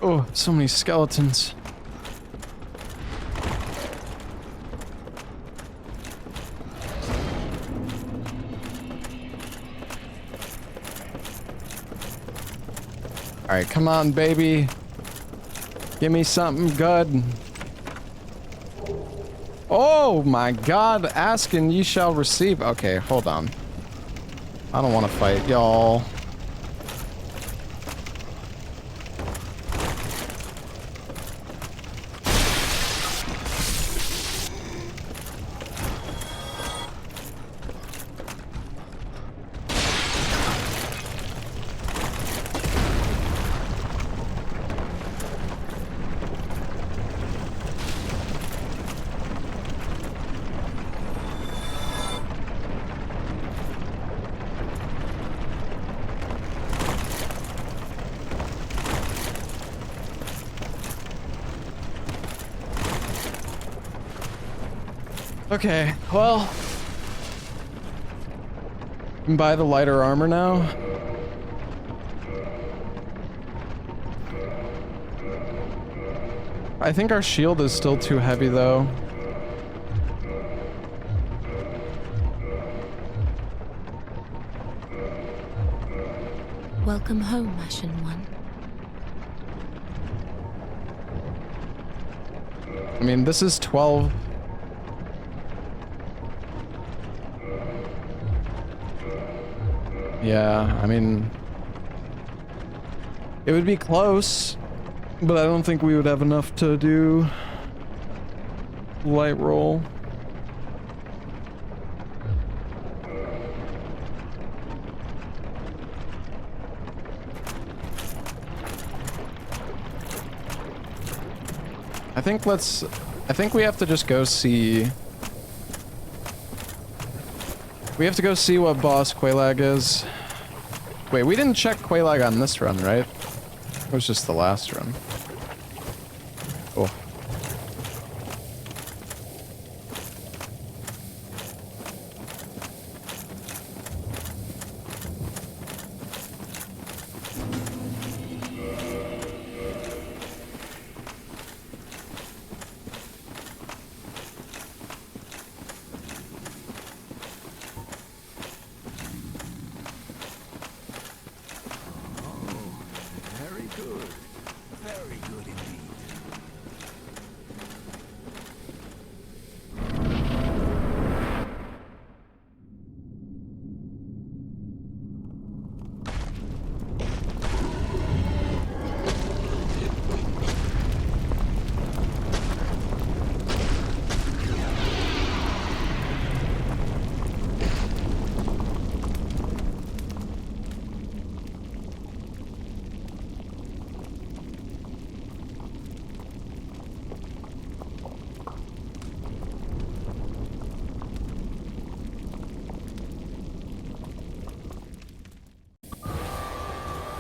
Oh, so many skeletons. Alright, come on, baby. Give me something good. Oh my god, ask and ye shall receive. Okay, hold on. I don't want to fight, y'all. Okay, well, you can buy the lighter armor now. I think our shield is still too heavy though. Welcome home, Ashen One. I mean, this is 12. Yeah, I mean, it would be close, but I don't think we would have enough to do light roll. I think we have to just go see. We have to go see what boss Quelaag is. Wait, we didn't check Quelaag on this run, right? It was just the last run. Cool.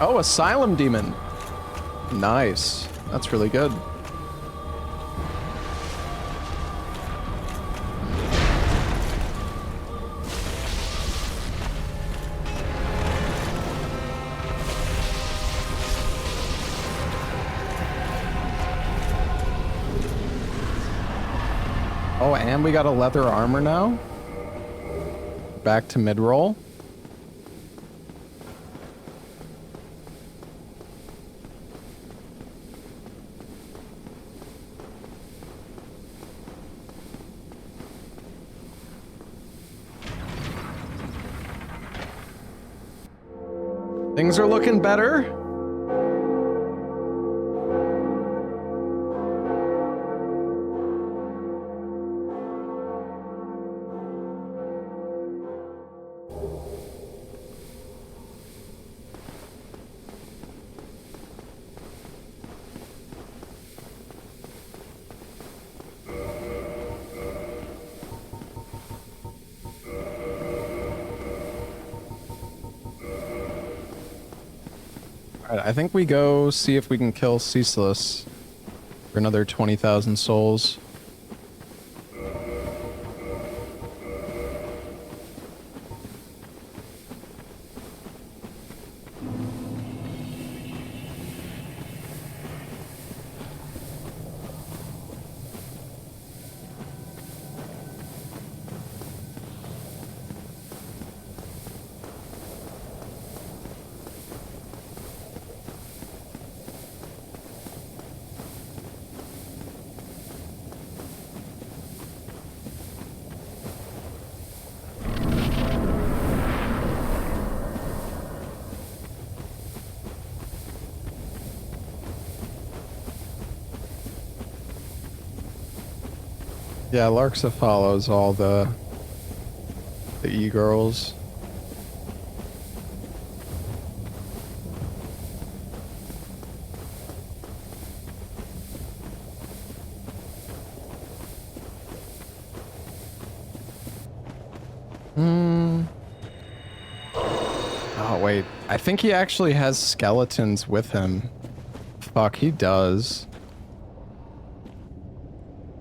Oh, Asylum Demon. Nice. That's really good. Oh, and we got a leather armor now. Back to mid-roll. Things are looking better. Alright, I think we go see if we can kill Seath for another 20,000 souls. Yeah, Larxa follows all the e-girls. Oh, wait. I think he actually has skeletons with him. Fuck, he does.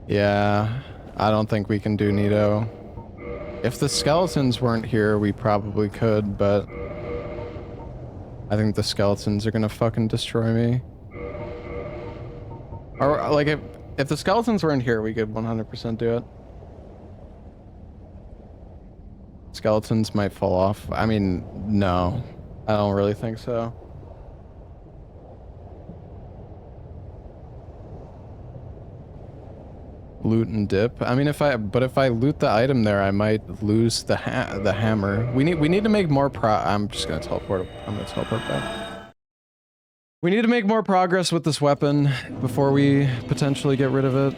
Yeah, I don't think we can do Nito. If the skeletons weren't here, we probably could, but I think the skeletons are gonna fucking destroy me. Or like if the skeletons weren't here, we could 100% do it. Skeletons might fall off. I mean, no, I don't really think so. Loot and dip. I mean, if I loot the item there, I might lose the hammer. We need to make more I'm just gonna teleport. I'm gonna teleport back. We need to make more progress with this weapon before we potentially get rid of it.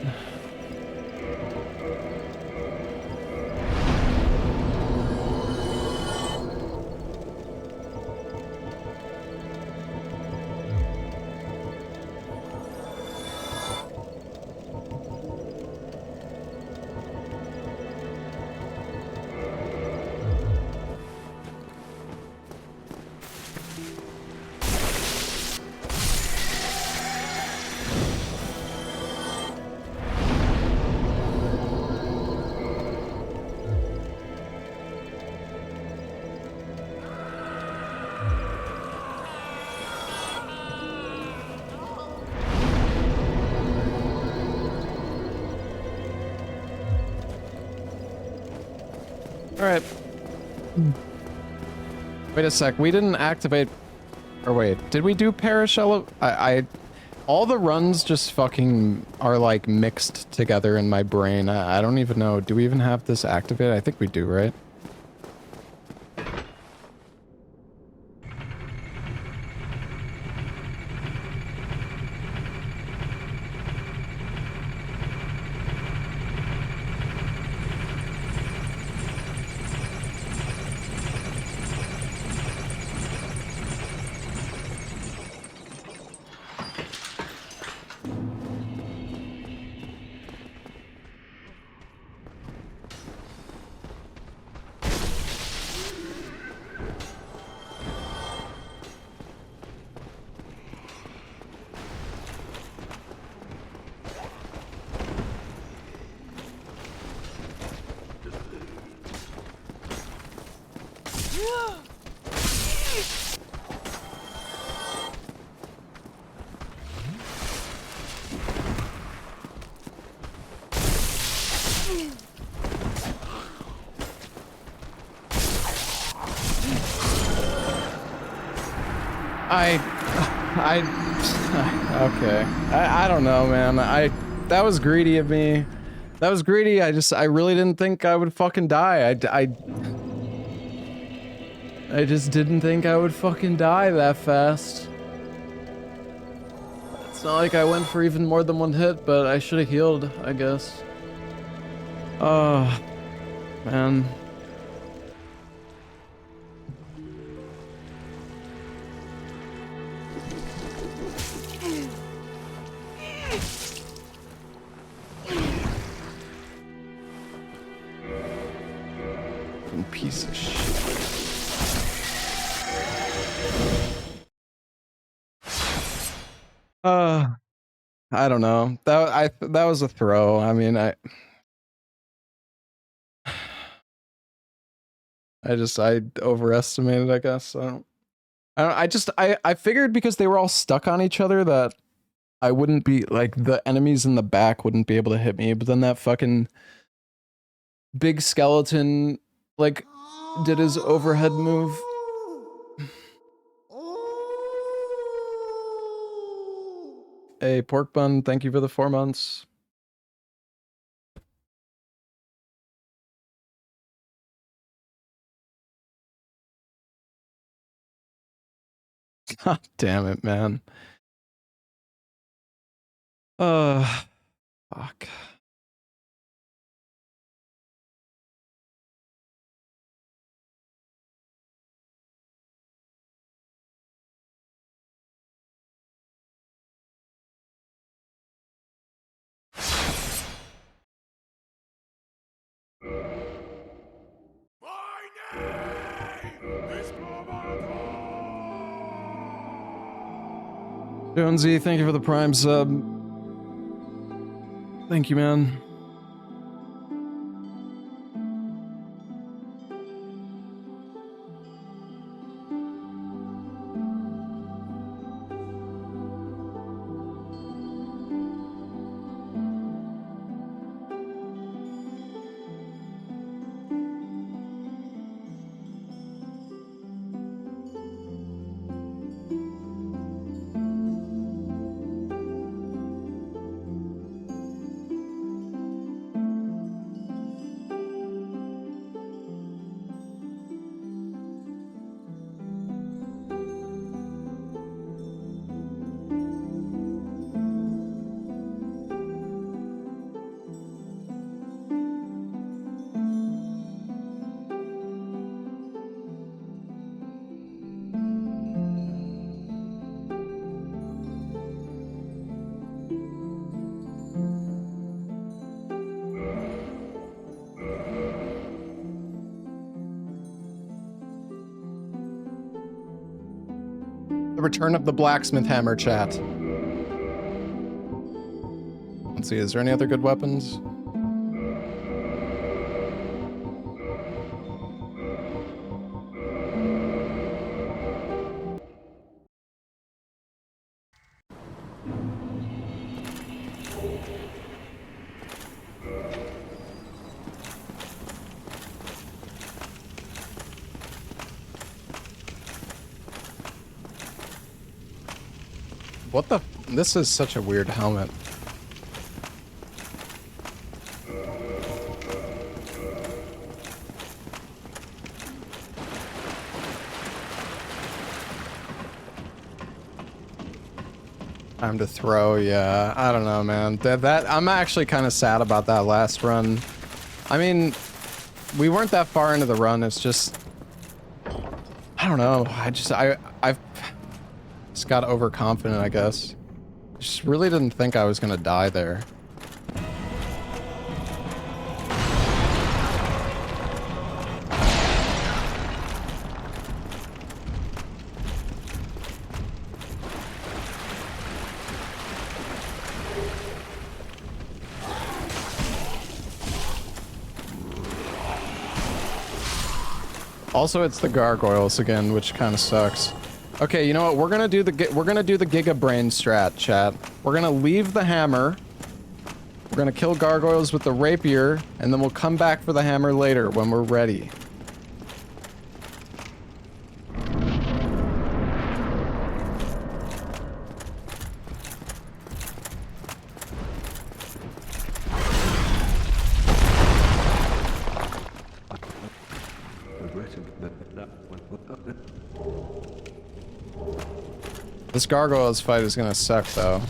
Alright. Wait a sec, we didn't activate... Or wait, did we do Parish all the runs just fucking are like mixed together in my brain. I don't even know, do we even have this activated? I think we do, right? Okay. I don't know, man. That was greedy of me. That was greedy. I really didn't think I would fucking die. I just didn't think I would fucking die that fast. It's not like I went for even more than one hit, but I should have healed, I guess. Oh, man. Piece of shit. I don't know. That was a throw. I mean, I overestimated, I guess. I figured because they were all stuck on each other that I wouldn't be like the enemies in the back wouldn't be able to hit me, but then that fucking big skeleton like did his overhead move. Hey, Pork Bun, thank you for the 4 months. God damn it, man. Fuck. Jonesy, thank you for the Prime sub. Thank you, man. The return of the blacksmith hammer, chat. Let's see, is there any other good weapons? What the? This is such a weird helmet. Time to throw, yeah. I don't know, man. That I'm actually kind of sad about that last run. I mean, we weren't that far into the run. It's just, I don't know. I've just got overconfident, I guess. Just really didn't think I was gonna die there. Also, it's the gargoyles again, which kind of sucks. Okay, you know what? We're gonna do the Giga Brain strat, chat. We're gonna leave the hammer. We're gonna kill gargoyles with the rapier, and then we'll come back for the hammer later when we're ready. This gargoyles fight is gonna suck, though.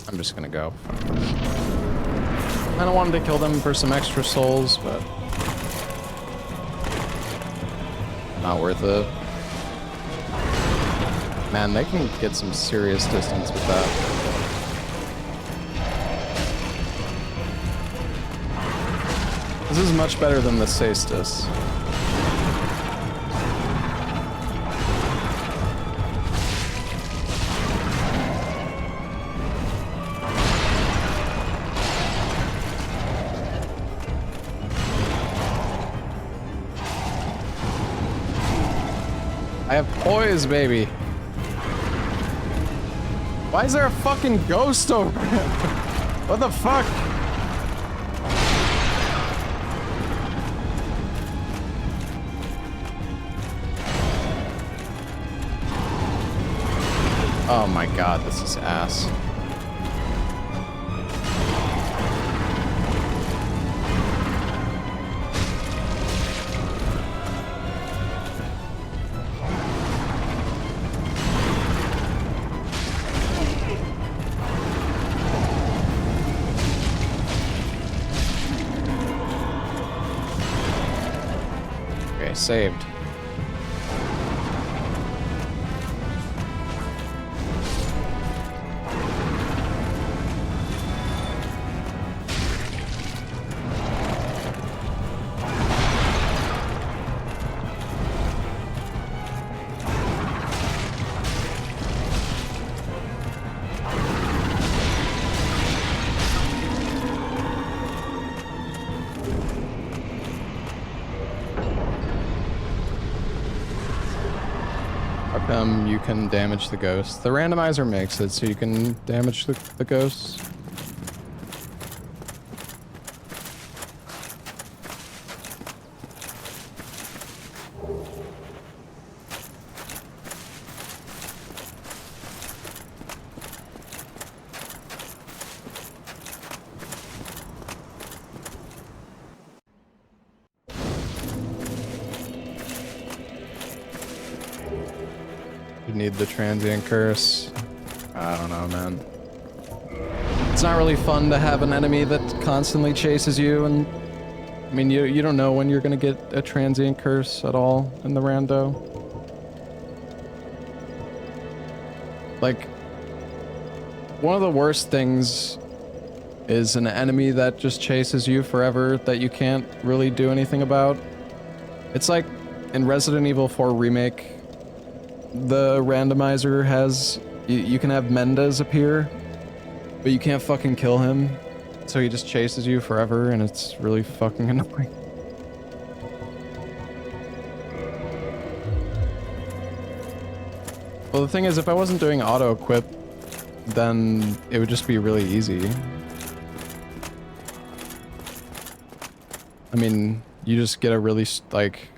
I'm just gonna go. I don't want to kill them for some extra souls, but not worth it. Man, they can get some serious distance with that. This is much better than the Cestus. I have poise, baby. Why is there a fucking ghost over here? What the fuck? Oh my god, this is ass. Saved. You can damage the ghosts. The randomizer makes it so you can damage the ghosts. need the transient curse. I don't know, man. It's not really fun to have an enemy that constantly chases you, and I mean, you don't know when you're gonna get a transient curse at all in the rando. Like, one of the worst things is an enemy that just chases you forever that you can't really do anything about. It's like in Resident Evil 4 Remake, the randomizer has, you can have Mendez appear, but you can't fucking kill him. So he just chases you forever, and it's really fucking annoying. Well, the thing is, if I wasn't doing auto-equip, then it would just be really easy. I mean, you just get a really, like...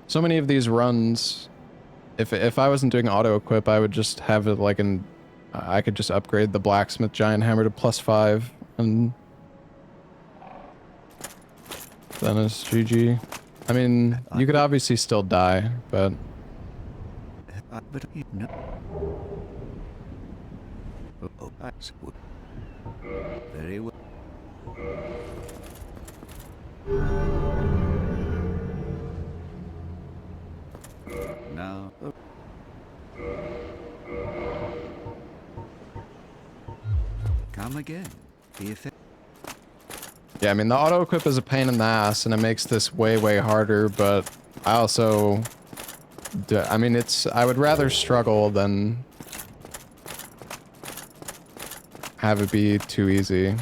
So many of these runs, if I wasn't doing auto-equip, I would just have it like an... I could just upgrade the blacksmith giant hammer to +5, and... then it's GG. I mean, you could obviously still die, but... Very well. Now. Come again. Yeah, I mean, the auto-equip is a pain in the ass, and it makes this way, way harder, but I also... I mean, I would rather struggle than have it be too easy.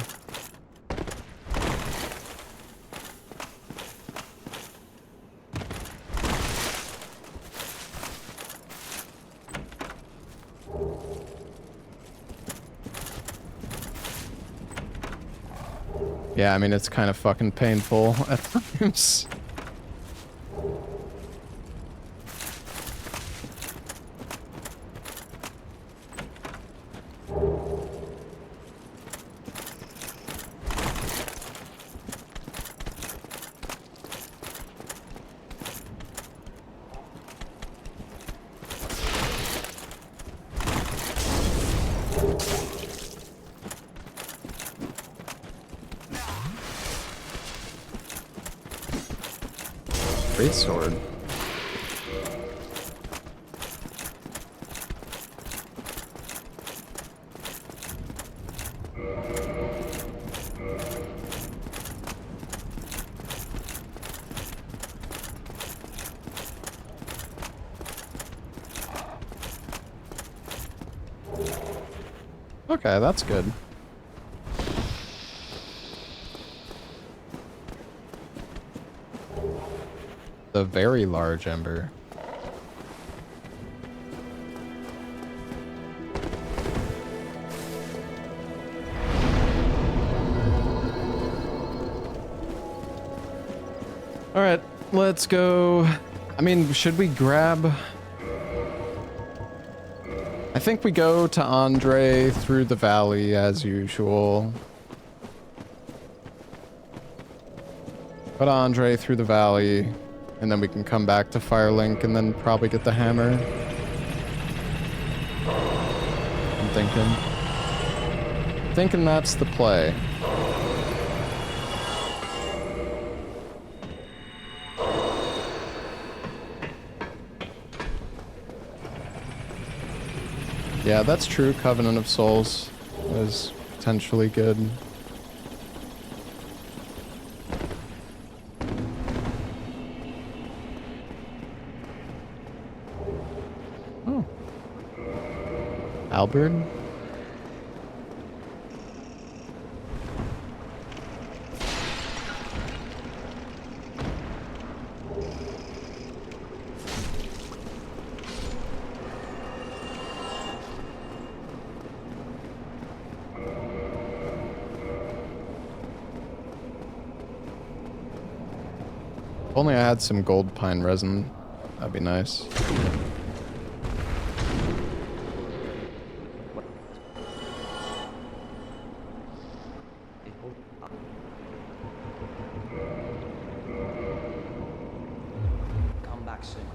Yeah, I mean, it's kind of fucking painful at times. Great sword. Okay, that's good. A very large ember. All right, let's go. I mean, should we grab... I think we go to Andre through the valley as usual. Put Andre through the valley, and then we can come back to Firelink and then probably get the hammer. I'm thinking that's the play. Yeah, that's true. Covenant of Souls is potentially good. Oh. Albert? If only I had some gold pine resin, that'd be nice. Come back soon.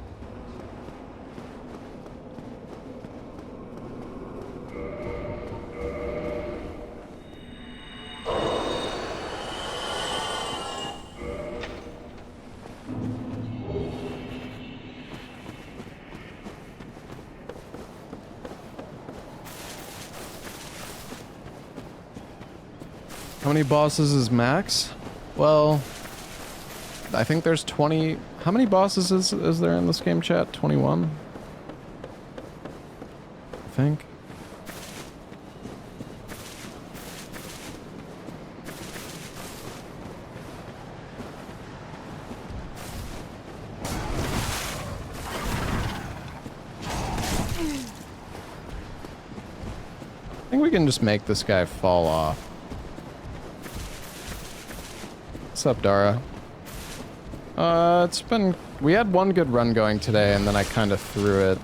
How many bosses is max? Well, I think there's 20. How many bosses is there in this game, chat? 21? I think. I think we can just make this guy fall off. What's up, Dara? It's been... We had one good run going today, and then I kind of threw it.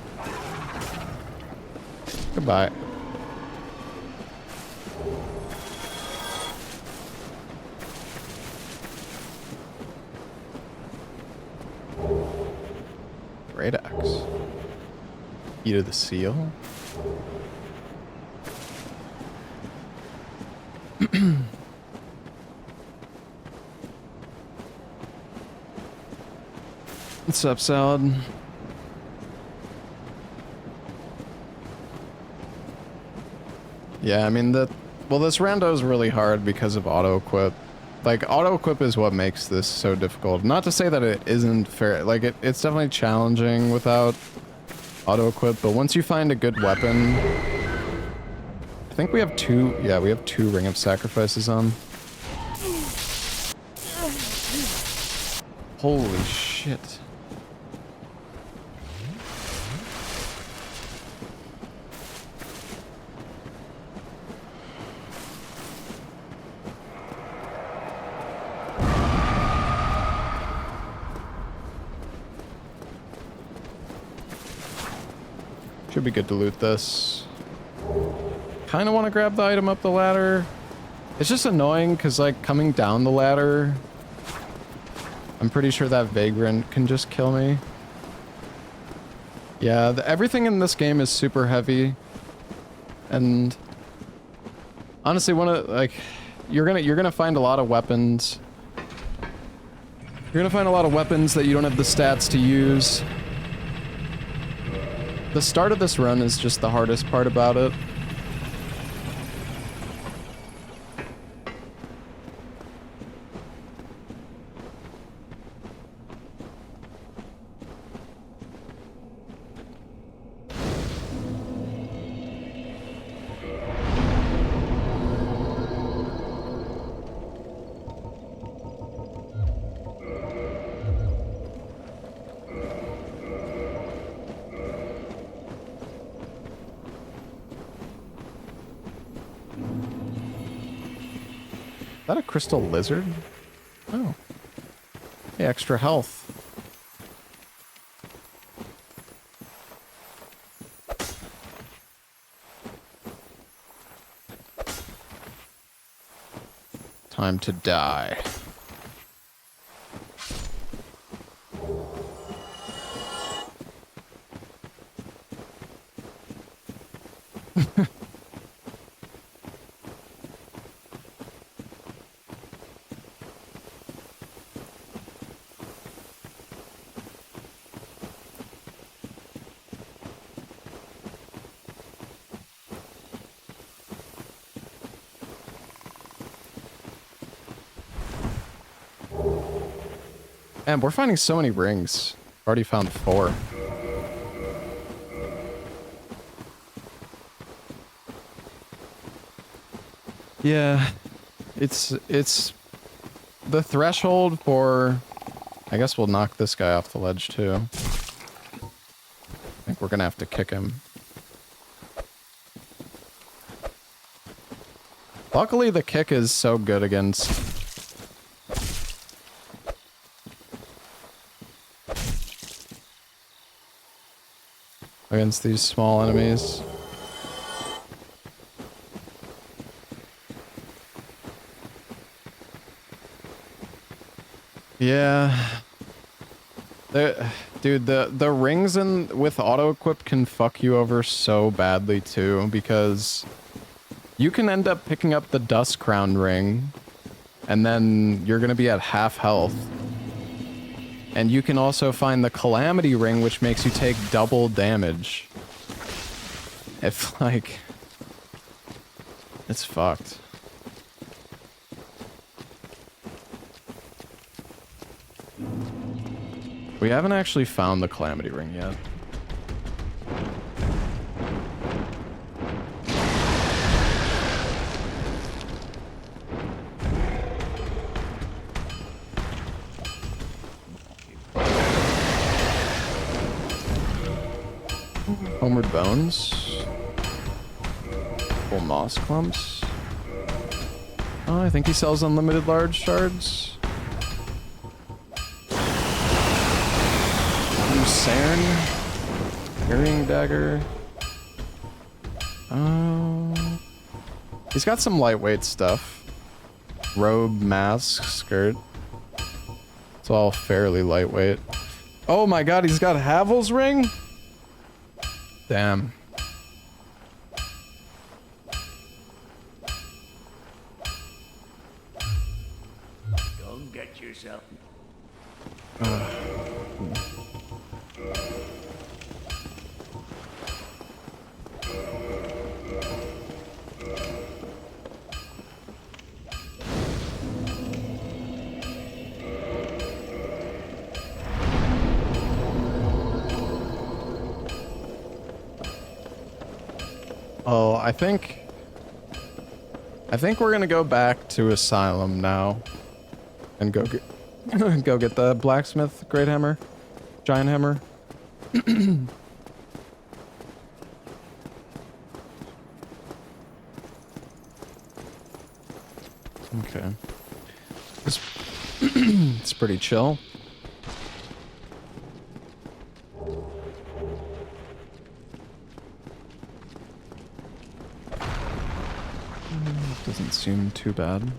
Goodbye. Great axe. Eat of the seal. What's up, Salad? Yeah, I mean, well, this rando is really hard because of auto-equip. Like, auto-equip is what makes this so difficult. Not to say that it isn't fair. Like, it's definitely challenging without auto-equip, but once you find a good weapon... I think we have two... Yeah, we have 2 Ring of Sacrifices on. Holy shit. Should be good to loot this. Kind of want to grab the item up the ladder. It's just annoying because, like, coming down the ladder, I'm pretty sure that Vagrant can just kill me. Yeah, everything in this game is super heavy. And honestly, you're gonna find a lot of weapons. You're gonna find a lot of weapons that you don't have the stats to use. The start of this run is just the hardest part about it. Is that a crystal lizard? Oh. Hey, extra health. Time to die. Man, we're finding so many rings. Already found 4. Yeah, it's the threshold for... I guess we'll knock this guy off the ledge too. I think we're gonna have to kick him. Luckily, the kick is so good against... these small enemies. Yeah. Dude, the rings with auto-equip can fuck you over so badly too, because you can end up picking up the Dust Crown ring, and then you're gonna be at half health. And you can also find the Calamity ring, which makes you take double damage. If, like... It's fucked. We haven't actually found the Calamity Ring yet. Homeward Bones. Full moss clumps. Oh, I think he sells unlimited large shards. Lucerne. Carrying dagger. He's got some lightweight stuff. Robe, mask, skirt. It's all fairly lightweight. Oh my god, he's got Havel's ring? Damn. Don't get yourself. Oh, I think we're gonna go back to Asylum now and go get go get the blacksmith great hammer, giant hammer. Okay, it's pretty chill. Doesn't seem too bad.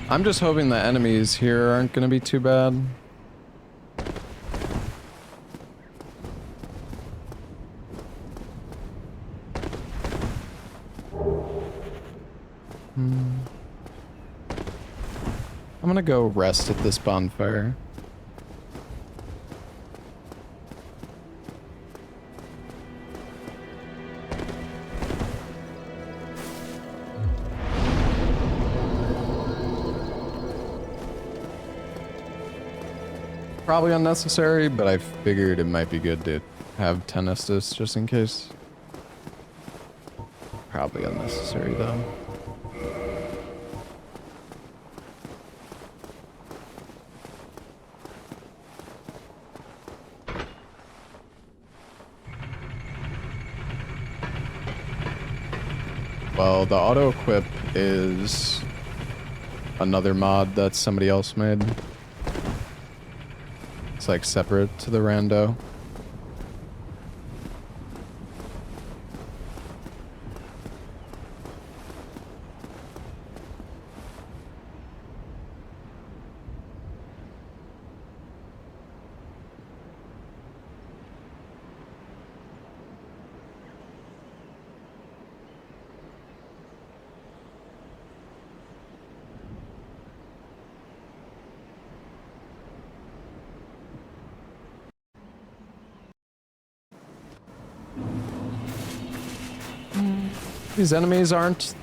I'm just hoping the enemies here aren't gonna be too bad. I'm gonna go rest at this bonfire. Probably unnecessary, but I figured it might be good to have 10 Estus just in case. Probably unnecessary though. Well, the auto equip is another mod that somebody else made. It's like separate to the rando. These enemies aren't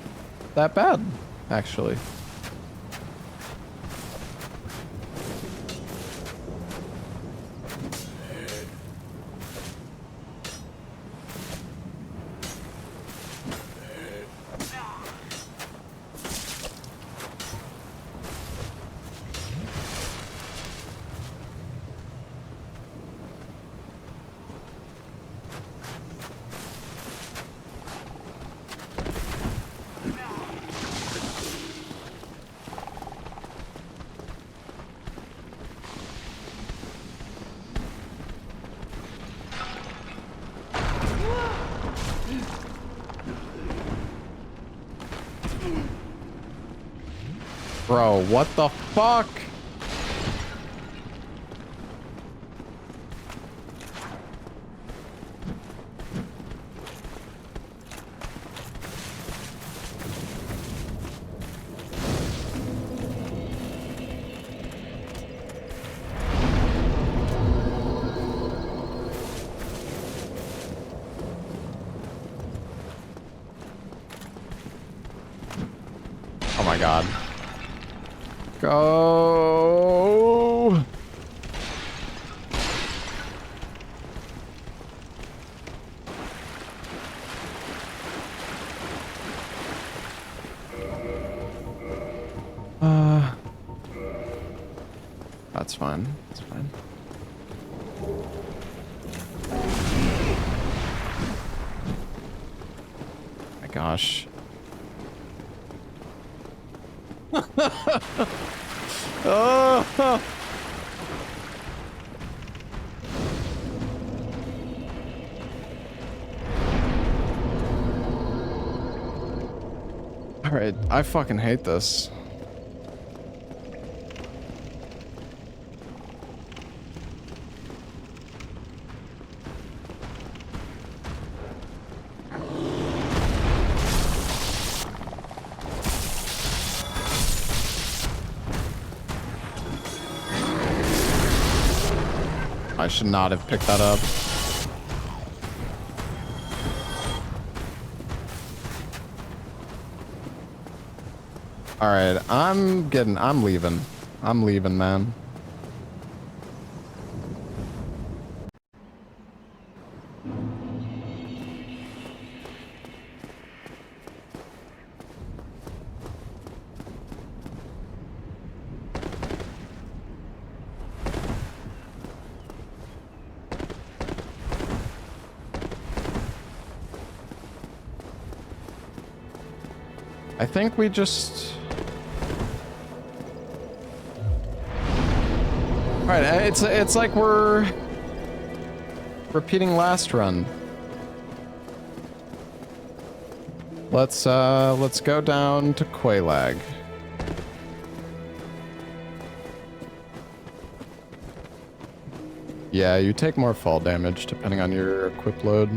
that bad, actually. Bro, what the fuck? my god. Go! That's fine. That's fine. My gosh. Oh! Alright, I fucking hate this. I should not have picked that up. Alright, I'm leaving. I'm leaving, man. I think we just... Alright, it's like we're repeating last run. Let's go down to Quelaag. Yeah, you take more fall damage depending on your equip load.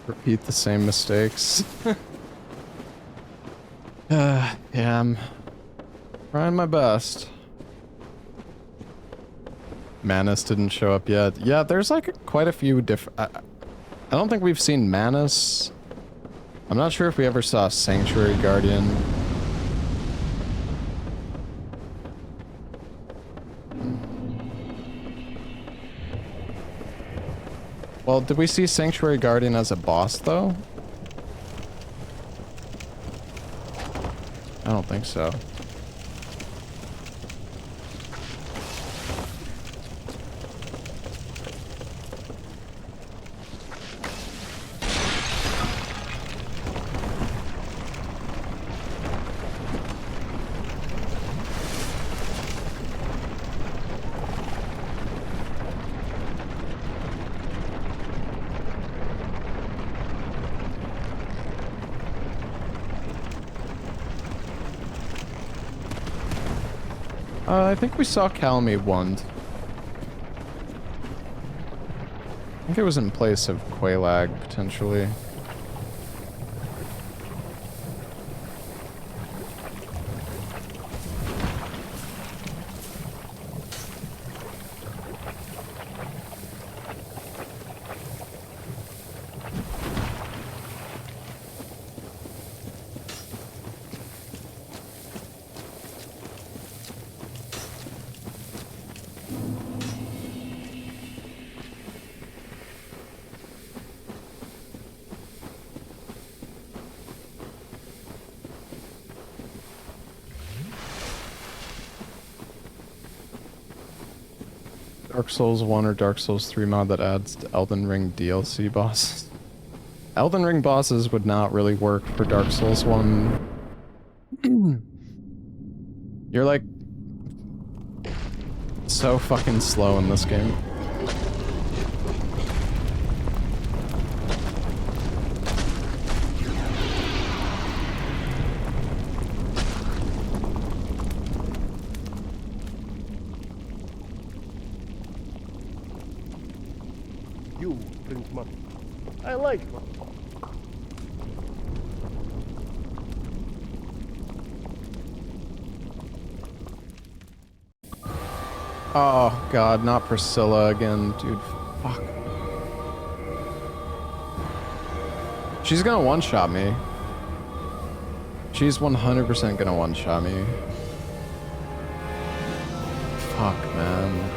Repeat the same mistakes. Yeah, I'm trying my best. Manus didn't show up yet. Yeah, there's like quite a few different... I don't think we've seen Manus. I'm not sure if we ever saw Sanctuary Guardian. Well, did we see Sanctuary Guardian as a boss, though? I don't think so. I think we saw Calmy once. I think it was in place of Quelaag, potentially. Dark Souls 1 or Dark Souls 3 mod that adds Elden Ring DLC bosses. Elden Ring bosses would not really work for Dark Souls 1. You're like so fucking slow in this game. Mom. I like Mom. Oh god, not Priscilla again, dude. Fuck. She's gonna one-shot me. She's 100% gonna one-shot me. Fuck, man.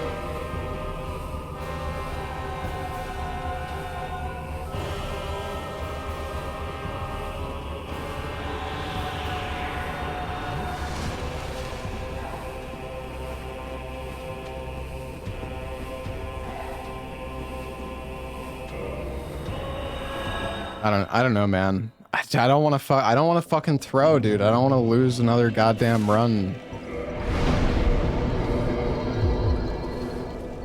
I don't know, man. I don't want to fucking throw, dude. I don't want to lose another goddamn run.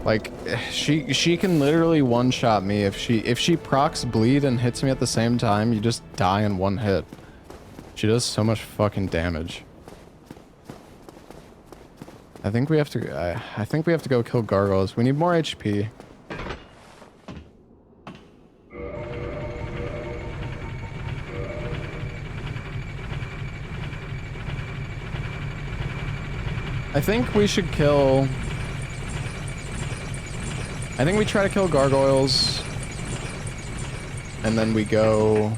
Like, she can literally one-shot me if she procs bleed and hits me at the same time. You just die in one hit. She does so much fucking damage. I think we have to. I think we have to go kill gargoyles. We need more HP. I think we should kill... I think we try to kill gargoyles. And then we go...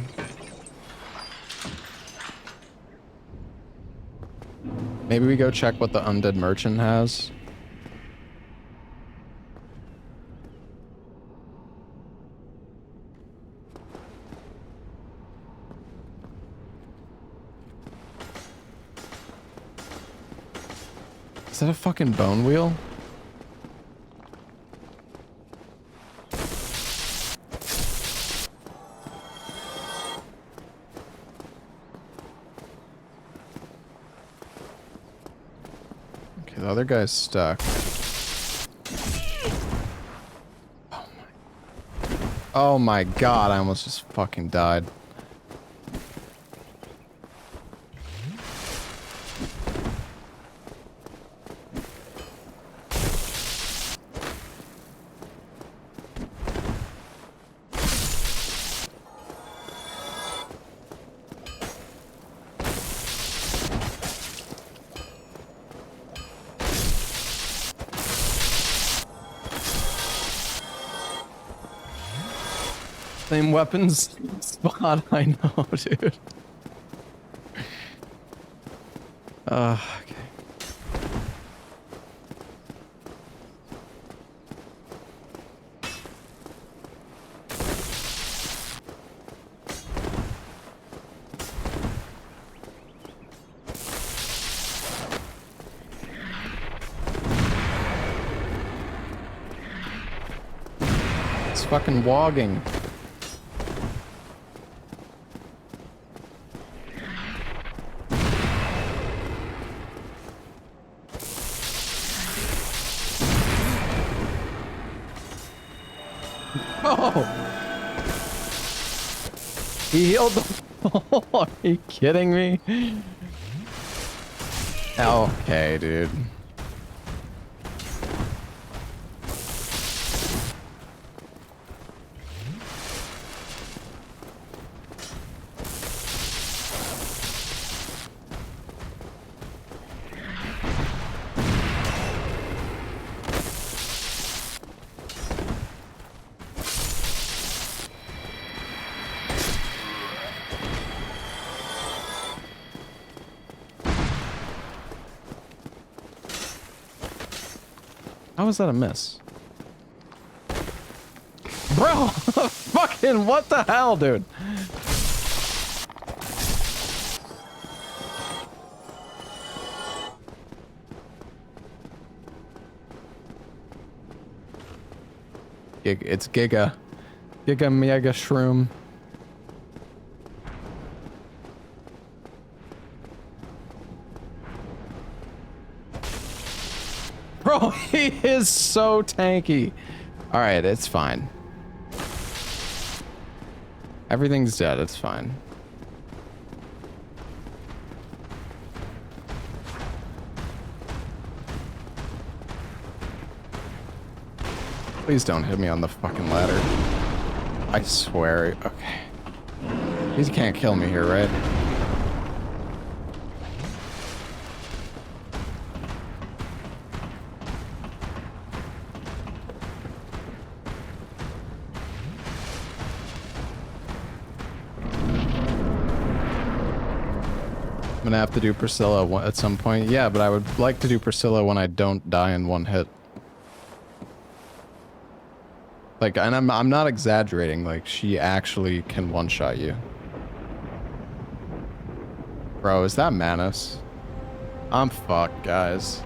Maybe we go check what the undead merchant has. Is that a fucking bone wheel? Okay, the other guy's stuck. Oh my god, I almost just fucking died. Same weapons spot, I know, dude. Okay. It's fucking wogging. He healed the fall. Are you kidding me? Okay, dude. How was that a miss? Bro, fucking what the hell, dude? It's Giga Mega Shroom. Bro, he is so tanky. All right, it's fine. Everything's dead, it's fine. Please don't hit me on the fucking ladder. I swear. Okay. He can't kill me here, right? I'm gonna have to do Priscilla at some point. Yeah, but I would like to do Priscilla when I don't die in one hit. Like, and I'm not exaggerating. Like, she actually can one-shot you. Bro, is that Manus? I'm fucked, guys.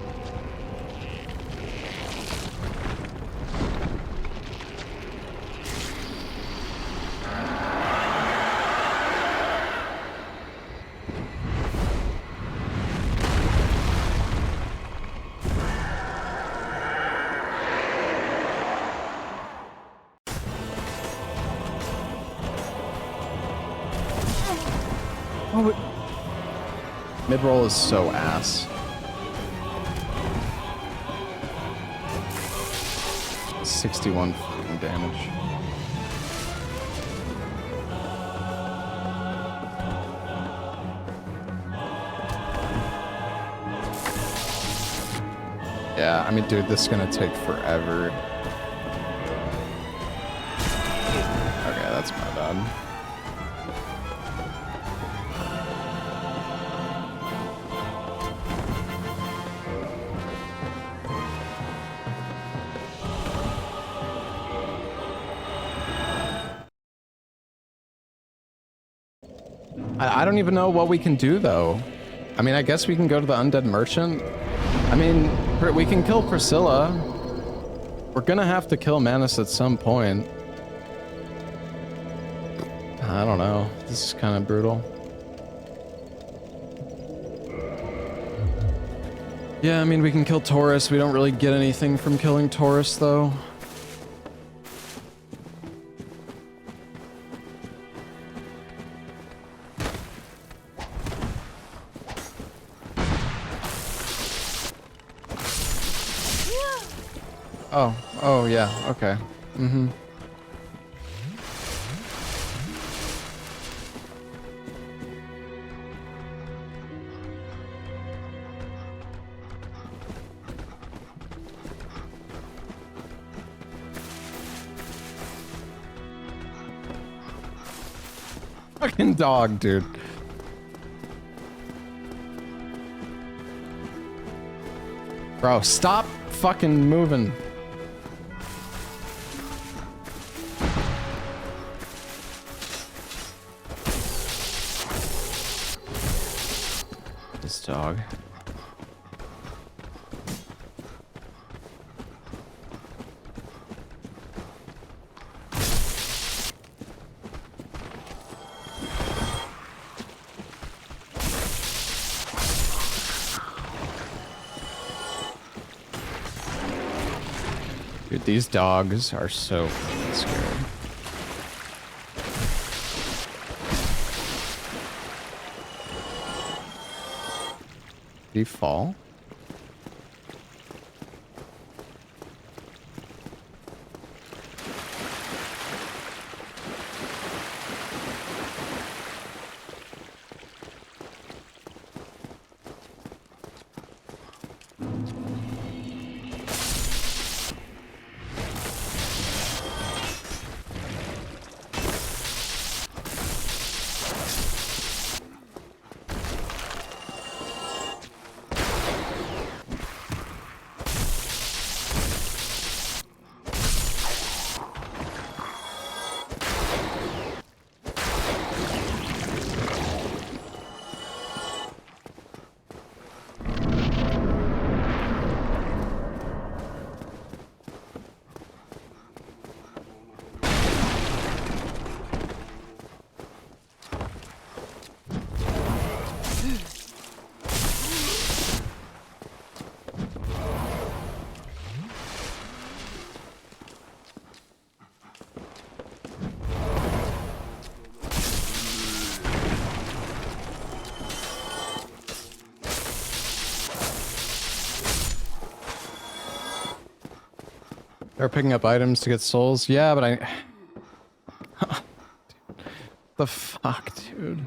Mid-roll is so ass. 61 freaking damage. Yeah, I mean, dude, this is gonna take forever. Okay, that's my bad. I don't even know what we can do, though. I mean, I guess we can go to the Undead Merchant. I mean, we can kill Priscilla. We're gonna have to kill Manus at some point. I don't know. This is kind of brutal. Yeah, I mean, we can kill Taurus. We don't really get anything from killing Taurus, though. Oh yeah, okay. Mm-hmm. Fucking dog, dude. Bro, stop fucking moving. Dog. Dude, these dogs are so fucking scary. Did he fall? They're picking up items to get souls. Yeah, but the fuck, dude?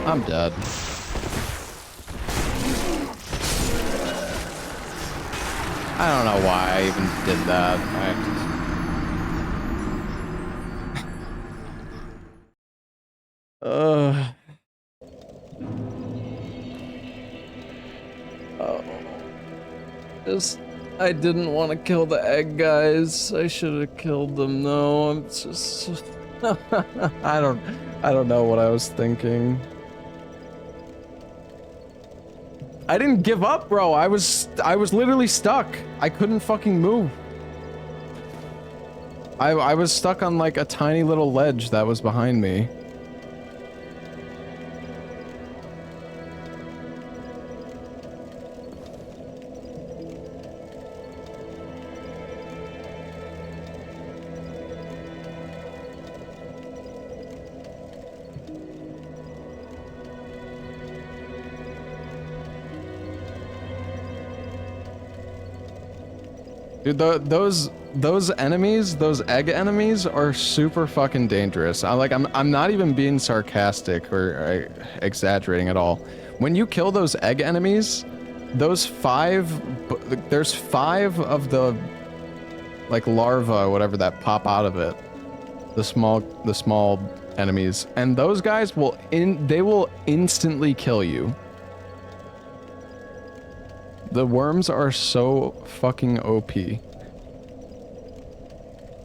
I'm dead. I don't know why I even did that. Oh. I didn't want to kill the egg guys. I should have killed them. No, I'm just I don't know what I was thinking. I didn't give up, bro. I was literally stuck. I couldn't fucking move. I was stuck on like a tiny little ledge that was behind me. Dude, those enemies, those egg enemies, are super fucking dangerous. I'm not even being sarcastic or exaggerating at all. When you kill those egg enemies, there's 5 of the like larvae, whatever, that pop out of it. The small enemies, and those guys will instantly kill you. The worms are so fucking OP.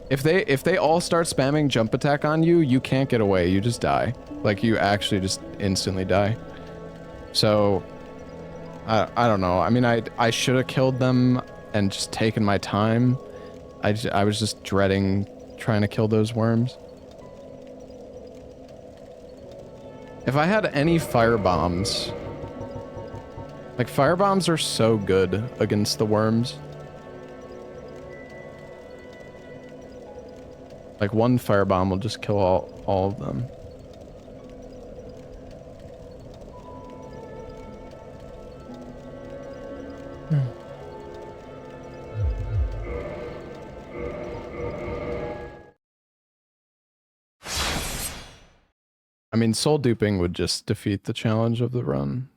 If they all start spamming jump attack on you, you can't get away. You just die. Like, you actually just instantly die. So, I don't know. I mean, I should have killed them and just taken my time. I was just dreading trying to kill those worms. If I had any fire bombs... Like, firebombs are so good against the worms. Like, one firebomb will just kill all of them. I mean, soul duping would just defeat the challenge of the run.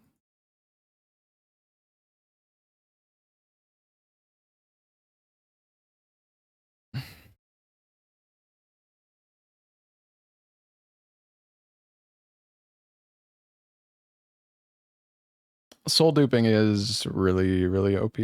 Soul duping is really, really OP.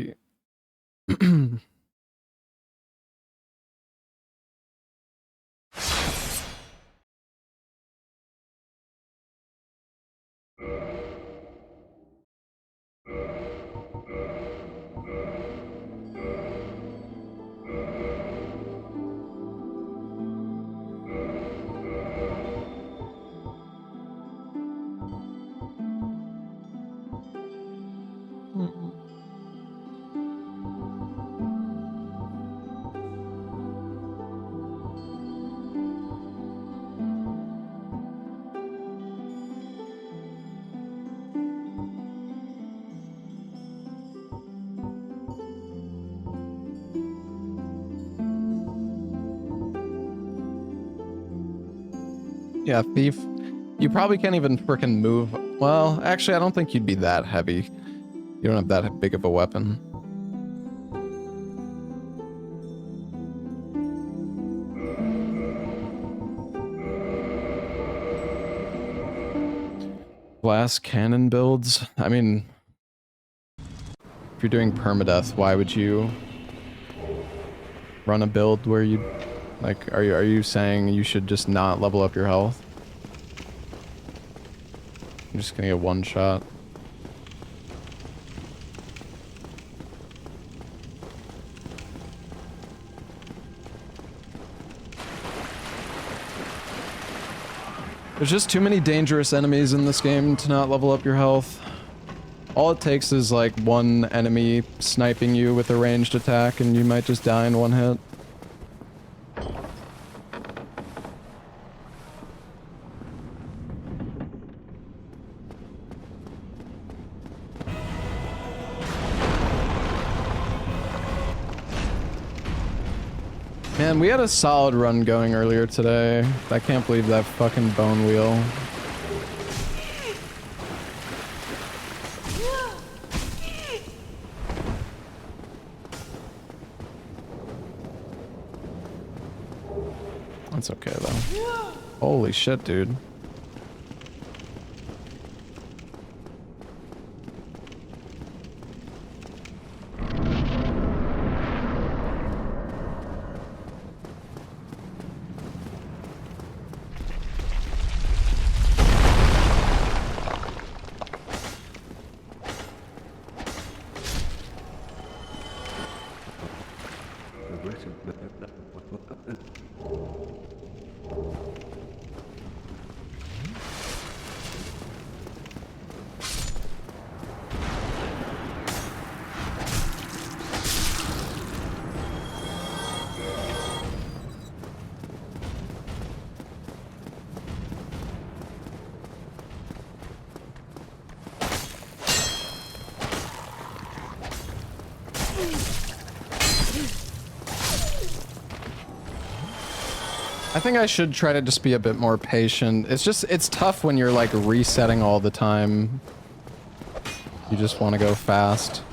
Yeah, Thief. You probably can't even frickin' move. Well, actually, I don't think you'd be that heavy. You don't have that big of a weapon. Glass cannon builds? I mean, if you're doing permadeath, why would you run a build where you... Like, are you saying you should just not level up your health? I'm just gonna get one shot. There's just too many dangerous enemies in this game to not level up your health. All it takes is like one enemy sniping you with a ranged attack and you might just die in one hit. Man, we had a solid run going earlier today. I can't believe that fucking bone wheel. That's okay though. Holy shit, dude. I think I should try to just be a bit more patient. It's tough when you're like resetting all the time. You just want to go fast.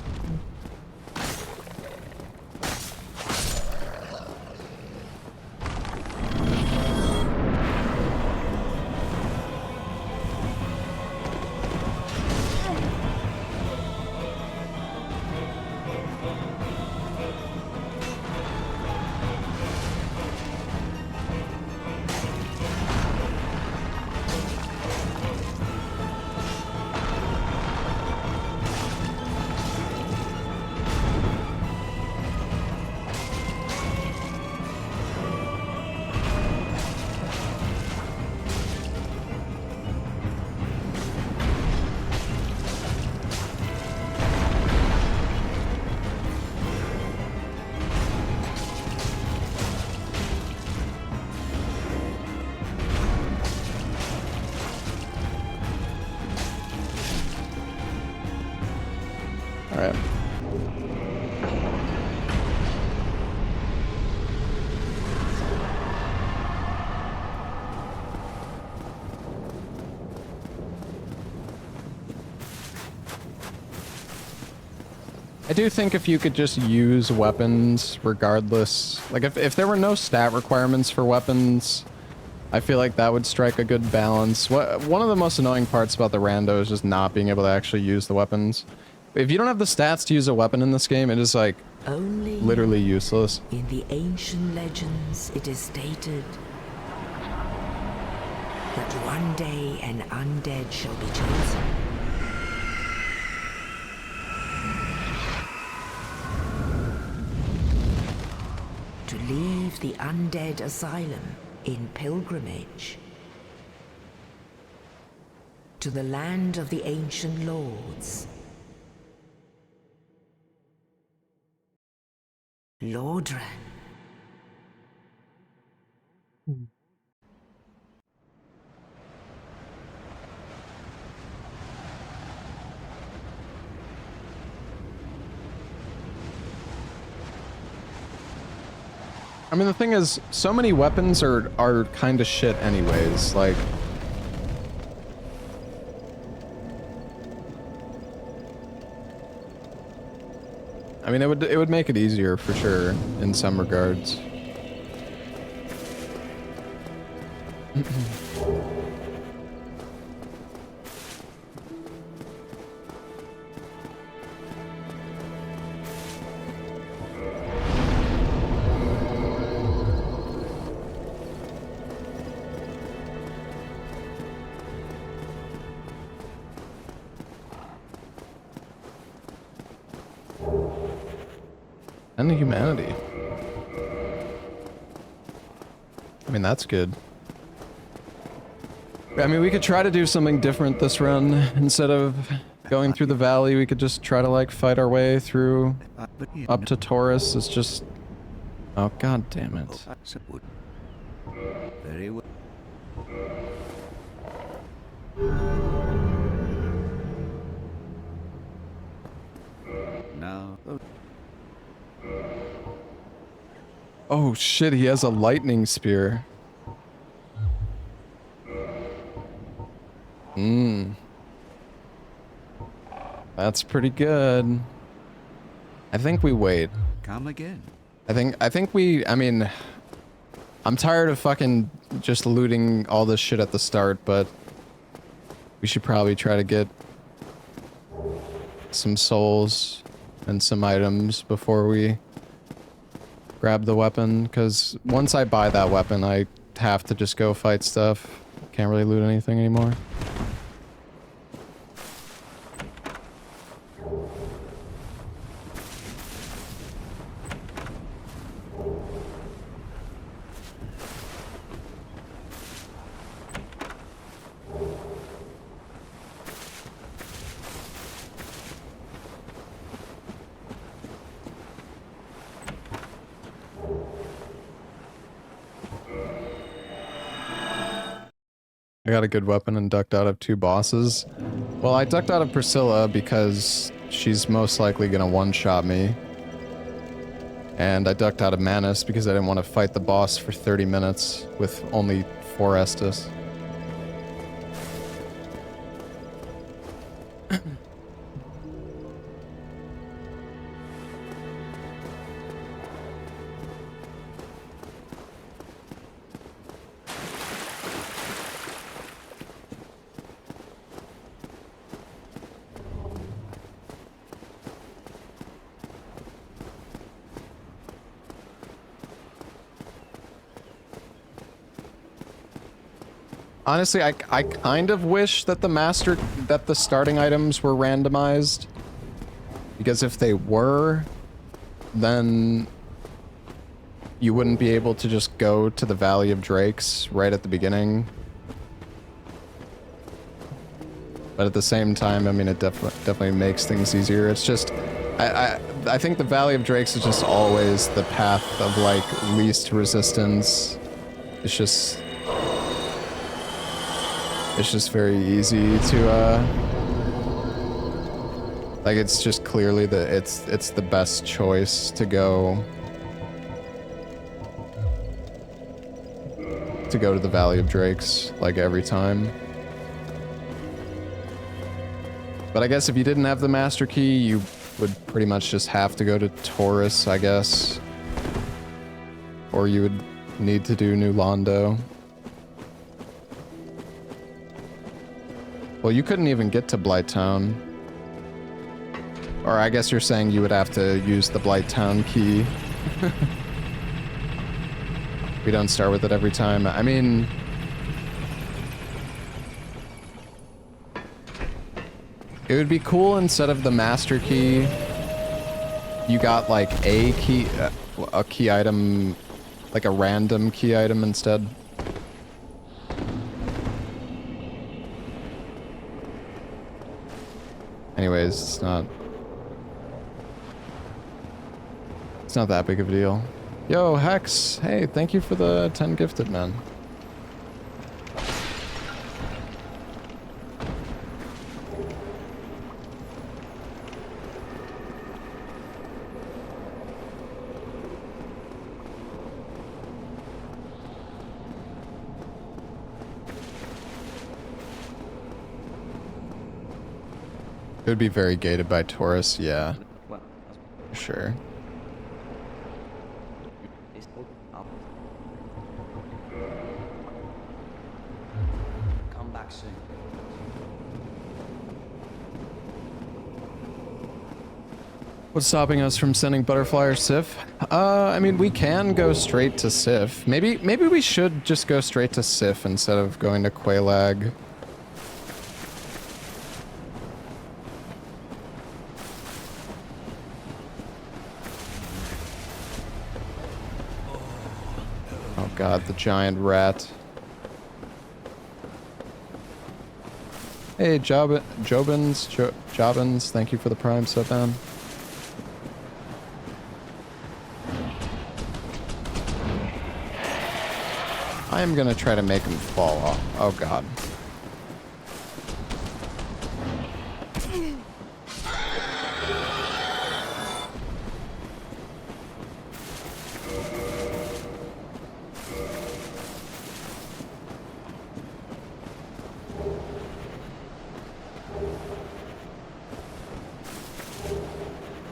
I do think if you could just use weapons regardless, like if there were no stat requirements for weapons, I feel like that would strike a good balance. One of the most annoying parts about the rando is just not being able to actually use the weapons. If you don't have the stats to use a weapon in this game, it is like literally useless. In the ancient legends, it is stated that one day an undead shall be chosen. To leave the undead asylum in pilgrimage to the land of the ancient lords. Lordran. I mean, the thing is, so many weapons are kind of shit anyways, like... I mean, it would make it easier for sure, in some regards. And the humanity. I mean, that's good. I mean, we could try to do something different this run. Instead of going through the valley, we could just try to, like, fight our way through up to Taurus. It's just... Oh, god damn it. Very well. Now... Oh shit, he has a lightning spear. That's pretty good. I think we wait. Come again. I mean, I'm tired of fucking just looting all this shit at the start, but we should probably try to get some souls and some items before we grab the weapon, because once I buy that weapon, I have to just go fight stuff. Can't really loot anything anymore. I got a good weapon and ducked out of 2 bosses. Well, I ducked out of Priscilla because she's most likely gonna one-shot me. And I ducked out of Manus because I didn't want to fight the boss for 30 minutes with only 4 Estus. Honestly, I kind of wish that the starting items were randomized. Because if they were, then you wouldn't be able to just go to the Valley of Drakes right at the beginning. But at the same time, I mean, it definitely makes things easier. It's just, I think the Valley of Drakes is just always the path of, like, least resistance. It's just very easy to, like, it's just clearly it's the best choice to go to the Valley of Drakes, like, every time. But I guess if you didn't have the Master Key, you would pretty much just have to go to Taurus, I guess. Or you would need to do New Londo. Well, you couldn't even get to Blighttown. Or I guess you're saying you would have to use the Blighttown key. We don't start with it every time. I mean... it would be cool instead of the Master Key, you got like a key item, like a random key item instead. Anyways, it's not that big of a deal. Yo, Hex! Hey, thank you for the 10 gifted, man. It would be very gated by Taurus, yeah. Sure. Come back soon. What's stopping us from sending Butterfly or Sif? I mean, we can go straight to Sif. Maybe we should just go straight to Sif instead of going to Quelaag. Oh god, the giant rat. Hey, Jobbins, thank you for the Prime sub, man. I am gonna try to make him fall off. Oh god.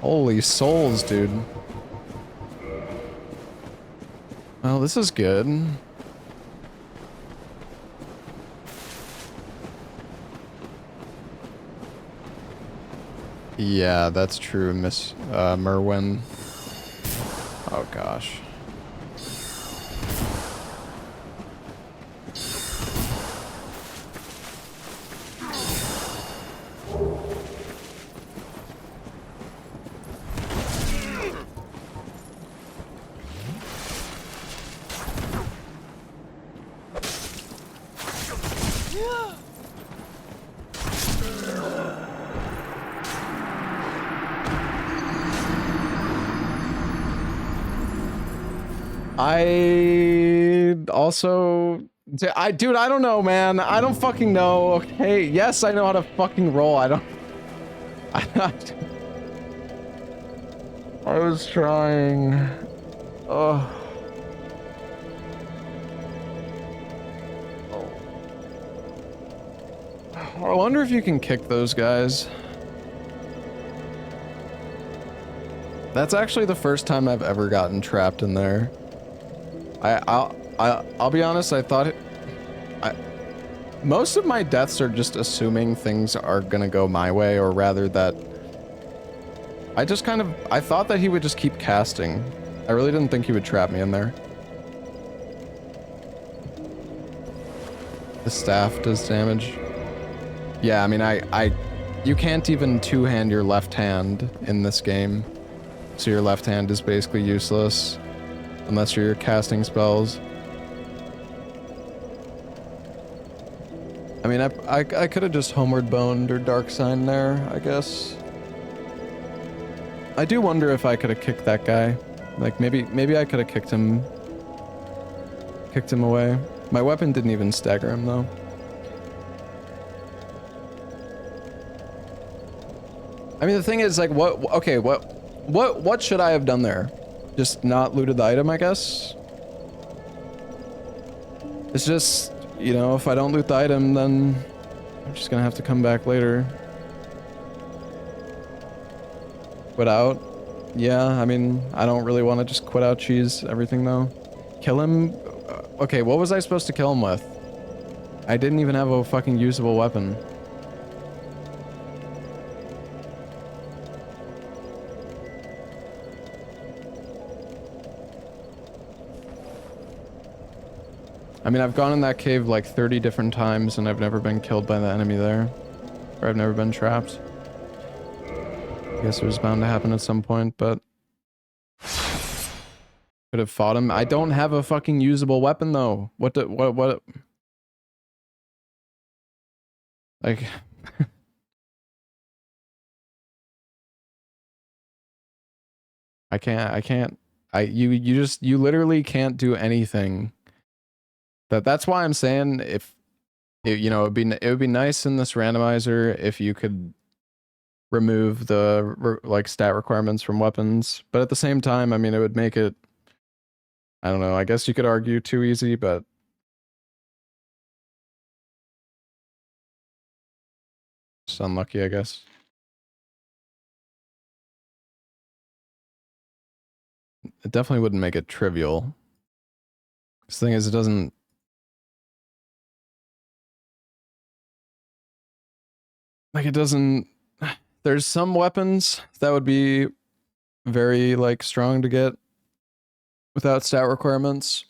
Holy souls, dude. Well, this is good. Yeah, that's true, Miss Merwin. Oh gosh. I also, dude, I don't know, man. I don't fucking know. Okay, yes, I know how to fucking roll. I was trying. Oh. I wonder if you can kick those guys. That's actually the first time I've ever gotten trapped in there. I'll be honest, I thought most of my deaths are just assuming things are gonna go my way, or rather that I thought that he would just keep casting. I really didn't think he would trap me in there. The staff does damage. Yeah, I mean, you can't even two-hand your left hand in this game. So your left hand is basically useless unless you're casting spells. I mean, I could have just Homeward Boned or Dark Sign there, I guess. I do wonder if I could have kicked that guy. Like, maybe I could have kicked him away. My weapon didn't even stagger him, though. I mean, the thing is, like, what should I have done there? Just not looted the item, I guess? It's just, you know, if I don't loot the item, then I'm just gonna have to come back later. Quit out? Yeah, I mean, I don't really want to just quit out cheese everything, though. Kill him? Okay, what was I supposed to kill him with? I didn't even have a fucking usable weapon. I mean, I've gone in that cave like 30 different times and I've never been killed by the enemy there. Or I've never been trapped. I guess it was bound to happen at some point, but... could have fought him. I don't have a fucking usable weapon though. What? Like... You literally can't do anything. That's why I'm saying you know, it would be nice in this randomizer if you could remove the like stat requirements from weapons, but at the same time, I mean, it would make it, I don't know, I guess you could argue too easy, but just unlucky, I guess. It definitely wouldn't make it trivial. The thing is, it doesn't... Like, it doesn't... There's some weapons that would be very, like, strong to get without stat requirements,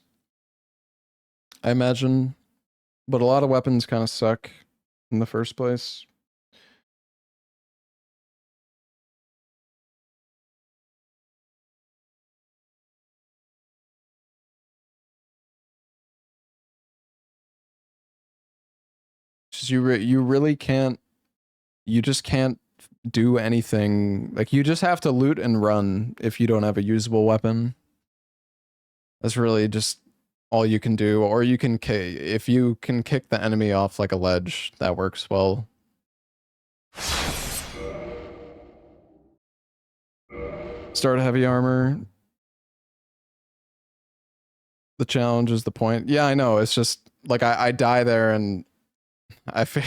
I imagine. But a lot of weapons kind of suck in the first place. Just you really can't... You just can't do anything. Like, you just have to loot and run if you don't have a usable weapon. That's really just all you can do. Or you can if you can kick the enemy off like a ledge, that works well. Start heavy armor. The challenge is the point. Yeah, I know. It's just like I die there and I feel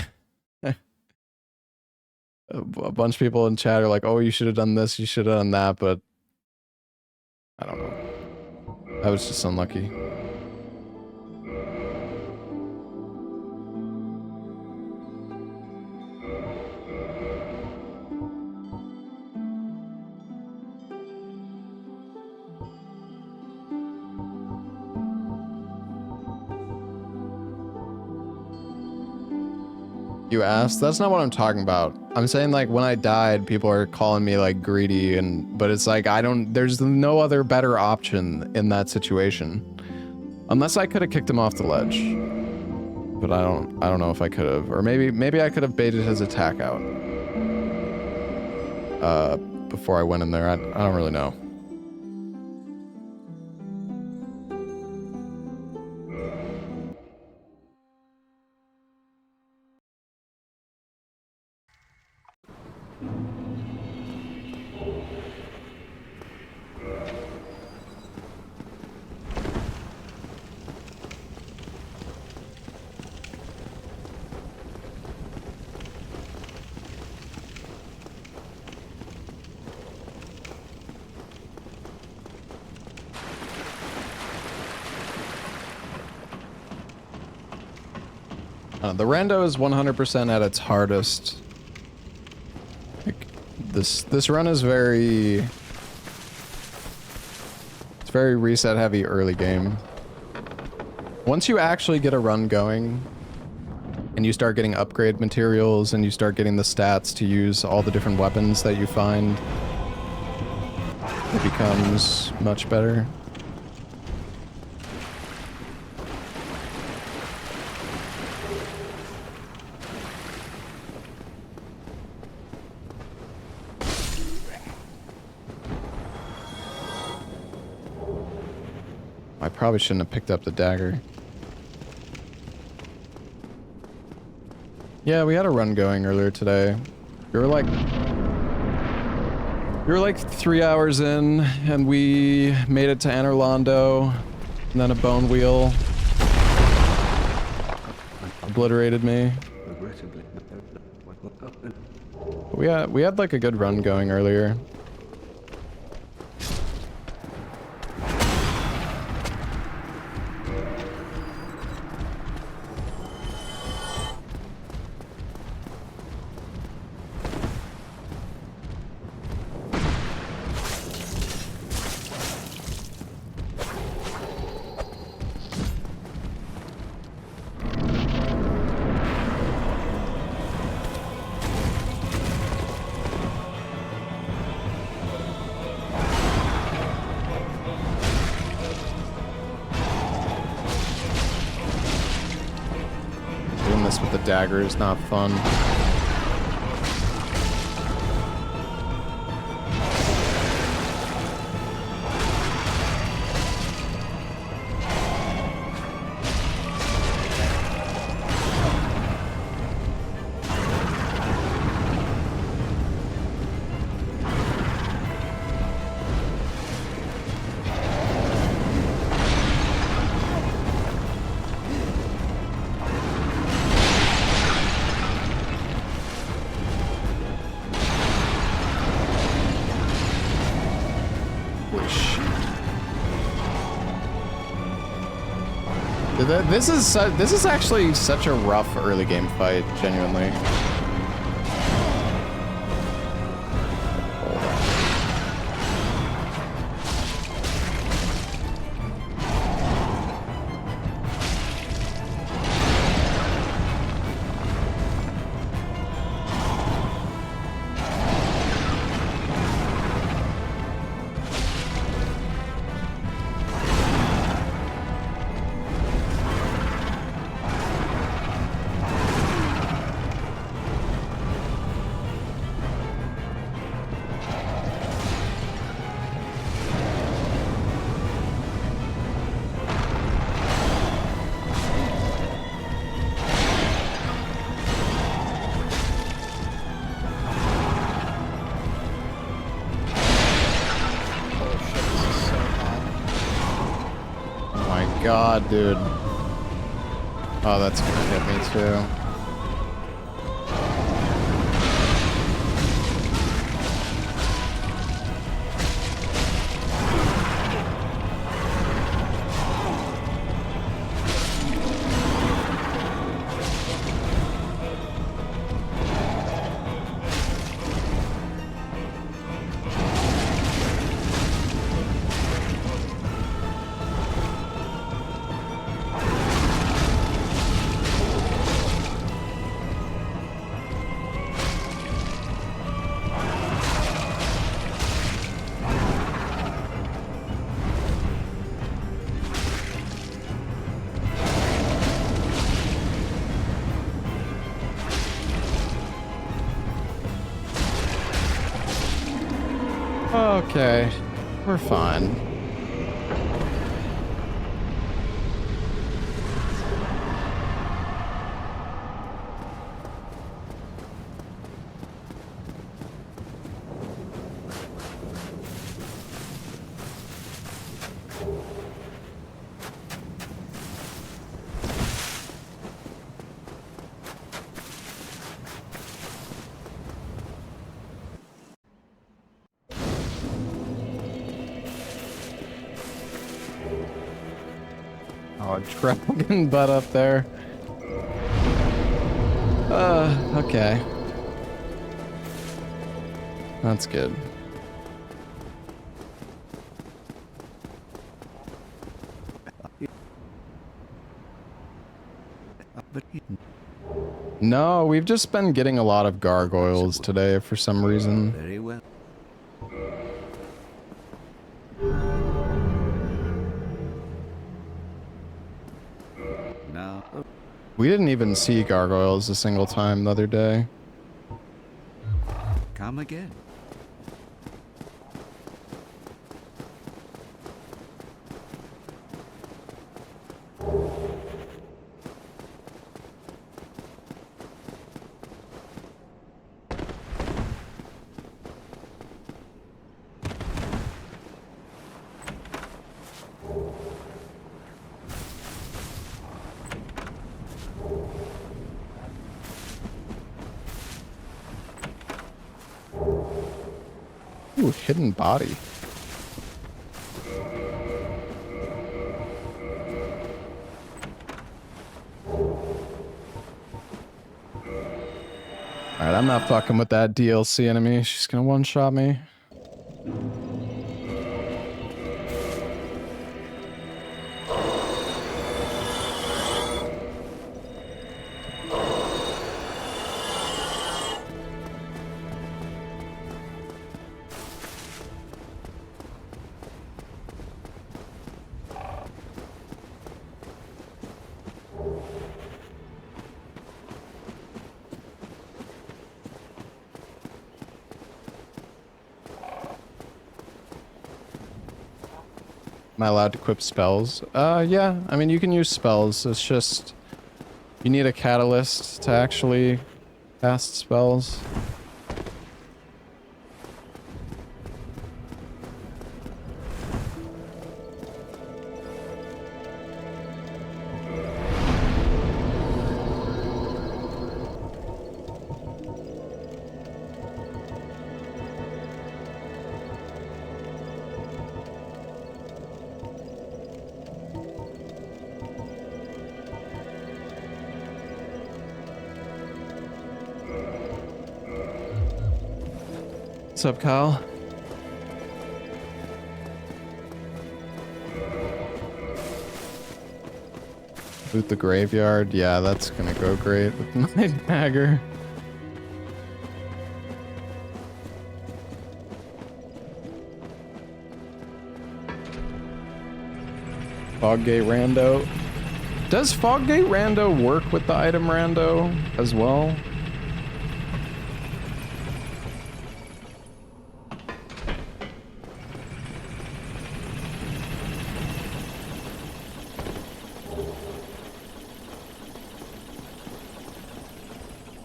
a bunch of people in chat are like, oh, you should have done this, you should have done that, but I don't know. I was just unlucky. You asked? That's not what I'm talking about. I'm saying like when I died, people are calling me like greedy but it's like there's no other better option in that situation. Unless I could have kicked him off the ledge. But I don't know if I could have. Or maybe I could have baited his attack out. Before I went in there. I don't really know. The rando is 100% at its hardest. Like, this run is it's very reset heavy early game. Once you actually get a run going, and you start getting upgrade materials, and you start getting the stats to use all the different weapons that you find, it becomes much better. I probably shouldn't have picked up the dagger. Yeah, we had a run going earlier today. We were like 3 hours in, and we made it to enter Londo, and then a bone wheel obliterated me. We had like a good run going earlier. Dagger is not fun. This is actually such a rough early game fight, genuinely. God, dude. Oh, that's gonna hit me too. Okay, we're fine. Oh, dragon butt up there. Okay. That's good. No, we've just been getting a lot of gargoyles today for some reason. Very well. Now, We didn't even see gargoyles a single time the other day. come again. Ooh, hidden body. Alright, I'm not fucking with that DLC enemy. She's gonna one-shot me. Am I allowed to equip spells? Yeah. I mean, you can use spells. It's just... you need a catalyst to actually cast spells. What's up, Kyle? Loot the graveyard. Yeah, that's gonna go great with my dagger. Foggate Rando. Does Foggate Rando work with the item Rando as well?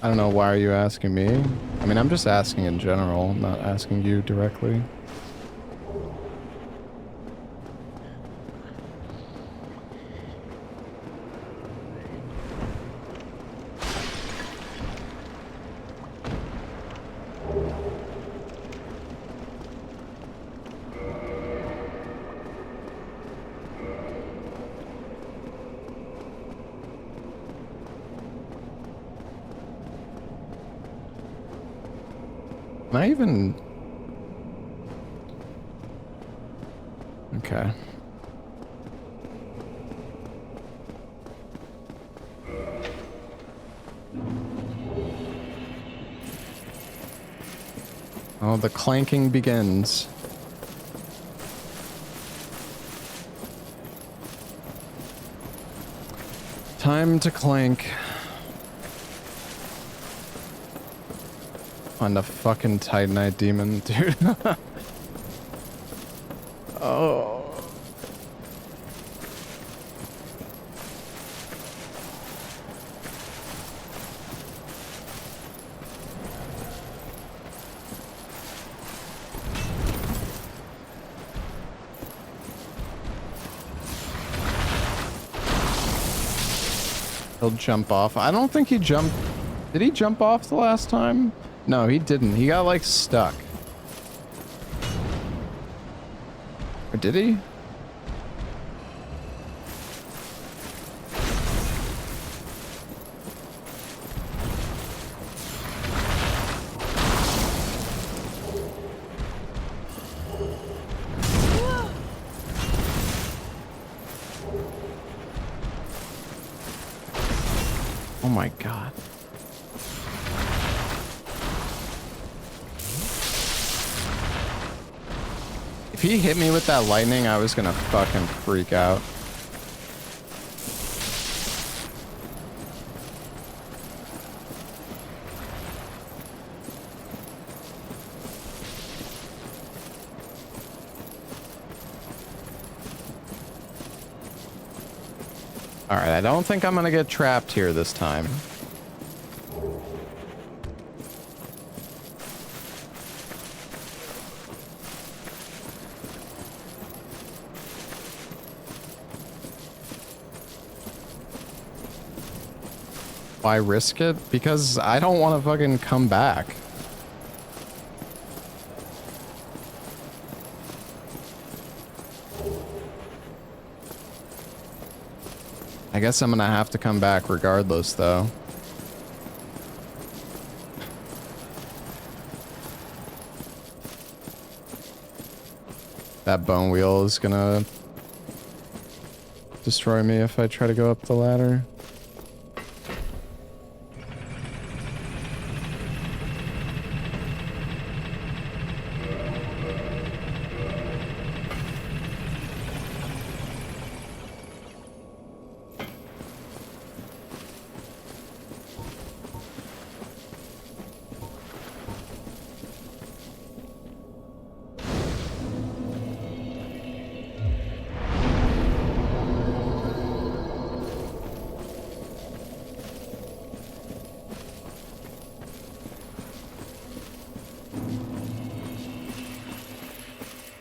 I don't know, why are you asking me? I mean, I'm just asking in general, not asking you directly. Am I even... okay. Oh, the clanking begins. Time to clank. On the fucking Titanite demon, dude. Oh. He'll jump off. I don't think he jumped. Did he jump off the last time? No, he didn't. He got like stuck. Or did he? Oh my god. If he hit me with that lightning, I was gonna fucking freak out. Alright, I don't think I'm gonna get trapped here this time. Why risk it? Because I don't want to fucking come back. I guess I'm gonna have to come back regardless, though. That bone wheel is gonna destroy me if I try to go up the ladder.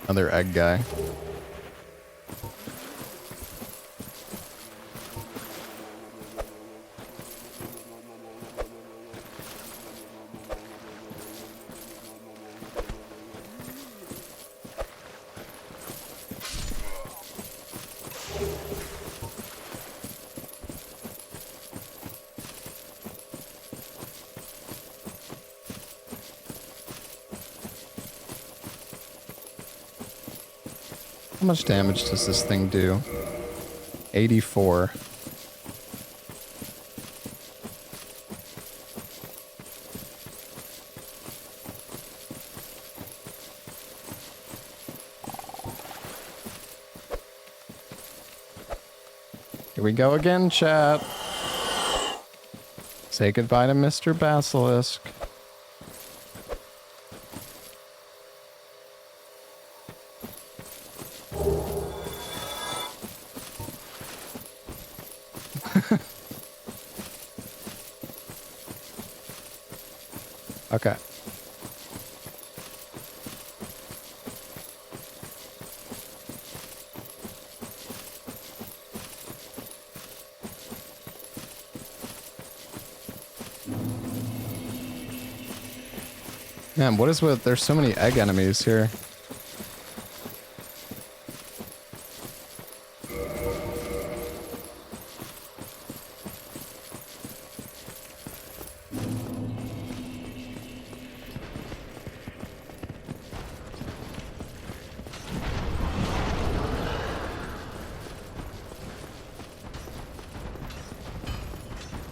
Another egg guy. How much damage does this thing do? 84. Here we go again, chat. Say goodbye to Mr. Basilisk. Okay. Man, what is with there's so many egg enemies here?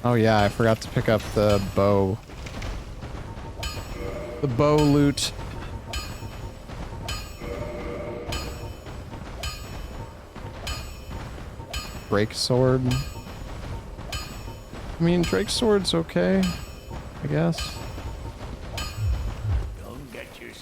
Oh yeah, I forgot to pick up the bow. The bow loot. Drake sword. I mean, Drake sword's okay, I guess. Don't get yours.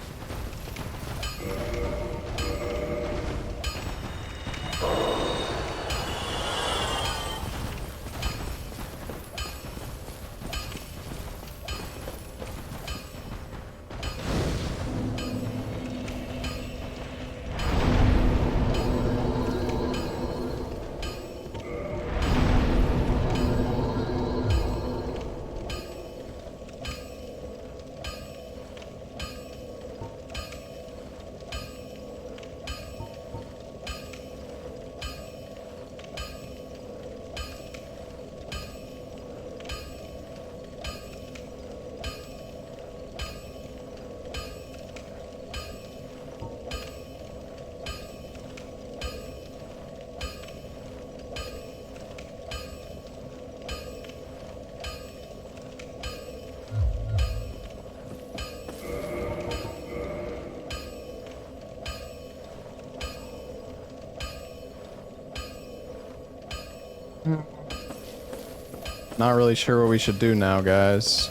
Not really sure what we should do now, guys.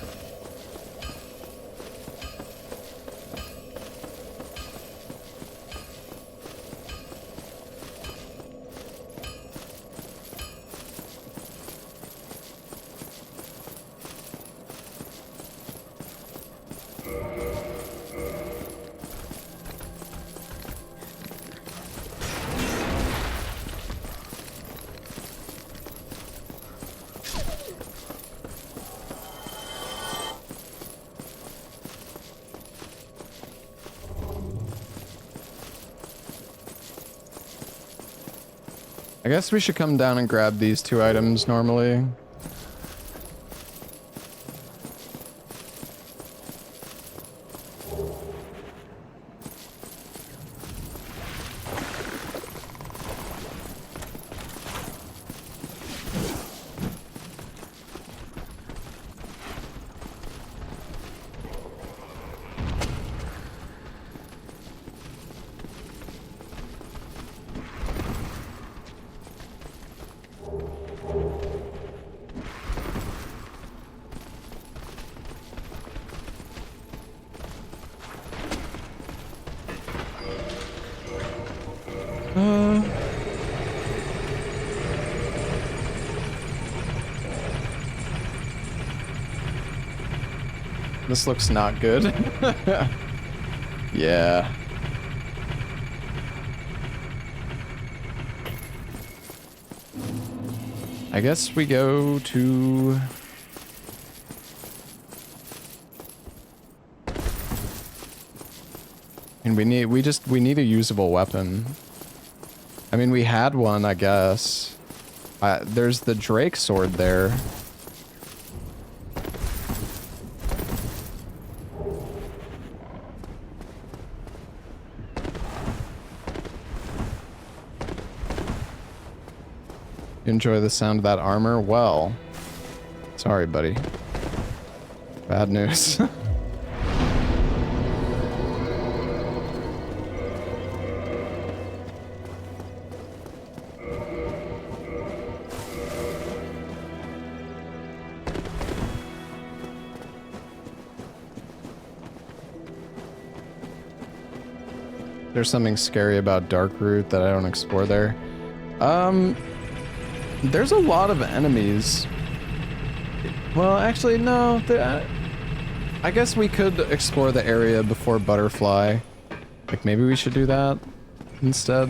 I guess we should come down and grab these 2 items normally. This looks not good. Yeah. I guess we go to... And we need a usable weapon. I mean, we had one, I guess. There's the Drake sword there. You enjoy the sound of that armor? Well, sorry, buddy. Bad news. There's something scary about Darkroot that I don't explore there. There's a lot of enemies. Well, actually, no. I guess we could explore the area before Butterfly. Like, maybe we should do that instead.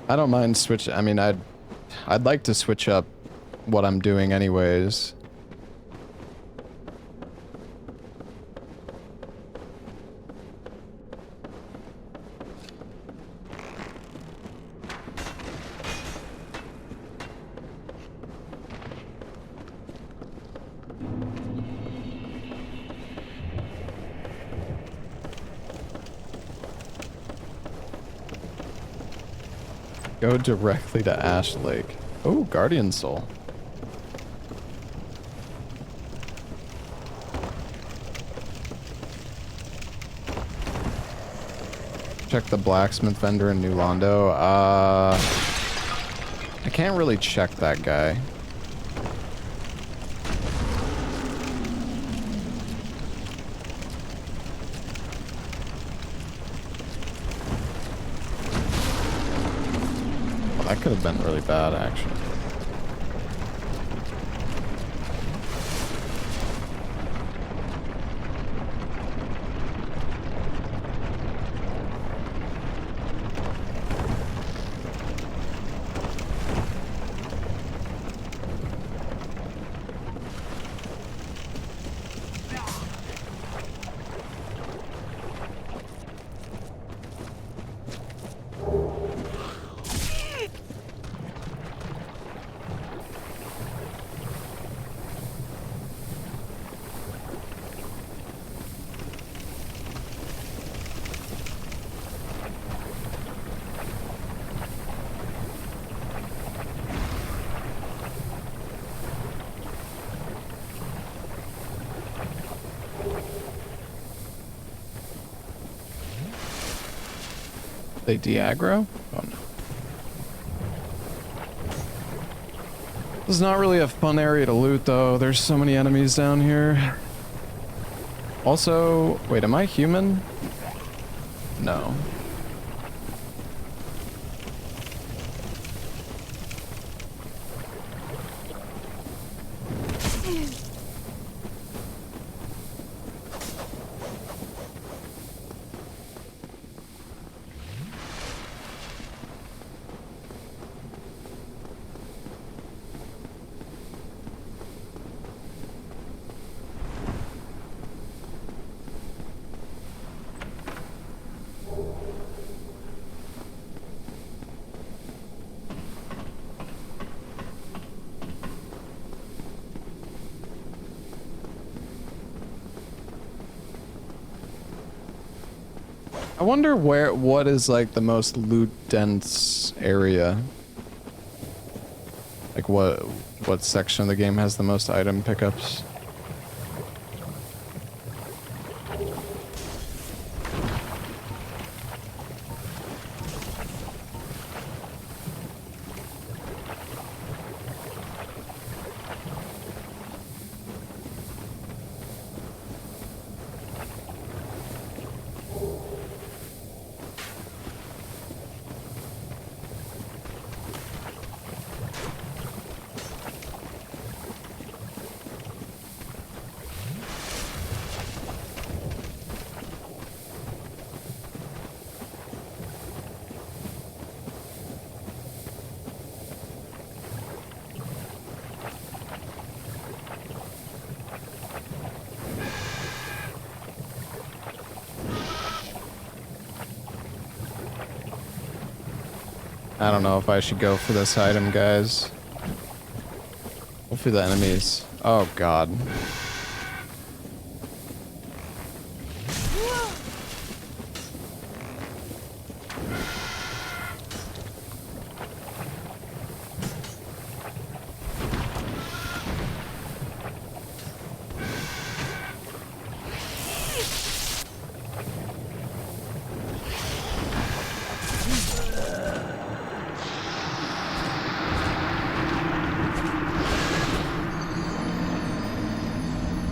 I don't mind switch. I mean, I'd like to switch up what I'm doing anyways. Go directly to Ash Lake. Oh, Guardian Soul. Check the blacksmith vendor in New Londo. I can't really check that guy. That could have been really bad, actually. They de-aggro? Oh no. This is not really a fun area to loot though. There's so many enemies down here. Also, wait, am I human? No. I wonder what is like the most loot dense area? Like what section of the game has the most item pickups? I don't know if I should go for this item, guys. Hopefully the enemies. Oh god.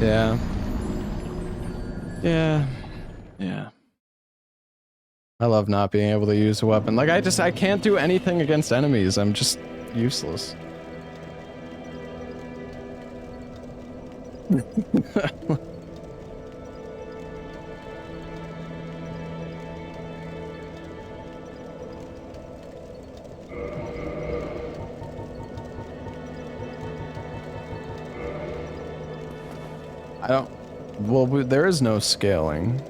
Yeah. Yeah. Yeah. I love not being able to use a weapon. Like, I can't do anything against enemies. I'm just useless. I don't... Well, there is no scaling.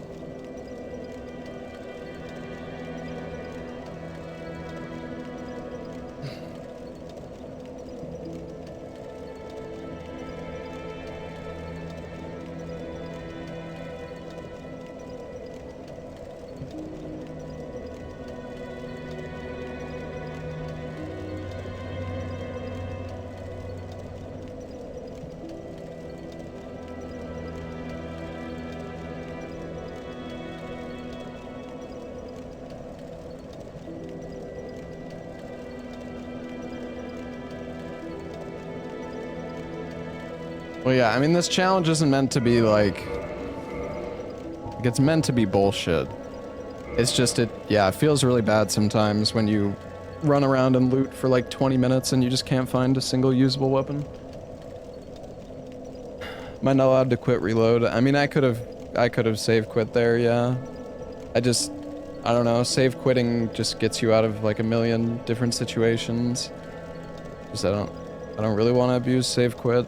Well, yeah, I mean, this challenge isn't meant to be like it's meant to be bullshit. It's just, yeah, it feels really bad sometimes when you run around and loot for like 20 minutes and you just can't find a single usable weapon. Am I not allowed to quit reload? I mean, I could have save quit there, yeah. I don't know, save quitting just gets you out of like a million different situations. Just I don't really want to abuse save quit.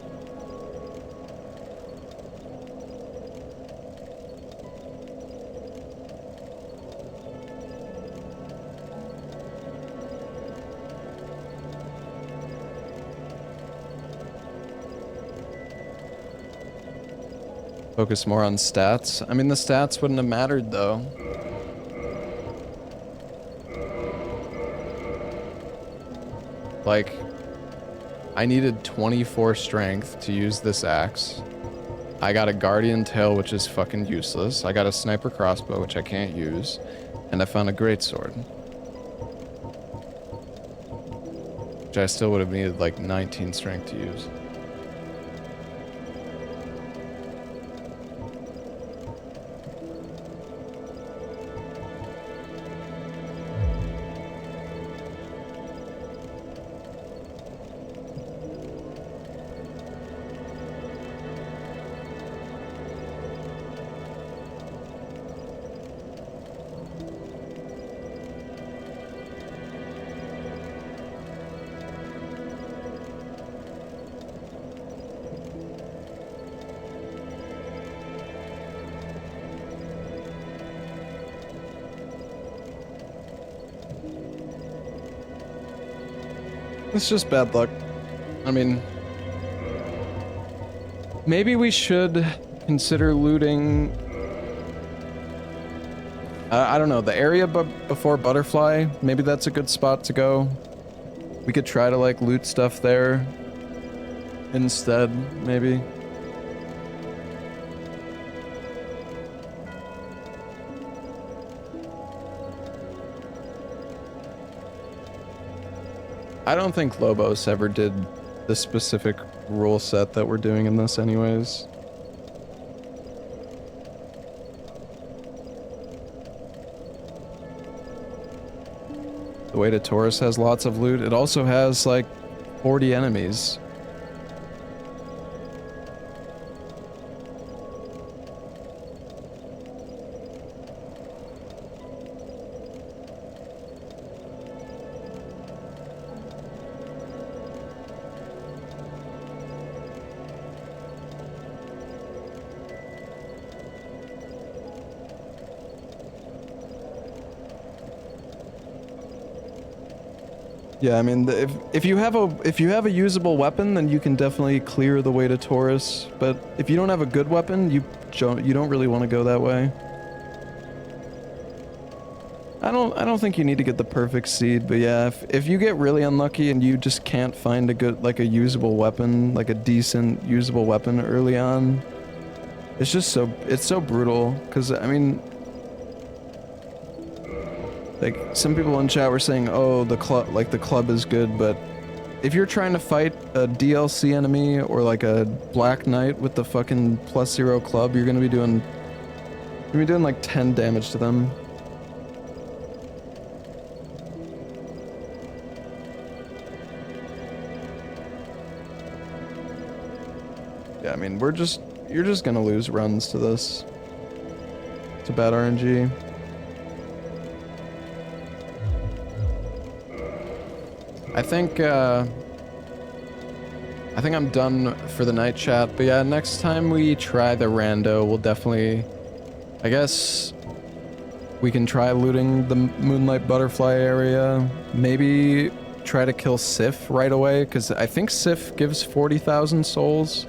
Focus more on stats. I mean, the stats wouldn't have mattered though. Like, I needed 24 strength to use this axe. I got a guardian tail, which is fucking useless. I got a sniper crossbow, which I can't use. And I found a greatsword. Which I still would have needed like 19 strength to use. It's just bad luck. I mean, maybe we should consider looting. I don't know, the area before Butterfly. Maybe that's a good spot to go. We could try to like loot stuff there instead, maybe. I don't think Lobos ever did the specific rule set that we're doing in this anyways. The Way to Taurus has lots of loot. It also has like 40 enemies. Yeah, I mean, if you have a usable weapon, then you can definitely clear the Way to Taurus. But if you don't have a good weapon, you don't really want to go that way. I don't think you need to get the perfect seed, but yeah, if you get really unlucky and you just can't find a good, like a usable weapon, like a decent usable weapon early on, it's so brutal. Because I mean, like, some people in chat were saying, oh, the club is good, but if you're trying to fight a DLC enemy or like a Black Knight with the fucking +0 club, you're gonna be doing like 10 damage to them. Yeah, I mean, you're just gonna lose runs to this. It's a bad RNG. I think I'm done for the night chat, but yeah, next time we try the rando, we'll definitely, I guess, we can try looting the Moonlight Butterfly area. Maybe try to kill Seath right away, because I think Seath gives 40,000 souls.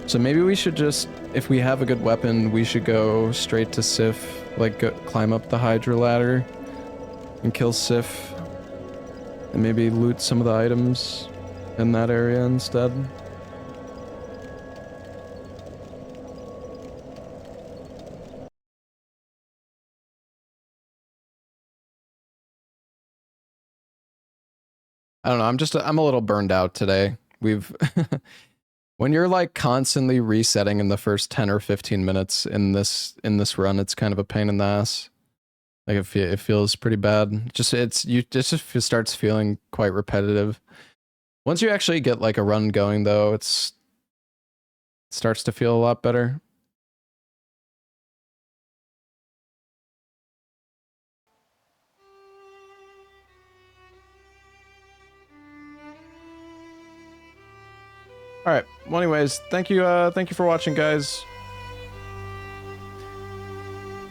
So maybe we should just, if we have a good weapon, we should go straight to Seath, like climb up the Hydra ladder and kill Seath. And maybe loot some of the items in that area instead. I don't know, I'm a little burned out today. When you're like constantly resetting in the first 10 or 15 minutes in this run, it's kind of a pain in the ass. Like it feels pretty bad. It just starts feeling quite repetitive. Once you actually get like a run going though, it starts to feel a lot better. All right. Well, anyways, thank you for watching, guys.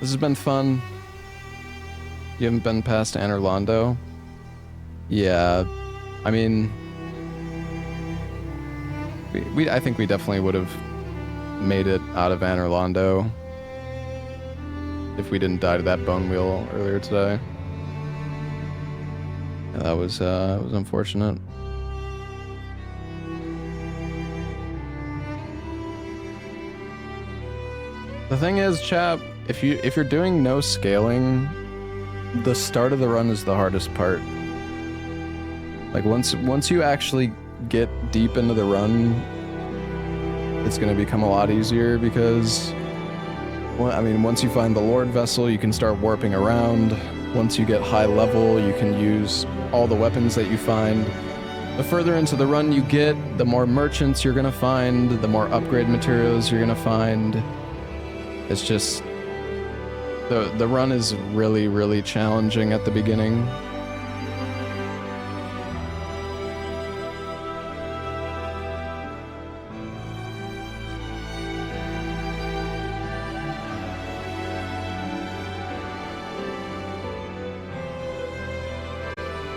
This has been fun. You haven't been past Anor Londo? Yeah, I mean, I think we definitely would have made it out of Anor Londo if we didn't die to that bone wheel earlier today. Yeah, that was unfortunate. The thing is, chap, if you're doing no scaling, the start of the run is the hardest part. Like once you actually get deep into the run, it's going to become a lot easier because, well, I mean, once you find the Lord Vessel, you can start warping around. Once you get high level, you can use all the weapons that you find. The further into the run you get, the more merchants you're going to find, the more upgrade materials you're going to find. It's just, the run is really, really challenging at the beginning.